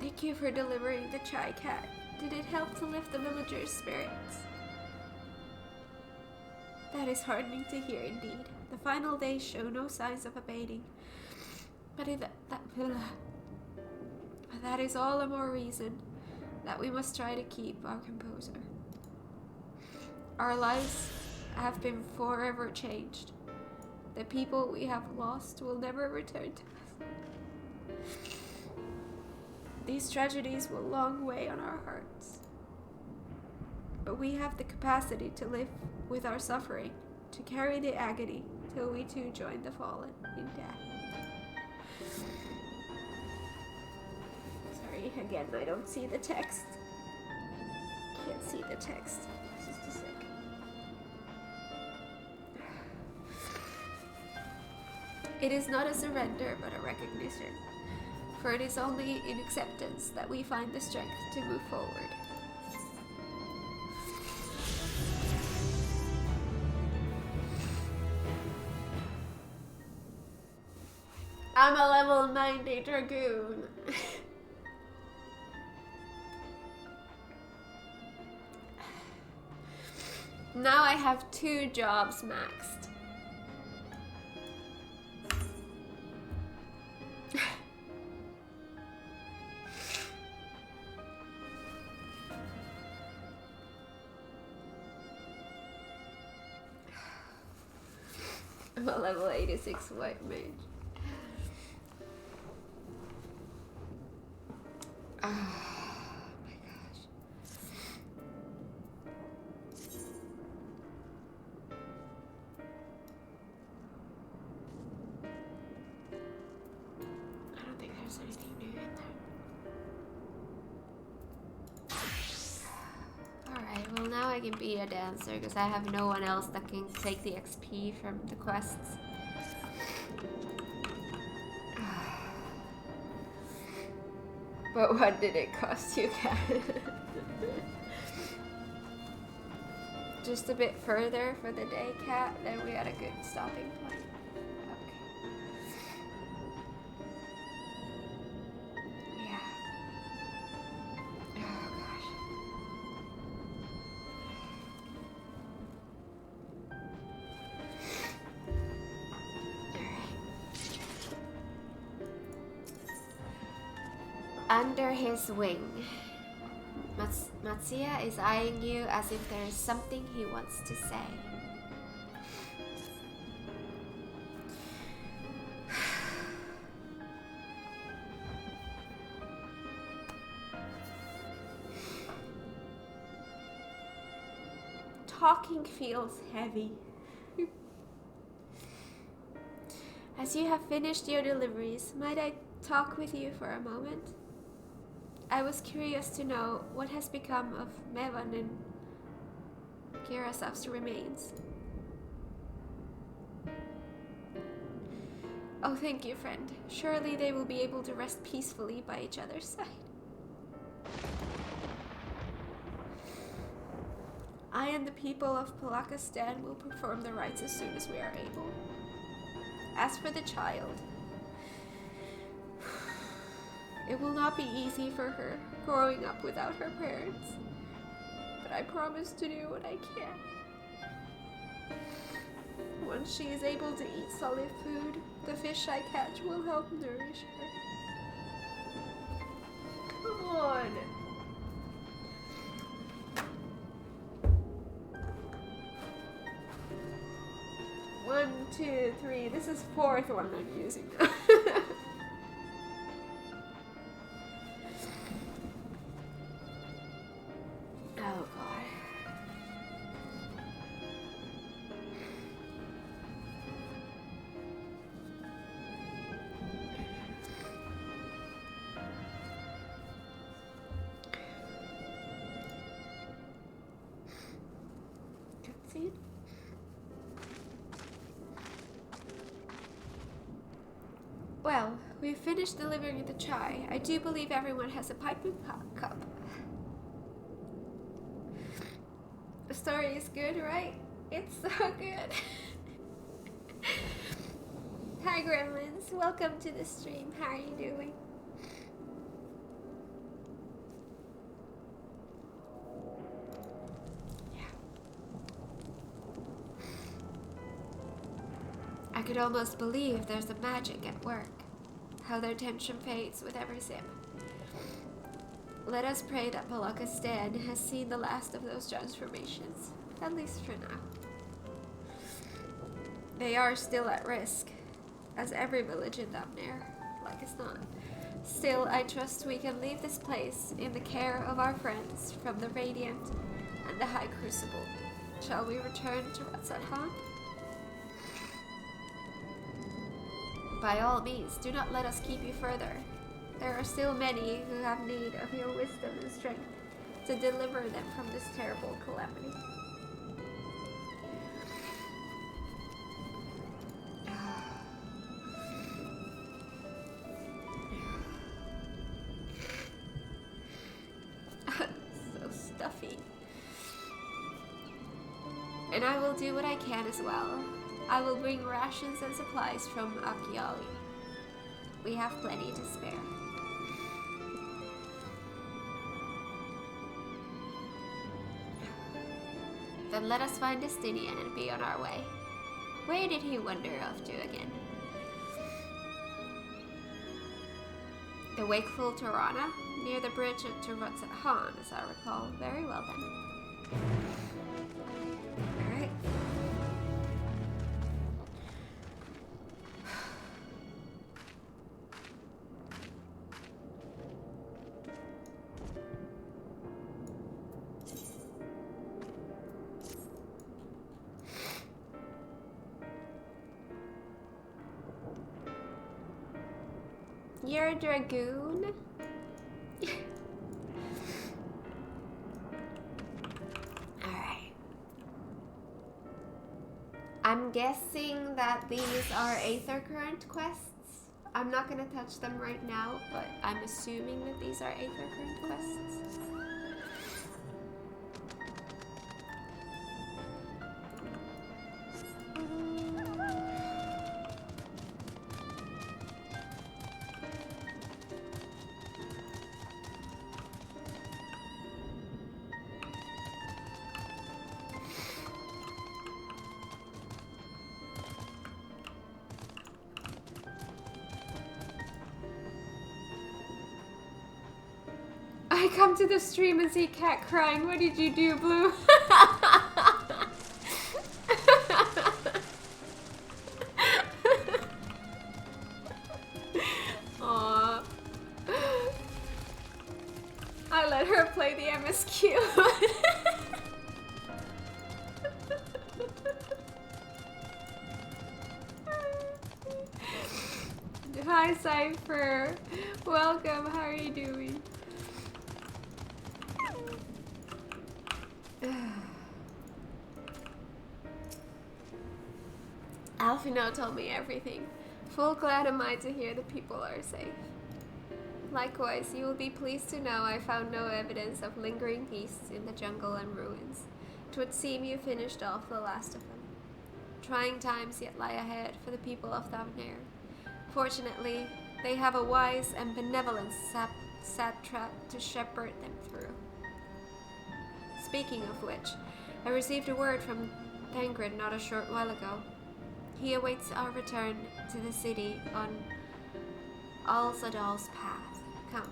Thank you for delivering the chai cat. Did it help to lift the villagers' spirits? That is heartening to hear indeed. The final days show no signs of abating. But that is all the more reason that we must try to keep our composure. Our lives have been forever changed. The people we have lost will never return to us. These tragedies will long weigh on our hearts. But we have the capacity to live with our suffering, to carry the agony till we too join the fallen in death. Sorry, again, I don't see the text. Can't see the text. Just a sec. It is not a surrender, but a recognition. For it is only in acceptance that we find the strength to move forward. I'm a level 90 dragoon. Now I have 2 jobs maxed. I'm a level 86 white mage. Oh my gosh. I don't think there's anything new in there. Alright, well now I can be a dancer because I have no one else that can take the XP from the quests. But what did it cost you, Kat? Just a bit further for the day, Kat, then we had a good stopping point. Okay. Yeah. Oh gosh. Under his wing. Matsuya is eyeing you as if there is something he wants to say. Talking feels heavy. As you have finished your deliveries, might I talk with you for a moment? I was curious to know what has become of Mevan and Kirasav's remains. Oh, thank you, friend. Surely they will be able to rest peacefully by each other's side. I and the people of Palakistan will perform the rites as soon as we are able. As for the child, it will not be easy for her growing up without her parents, but I promise to do what I can. Once she is able to eat solid food, the fish I catch will help nourish her. Come on! One, two, three. This is fourth one I'm using now. Oh god. Cutscene? Well, we've finished delivering the chai. I do believe everyone has a piping cup. The story is good, right? It's so good. Hi, Gremlins. Welcome to the stream. How are you doing? I could almost believe there's a magic at work. How their tension fades with every sip. Let us pray that Palakistan has seen the last of those transformations, at least for now. They are still at risk, as every village in Damnir, like it's not. Still, I trust we can leave this place in the care of our friends from the Radiant and the High Crucible. Shall we return to Ratsathan? By all means, do not let us keep you further. There are still many who have need of your wisdom and strength to deliver them from this terrible calamity. So stuffy. And I will do what I can as well. I will bring rations and supplies from Akiali. We have plenty to spare. Then let us find Destinian and be on our way. Where did he wander off to again? The wakeful Tirana, near the bridge to Ratsathan, as I recall. Very well then. Alright. You're a dragoon? Alright. I'm guessing that these are Aether Current quests. I'm not gonna touch them right now, but I'm assuming that these are Aether Current quests.
come to the stream and see Cat crying. What did you do, Blue? Aww. I let her play the MSQ. Hi Cypher, welcome, how are you doing? Alfino told me everything. Full glad am I to hear the people are safe. Likewise, you will be pleased to know I found no evidence of lingering beasts in the jungle and ruins. 'Twould seem you finished off the last of them. Trying times yet lie ahead for the people of Thavnair. Fortunately, they have a wise and benevolent satrap to shepherd them through. Speaking of which, I received a word from Thangrid not a short while ago. He awaits our return to the city on Al-Zadal's path. Come.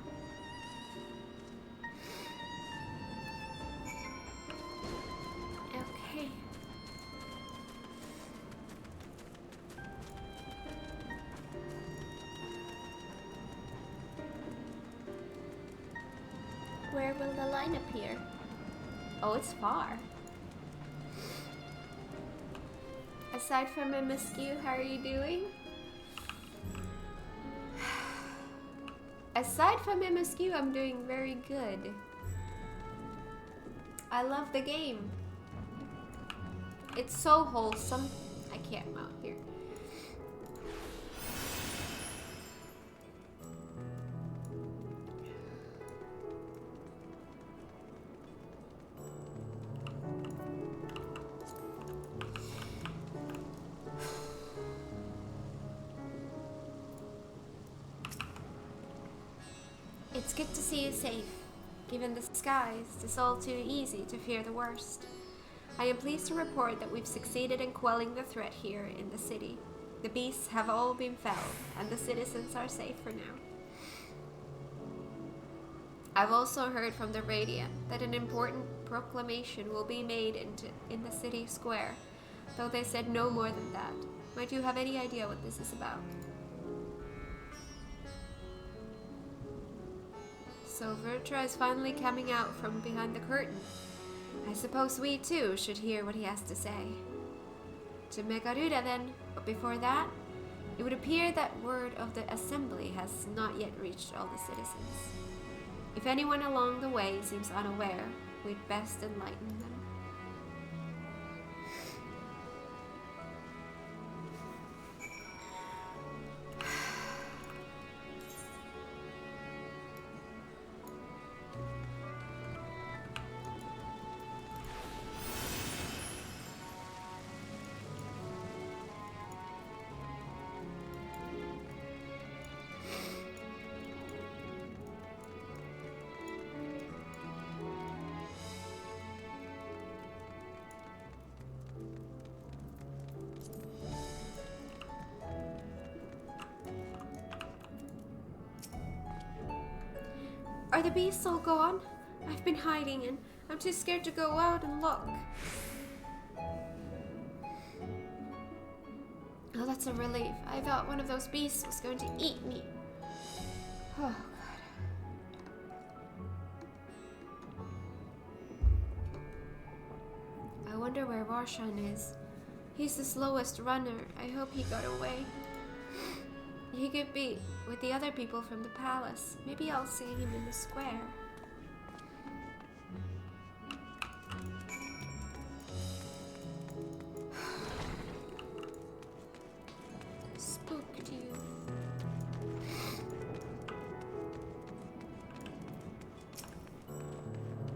Okay.
Where will the line appear? Oh, it's far. Aside from MSQ, how are you doing? Aside from MSQ, I'm doing very good. I love the game. It's so wholesome. I can't mount here. It's good to see you safe. Given the skies, it's all too easy to fear the worst. I am pleased to report that we've succeeded in quelling the threat here in the city. The beasts have all been felled, and the citizens are safe for now. I've also heard from the Radiant that an important proclamation will be made in the city square, though they said no more than that. Might you have any idea what this is about? So Vertra is finally coming out from behind the curtain. I suppose we too should hear what he has to say. To Megaruda then, but before that, it would appear that word of the assembly has not yet reached all the citizens. If anyone along the way seems unaware, we'd best enlighten them. Are the beasts all gone? I've been hiding and I'm too scared to go out and look. Oh, that's a relief. I thought one of those beasts was going to eat me. Oh, God. I wonder where Varshan is. He's the slowest runner. I hope he got away. He could be with the other people from the palace. Maybe I'll see him in the square. Spooked you.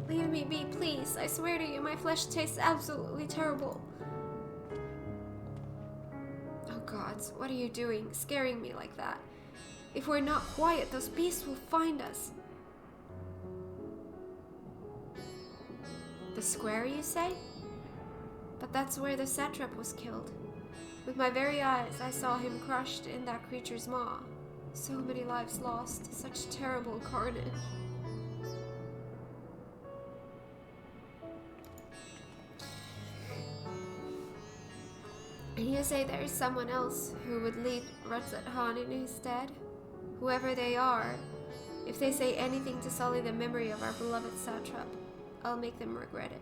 Leave me be, please. I swear to you, my flesh tastes absolutely terrible. Gods, what are you doing, scaring me like that? If we're not quiet, those beasts will find us. The square, you say? But that's where the satrap was killed. With my very eyes, I saw him crushed in that creature's maw. So many lives lost, such terrible carnage.
And you say there is someone else who would lead Ratzat in his stead? Whoever they are, if they say anything to sully the memory of our beloved satrap, I'll make them regret it.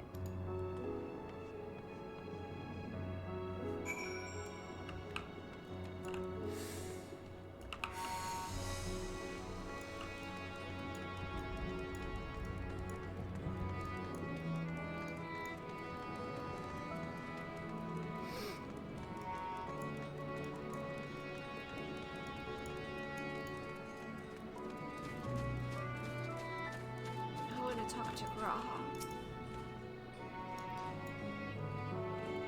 Talk to Graha.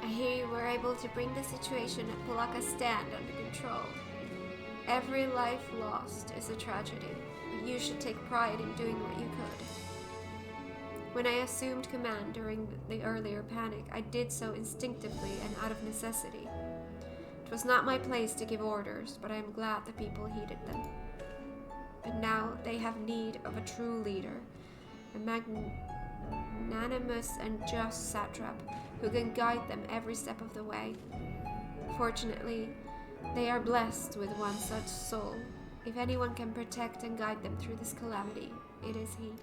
I hear you were able to bring the situation at Palaka's stand under control. Every life lost is a tragedy, but you should take pride in doing what you could. When I assumed command during the earlier panic, I did so instinctively and out of necessity. It was not my place to give orders, but I am glad the people heeded them. But now they have need of a true leader, a magnanimous and just satrap who can guide them every step of the way. Fortunately, they are blessed with one such soul. If anyone can protect and guide them through this calamity, it is he.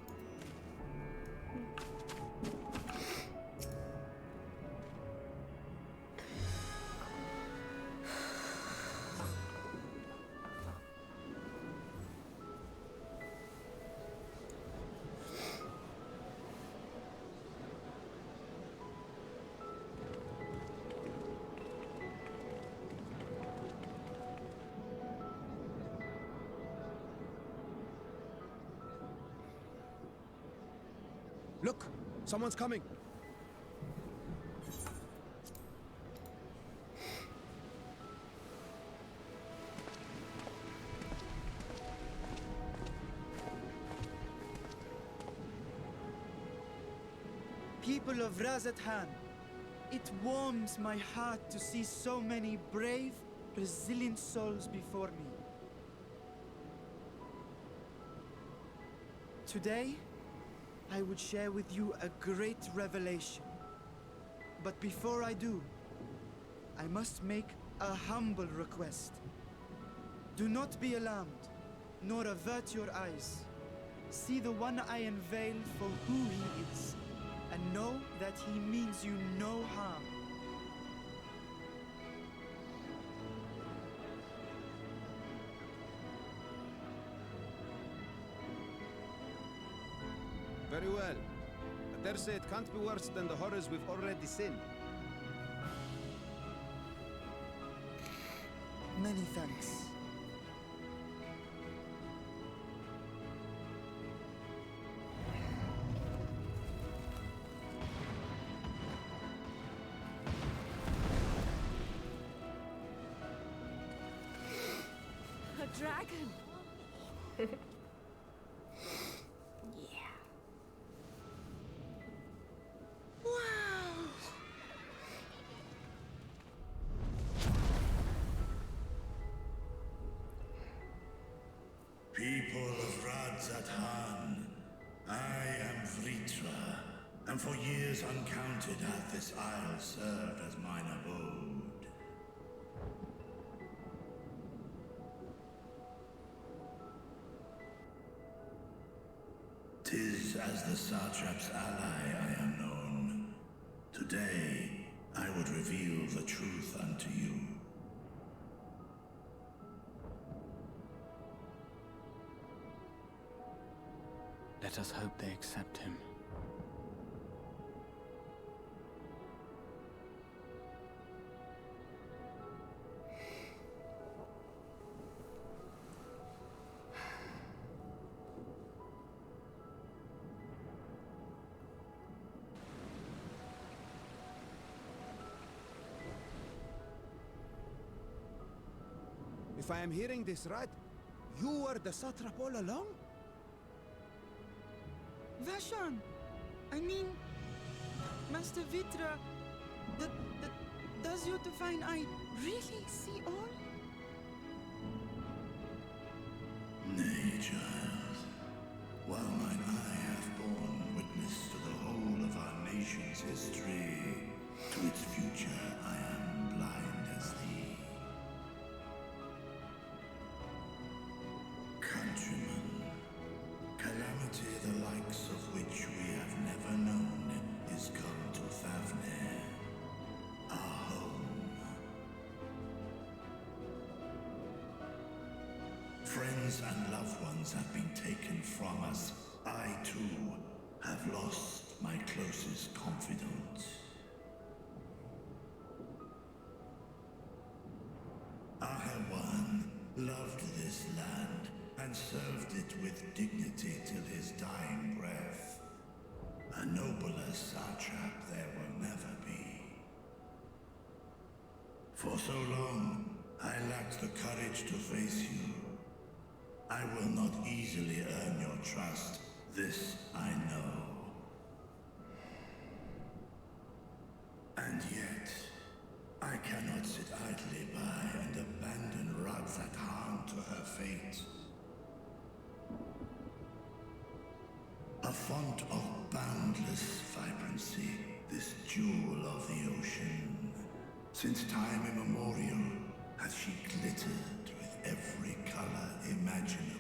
Look! Someone's coming!
People of Razathan, it warms my heart to see so many brave, resilient souls before me. Today, I would share with you a great revelation. But before I do, I must make a humble request. Do not be alarmed, nor avert your eyes. See the one I unveil for who he is, and know that he means you no harm.
Very well. I dare say it can't be worse than the horrors we've already seen.
Many thanks.
A dragon!
People of Radzathan, I am Vritra, and for years uncounted hath this isle served as mine abode. 'Tis as the satrap's ally I am known. Today, I would reveal the truth unto you.
Let us hope they accept him.
If I am hearing this right, you were the satrap all along?
Vashan! I mean, Master Vitra, does your divine eye really see all?
Nay, child. While mine eye hath borne witness to the whole of our nation's history, to its future I am blind as Friends and loved ones have been taken from us. I, too, have lost my closest confidant. Ahewan loved this land and served it with dignity till his dying breath. A nobler satrap there will never be. For so long, I lacked the courage to face you. I will not easily earn your trust, this I know. And yet, I cannot sit idly by and abandon Radzat to her fate. A font of boundless vibrancy, this jewel of the ocean. Since time immemorial, has she glittered with every color imaginable.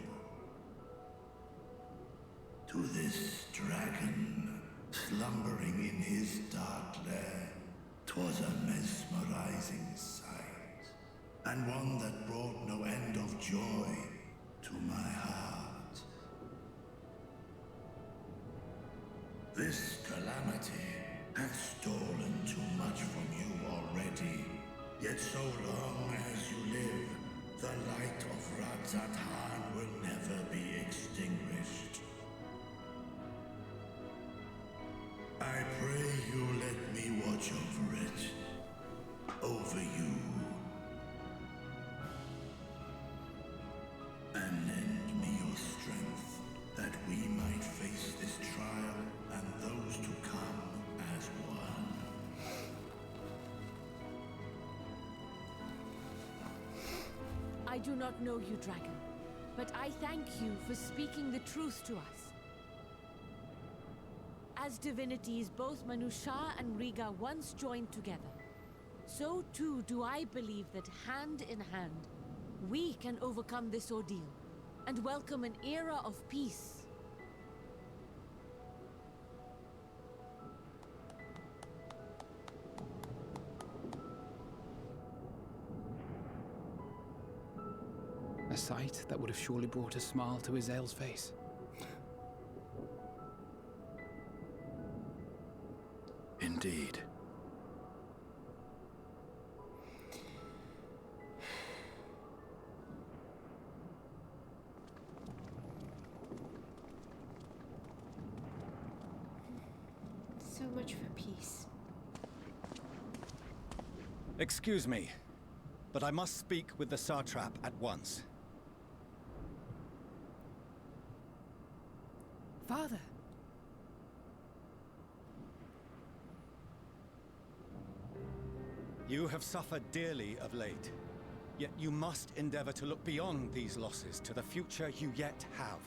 To this dragon, slumbering in his dark lair, 'twas a mesmerizing sight, and one that brought no end of joy to my heart. This calamity hath stolen too much from you already, yet so long as you live, the light of Radzat will never be extinguished. I pray you let me watch over it. Over you. And lend me your strength, that we might face this trial and those to come as one.
I do not know you, dragon, but I thank you for speaking the truth to us. As divinities, both Manusha and Riga once joined together, so too do I believe that hand in hand, we can overcome this ordeal and welcome an era of peace.
A sight that would have surely brought a smile to Izel's face.
Indeed.
So much for peace.
Excuse me, but I must speak with the satrap at once.
Father!
You have suffered dearly of late, yet you must endeavor to look beyond these losses to the future you yet have.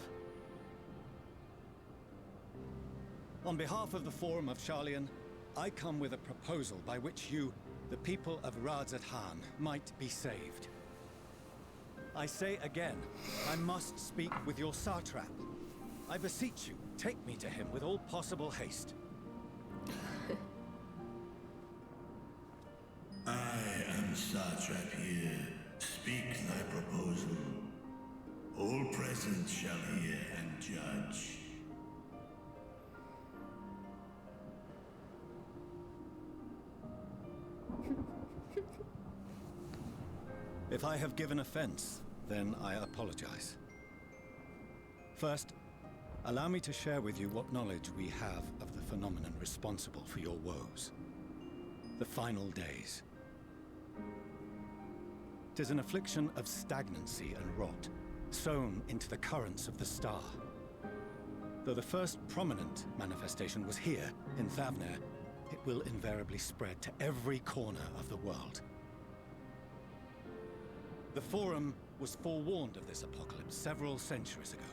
On behalf of the Forum of Sharlayan, I come with a proposal by which you, the people of Radzat, might be saved. I say again, I must speak with your satrap. I beseech you, take me to him with all possible haste.
I am satrap here. Speak thy proposal. All present shall hear and judge.
If I have given offense, then I apologize. First, allow me to share with you what knowledge we have of the phenomenon responsible for your woes. The final days. 'Tis an affliction of stagnancy and rot, sown into the currents of the star. Though the first prominent manifestation was here, in Thavner, it will invariably spread to every corner of the world. The Forum was forewarned of this apocalypse several centuries ago.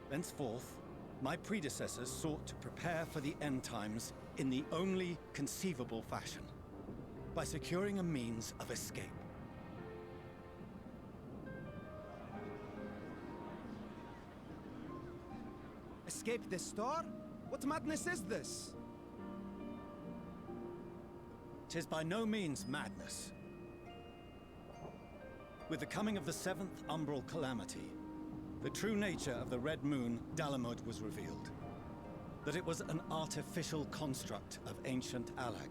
Thenceforth, my predecessors sought to prepare for the end times in the only conceivable fashion, by securing a means of escape.
Escape the star? What madness is this?
'Tis by no means madness. With the coming of the 7th umbral calamity, the true nature of the Red Moon, Dalamud, was revealed. That it was an artificial construct of ancient Alag.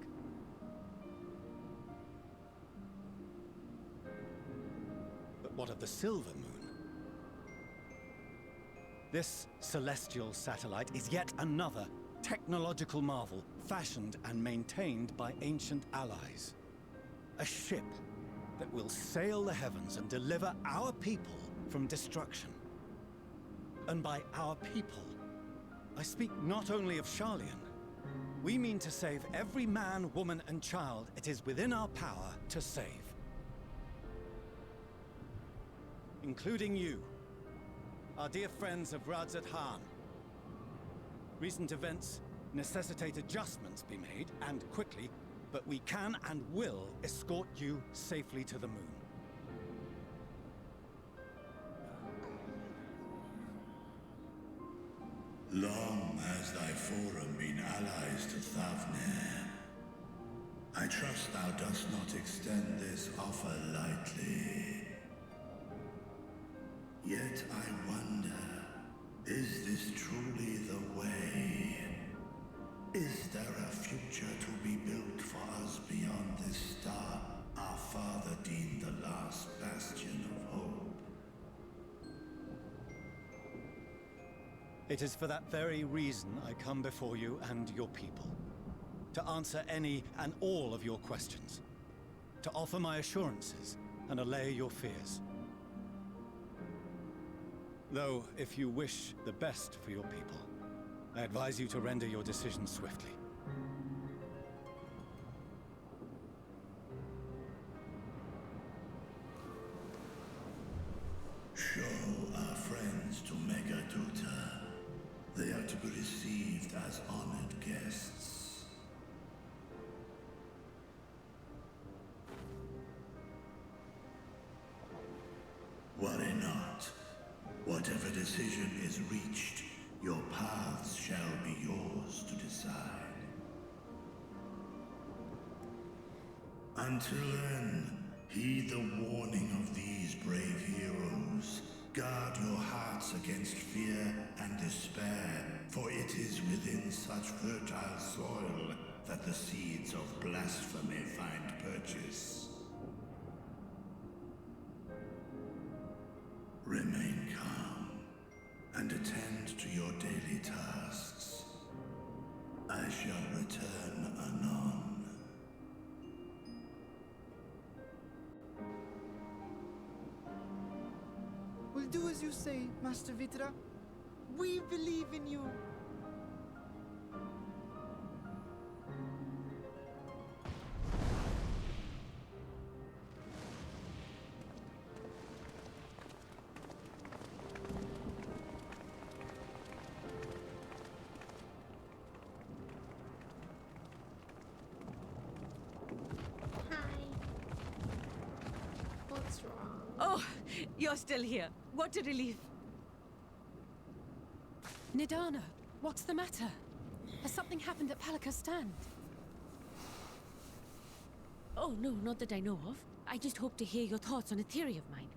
But what of the Silver Moon? This celestial satellite is yet another technological marvel fashioned and maintained by ancient allies. A ship that will sail the heavens and deliver our people from destruction. And by our people, I speak not only of Sharlayan. We mean to save every man, woman, and child it is within our power to save. Including you, our dear friends of Radzat Han. Recent events necessitate adjustments be made, and quickly, but we can and will escort you safely to the moon.
Long has thy forum been allies to Thavnir. I trust thou dost not extend this offer lightly. Yet I wonder, is this truly the way? Is there a future to be built for us beyond this star our father deemed the last bastion of hope?
It is for that very reason I come before you and your people. To answer any and all of your questions. To offer my assurances and allay your fears. Though, if you wish the best for your people, I advise you to render your decision swiftly.
Show our friends to Megaduta. They are to be received as honored guests. Worry not. Whatever decision is reached, your paths shall be yours to decide. Until then, heed the warning of these brave heroes. Guard your hearts against fear and despair, for it is within such fertile soil that the seeds of blasphemy find purchase. Remain calm and attend to your daily tasks. I shall return anon.
We'll do as you say, Master Vitra. We believe in you.
What's wrong?
Oh, you're still here. What a relief.
Nidana, what's the matter? Has something happened at Palika Stand?
Oh, no, not that I know of. I just hope to hear your thoughts on a theory of mine.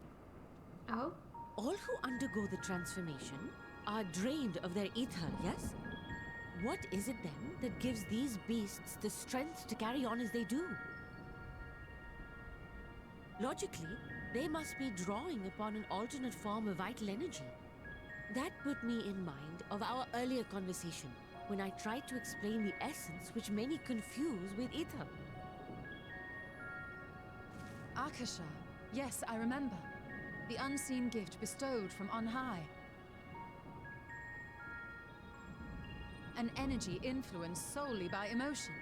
Oh?
All who undergo the transformation are drained of their ether, yes? What is it then that gives these beasts the strength to carry on as they do? Logically, they must be drawing upon an alternate form of vital energy. That put me in mind of our earlier conversation, when I tried to explain the essence which many confuse with ether.
Akasha. Yes, I remember. The unseen gift bestowed from on high. An energy influenced solely by emotion.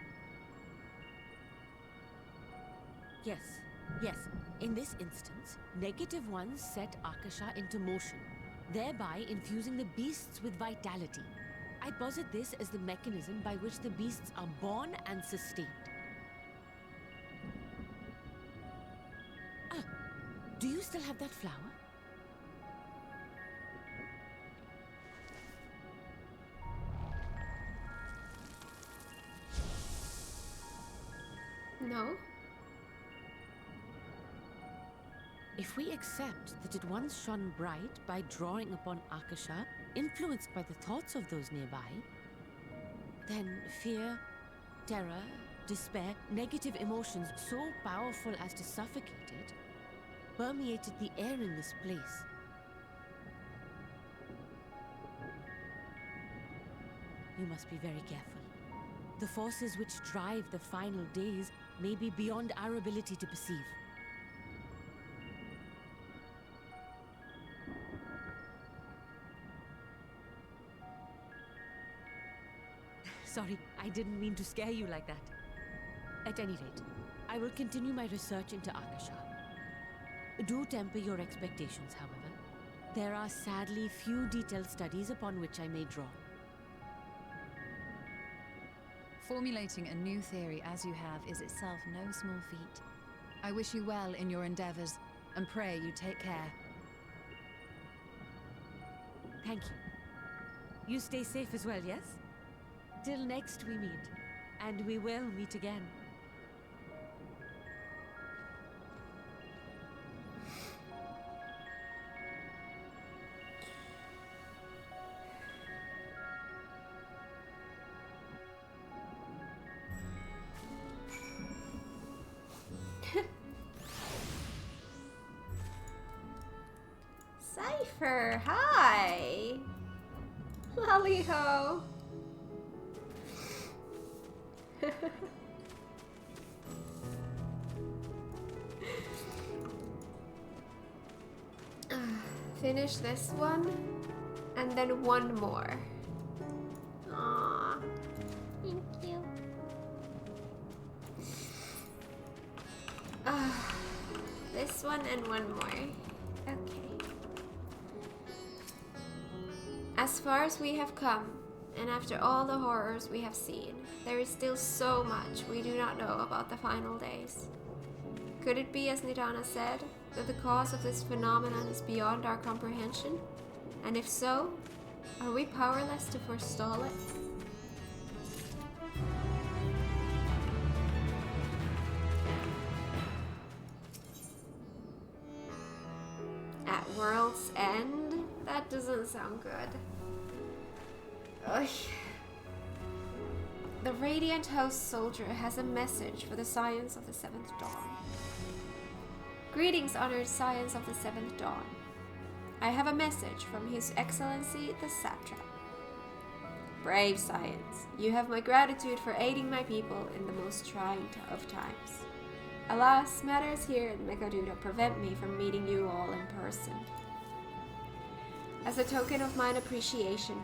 Yes, yes. In this instance, negative ones set Akasha into motion, thereby infusing the beasts with vitality. I posit this as the mechanism by which the beasts are born and sustained. Ah, do you still have that flower?
No?
If we accept that it once shone bright by drawing upon Akasha, influenced by the thoughts of those nearby, then fear, terror, despair, negative emotions so powerful as to suffocate it, permeated the air in this place. You must be very careful. The forces which drive the final days may be beyond our ability to perceive. Sorry, I didn't mean to scare you like that. At any rate, I will continue my research into Akasha. Do temper your expectations, however. There are sadly few detailed studies upon which I may draw.
Formulating a new theory as you have is itself no small feat. I wish you well in your endeavors, and pray you take care.
Thank you. You stay safe as well, yes? Till next we meet, and we will meet again.
Cypher, hi! Lollyho! Finish this one, and then one more. Aww. Thank you. This one and one more. Okay. As far as we have come, and after all the horrors we have seen, there is still so much we do not know about the final days. Could it be, as Nidana said, that the cause of this phenomenon is beyond our comprehension? And if so, are we powerless to forestall it? At World's End? That doesn't sound good. Ugh. The Radiant Host Soldier has a message for the Scions of the Seventh Dawn. Greetings, honored Scions of the Seventh Dawn. I have a message from His Excellency the Satrap. Brave Scions, you have my gratitude for aiding my people in the most trying of times. Alas, matters here in Mekaduda prevent me from meeting you all in person. As a token of mine appreciation,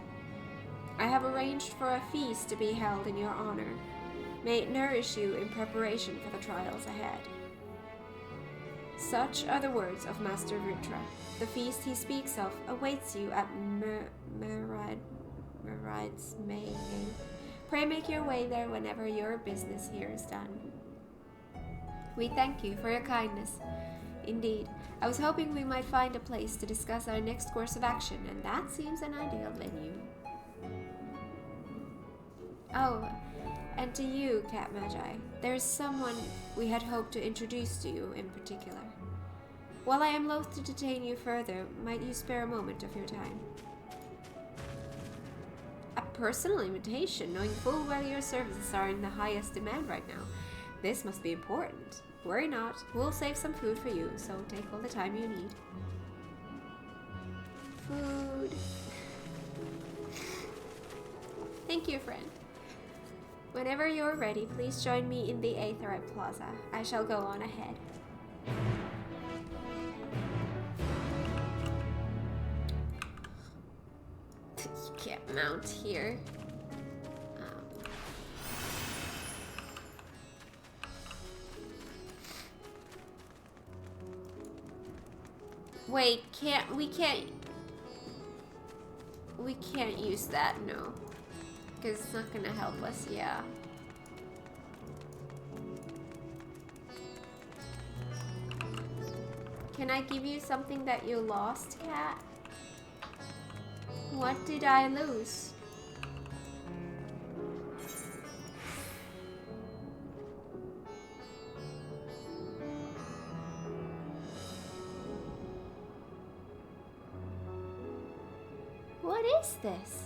I have arranged for a feast to be held in your honor. May it nourish you in preparation for the trials ahead. Such are the words of Master Ritra. The feast he speaks of awaits you at Meride's Mayhem. Pray make your way there whenever your business here is done. We thank you for your kindness. Indeed, I was hoping we might find a place to discuss our next course of action, and that seems an ideal venue. Oh, and to you, Cat Magi, there is someone we had hoped to introduce to you in particular. While I am loath to detain you further, might you spare a moment of your time? A personal invitation, knowing full well your services are in the highest demand right now. This must be important. Worry not, we'll save some food for you, so take all the time you need. Food. Thank you, friend. Whenever you're ready, please join me in the Aetherite Plaza. I shall go on ahead. You can't mount here. Wait, we can't use that, no. Because it's not gonna help us, yeah. Can I give you something that you lost, Cat? What did I lose? What is this?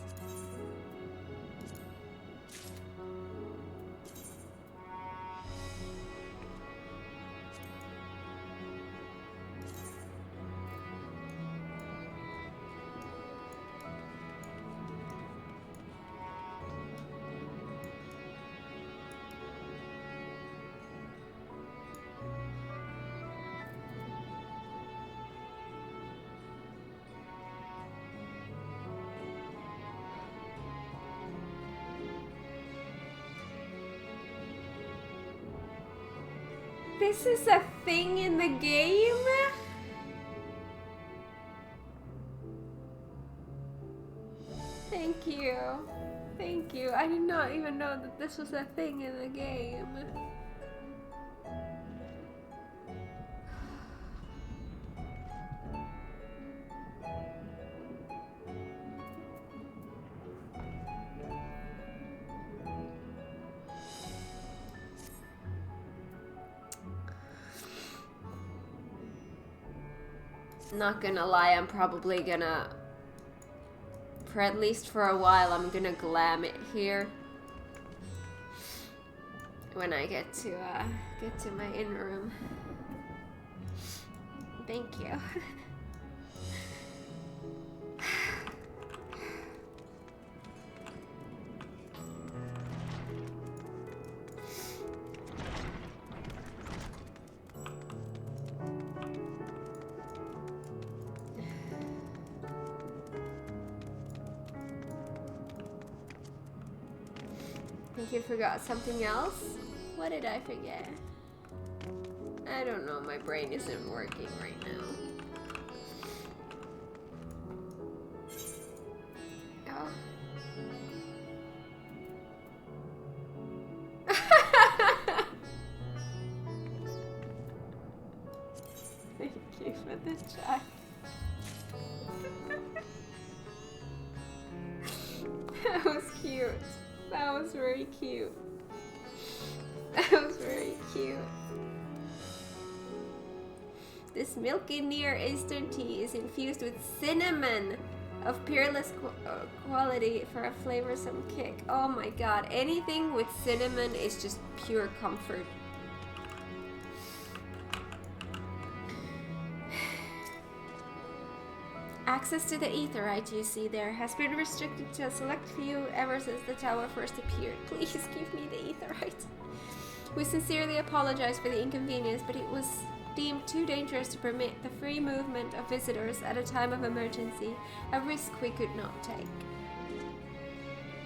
This is a thing in the game? Thank you. Thank you. I did not even know that this was a thing in the game. Not gonna lie, I'm probably gonna, for at least for a while, I'm gonna glam it here when I get to my in room. Thank you. I think you forgot something else? What did I forget? I don't know, my brain isn't working right now. Oh. Thank you for the chat. That was cute. That was very cute. That was very cute. This milky Near Eastern tea is infused with cinnamon of peerless quality for a flavorsome kick. Oh my god, anything with cinnamon is just pure comfort. Access to the aetherite you see there has been restricted to a select few ever since the tower first appeared. Please give me the aetherite. We sincerely apologize for the inconvenience, but it was deemed too dangerous to permit the free movement of visitors at a time of emergency, a risk we could not take.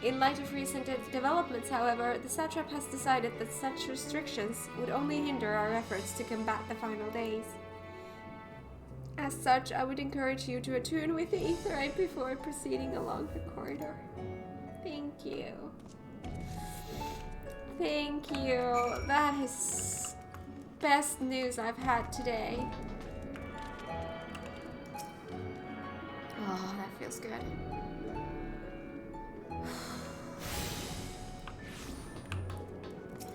In light of recent developments, however, the satrap has decided that such restrictions would only hinder our efforts to combat the final days. As such, I would encourage you to attune with the aetherite before proceeding along the corridor. Thank you. Thank you. That is best news I've had today. Oh, that feels good.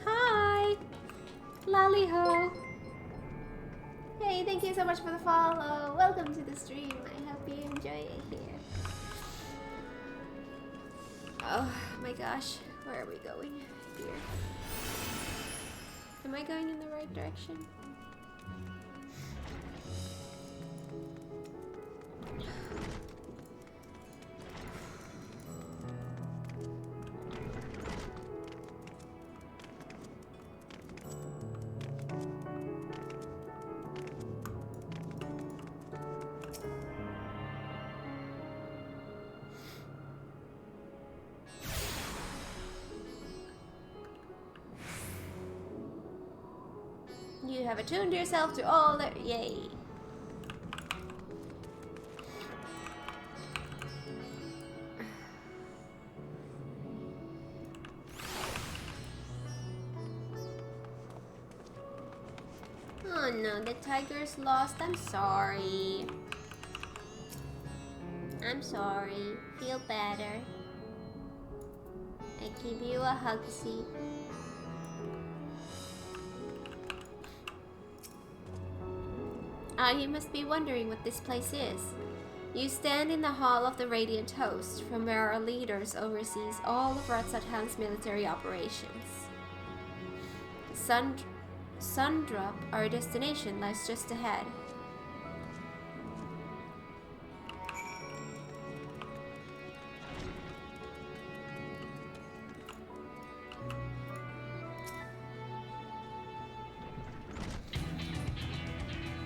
Hi! Lally-ho! Hey, thank you so much for the follow. Welcome to the stream. I hope you enjoy it here. Oh my gosh, where are we going? Here. Am I going in the right direction? You have attuned yourself to all the... Yay. Oh no, the tiger's lost. I'm sorry. I'm sorry. Feel better. I give you a hugsy. Ah, you must be wondering what this place is. You stand in the hall of the Radiant Host, from where our leaders oversees all of Ratsathan's military operations. Sundrop, our destination, lies just ahead.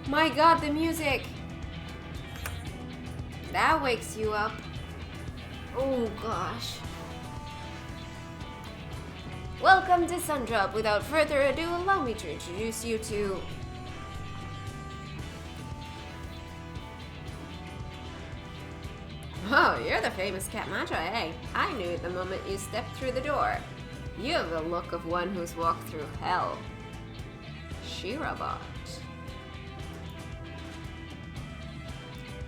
My god, the music! That wakes you up. Oh gosh. Welcome to Sundrop. Without further ado, allow me to introduce you to... Oh, you're the famous Cat Magi, eh? I knew it the moment you stepped through the door. You have the look of one who's walked through hell. Shirabot.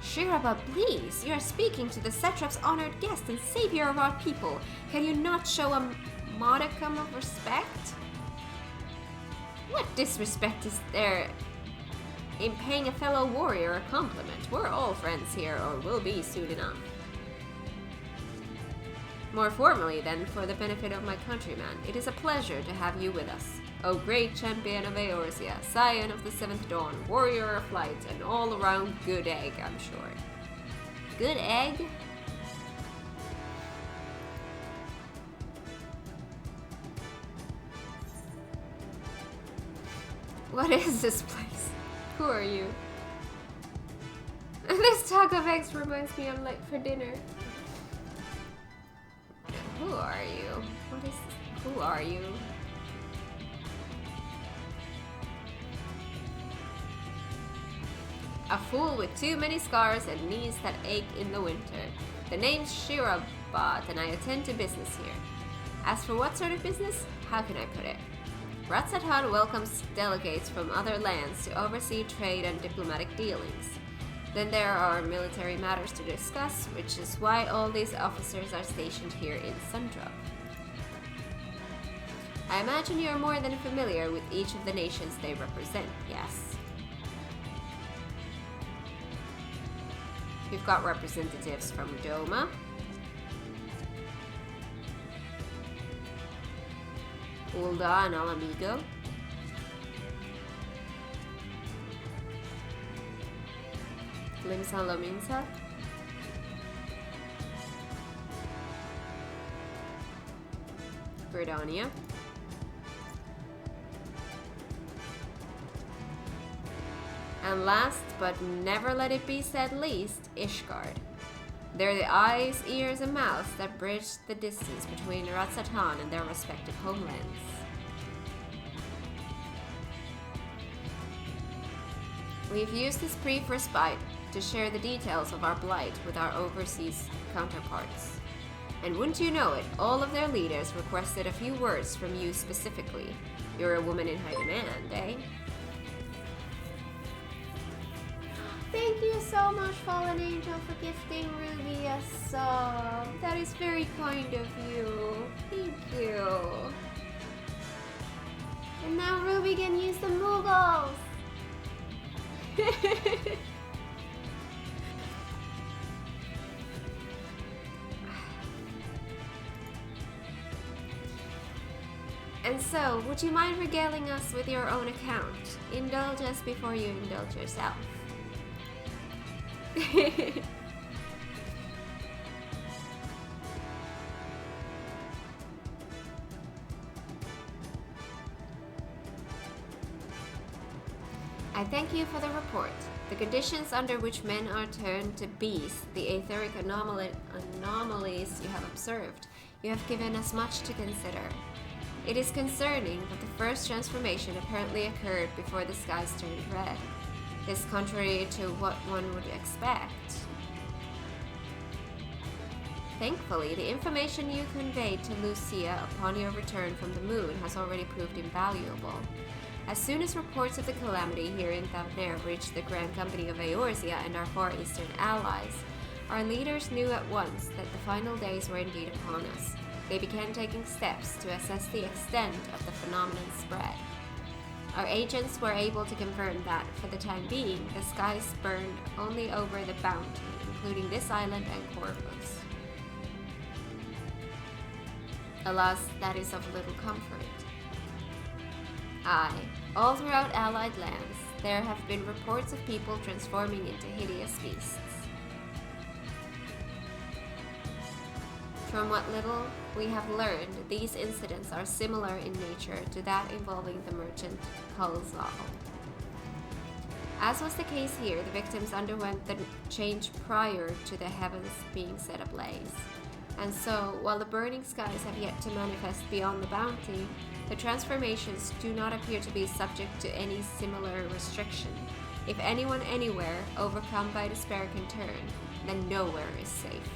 Shirabot, please! You are speaking to the Satrap's honored guest and savior of our people. Can you not show a modicum of respect? What disrespect is there in paying a fellow warrior a compliment? We're all friends here, or will be soon enough. More formally, then, for the benefit of my countrymen, it is a pleasure to have you with us. O great champion of Eorzea, scion of the Seventh Dawn, warrior of light, and all-around good egg, I'm sure. Good egg? What is this place? Who are you? This taco of eggs reminds me I'm late for dinner. Who are you? What is... Who are you? A fool with too many scars and knees that ache in the winter. The name's Shirabot, and I attend to business here. As for what sort of business, how can I put it? Ratsathan welcomes delegates from other lands to oversee trade and diplomatic dealings. Then there are military matters to discuss, which is why all these officers are stationed here in Sundrop. I imagine you're more than familiar with each of the nations they represent, yes? We've got representatives from Doma, Ulda and Alamigo, Limsa Lominsa, Gridania, and last but never let it be said least, Ishgard. They're the eyes, ears, and mouths that bridge the distance between Ratsathan and their respective homelands. We've used this brief respite to share the details of our blight with our overseas counterparts. And wouldn't you know it, all of their leaders requested a few words from you specifically. You're a woman in high demand, eh? Thank you so much, Fallen Angel, for gifting Ruby a sub. That is very kind of you. Thank you. And now Ruby can use the Moogles. And so, would you mind regaling us with your own account? Indulge us before you indulge yourself. I thank you for the report. The conditions under which men are turned to beasts, the etheric anomalies you have observed, you have given us much to consider. It is concerning that the first transformation apparently occurred before the skies turned red. This contrary to what one would expect. Thankfully, the information you conveyed to Lucia upon your return from the moon has already proved invaluable. As soon as reports of the calamity here in Thavner reached the Grand Company of Eorzea and our Far Eastern allies, our leaders knew at once that the final days were indeed upon us. They began taking steps to assess the extent of the phenomenon's spread. Our agents were able to confirm that, for the time being, the skies burned only over the Bounty,
including this island and Corvus. Alas, that is of little comfort. Aye, all throughout Allied lands, there have been reports of people transforming into hideous beasts. From what little we have learned, these incidents are similar in nature to that involving the merchant Kulzal. As was the case here, the victims underwent the change prior to the heavens being set ablaze. And so, while the burning skies have yet to manifest beyond the bounty, the transformations do not appear to be subject to any similar restriction. If anyone anywhere, overcome by despair, can turn, then nowhere is safe.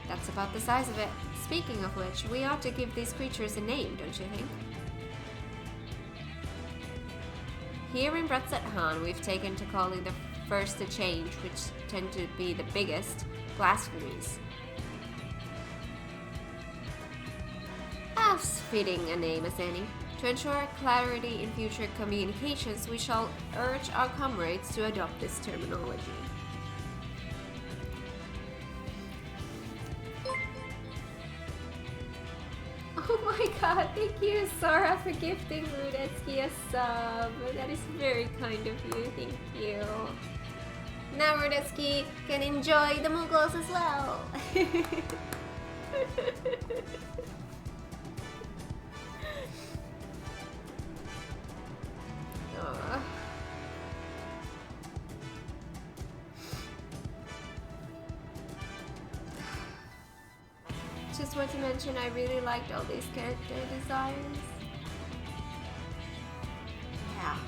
That's about the size of it. Speaking of which, we ought to give these creatures a name, don't you think? Here in Bratzethan, we've taken to calling the first to change, which tend to be the biggest, blasphemies. As fitting a name as any. To ensure clarity in future communications, we shall urge our comrades to adopt this terminology. Oh my god, thank you, Sora, for gifting Rudetsky a sub. That is very kind of you, thank you. Now Rudetsky can enjoy the Muggles as well. Just want to mention I really liked all these character designs. Yeah.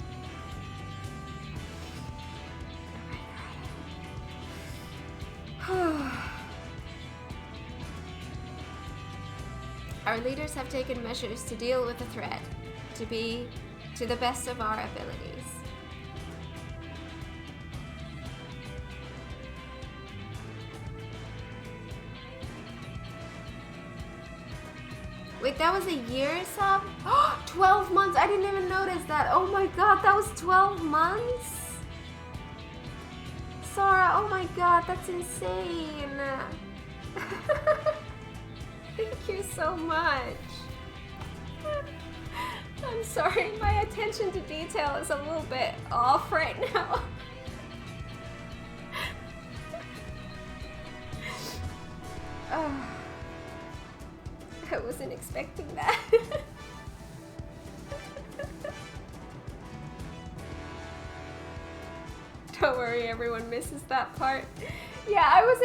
Our leaders have taken measures to deal with the threat, to the best of our abilities. Wait, that was a year sub? 12 months! I didn't even notice that! Oh my god, that was 12 months? Sora, oh my god, that's insane! Thank you so much! I'm sorry, my attention to detail is a little bit off right now. I wasn't expecting that. Don't worry, everyone misses that part. Yeah, I was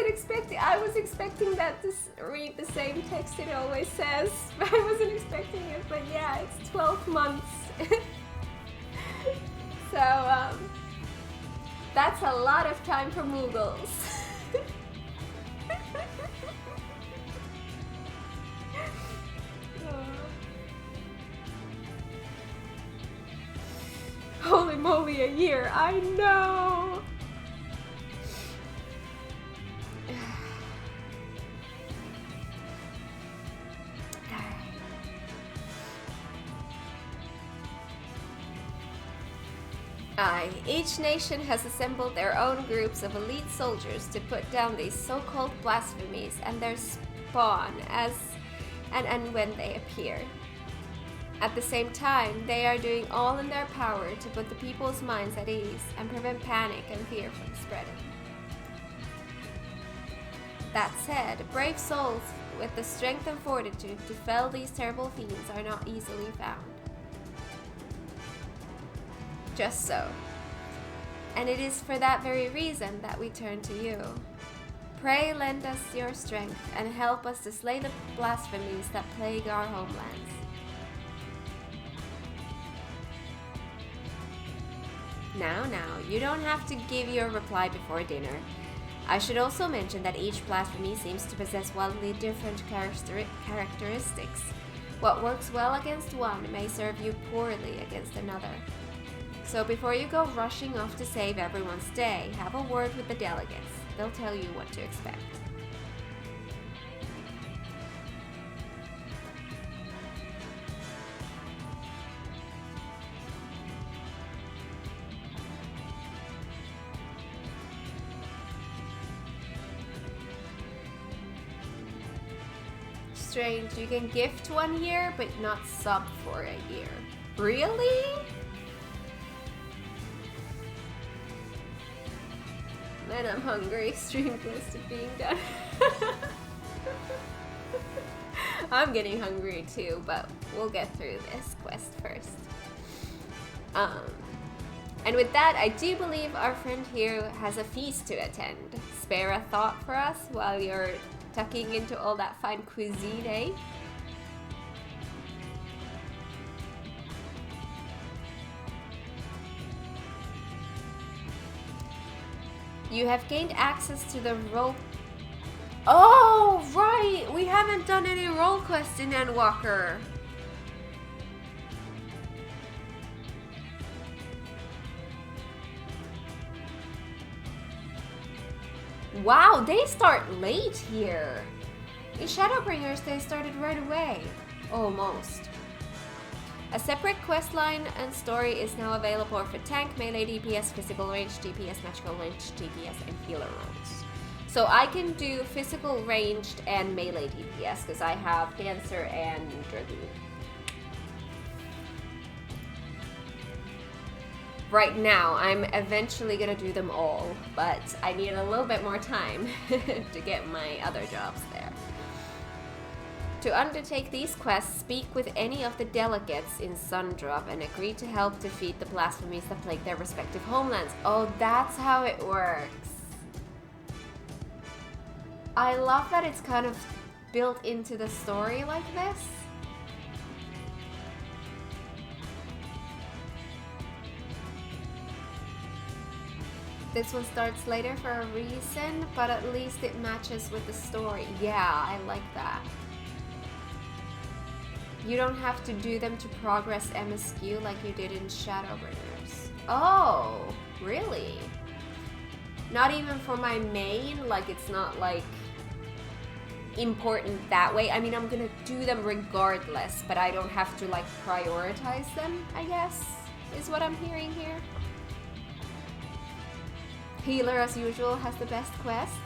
expecting that to read the same text it always says. But I wasn't expecting it, but yeah, it's 12 months. So, that's a lot of time for Muggles. Holy moly, a year! I know! Aye, each nation has assembled their own groups of elite soldiers to put down these so-called blasphemies and their spawn as and when they appear. At the same time, they are doing all in their power to put the people's minds at ease and prevent panic and fear from spreading. That said, brave souls with the strength and fortitude to fell these terrible fiends are not easily found. Just so. And it is for that very reason that we turn to you. Pray lend us your strength and help us to slay the blasphemies that plague our homelands. Now, you don't have to give your reply before dinner. I should also mention that each blasphemy seems to possess wildly different characteristics. What works well against one may serve you poorly against another. So before you go rushing off to save everyone's day, have a word with the delegates. They'll tell you what to expect.
strange. You can gift 1 year, but not sub for a year. Really? Man, I'm hungry. Stream close to being done. I'm getting hungry too, but we'll get through this quest first. And with that, I do believe our friend here has a feast to attend. Spare a thought for us while you're tucking into all that fine cuisine, eh? You have gained access to the roll. Oh, right! We haven't done any role quests in Endwalker. Wow, they start late here. In Shadowbringers, they started right away. Almost. A separate quest line and story is now available for tank, melee DPS, physical range DPS, magical range DPS, and healer roles. So I can do physical ranged and melee DPS because I have Dancer and Dragoon. Right now, I'm eventually gonna do them all, but I need a little bit more time to get my other jobs there. To undertake these quests, speak with any of the delegates in Sundrop and agree to help defeat the blasphemies that plague their respective homelands. Oh, that's how it works. I love that it's kind of built into the story like this. This one starts later for a reason, but at least it matches with the story. Yeah, I like that. You don't have to do them to progress MSQ like you did in Shadowbringers. Oh, really? Not even for my main? Like, it's not, like, important that way? I mean, I'm gonna do them regardless, but I don't have to, like, prioritize them, I guess, is what I'm hearing here. Healer, as usual, has the best quests.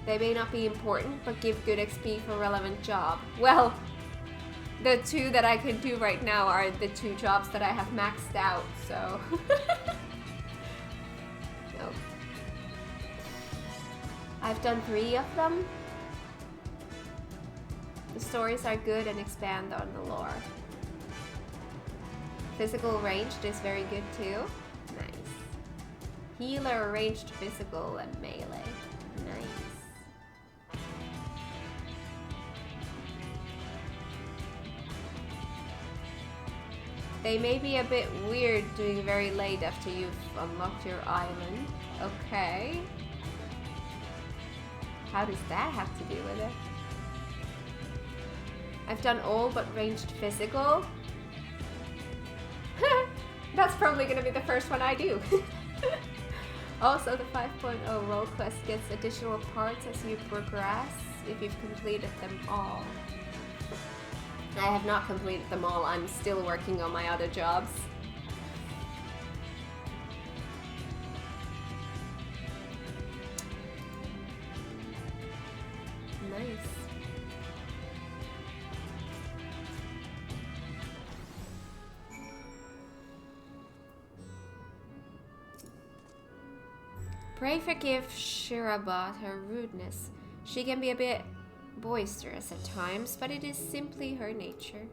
They may not be important, but give good XP for relevant job. Well, the two that I can do right now are the 2 jobs that I have maxed out, so... No. I've done 3 of them. The stories are good and expand on the lore. Physical ranged is very good too. Nice. Healer, ranged, physical, and melee. Nice. They may be a bit weird doing very late after you've unlocked your island. Okay. How does that have to do with it? I've done all but ranged physical. That's probably gonna be the first one I do. Also, the 5.0 role quest gets additional parts as you progress if you've completed them all. I have not completed them all. I'm still working on my other jobs. Nice. Pray forgive Shirabat her rudeness. She can be a bit boisterous at times, but it is simply her nature.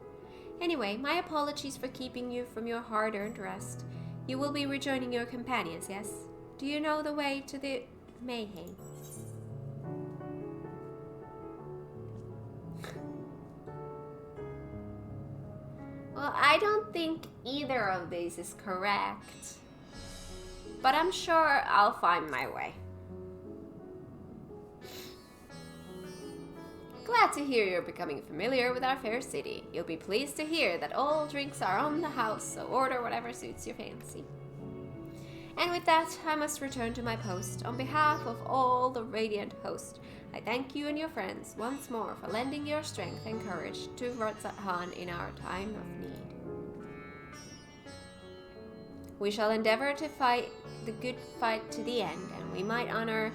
Anyway, my apologies for keeping you from your hard-earned rest. You will be rejoining your companions, yes? Do you know the way to the Mayhem? Well, I don't think either of these is correct. But I'm sure I'll find my way. Glad to hear you're becoming familiar with our fair city. You'll be pleased to hear that all drinks are on the house, so order whatever suits your fancy. And with that, I must return to my post. On behalf of all the Radiant host, I thank you and your friends once more for lending your strength and courage to Radzat Han in our time of need. We shall endeavor to fight the good fight to the end, and we might honor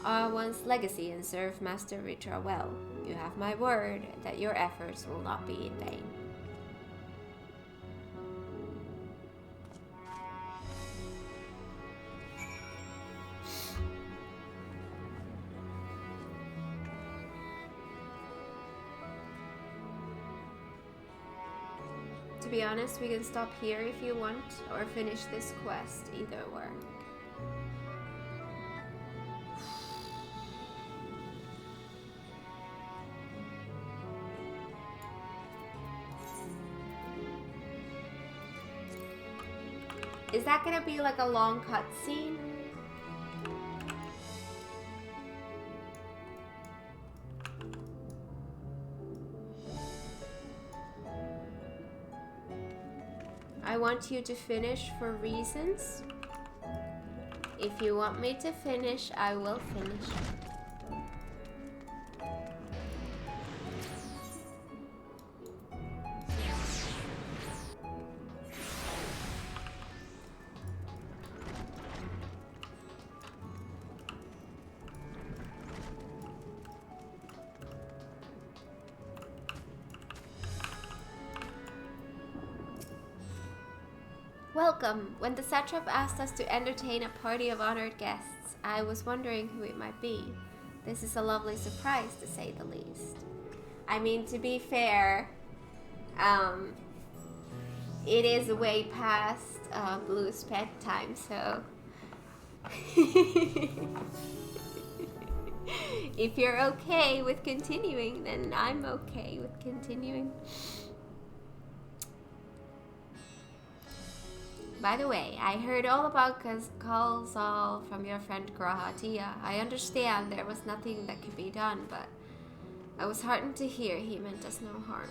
one's legacy and serve Master Ritra well. You have my word that your efforts will not be in vain. To be honest, we can stop here if you want, or finish this quest, either work. Is that gonna be like a long cutscene? I want you to finish for reasons. If you want me to finish, I will finish. Welcome. When the satrap asked us to entertain a party of honored guests, I was wondering who it might be. This is a lovely surprise, to say the least. I mean, to be fair, it is way past Blue's bedtime, so if you're okay with continuing, then I'm okay with continuing. By the way, I heard all about Kalsal from your friend Grahatia. I understand there was nothing that could be done, but I was heartened to hear he meant us no harm.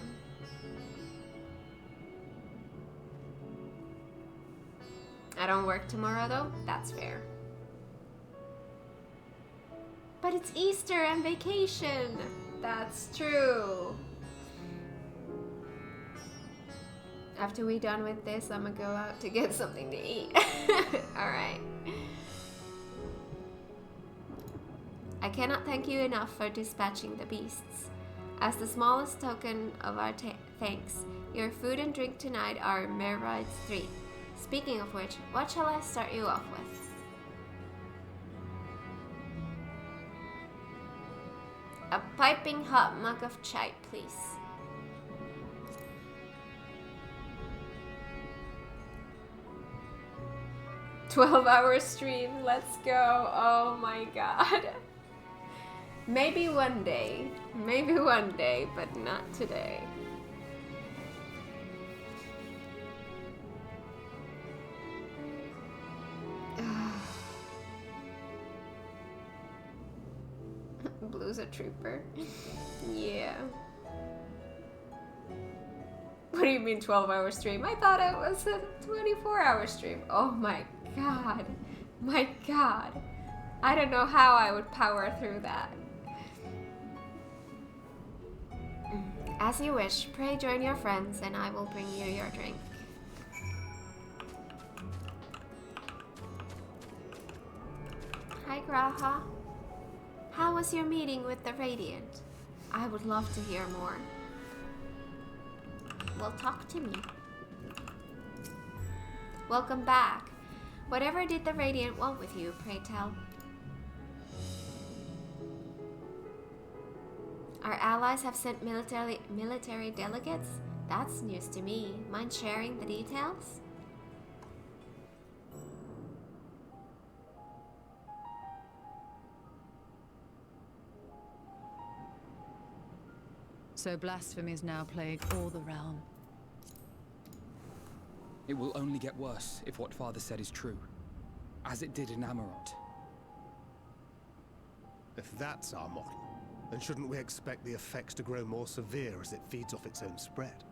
I don't work tomorrow though, that's fair. But it's Easter and vacation! That's true. After we're done with this, I'm gonna go out to get something to eat. Alright. I cannot thank you enough for dispatching the beasts. As the smallest token of our thanks, your food and drink tonight are Merride's 3. Speaking of which, what shall I start you off with? A piping hot mug of chai, please. "12-hour stream, let's go." Oh my god. Maybe one day, but not today. Blue's a trooper. Yeah. What do you mean 12-hour stream? I thought it was a 24-hour stream. Oh my god. My god. I don't know how I would power through that. As you wish, pray join your friends and I will bring you your drink. Hi Graha. How was your meeting with the Radiant? I would love to hear more. Well, talk to me. Welcome back. Whatever did the Radiant want with you, pray tell? Our allies have sent military delegates? That's news to me. Mind sharing the details?
So blasphemies now plague all the realm.
It will only get worse if what Father said is true, as it did in Amarot.
If that's our model, then shouldn't we expect the effects to grow more severe as it feeds off its own spread?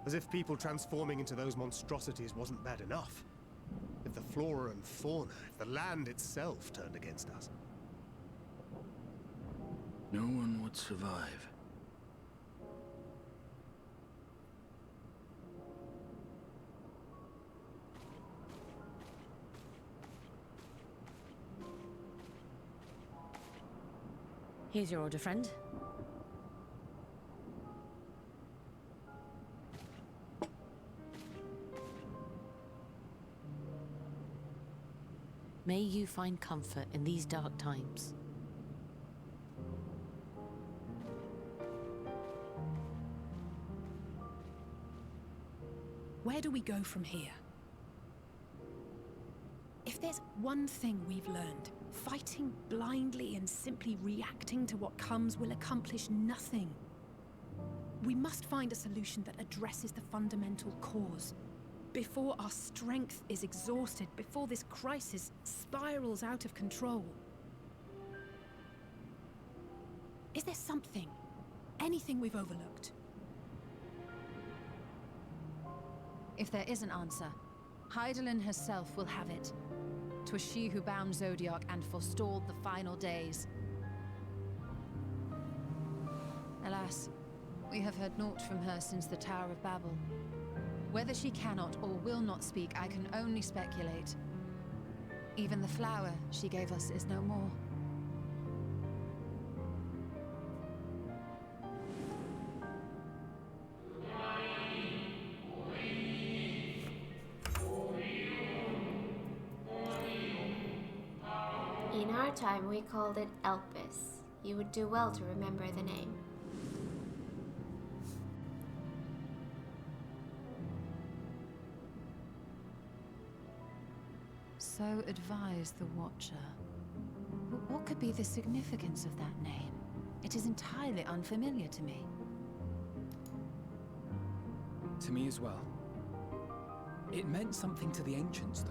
As if people transforming into those monstrosities wasn't bad enough. If the flora and fauna, if the land itself turned against us.
No one would survive.
Here's your order, friend. May you find comfort in these dark times.
Where do we go from here? If there's one thing we've learned, fighting blindly and simply reacting to what comes will accomplish nothing. We must find a solution that addresses the fundamental cause. Before our strength is exhausted, before this crisis spirals out of control. Is there something, anything we've overlooked?
If there is an answer, Hydaelyn herself will have it. 'Twas she who bound Zodiac and forestalled the final days. Alas, we have heard naught from her since the Tower of Babel. Whether she cannot or will not speak, I can only speculate. Even the flower she gave us is no more.
In our time, we called it Elpis. You would do well to remember the name.
So advised the Watcher. What could be the significance of that name? It is entirely unfamiliar to me.
To me as well. It meant something to the ancients, though.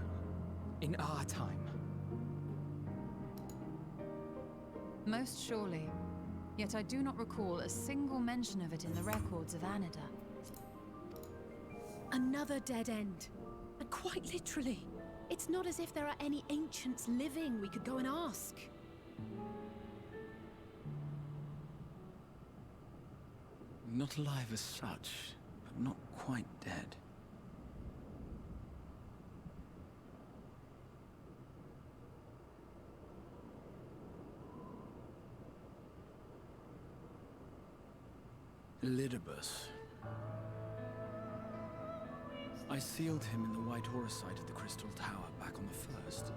In our time.
Most surely. Yet I do not recall a single mention of it in the records of Anida.
Another dead end. And quite literally. It's not as if there are any ancients living we could go and ask.
Not alive as such, but not quite dead. Elidibus. I sealed him in the White Auracite of the Crystal Tower back on the first.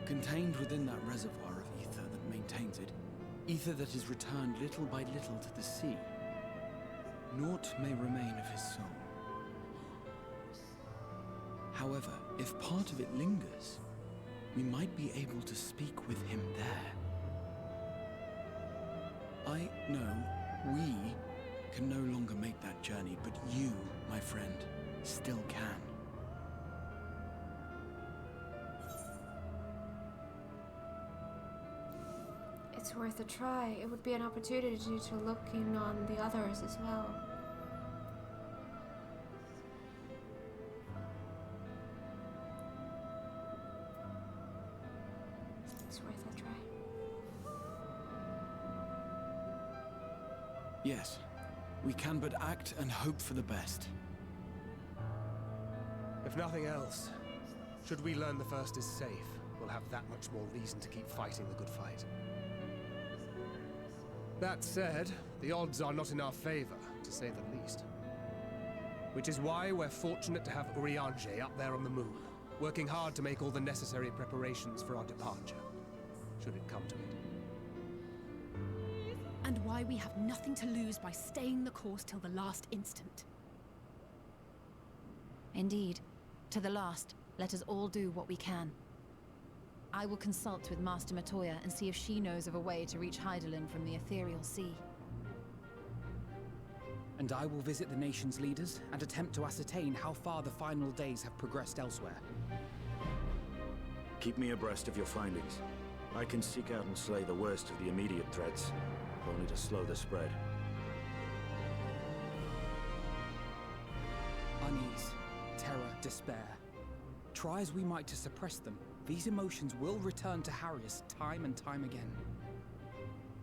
Contained within that reservoir of ether that maintains it, ether that is returned little by little to the sea. Naught may remain of his soul. However, if part of it lingers, we might be able to speak with him there. I know we can no longer make that journey, but you, my friend, still can.
It's worth a try. It would be an opportunity to look in on the others as well. It's worth a try.
Yes, we can but act and hope for the best.
If nothing else, should we learn the first is safe, we'll have that much more reason to keep fighting the good fight. That said, the odds are not in our favor, to say the least. Which is why we're fortunate to have Urianger up there on the moon, working hard to make all the necessary preparations for our departure, should it come to it.
And why we have nothing to lose by staying the course till the last instant.
Indeed. To the last, let us all do what we can. I will consult with Master Matoya and see if she knows of a way to reach Hydaelyn from the ethereal sea.
And I will visit the nation's leaders and attempt to ascertain how far the final days have progressed elsewhere.
Keep me abreast of your findings. I can seek out and slay the worst of the immediate threats, if only to slow the spread.
Unease, terror, despair. Try as we might to suppress them, these emotions will return to harry us time and time again.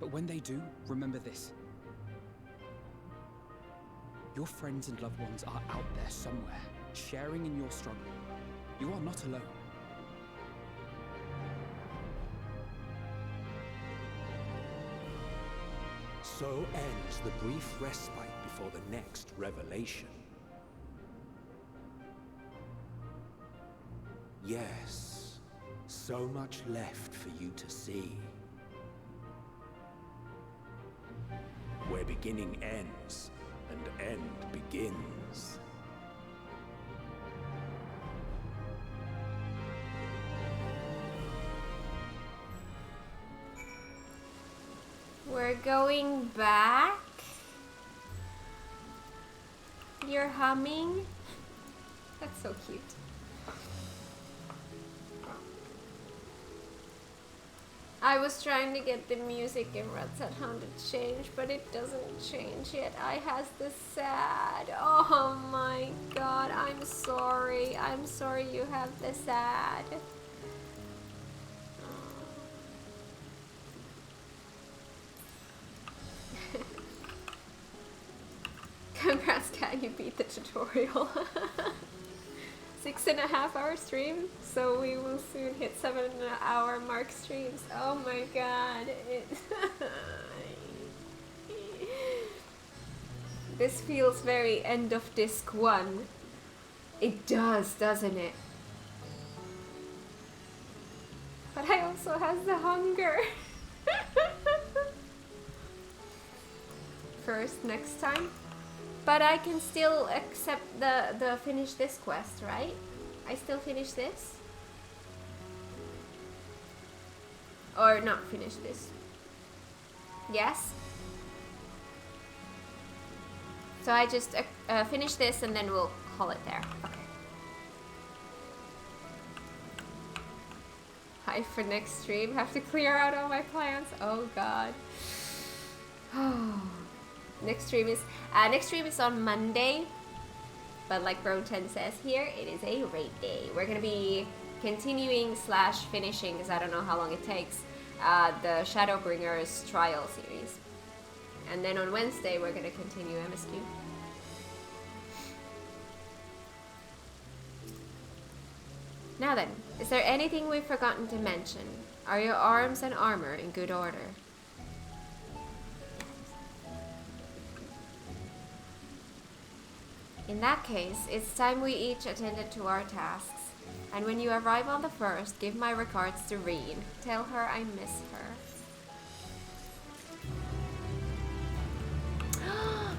But when they do, remember this. Your friends and loved ones are out there somewhere, sharing in your struggle. You are not alone.
So ends the brief respite before the next revelation. Yes, so much left for you to see. Where beginning ends and end begins.
We're going back. You're humming. That's so cute. I was trying to get the music in Red's at Hand to change, but it doesn't change yet. I has the sad. Oh my god, I'm sorry. I'm sorry you have the sad. Congrats, Kat, you beat the tutorial. 6.5 hour stream, so we will soon hit 7 hour mark streams. Oh my god. This feels very end of disc 1. It does, doesn't it? But I also has the hunger. First, next time. But I can still accept the finish this quest, right? I still finish this? Or not finish this? Yes? So I just finish this and then we'll call it there. Okay. Hi for next stream. Have to clear out all my plans. Oh god. Next stream is on Monday, but like Bro10 says here, it is a raid day. We're gonna be continuing / finishing, because I don't know how long it takes, the Shadowbringers trial series. And then on Wednesday, we're gonna continue MSQ. Now then, is there anything we've forgotten to mention? Are your arms and armor in good order? In that case, it's time we each attended to our tasks. And when you arrive on the first, give my regards to Reen. Tell her I miss her.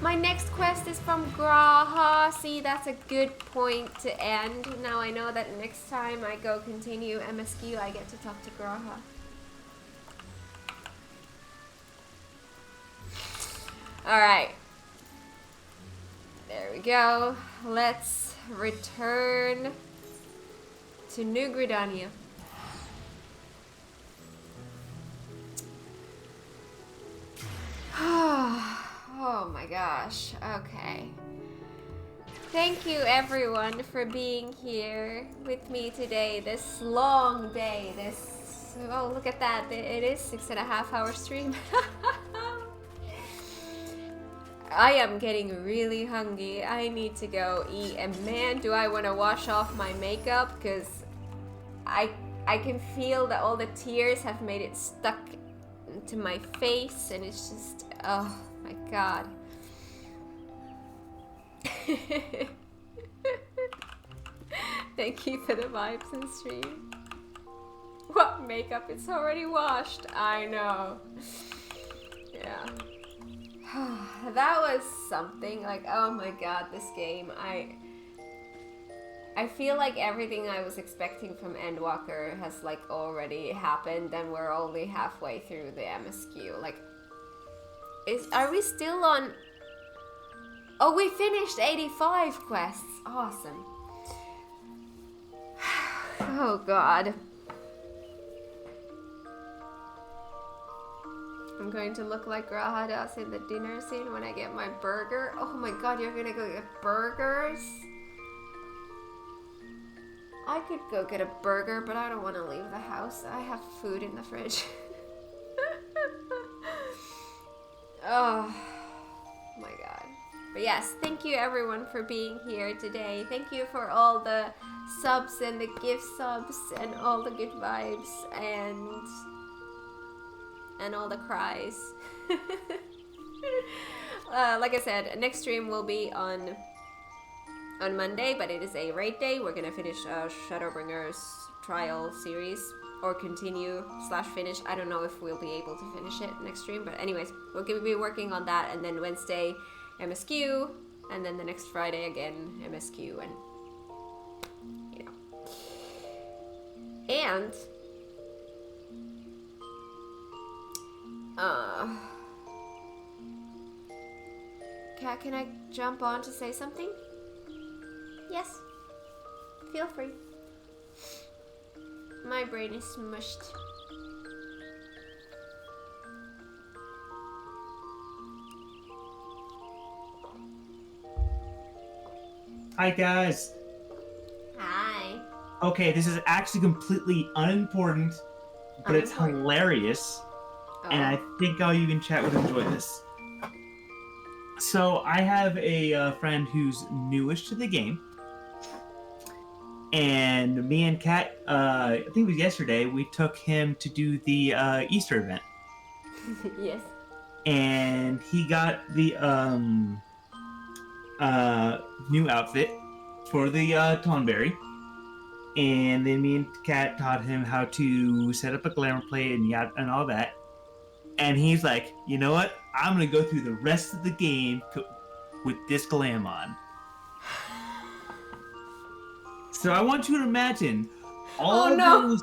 My next quest is from Graha. See, that's a good point to end. Now I know that next time I go continue MSQ, I get to talk to Graha. Alright. There we go. Let's return to New Gridania. Oh my gosh. Okay. Thank you everyone for being here with me today. This long day. Oh, look at that. It is 6.5 hour stream. I am getting really hungry. I need to go eat, and man, do I want to wash off my makeup, because I can feel that all the tears have made it stuck to my face, and it's just, oh my god. Thank you for the vibes and stream. What makeup? It's already washed. I know. Yeah. That was something. Like, oh my god, this game. I feel like everything I was expecting from Endwalker has like already happened, and we're only halfway through the MSQ. Like, are we still on? Oh, we finished 85 quests. Awesome. Oh god. I'm going to look like Graha does in the dinner scene when I get my burger. Oh my god, you're gonna go get burgers? I could go get a burger, but I don't want to leave the house. I have food in the fridge. Oh my god. But yes, thank you everyone for being here today. Thank you for all the subs and the gift subs and all the good vibes and all the cries. Like I said, next stream will be on Monday, but it is a raid day. We're gonna finish Shadowbringers trial series, or continue / finish. I don't know if we'll be able to finish it next stream, but anyways, we'll be working on that, and then Wednesday MSQ, and then the next Friday again MSQ, and you know. And Kat, can I jump on to say something? Yes. Feel free. My brain is smushed.
Hi guys.
Hi.
Okay, this is actually completely unimportant, but it's hilarious, and I think all you in chat would enjoy this. So I have a friend who's newish to the game, and me and Kat, I think it was yesterday, we took him to do the Easter event.
Yes.
And he got the new outfit for the Tonberry. And then me and Kat taught him how to set up a glamour plate and all that. And he's like, you know what? I'm gonna go through the rest of the game with this glam on. So I want you to imagine all those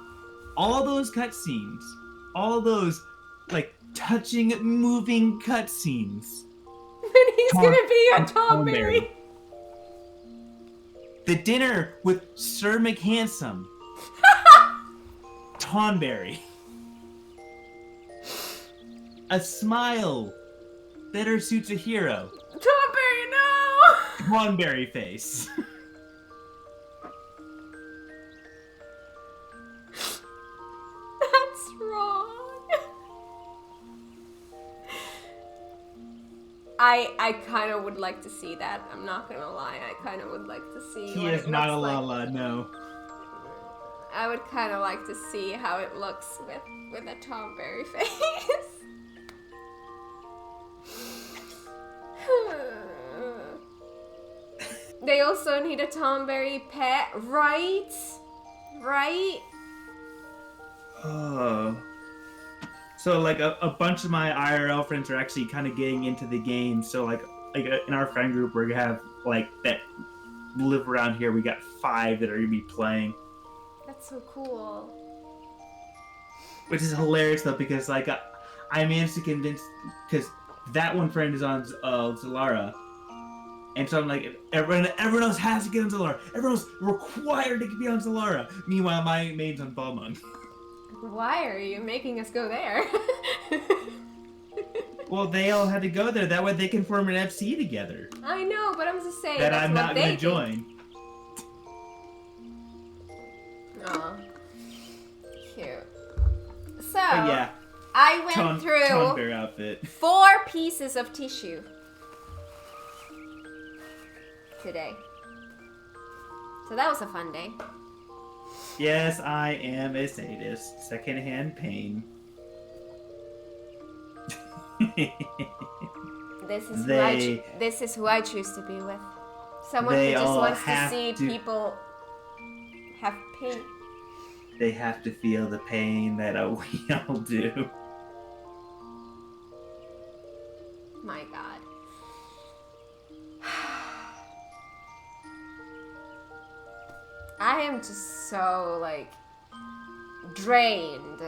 cutscenes, all those like touching, moving cutscenes.
And he's gonna be a Tonberry.
The dinner with Sir McHandsome. Tonberry. A smile better suits a hero.
Tonberry, no!
Tonberry face.
That's wrong. I kind of would like to see that. I'm not gonna lie. I kind of would like to see.
He is not a Lala, no.
I would kind of like to see how it looks with a Tonberry face. They also need a Tonberry pet, right? Right?
Oh. So like a bunch of my IRL friends are actually kind of getting into the game. So like in our friend group, we're gonna have like that live around here. We got 5 that are gonna be playing.
That's so cool.
Which is hilarious though, because like I managed to convince, because that one friend is on Zalara, and so I'm like, everyone else has to get on Zalara. Everyone's required to be on Zalara. Meanwhile, my main's on Balmung.
Why are you making us go there?
Well, they all had to go there. That way they can form an FC together.
I know, but I'm just saying
that
that's
I'm not
going
to join.
Aw. Cute. So,
But yeah.
I went through
Tonberry outfit.
4 pieces of tissue today. So that was a fun day.
Yes, I am a sadist. Secondhand pain.
This is who I choose to be with. Someone who just wants to see people have pain.
They have to feel the pain that we all do.
My God. I am just so, like, drained.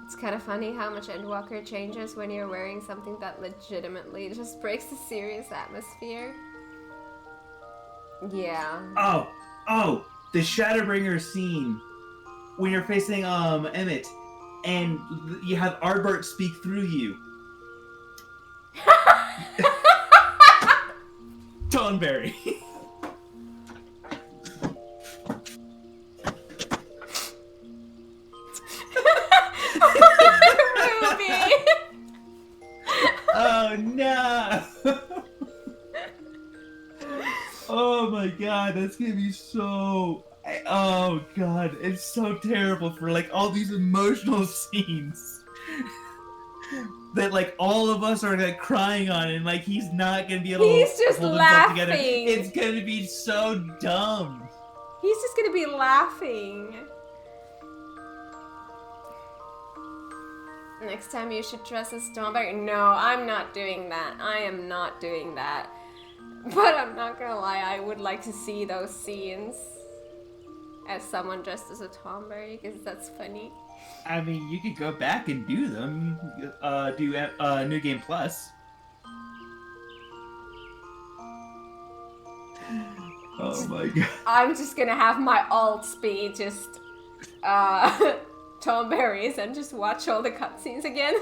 It's kind of funny how much Endwalker changes when you're wearing something that legitimately just breaks the serious atmosphere. Yeah.
Oh, the Shadowbringer scene when you're facing Emmett and you have Arbart speak through you. Tonberry. Oh no! Oh my God, that's gonna be so. oh god, it's so terrible for like all these emotional scenes that like all of us are like crying on, and like he's not gonna be able
He's
to
just
hold himself together.
laughing.
It's gonna be so dumb.
He's just gonna be laughing. Next time you should dress as Stormberry. No, I'm not doing that. I am not doing that. But I'm not gonna lie, I would like to see those scenes as someone dressed as a Tomberry, because that's funny.
I mean, you could go back and do them. Do New Game Plus. Oh my god.
I'm just gonna have my alts be just Tomberries and just watch all the cutscenes again.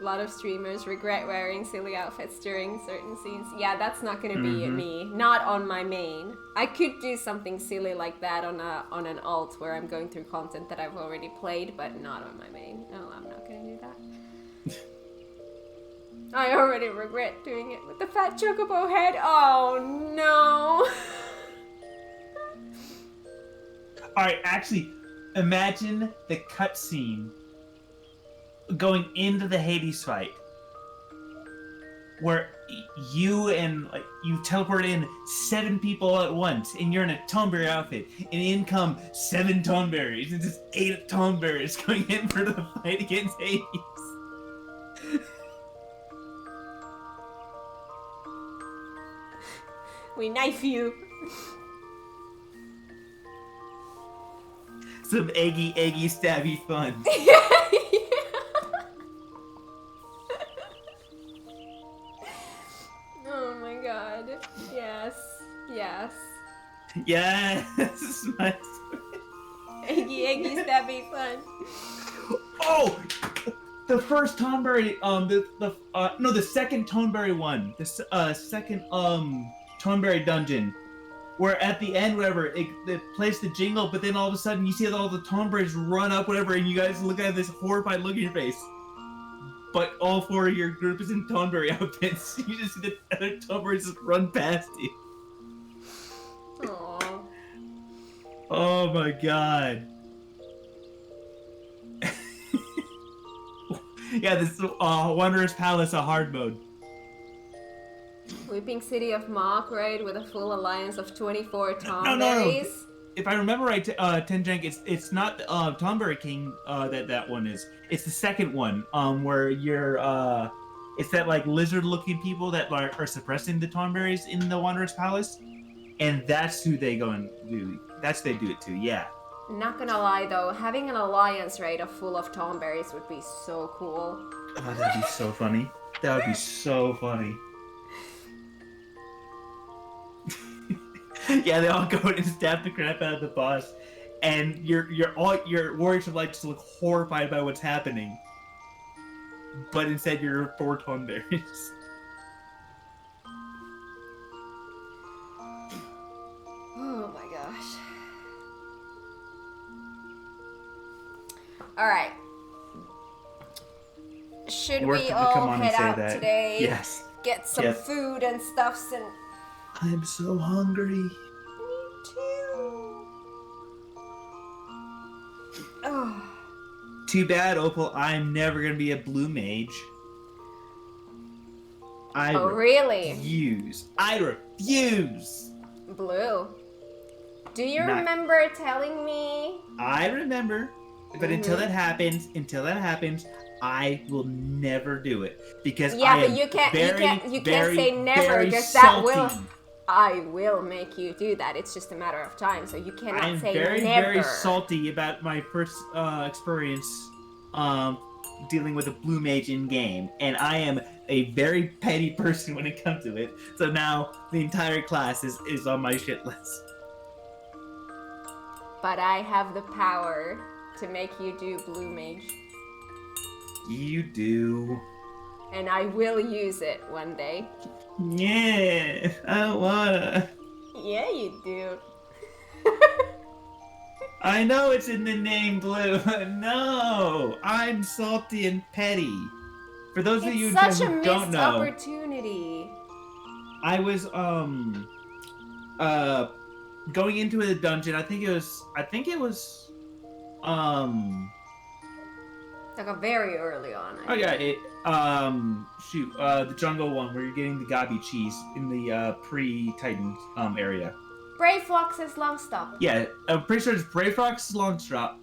A lot of streamers regret wearing silly outfits during certain scenes. Yeah, that's not gonna be me. Not on my main. I could do something silly like that on an alt where I'm going through content that I've already played, but not on my main. No, I'm not gonna do that. I already regret doing it with the fat chocobo head. Oh no.
Alright, actually, imagine the cutscene going into the Hades fight, where you teleport in 7 people at once, and you're in a Tomberry outfit, and in come 7 Tomberries, and just 8 Tomberries going in for the fight against Hades.
We knife you.
Some eggy, stabby fun.
Oh my god. Yes. Yes.
Yes, my
Eggy, stabby fun.
Oh! The first Tomberry, the second Tomberry one. The second, Tomberry dungeon. Where at the end, whatever, it plays the jingle, but then all of a sudden you see all the Tomberries run up, whatever, and you guys look at this horrified look in your face. But all 4 of your group is in Tomberry outfits. You just see the other Tomberries just run past you.
Aww.
Oh my god. Yeah, this Wanderer's Palace, a hard mode.
Weeping City of Mach raid with a full alliance of 24 Tomberries.
No. If I remember right, Tenjank, it's not Tomberry King that one is. It's the second one, where you're it's that like lizard-looking people that are suppressing the Tomberries in the Wanderer's Palace, and that's who they go and do. That's who they do it to. Yeah.
Not gonna lie though, having an alliance raid full of Tomberries would be so cool.
Oh, that'd be so funny. That would be so funny. Yeah, they all go in and stab the crap out of the boss, and your warriors of light just look horrified by what's happening. But instead, you're 4 Tomberries.
Oh my gosh. Alright. Should we all head out today?
Yes.
Get some food and stuffs and...
I'm so hungry.
Me too. Oh.
Too bad, Opal. I'm never gonna be a blue mage.
Really?
I refuse.
Blue. Do you remember telling me?
I remember, but until that happens, I will never do it because
but you can't say never because that will. I will make you do that. It's just a matter of time, so you cannot say never.
I'm very salty about my first experience dealing with a blue mage in game, and I am a very petty person when it comes to it. So now the entire class is on my shit list.
But I have the power to make you do blue mage.
You do.
And I will use it one day.
Yeah, I wanna.
Yeah, you do.
I know it's in the name, Blue. No, I'm salty and petty. For those of you who don't know,
it's such a missed opportunity.
I was going into the dungeon. I think it was
Like a very early on.
Oh yeah, the jungle one where you're getting the Gabi cheese in the pre-Titan area.
Brave Fox's long stop.
Yeah, I'm pretty sure it's Brave Fox's long stop,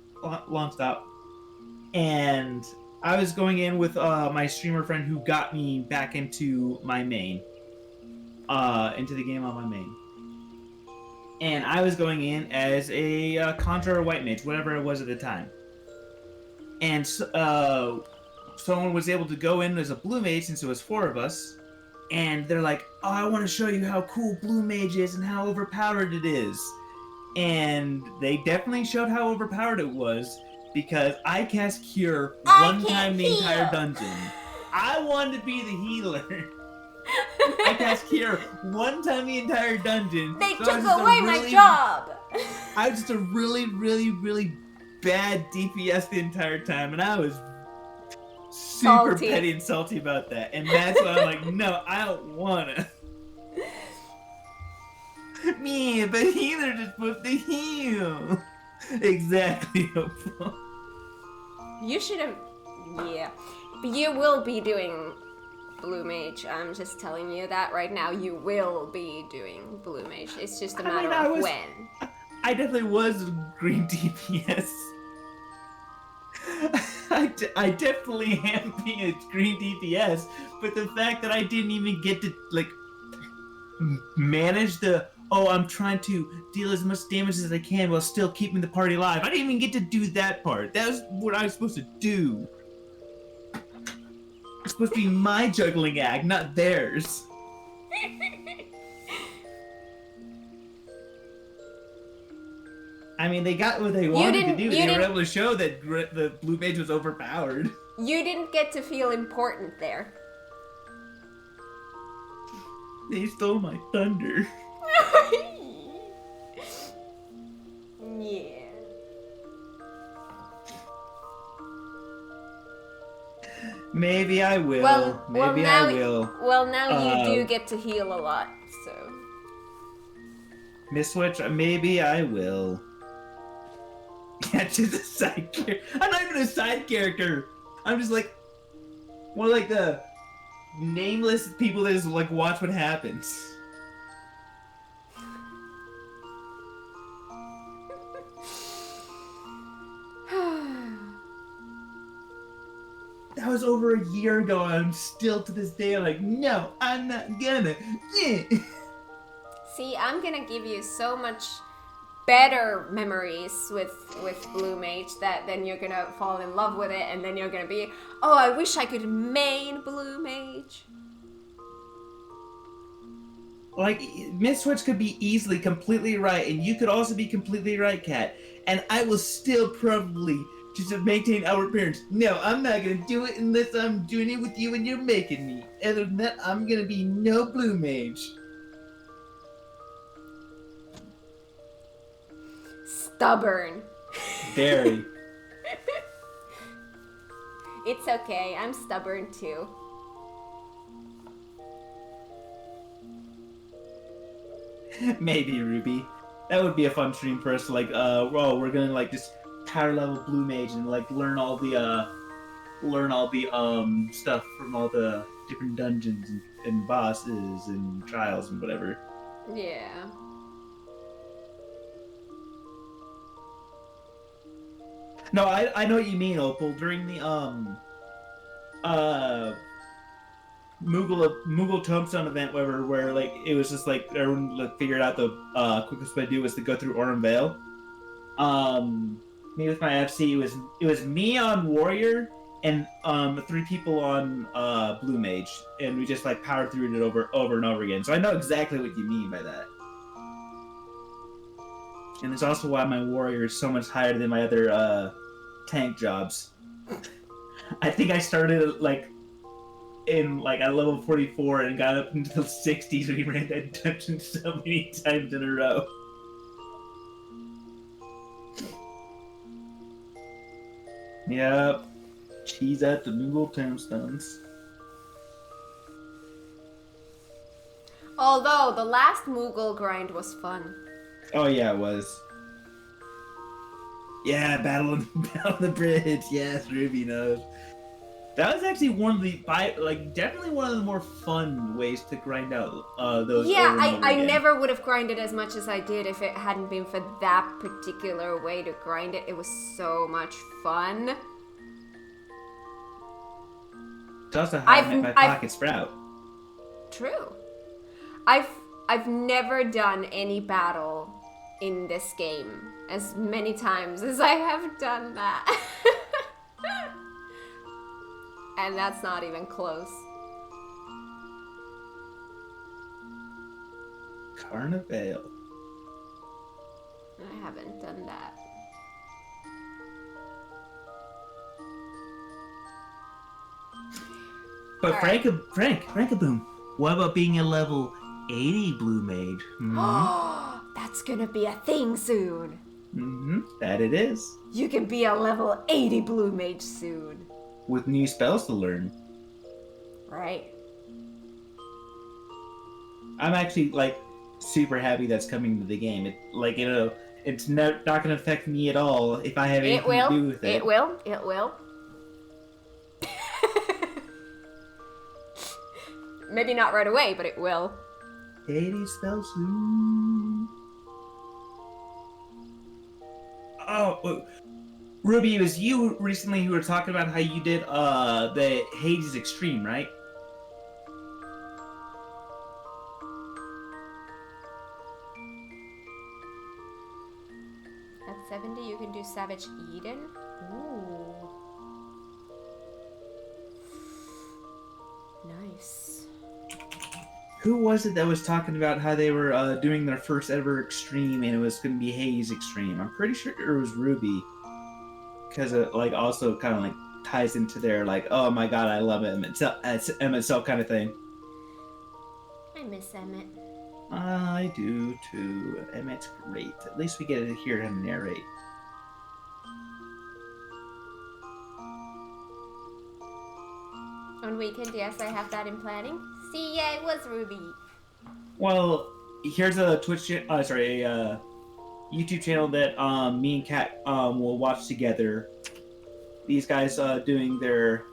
and I was going in with my streamer friend who got me back into my main, into the game on my main, and I was going in as a Conjure or White Mage, whatever it was at the time, and someone was able to go in as a Blue Mage since it was 4 of us, and they're like, "Oh, I want to show you how cool Blue Mage is and how overpowered it is," and they definitely showed how overpowered it was. Because I cast Cure one time the entire dungeon. I wanted to be the healer. I cast Cure one time the entire dungeon.
They took away my job.
I was just a really, really, really bad DPS the entire time, and I was super petty and salty about that. And that's why I'm like, no, I don't wanna. Me, but healer just supposed to heal. Exactly.
You should have. Yeah. But you will be doing Blue Mage. I'm just telling you that right now. You will be doing Blue Mage. It's just a matter of when.
I definitely was green DPS. I definitely am being a green DPS, but the fact that I didn't even get to, like, manage the, I'm trying to deal as much damage as I can while still keeping the party alive. I didn't even get to do that part. That was what I was supposed to do. It's supposed to be my juggling act, not theirs. I mean, they got what they wanted to do. They were able to show that the Blue Mage was overpowered.
You didn't get to feel important there.
They stole my thunder.
Yeah.
Maybe I will. I will.
Well, now you do get to heal a lot, so.
Miss Switch, maybe I will. Yeah, just a side character. I'm not even a side character. I'm just like one of like the nameless people that just like watch what happens. That was over a year ago, and I'm still to this day like, no, I'm not gonna.
See, I'm gonna give you so much better memories with Blue Mage that then you're gonna fall in love with it, and then you're gonna be, oh, I wish I could main Blue Mage.
Like, Miss Switch could be easily completely right, and you could also be completely right, Kat. And I will still probably just maintain our appearance. No, I'm not gonna do it unless I'm doing it with you and you're making me. Other than that, I'm gonna be no Blue Mage.
Stubborn.
Very.
It's okay, I'm stubborn too.
Maybe, Ruby. That would be a fun stream for us to, like, we're gonna, like, just power level Blue Mage and, like, learn all the stuff from all the different dungeons and bosses and trials and whatever.
Yeah.
No, I know what you mean, Opal. During the Moogle Tombstone event, where like it was just like everyone like, figured out the quickest way to do was to go through Aurum Vale. Me with my FC, it was me on Warrior and 3 people on Blue Mage, and we just like powered through it over and over again. So I know exactly what you mean by that. And it's also why my Warrior is so much higher than my other tank jobs. I think I started like in like at level 44 and got up into the 60s when we ran that dungeon so many times in a row. Yep. Cheese at the Moogle Tombstones.
Although the last Moogle grind was fun.
Oh yeah, it was. Yeah, battle on the bridge. Yes, Ruby knows. That was actually one of the definitely one of the more fun ways to grind out those.
Yeah,
over and over
I
again.
never would have grinded as much as I did if it hadn't been for that particular way to grind it. It was so much fun.
It's also how I met my pocket sprout.
True. I've never done any battle in this game as many times as I have done that. And that's not even close.
Carnival.
I haven't done that.
But
Right.
Frankaboom, what about being a level 80 blue mage?
That's gonna be a thing soon.
That it is.
You can be a level 80 blue mage soon.
With new spells to learn.
Right.
I'm actually super happy that's coming to the game. It's not going to affect me at all if I have anything to do with it.
It will. It will. Maybe not right away, but it will.
80 spells soon. Oh, Ruby, it was you recently who were talking about how you did the Hades Extreme, right?
At 70, you can do Savage Eden. Ooh. Nice.
Who was it that was talking about how they were doing their first ever Extreme and it was going to be Hades Extreme? I'm pretty sure it was Ruby. Because it also kind of ties into their oh my god, I love Emmett Cell kind of thing.
I miss Emmett.
I do too. Emmett's great. At least we get to hear him narrate.
On weekend, yes, I have that in planning. See, yeah, it was Ruby.
Well, here's a YouTube channel that me and Kat will watch together. These guys doing their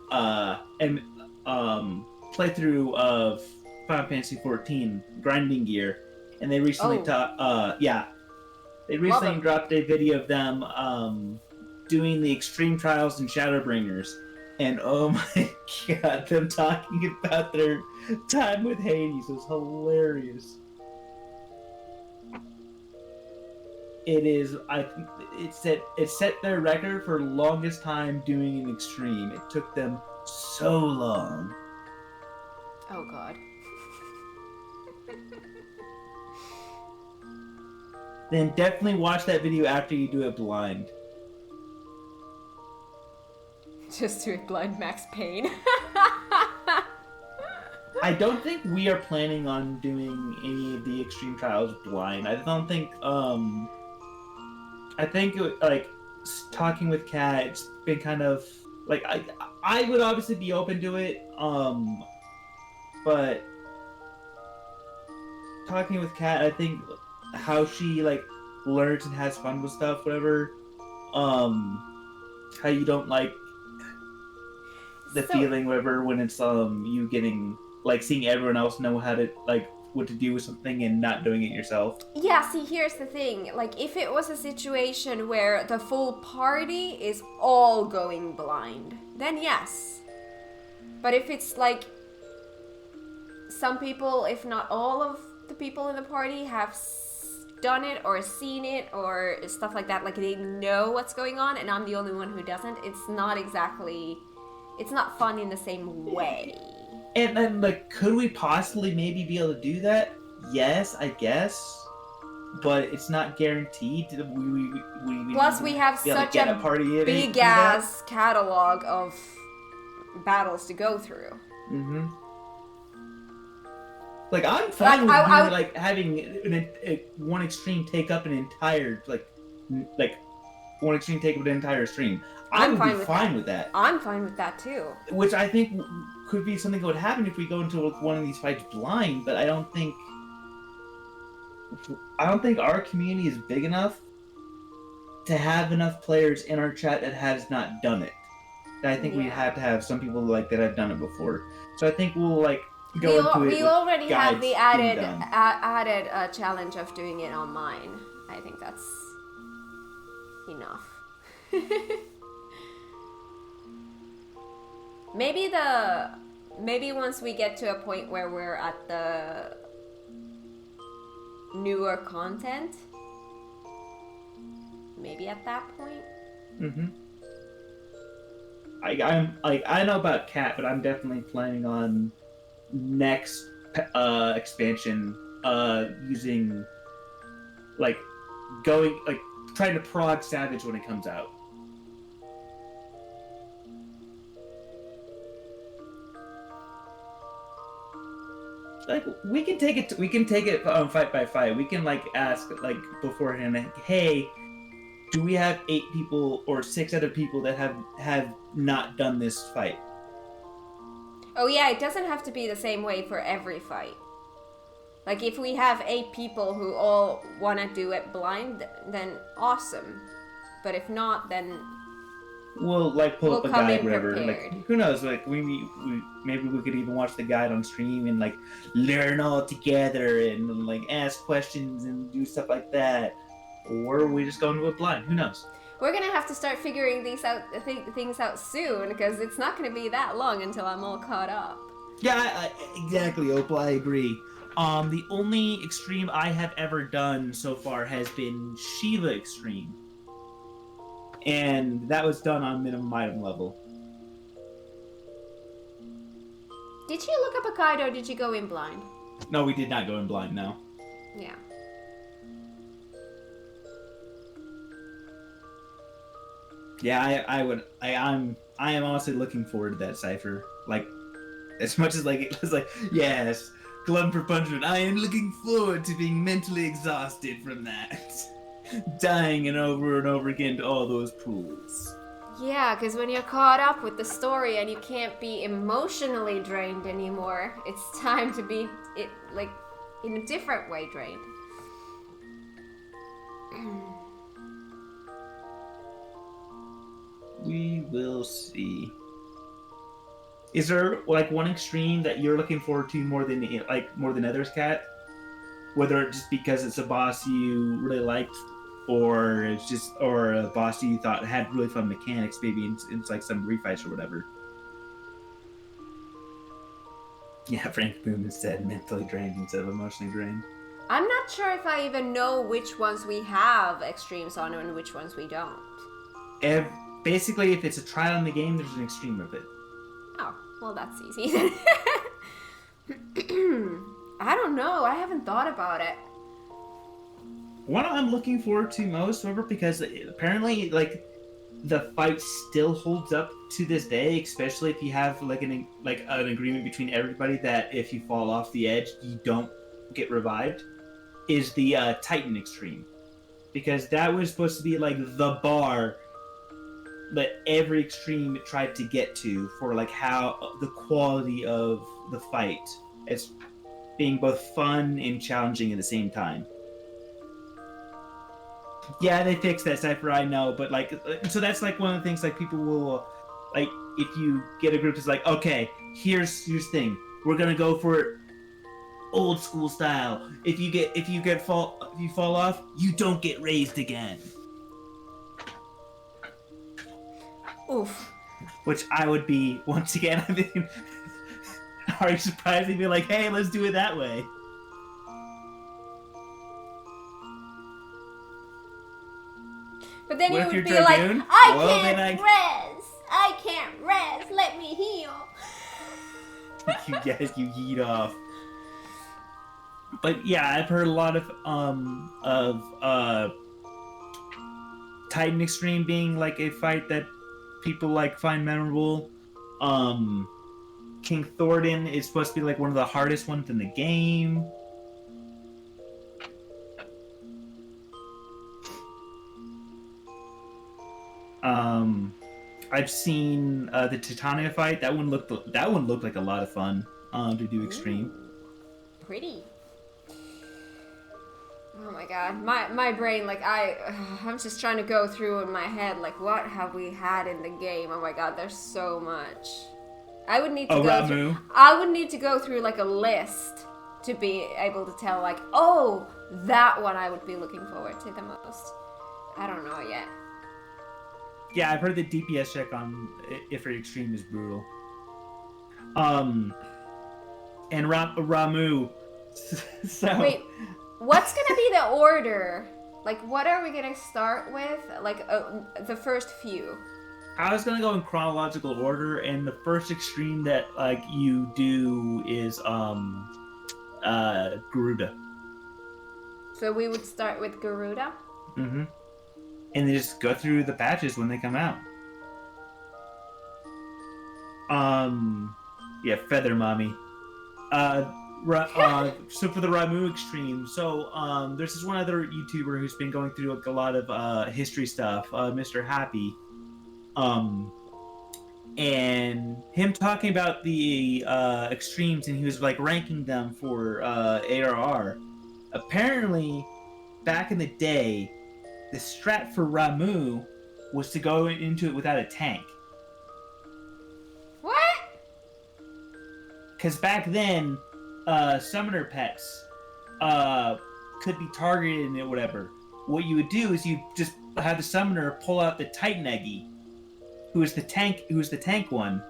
playthrough of Final Fantasy XIV grinding gear, and they recently dropped a video of them doing the extreme trials and Shadowbringers, and oh my god, them talking about their time with Hades was hilarious. It set their record for longest time doing an extreme. It took them so long.
Oh god.
Then definitely watch that video after you do it blind.
Just do it blind, Max Payne.
I don't think we are planning on doing any of the extreme trials blind. I don't think I think talking with Kat, it's been kind of I would obviously be open to it, but talking with Kat, I think how she learns and has fun with stuff, whatever. How you don't the feeling, whatever, when it's you getting seeing everyone else know how to what to do with something and not doing it yourself.
Yeah, see, here's the thing. If it was a situation where the full party is all going blind, then yes. But if it's some people, if not all of the people in the party have done it or seen it or stuff like that, they know what's going on and I'm the only one who doesn't, it's not fun in the same way.
And then, could we possibly maybe be able to do that? Yes, I guess. But it's not guaranteed.
Plus, we have such a big-ass catalog of battles to go through.
Mm-hmm. I'm fine with having one extreme take up an entire, one extreme take up an entire stream. I'm fine with that.
I'm fine with that, too.
Which I think could be something that would happen if we go into one of these fights blind, but I don't think our community is big enough to have enough players in our chat that has not done it. I think we have to have some people like that have done it before. So I think we'll like go into it.
We already have the
guides
added challenge of doing it on mine. I think that's enough. Maybe once we get to a point where we're at the newer content, maybe at that point.
Mm-hmm. I know about Cat, but I'm definitely planning on next expansion using like trying to prod Savage when it comes out. Like we can take it fight by fight. We can like ask like beforehand, like, hey, do we have 8 people or 6 other people that have not done this fight?
Oh yeah, it doesn't have to be the same way for every fight. Like if we have 8 people who all want to do it blind, then awesome. But if not, then
we'll like pull up a guide, whatever.
Prepared.
Like who knows? Like we maybe we could even watch the guide on stream and like learn all together and like ask questions and do stuff like that. Or we just go into it blind. Who knows?
We're gonna have to start figuring things out soon because it's not gonna be that long until I'm all caught up.
Yeah, exactly, Opal. I agree. The only extreme I have ever done so far has been Shiva Extreme. And that was done on minimum item level.
Did you look up a guide or did you go in blind?
No, we did not go in blind, no.
Yeah.
Yeah, I am honestly looking forward to that cipher. Like, as much as like it was like, yes, glutton for punishment. I am looking forward to being mentally exhausted from that. Dying and over again to all those pools.
Yeah, because when you're caught up with the story and you can't be emotionally drained anymore, it's time to be in a different way drained.
We will see. Is there like one extreme that you're looking forward to more than others, Kat? Whether it's just because it's a boss you really liked, or a boss you thought had really fun mechanics, maybe it's like some refights or whatever. Yeah, Frank Boom has said mentally drained instead of emotionally drained.
I'm not sure if I even know which ones we have extremes on and which ones we don't.
Basically, if it's a trial in the game, there's an extreme of it.
Oh, well, that's easy. I don't know. I haven't thought about it.
One I'm looking forward to most, however, because apparently, like, the fight still holds up to this day, especially if you have like an agreement between everybody that if you fall off the edge, you don't get revived. Is the Titan Extreme, because that was supposed to be like the bar that every extreme tried to get to for like how the quality of the fight as being both fun and challenging at the same time. Yeah, they fixed that cipher, I know, but like, so that's like one of the things like people will like if you get a group that's like, okay, here's the thing, we're gonna go for it old school style. If you fall off, you don't get raised again.
Oof.
Which I would be once again. I mean, are you surprised to be like, hey, let's do it that way?
But then
what
you would be like, I can't rest. Let me heal.
you yeet off. But yeah, I've heard a lot of Titan Extreme being like a fight that people like find memorable. King Thornton is supposed to be like one of the hardest ones in the game. I've seen the Titania fight. That one looked like a lot of fun to do extreme.
Pretty. Oh my god, my brain, like, I'm just trying to go through in my head, like, what have we had in the game? Oh my god, there's so much. I would need to go through like a list to be able to tell, like, oh, that one I would be looking forward to the most. I don't know yet.
Yeah, I've heard the DPS check on if for extreme is brutal. And Ramu. So
wait, what's gonna be the order? Like, what are we gonna start with? Like, the first few.
I was gonna go in chronological order, and the first extreme that like you do is Garuda.
So we would start with Garuda.
Mm-hmm. And then just go through the patches when they come out. Yeah, Feather Mommy. So for the Ramu extreme, so there's this one other YouTuber who's been going through like a lot of history stuff, Mr. Happy, and him talking about the extremes, and he was like ranking them for ARR. Apparently, back in the day, the strat for Ramu was to go into it without a tank.
What?
Because back then, summoner pets could be targeted and whatever. What you would do is you just have the summoner pull out the Titan Eggy, who is the tank one.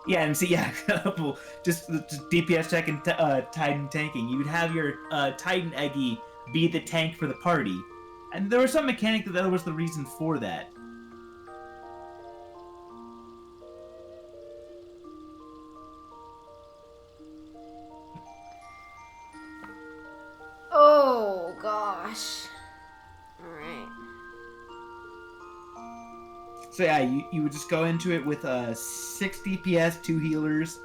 Yeah, and see, just DPS check and Titan tanking. You would have your Titan Eggy be the tank for the party. And there was some mechanic that was the reason for that.
Oh gosh. Alright.
So yeah, you would just go into it with 6 DPS, 2 healers,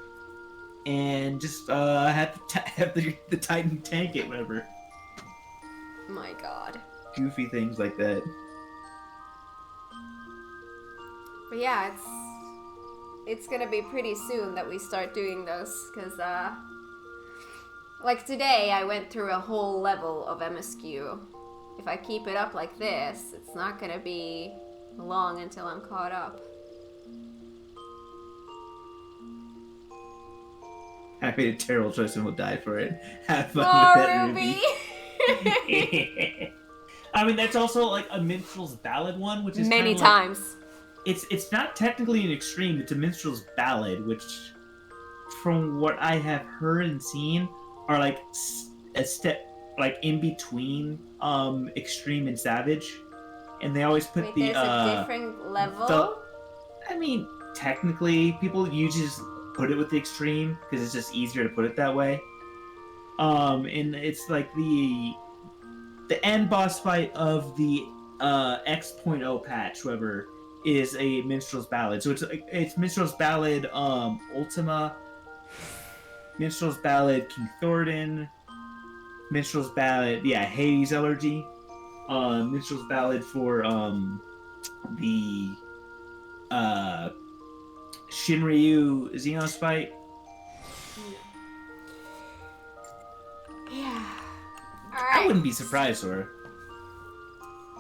and just have the Titan tank it, whatever.
My god.
Goofy things like that.
But yeah, it's gonna be pretty soon that we start doing those, because like today I went through a whole level of MSQ. If I keep it up like this, it's not gonna be long until I'm caught up.
I made a terrible choice and will die for it. Have fun with that,
Ruby!
I mean, that's also like a minstrel's ballad one, which is
many
like,
times.
It's not technically an extreme. It's a minstrel's ballad, which, from what I have heard and seen, are like a step like in between extreme and savage, and they always put
there's a different level.
I mean, technically, people usually just put it with the extreme because it's just easier to put it that way. And it's like the end boss fight of the X.0 patch, whoever, is a minstrel's ballad. So it's minstrel's ballad Ultima, minstrel's ballad King Thornton, minstrel's ballad Hades Elegy, minstrel's ballad for the Shinryu Xenos fight.
Yeah.
I wouldn't be surprised, Sora.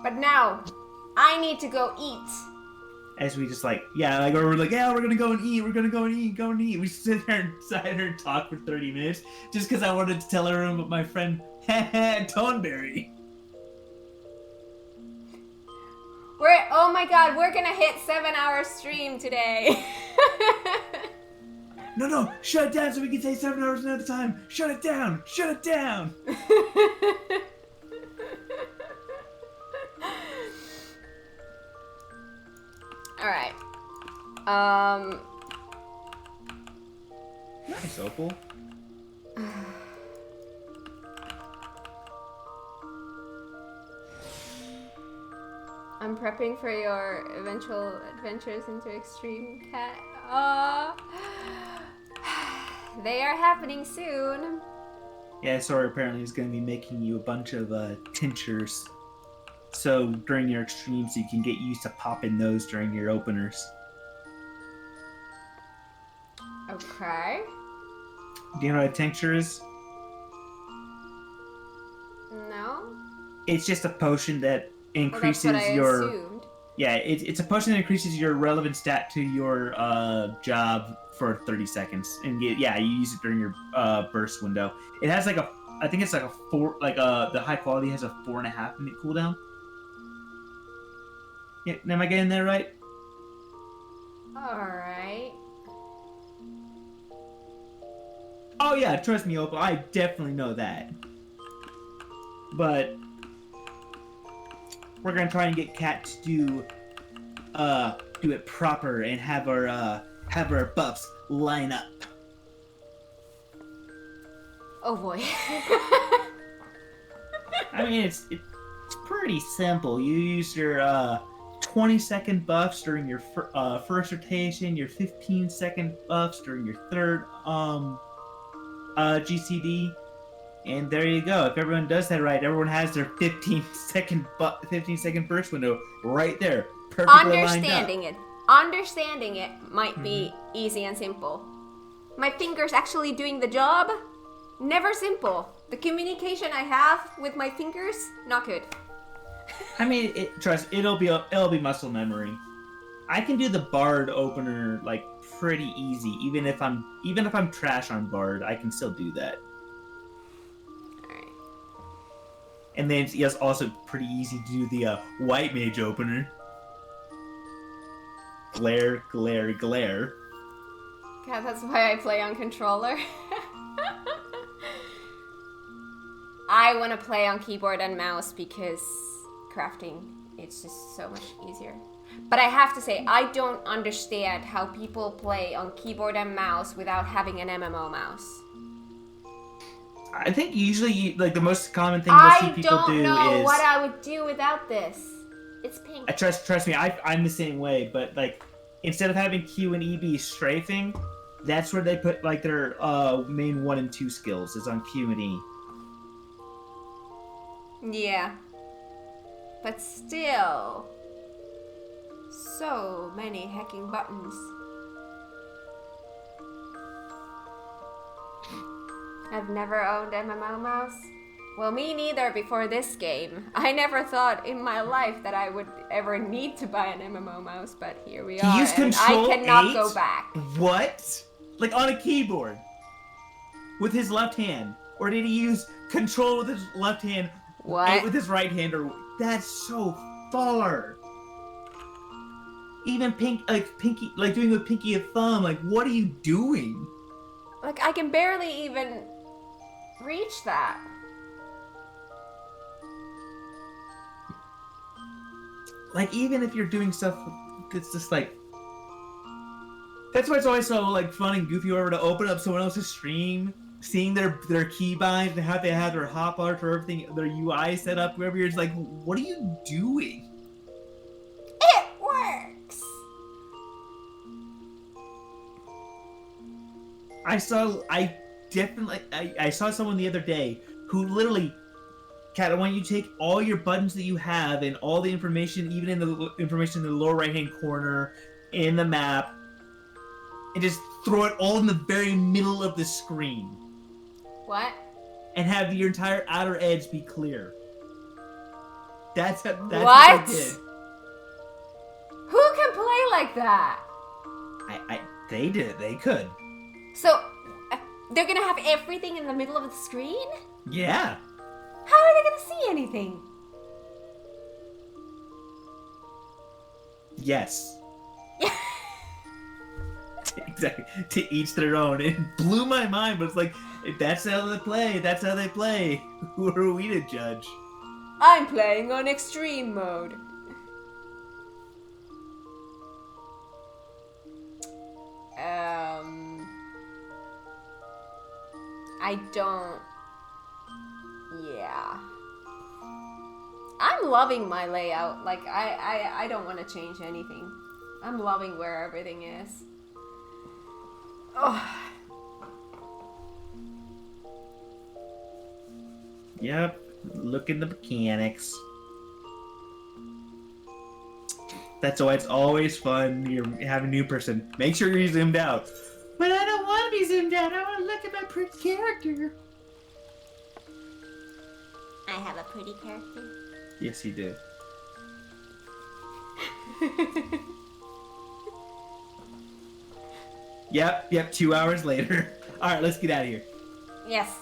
But now, I need to go eat.
As we just we're gonna go and eat, go and eat. We sit there and talk for 30 minutes just because I wanted to tell everyone about my friend Toneberry.
Oh my god, we're gonna hit 7-hour stream today.
No, shut it down so we can say 7 hours at a time. Shut it down.
Alright.
Nice, Opal.
I'm prepping for your eventual adventures into Extreme Cat. They are happening soon.
Yeah, Sora apparently is going to be making you a bunch of tinctures. so during your extremes you can get used to popping those during your openers.
Okay.
Do you know what a tincture is?
No?
It's just a potion that increases
well, that's what I
your...
assumed.
Yeah, it's a potion that increases your relevant stat to your job for 30 seconds. And you use it during your burst window. It has like I think it's like a 4, the high quality has a 4.5 minute cooldown. Yeah, am I getting that right?
Alright.
Oh yeah, trust me, Opal, I definitely know that. But we're gonna try and get Kat to do it proper and have our buffs line up.
Oh boy.
I mean, it's pretty simple. You use your 20-second buffs during your first rotation, your 15-second buffs during your third GCD, and there you go. If everyone does that right, everyone has their 15-second burst window right there, perfectly
Understanding it might be easy and simple. My fingers actually doing the job, never simple. The communication I have with my fingers, not good.
I mean, it'll be muscle memory. I can do the Bard opener like pretty easy, even if I'm trash on Bard, I can still do that.
Alright.
And then it's also pretty easy to do the White Mage opener. Glare, glare, glare.
God, that's why I play on controller. I want to play on keyboard and mouse because crafting, it's just so much easier. But I have to say, I don't understand how people play on keyboard and mouse without having an MMO mouse.
I think usually, the most common thing you'll see people do is... I don't know
what I would do without this. It's pink.
Trust me, I'm the same way, but, instead of having Q and E be strafing, that's where they put, their main 1 and 2 skills, is on Q and E.
Yeah. But still... so many hacking buttons. I've never owned MMO mouse. Well, me neither before this game. I never thought in my life that I would ever need to buy an MMO mouse, but here we are.
Use Control
I cannot
8?
go back.
What? On a keyboard? With his left hand? Or did he use Control with his left hand?
What?
With his right hand? Or that's so far. Even pinky, doing a pinky and thumb. What are you doing?
I can barely even reach that.
Even if you're doing stuff that's just that's why it's always so fun and goofy over to open up someone else's stream, seeing their keybinds and how they have their hop art or everything, their UI set up, wherever you're just what are you doing?
It works.
I saw someone the other day who literally, Kat, I want you to take all your buttons that you have and all the information, even in the information in the lower right-hand corner, in the map, and just throw it all in the very middle of the screen.
What?
And have your entire outer edge be clear. That's what I did.
Who can play like that?
They did. They could.
So, they're gonna have everything in the middle of the screen?
Yeah.
How are they gonna see anything?
Yes. Exactly. To each their own. It blew my mind, but it's that's how they play. That's how they play. Who are we to judge?
I'm playing on extreme mode. I don't... Yeah. I'm loving my layout. I don't want to change anything. I'm loving where everything is. Oh.
Yep. Look at the mechanics. That's why it's always fun. You have a new person. Make sure you're zoomed out. But I don't want to be zoomed out. I want to look at my pretty character.
I have a pretty character.
Yes, you do. Yep, 2 hours later. Alright, let's get out of here.
Yes,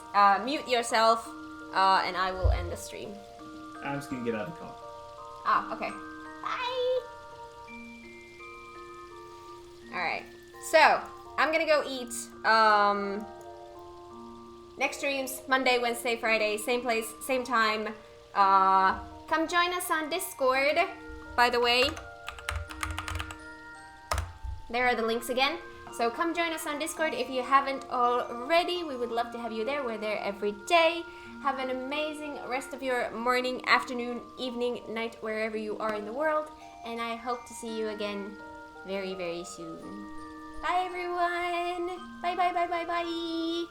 mute yourself, and I will end the stream.
I'm just gonna get out of the call.
Ah, okay. Bye! Alright, so, I'm gonna go eat. Next streams, Monday, Wednesday, Friday, same place, same time. Come join us on Discord, by the way. There are the links again. So come join us on Discord if you haven't already. We would love to have you there. We're there every day. Have an amazing rest of your morning, afternoon, evening, night, wherever you are in the world. And I hope to see you again very, very soon. Bye, everyone. Bye, bye, bye, bye, bye.